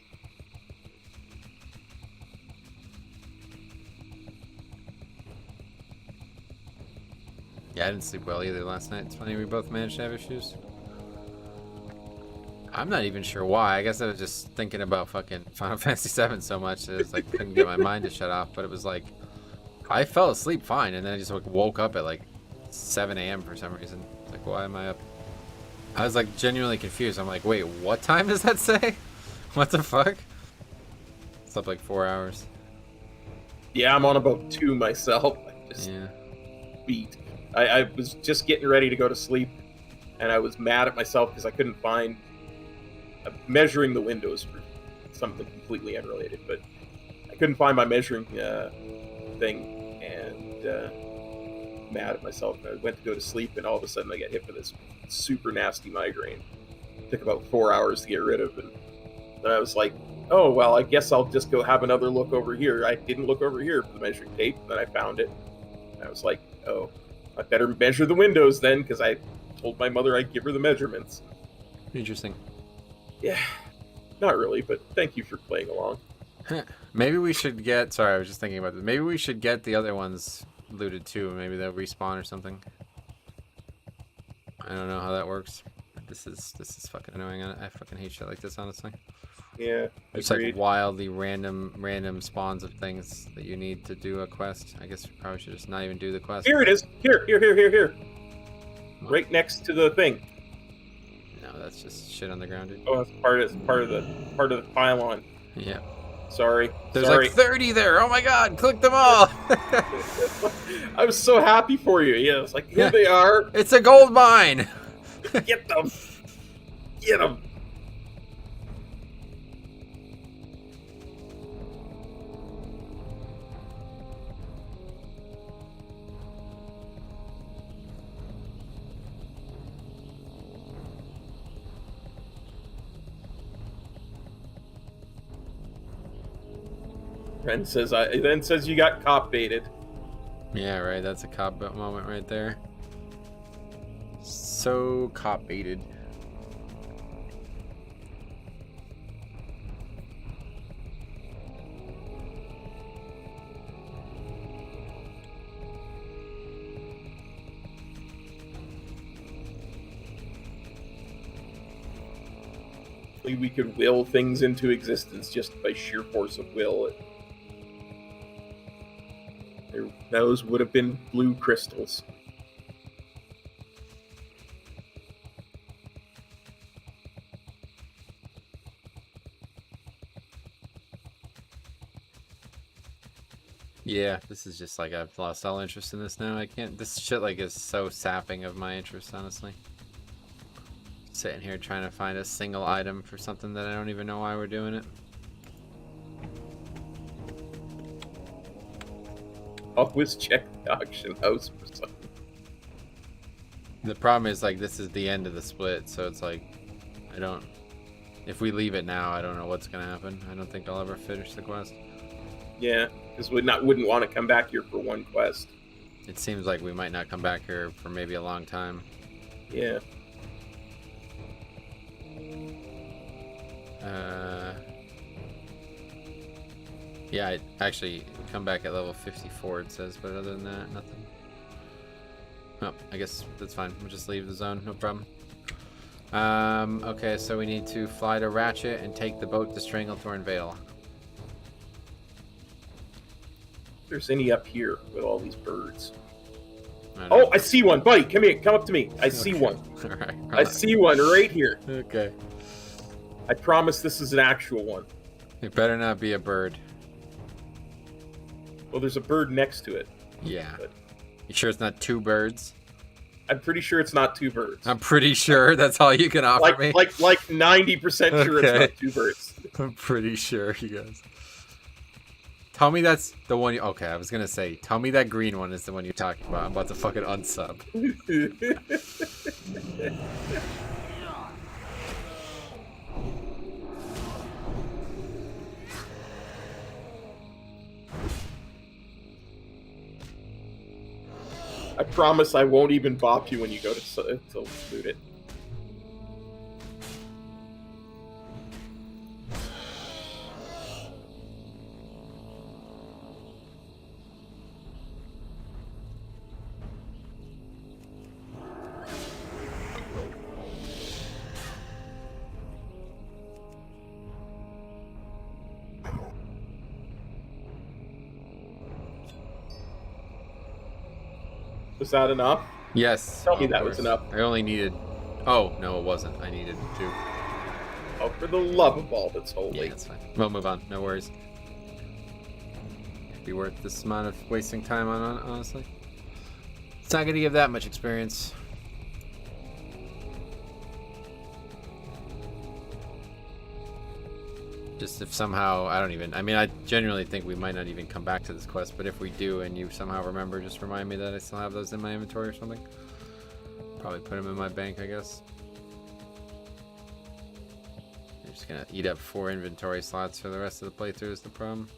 Yeah, I didn't sleep well either last night. It's funny we both managed to have issues. I'm not even sure why. I guess I was just thinking about fucking Final Fantasy VII so much that I was like couldn't get my mind to shut off. But it was like I fell asleep fine, and then I just like woke up at like 7 a.m. for some reason. Like, why am I up? I was like genuinely confused. I'm like, wait, what time does that say? What the fuck? Slept like 4 hours. Yeah, I'm on about 2 myself. I just Yeah. beat. I was just getting ready to go to sleep, and I was mad at myself because I couldn't find measuring the windows for something completely unrelated, but I couldn't find my measuring thing, and mad at myself. I went to go to sleep, and all of a sudden I get hit with this super nasty migraine. It took about 4 hours to get rid of, and then I was like, oh, well, I guess I'll just go have another look over here. I didn't look over here for the measuring tape, then I found it. I was like, oh, I better measure the windows then, because I told my mother I'd give her the measurements. Interesting. Yeah, not really, but thank you for playing along. Maybe we should get... Sorry, I was just thinking about this. Maybe we should get the other ones looted too. Maybe they'll respawn or something. I don't know how that works. This is fucking annoying. I fucking hate shit like this, honestly. Yeah, It's agreed. like wildly random spawns of things that you need to do a quest. I guess we probably should just not even do the quest. Here it is. Here. Right next to the thing. No, that's just shit on the ground, dude. Oh, it's part of the pylon. Yeah. Sorry. There's Sorry. like 30 there. Oh my god, click them all. I was so happy for you. Yeah, it's like, here they are. It's a gold mine. Get them. Get them. Ren says, then says you got cop baited. Yeah, right. That's a cop moment right there. So cop baited. We could will things into existence just by sheer force of will. Those would have been blue crystals. Yeah, this is just like I've lost all interest in this now. I can't. This shit like is so sapping of my interest, honestly. Sitting here trying to find a single item for something that I don't even know why we're doing it. Always check the auction house for something. The problem is like this is the end of the split, so it's like I don't. If we leave it now, I don't know what's gonna happen. I don't think I'll ever finish the quest. Yeah, because wouldn't want to come back here for one quest. It seems like we might not come back here for maybe a long time. Yeah. Yeah, I actually come back at level 54, it says, but other than that, nothing. Oh, I guess that's fine. We'll just leave the zone, no problem. Okay, so we need to fly to Ratchet and take the boat to Stranglethorn Vale. If there's any up here with all these birds. I don't Oh, I see one, buddy. Come here. Come up to me. I see one. know. Alright. I see one right here. Okay. I promise this is an actual one. It better not be a bird. Well, there's a bird next to it. Yeah. But You sure it's not two birds? I'm pretty sure it's not two birds. I'm pretty sure that's all you can offer me. like 90% sure Okay. it's not two birds. I'm pretty sure, you guys. Tell me that's the one you... Okay, I was gonna say, tell me that green one is the one you're talking about. I'm about to fucking unsub. I promise I won't even bop you when you go to loot it. Was that enough? Yes. Tell me of that was course. enough. I only needed... Oh, no, it wasn't. I needed two. Oh, for the love of all that's holy. Yeah, that's fine. We'll move on. No worries. Be worth this amount of wasting time on, honestly. It's not gonna give that much experience. Just if somehow, I mean, I genuinely think we might not even come back to this quest, but if we do and you somehow remember, just remind me that I still have those in my inventory or something. Probably put them in my bank, I guess. I'm just gonna eat up 4 inventory slots for the rest of the playthrough is the problem.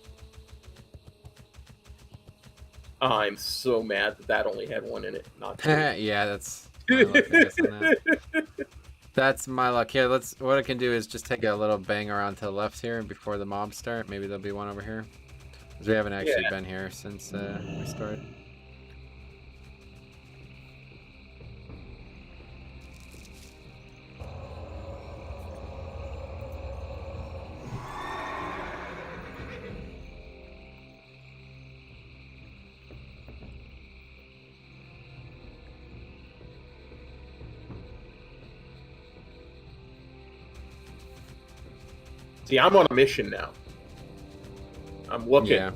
I'm so mad that only had 1 in it. Not 2. Yeah, that's my luck, I guess, on that. That's my luck. Here, what I can do is just take a little bang around to the left here before the mobs start. Maybe there'll be one over here. Because we haven't actually been here since we started. See, I'm on a mission now. I'm looking. Yeah.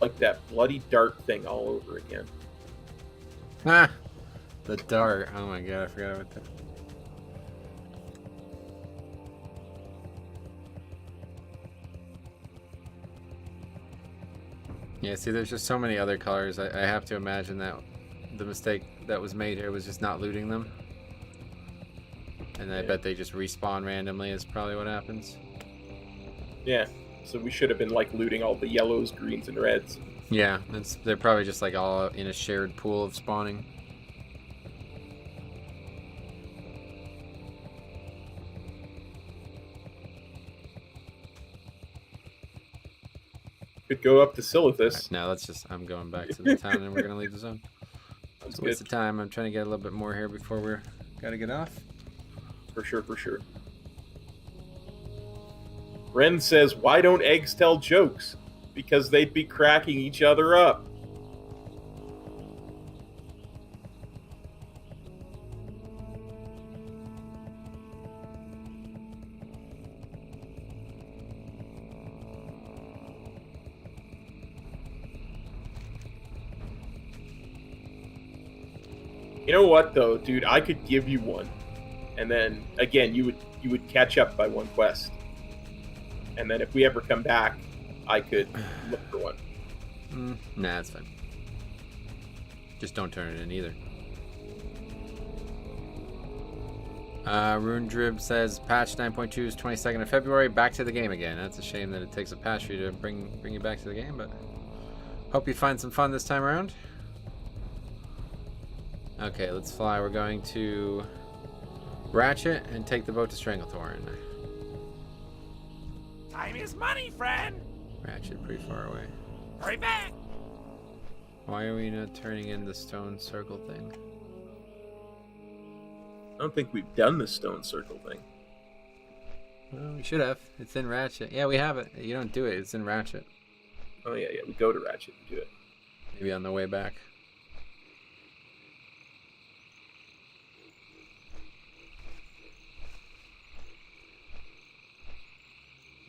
Like that bloody dart thing all over again. Ah! The dart. Oh my god, I forgot about that. Yeah, see, there's just so many other colors. I have to imagine that the mistake that was made here was just not looting them. And I bet they just respawn randomly is probably what happens. Yeah, so we should have been like looting all the yellows, greens, and reds. Yeah, they're probably just like all in a shared pool of spawning. Could go up to Silithus. Now I'm going back to the town and we're gonna leave the zone. It's a waste of time. I'm trying to get a little bit more here before we're gotta get off. For sure, for sure. Ren says, why don't eggs tell jokes? Because they'd be cracking each other up. You know what though, dude? I could give you one, and then again, you would catch up by 1 quest, and then if we ever come back, I could look for one. Nah, it's fine. Just don't turn it in either. Rune Drib says patch 9.2 is 22nd of February. Back to the game again. That's a shame that it takes a patch for you to bring you back to the game, but hope you find some fun this time around. Okay, let's fly. We're going to Ratchet and take the boat to Stranglethorn. Time is money, friend. Ratchet, pretty far away. Hurry back. Why are we not turning in the stone circle thing? I don't think we've done the stone circle thing. Well, we should have. It's in Ratchet. Yeah, we have it. You don't do it. It's in Ratchet. Oh yeah, we go to Ratchet and do it. Maybe on the way back.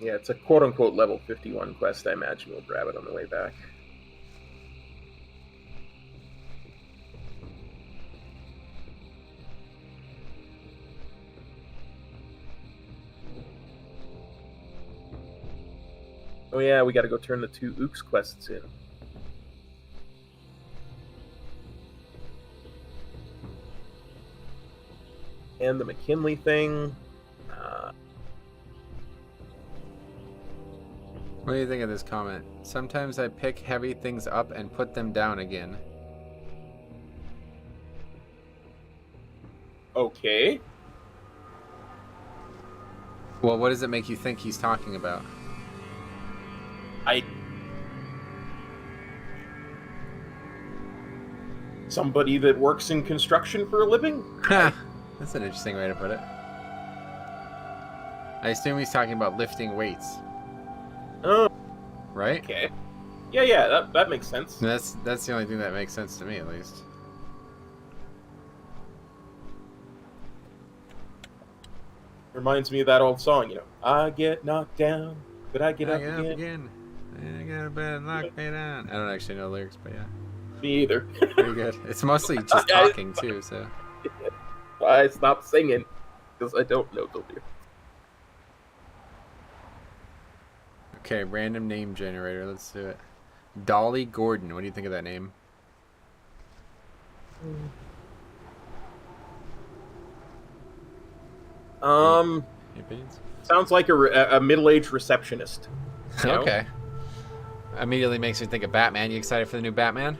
Yeah, it's a quote-unquote level 51 quest. I imagine we'll grab it on the way back. Oh yeah, we gotta go turn the 2 Ooks quests in. And the McKinley thing. What do you think of this comment? Sometimes I pick heavy things up and put them down again. Okay. Well, what does it make you think he's talking about? Somebody that works in construction for a living? That's an interesting way to put it. I assume he's talking about lifting weights. Oh, right? okay. Yeah, that makes sense. That's the only thing that makes sense to me, at least. Reminds me of that old song, you know. I get knocked down, but I get up again. I got a bad knock me down. I don't actually know the lyrics, but yeah. Me either. Pretty good. It's mostly just talking too, so. I stopped singing because I don't know the lyrics. Okay, random name generator. Let's do it. Dolly Gordon. What do you think of that name? Any opinions? Sounds like a middle-aged receptionist. You know? Okay. Immediately makes me think of Batman. You excited for the new Batman?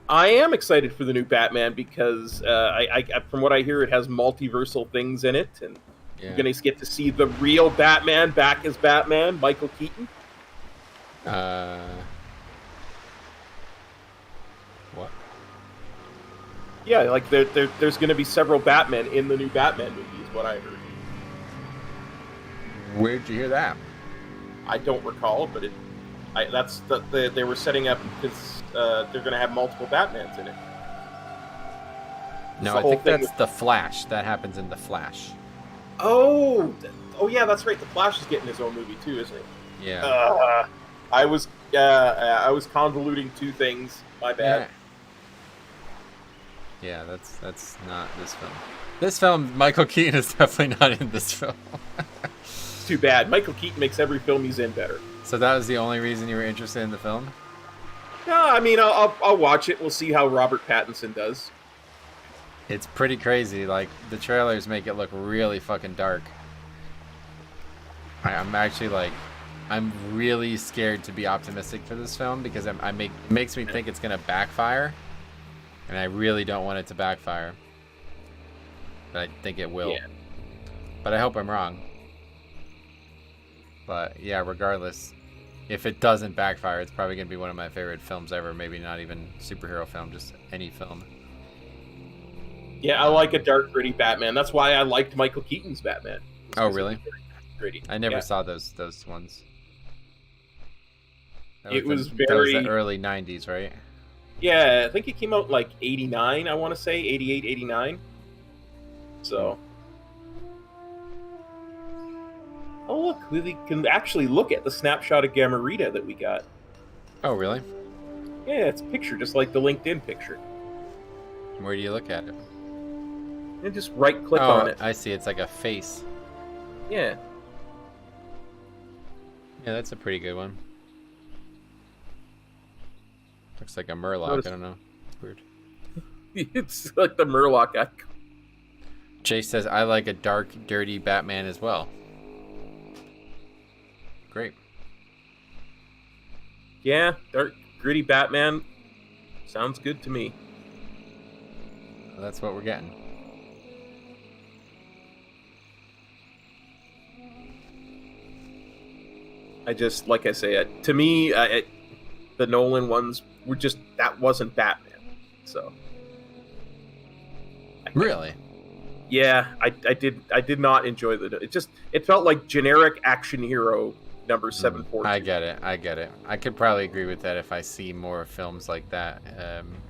I am excited for the new Batman because I from what I hear, it has multiversal things in it, and Yeah. you're going to get to see the real Batman back as Batman, Michael Keaton. What? Yeah, like there's going to be several Batman in the new Batman movie, is what I heard. Where'd you hear that? I don't recall, but they were setting up because they're going to have multiple Batmans in it. No, the I whole think thing that's The Flash. That happens in The Flash. Oh yeah, that's right. The Flash is getting his own movie too, isn't he? Yeah. I was convoluting two things. My bad. Yeah, that's not this film. This film, Michael Keaton is definitely not in this film. It's too bad. Michael Keaton makes every film he's in better. So that was the only reason you were interested in the film? No, I mean I'll watch it. We'll see how Robert Pattinson does. It's pretty crazy. Like, the trailers make it look really fucking dark. I'm actually like, I'm really scared to be optimistic for this film because it makes me think it's gonna backfire, and I really don't want it to backfire. But I think it will. Yeah. But I hope I'm wrong. But yeah, regardless, if it doesn't backfire, it's probably gonna be one of my favorite films ever. Maybe not even superhero film, just any film. Yeah, I like a dark, gritty Batman. That's why I liked Michael Keaton's Batman. Oh, really? Gritty. I never Yeah. saw those ones. It was that was very the early 90s, right? Yeah, I think it came out in like 89, I want to say, 88, 89. So. Oh, look, we can actually look at the snapshot of Gamarita that we got. Oh, really? Yeah, it's a picture, just like the LinkedIn picture. Where do you look at it? And just right-click Oh, on it. I see. It's like a face. Yeah. Yeah, that's a pretty good one. Looks like a Murloc. Notice- I don't know. It's weird. It's like the Murloc icon. Jay says, I like a dark, dirty Batman as well. Great. Yeah, dark, gritty Batman. Sounds good to me. Well, that's what we're getting. I just, like I say, to me, the Nolan ones were just, that wasn't Batman. So. Really? Yeah, I did not enjoy it felt like generic action hero number 714. I get it. I could probably agree with that if I see more films like that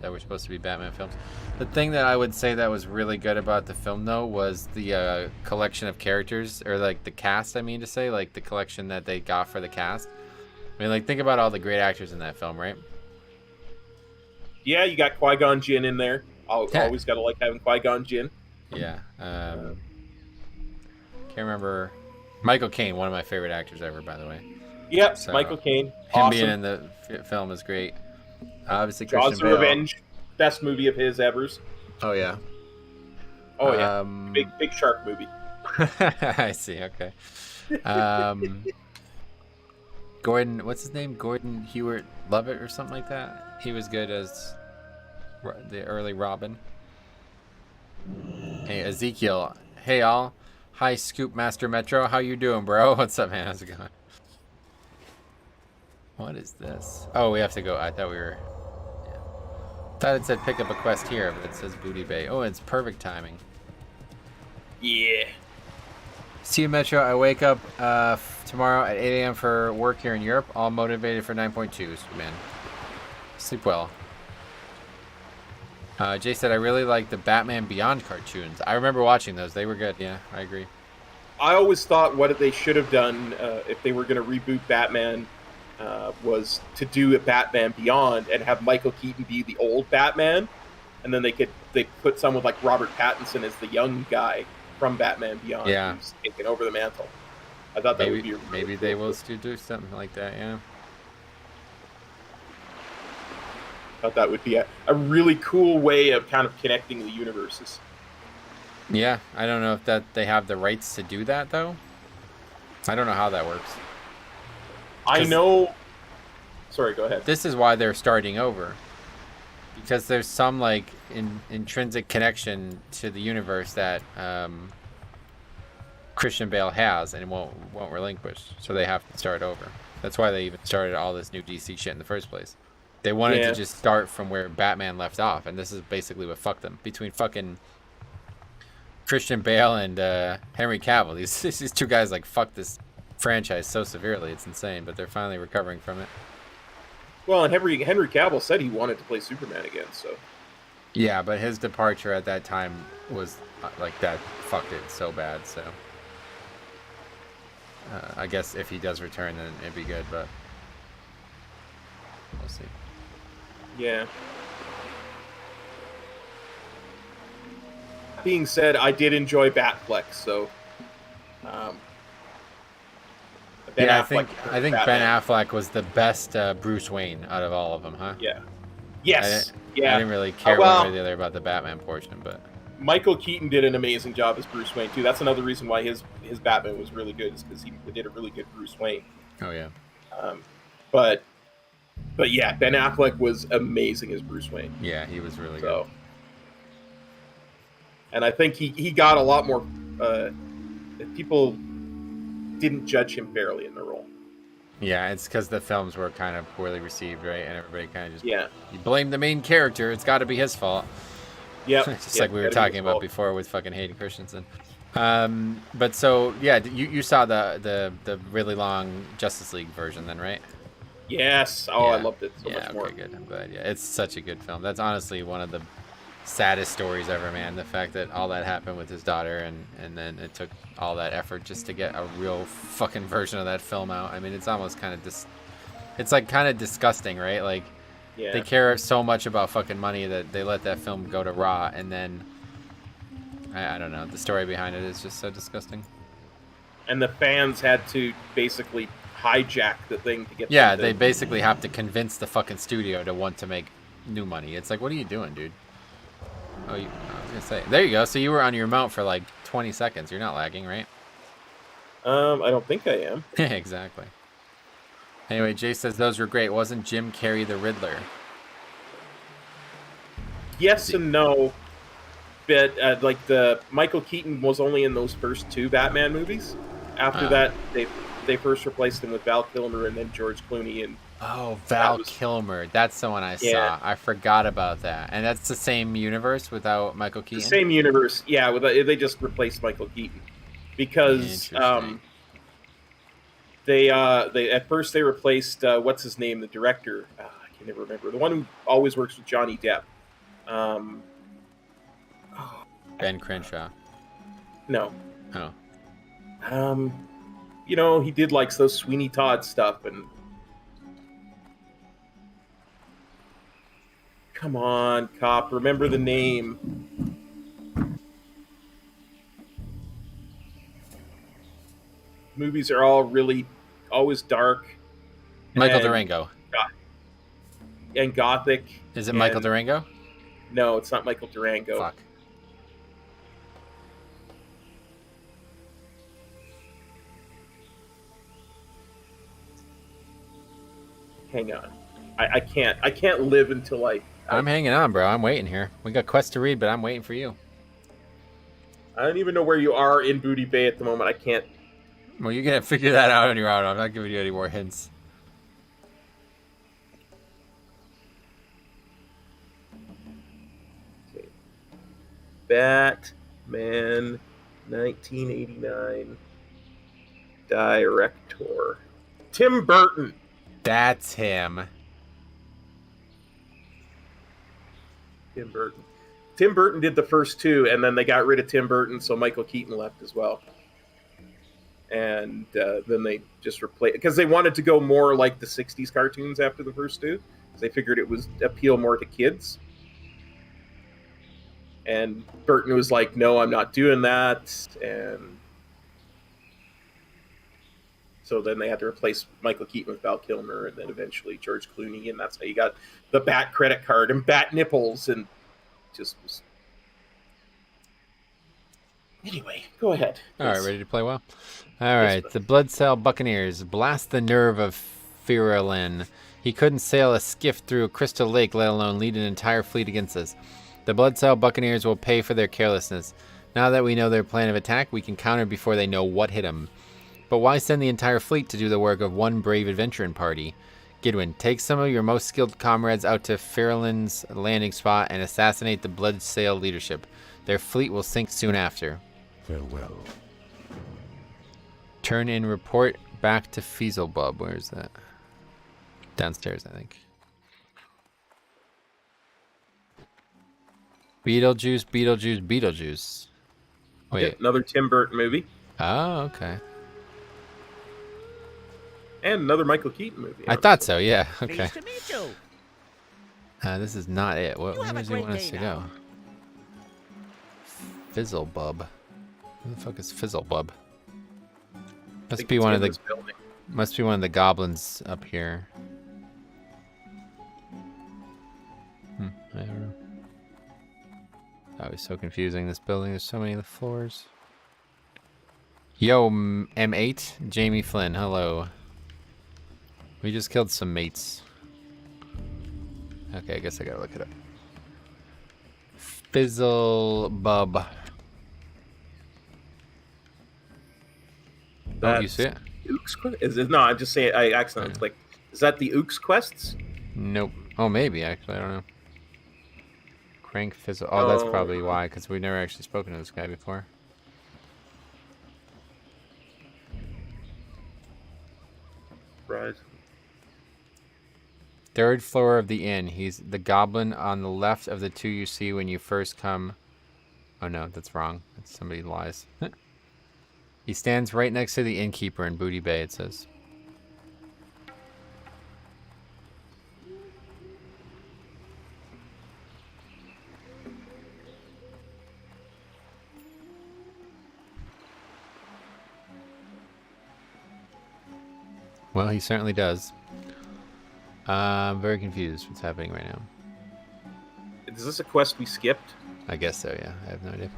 that were supposed to be Batman films. The thing that I would say that was really good about the film, though, was the collection of characters, or like the cast, I mean to say, like the collection that they got for the cast. I mean, like, think about all the great actors in that film, right? Yeah, you got Qui-Gon Jinn in there. Always got to like having Qui-Gon Jinn. Yeah. Can't remember. Michael Caine, one of my favorite actors ever, by the way. Yep, So, Michael Caine. Him Awesome. being in the film is great. Obviously, Jaws Christian of Bale. Revenge, best movie of his ever. Oh, yeah. Oh yeah, big shark movie. I see. Okay. Gordon, what's his name? Gordon Hewart Lovett or something like that. He was good as the early Robin. Hey, Ezekiel. Hey, all. Hi, Scoop Master Metro. How you doing, bro? What's up, man? How's it going? What is this? Oh, we have to go. I thought we were... Yeah. Thought it said pick up a quest here, but it says Booty Bay. Oh, it's perfect timing. Yeah. See you, Metro. I wake up tomorrow at 8 a.m. for work here in Europe, all motivated for 9.2s, man. Sleep well. Jay said, I really like the Batman Beyond cartoons. I remember watching those. They were good. Yeah, I agree. I always thought what they should have done if they were going to reboot Batman was to do a Batman Beyond and have Michael Keaton be the old Batman, and then they put someone like Robert Pattinson as the young guy from Batman Beyond, who's taking over the mantle. I thought that would be maybe they will still do something like that. Yeah. I thought that would be a really cool way of kind of connecting the universes. Yeah, I don't know if they have the rights to do that though. I don't know how that works. I know. Sorry, go ahead. This is why they're starting over, because there's some like intrinsic connection to the universe that Christian Bale has and won't relinquish. So they have to start over. That's why they even started all this new DC shit in the first place. They wanted to just start from where Batman left off, and this is basically what fucked them. Between fucking Christian Bale and Henry Cavill, these two guys like fucked this franchise so severely, it's insane. But they're finally recovering from it. Well, and Henry Cavill said he wanted to play Superman again, so. Yeah, but his departure at that time was like that fucked it so bad. So I guess if he does return, then it'd be good, but we'll see. Yeah. Being said, I did enjoy Batfleck, so. I think Ben Affleck was the best Bruce Wayne out of all of them, huh? Yeah. Yes. I didn't really care one way or the other about the Batman portion, but Michael Keaton did an amazing job as Bruce Wayne too. That's another reason why his Batman was really good, is because he did a really good Bruce Wayne. Oh yeah. But yeah, Ben Affleck was amazing as Bruce Wayne. Yeah, he was really good. And I think he got a lot more. People didn't judge him fairly in the role. Yeah, it's because the films were kind of poorly received, right? And everybody kind of just you blame the main character. It's got to be his fault. Yeah, just like we were talking about before with fucking Hayden Christensen. But so yeah, you saw the really long Justice League version then, right? Yes. Oh, yeah. I loved it so much more. Okay, good. I'm glad. Yeah, it's such a good film. That's honestly one of the saddest stories ever, man. The fact that all that happened with his daughter, and then it took all that effort just to get a real fucking version of that film out. I mean, it's almost kind of it's like kind of disgusting, right? Like they care so much about fucking money that they let that film go to raw, and then I don't know, the story behind it is just so disgusting. And the fans had to basically hijack the thing to get they basically have to convince the fucking studio to want to make new money. It's like, what are you doing, dude? I was gonna say, there you go. So you were on your mount for like 20 seconds. You're not lagging, right? I don't think I am. Exactly. Anyway, Jay says those were great. Wasn't Jim Carrey the Riddler? Yes and no. But like the Michael Keaton was only in those first two Batman movies. After that, they first replaced him with Val Kilmer and then George Clooney. And Val Kilmer. That's the one I saw. I forgot about that. And that's the same universe without Michael Keaton? The same universe, yeah. They just replaced Michael Keaton. Because they at first they replaced, what's his name, the director? I can never remember. The one who always works with Johnny Depp. Ben Crenshaw. No. Oh. He did like those Sweeney Todd stuff and... Come on, cop. Remember the name. Movies are all really always dark. Michael Durango. And gothic. Is it Michael Durango? No, it's not Michael Durango. Fuck. Hang on. I can't live until I'm hanging on, bro. I'm waiting here. We got quests to read, but I'm waiting for you. I don't even know where you are in Booty Bay at the moment. I can't. Well, you're gonna figure that out on your own. I'm not giving you any more hints. Okay. Batman 1989 director. Tim Burton. That's him. Tim Burton did the first two, and then they got rid of Tim Burton, so Michael Keaton left as well. and then they just replaced because they wanted to go more like the '60s cartoons after the first two. They figured it was appeal more to kids. And Burton was like, "No, I'm not doing that." And so then they had to replace Michael Keaton with Val Kilmer, and then eventually George Clooney, and that's how you got the Bat credit card and Bat nipples, and just was. Anyway, go ahead. All right, ready to play well? All right, the Blood Cell Buccaneers blast the nerve of Firelin. He couldn't sail a skiff through a crystal lake, let alone lead an entire fleet against us. The Blood Cell Buccaneers will pay for their carelessness. Now that we know their plan of attack, we can counter before they know what hit them. But why send the entire fleet to do the work of one brave adventuring party? Gidwin, take some of your most skilled comrades out to Firelin's landing spot and assassinate the Blood Sail leadership. Their fleet will sink soon after. Farewell. Turn in report back to Feaselbub. Where is that? Downstairs, I think. Beetlejuice, Beetlejuice, Beetlejuice. Wait. Yeah, another Tim Burton movie. Oh, okay. And another Michael Keaton movie. I thought so, yeah. Okay. Nice to meet you. This is not it. Where You have a does he great want us day to now. go? Fizzlebub. Who the fuck is Fizzlebub? I Must think be it's one in of the this building. must be one of the goblins up here. I don't know. That was so confusing. This building, there's so many floors. Yo, M8, Jamie Flynn, hello. We just killed some mates. Okay, I guess I gotta look it up. Fizzlebub. Oh, you see it? Ooks quest? Is it? No, I'm just saying. I accidentally clicked. Is that the Ooks quests? Nope. Oh, maybe, actually. I don't know. Crank Fizzle. Oh, that's probably why, because we've never actually spoken to this guy before. Right. Third floor of the inn. He's the goblin on the left of the two you see when you first come. Oh, no, that's wrong. That's somebody lies. He stands right next to the innkeeper in Booty Bay, it says. Well, he certainly does. I'm very confused what's happening right now. Is this a quest we skipped? I guess so, yeah. I have no idea.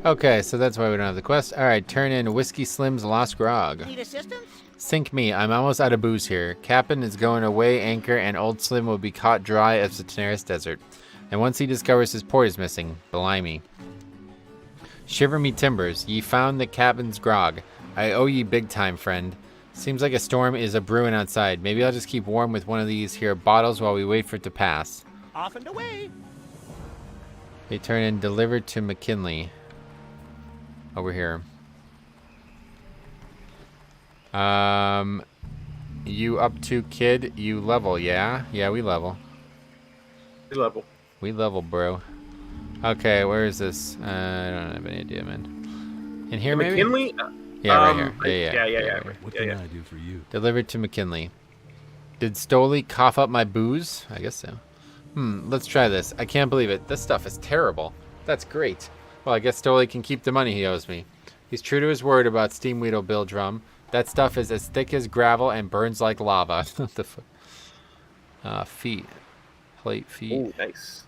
Okay, so that's why we don't have the quest. All right, turn in Whiskey Slim's Lost Grog. Need assistance? Sink me. I'm almost out of booze here. Captain is going away anchor, and Old Slim will be caught dry as the Tenaris Desert. And once he discovers his port is missing, blimey. Shiver me timbers. Ye found the captain's grog. I owe ye big time, friend. Seems like a storm is a brewing outside. Maybe I'll just keep warm with one of these here bottles while we wait for it to pass. Off and away. They turn in delivered to McKinley. Over here. You up to, kid? You level, yeah? Yeah, we level. Good level. We level, bro. Okay, where is this? I don't have any idea, man. In here, maybe? McKinley? Yeah, right here. Yeah. What can I do for you? Delivered to McKinley. Did Stoley cough up my booze? I guess so. Let's try this. I can't believe it. This stuff is terrible. That's great. Well, I guess Stoley can keep the money he owes me. He's true to his word about Steam Weedle Bill Drum. That stuff is as thick as gravel and burns like lava. What the fuck? Feet. Plate feet. Oh, nice.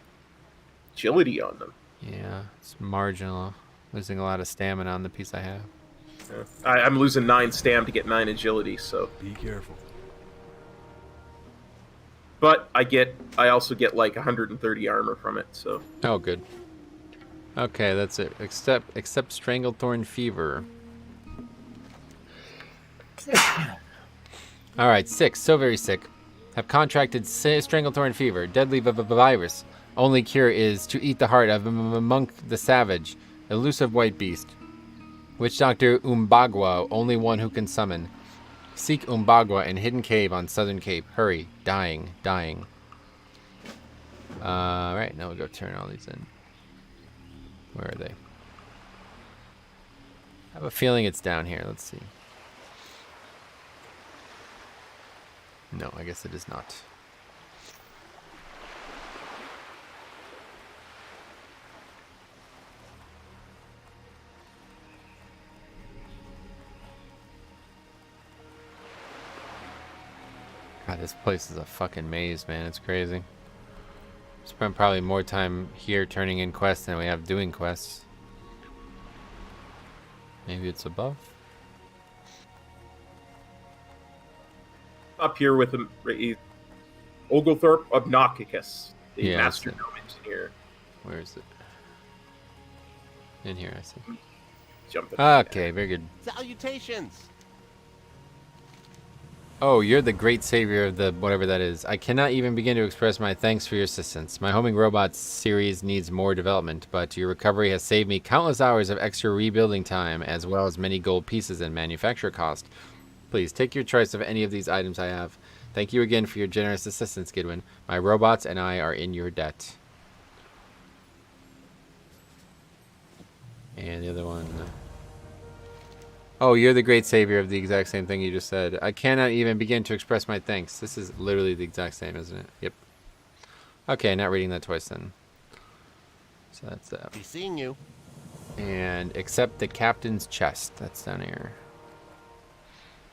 Agility on them. Yeah, it's marginal. Losing a lot of stamina on the piece I have. I'm losing 9 stam to get 9 agility, so. Be careful. But I also get like 130 armor from it, so. Oh, good. Okay, that's it. Except Stranglethorn Fever. Alright, 6. So very sick. Have contracted Stranglethorn Fever. Deadly virus. Only cure is to eat the heart of Monk the Savage. Elusive white beast. Witch Doctor Umbagua. Only one who can summon. Seek Umbagua in Hidden Cave on Southern Cape. Hurry. Dying. Alright, now we'll go turn all these in. Where are they? I have a feeling it's down here. Let's see. No, I guess it is not. God, this place is a fucking maze, man. It's crazy. Spent probably more time here turning in quests than we have doing quests. Maybe it's above? Up here with Oglethorpe Obnoxicus, the Yeah, Master that's it. Gnome Engineer. Where is it? In here, I see. Jumping. Okay, very good. Salutations! Oh, you're the great savior of the whatever that is. I cannot even begin to express my thanks for your assistance. My Homing Robots series needs more development, but your recovery has saved me countless hours of extra rebuilding time, as well as many gold pieces and manufacture cost. Please take your choice of any of these items I have. Thank you again for your generous assistance, Gidwin. My robots and I are in your debt. And the other one... Oh, you're the great savior of the exact same thing you just said. I cannot even begin to express my thanks. This is literally the exact same, isn't it? Yep. Okay, not reading that twice then. So that's that. Be seeing you. And accept the captain's chest. That's down here.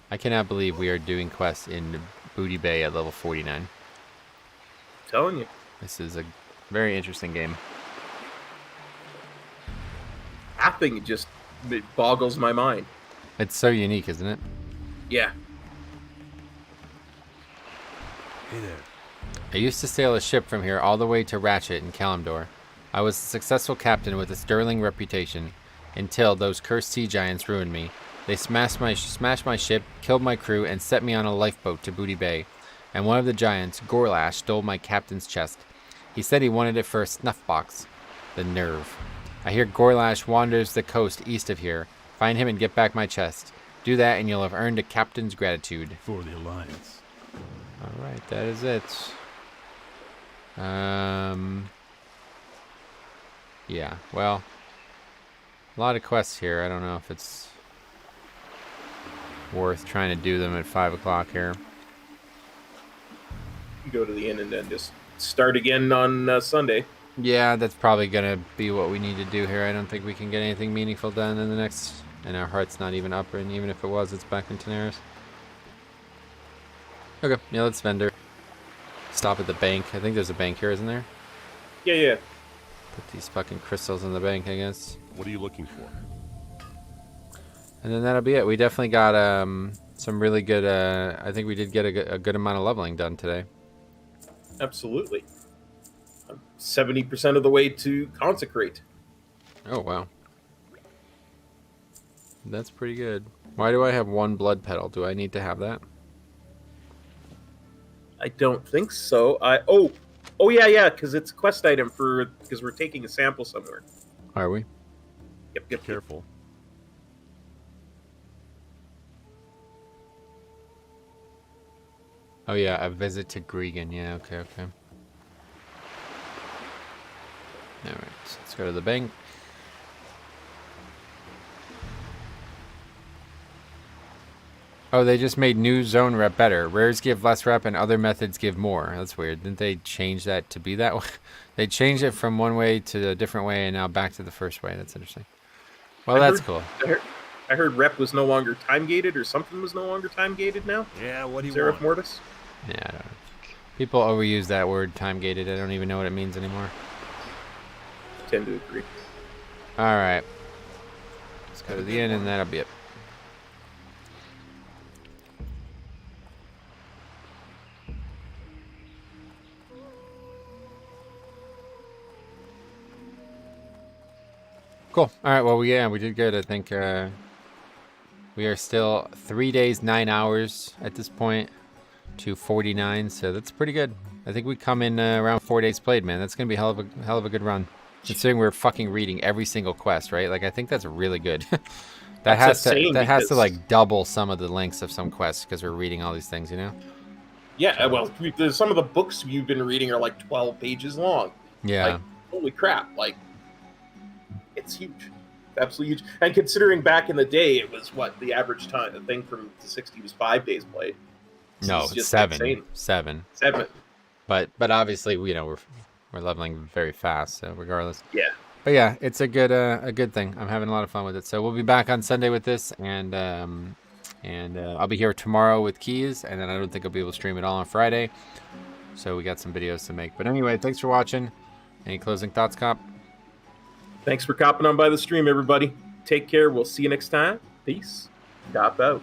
I cannot believe we are doing quests in Booty Bay at level 49. Telling you. This is a very interesting game. That thing just it boggles my mind. It's so unique, isn't it? Yeah. Hey there. I used to sail a ship from here all the way to Ratchet in Kalimdor. I was a successful captain with a sterling reputation, until those cursed sea giants ruined me. They smashed my ship, killed my crew, and set me on a lifeboat to Booty Bay. And one of the giants, Gorlash, stole my captain's chest. He said he wanted it for a snuff box. The nerve. I hear Gorlash wanders the coast east of here. Find him and get back my chest. Do that and you'll have earned a captain's gratitude. For the Alliance. Alright, that is it. Yeah, well, a lot of quests here. I don't know if it's worth trying to do them at 5 o'clock here. Go to the inn and then just start again on Sunday. Yeah, that's probably going to be what we need to do here. I don't think we can get anything meaningful done in the next... And our heart's not even up, and even if it was, it's back in Tenaris. Okay, yeah, let's vendor. Stop at the bank. I think there's a bank here, isn't there? Yeah, yeah. Put these fucking crystals in the bank, I guess. What are you looking for? And then that'll be it. We definitely got some really good... I think we did get a good amount of leveling done today. Absolutely. I'm 70% of the way to consecrate. Oh, wow. That's pretty good. Why do I have one blood petal? Do I need to have that? I don't think so. Oh yeah, because it's a quest item because we're taking a sample somewhere. Are we? Yep. Careful. Oh yeah, a visit to Gregan. Yeah, okay. Alright, so let's go to the bank. Oh, they just made new zone rep better. Rares give less rep and other methods give more. That's weird. Didn't they change that to be that way? They changed it from one way to a different way and now back to the first way. That's interesting. Well, that's cool. I heard rep was no longer time gated or something was no longer time gated now. Yeah, what do you Seraph want? Mortis? Yeah, I don't know. People overuse that word time gated. I don't even know what it means anymore. Tend to agree. Alright. Let's go to the inn and that'll be it. Cool. All right. Well, we did good. I think we are still 3 days, 9 hours at this point to 49. So that's pretty good. I think we come in around 4 days played, man. That's gonna be hell of a good run. Considering we're fucking reading every single quest, right? Like I think that's really good. that has to like double some of the lengths of some quests because we're reading all these things, you know? Yeah. Well, some of the books you've been reading are like 12 pages long. Yeah. Like, holy crap! Like. It's huge, absolutely huge. And considering back in the day, it was what the average time. The thing from the 60 was 5 days played. No, It's just seven. insane. 7. 7. But obviously, you know, we're leveling very fast, so regardless. Yeah. But yeah, it's a good thing. I'm having a lot of fun with it. So we'll be back on Sunday with this, and I'll be here tomorrow with Keys, and then I don't think I'll be able to stream it all on Friday. So we got some videos to make. But anyway, thanks for watching. Any closing thoughts, Cop? Thanks for copping on by the stream, everybody. Take care. We'll see you next time. Peace. Cop out.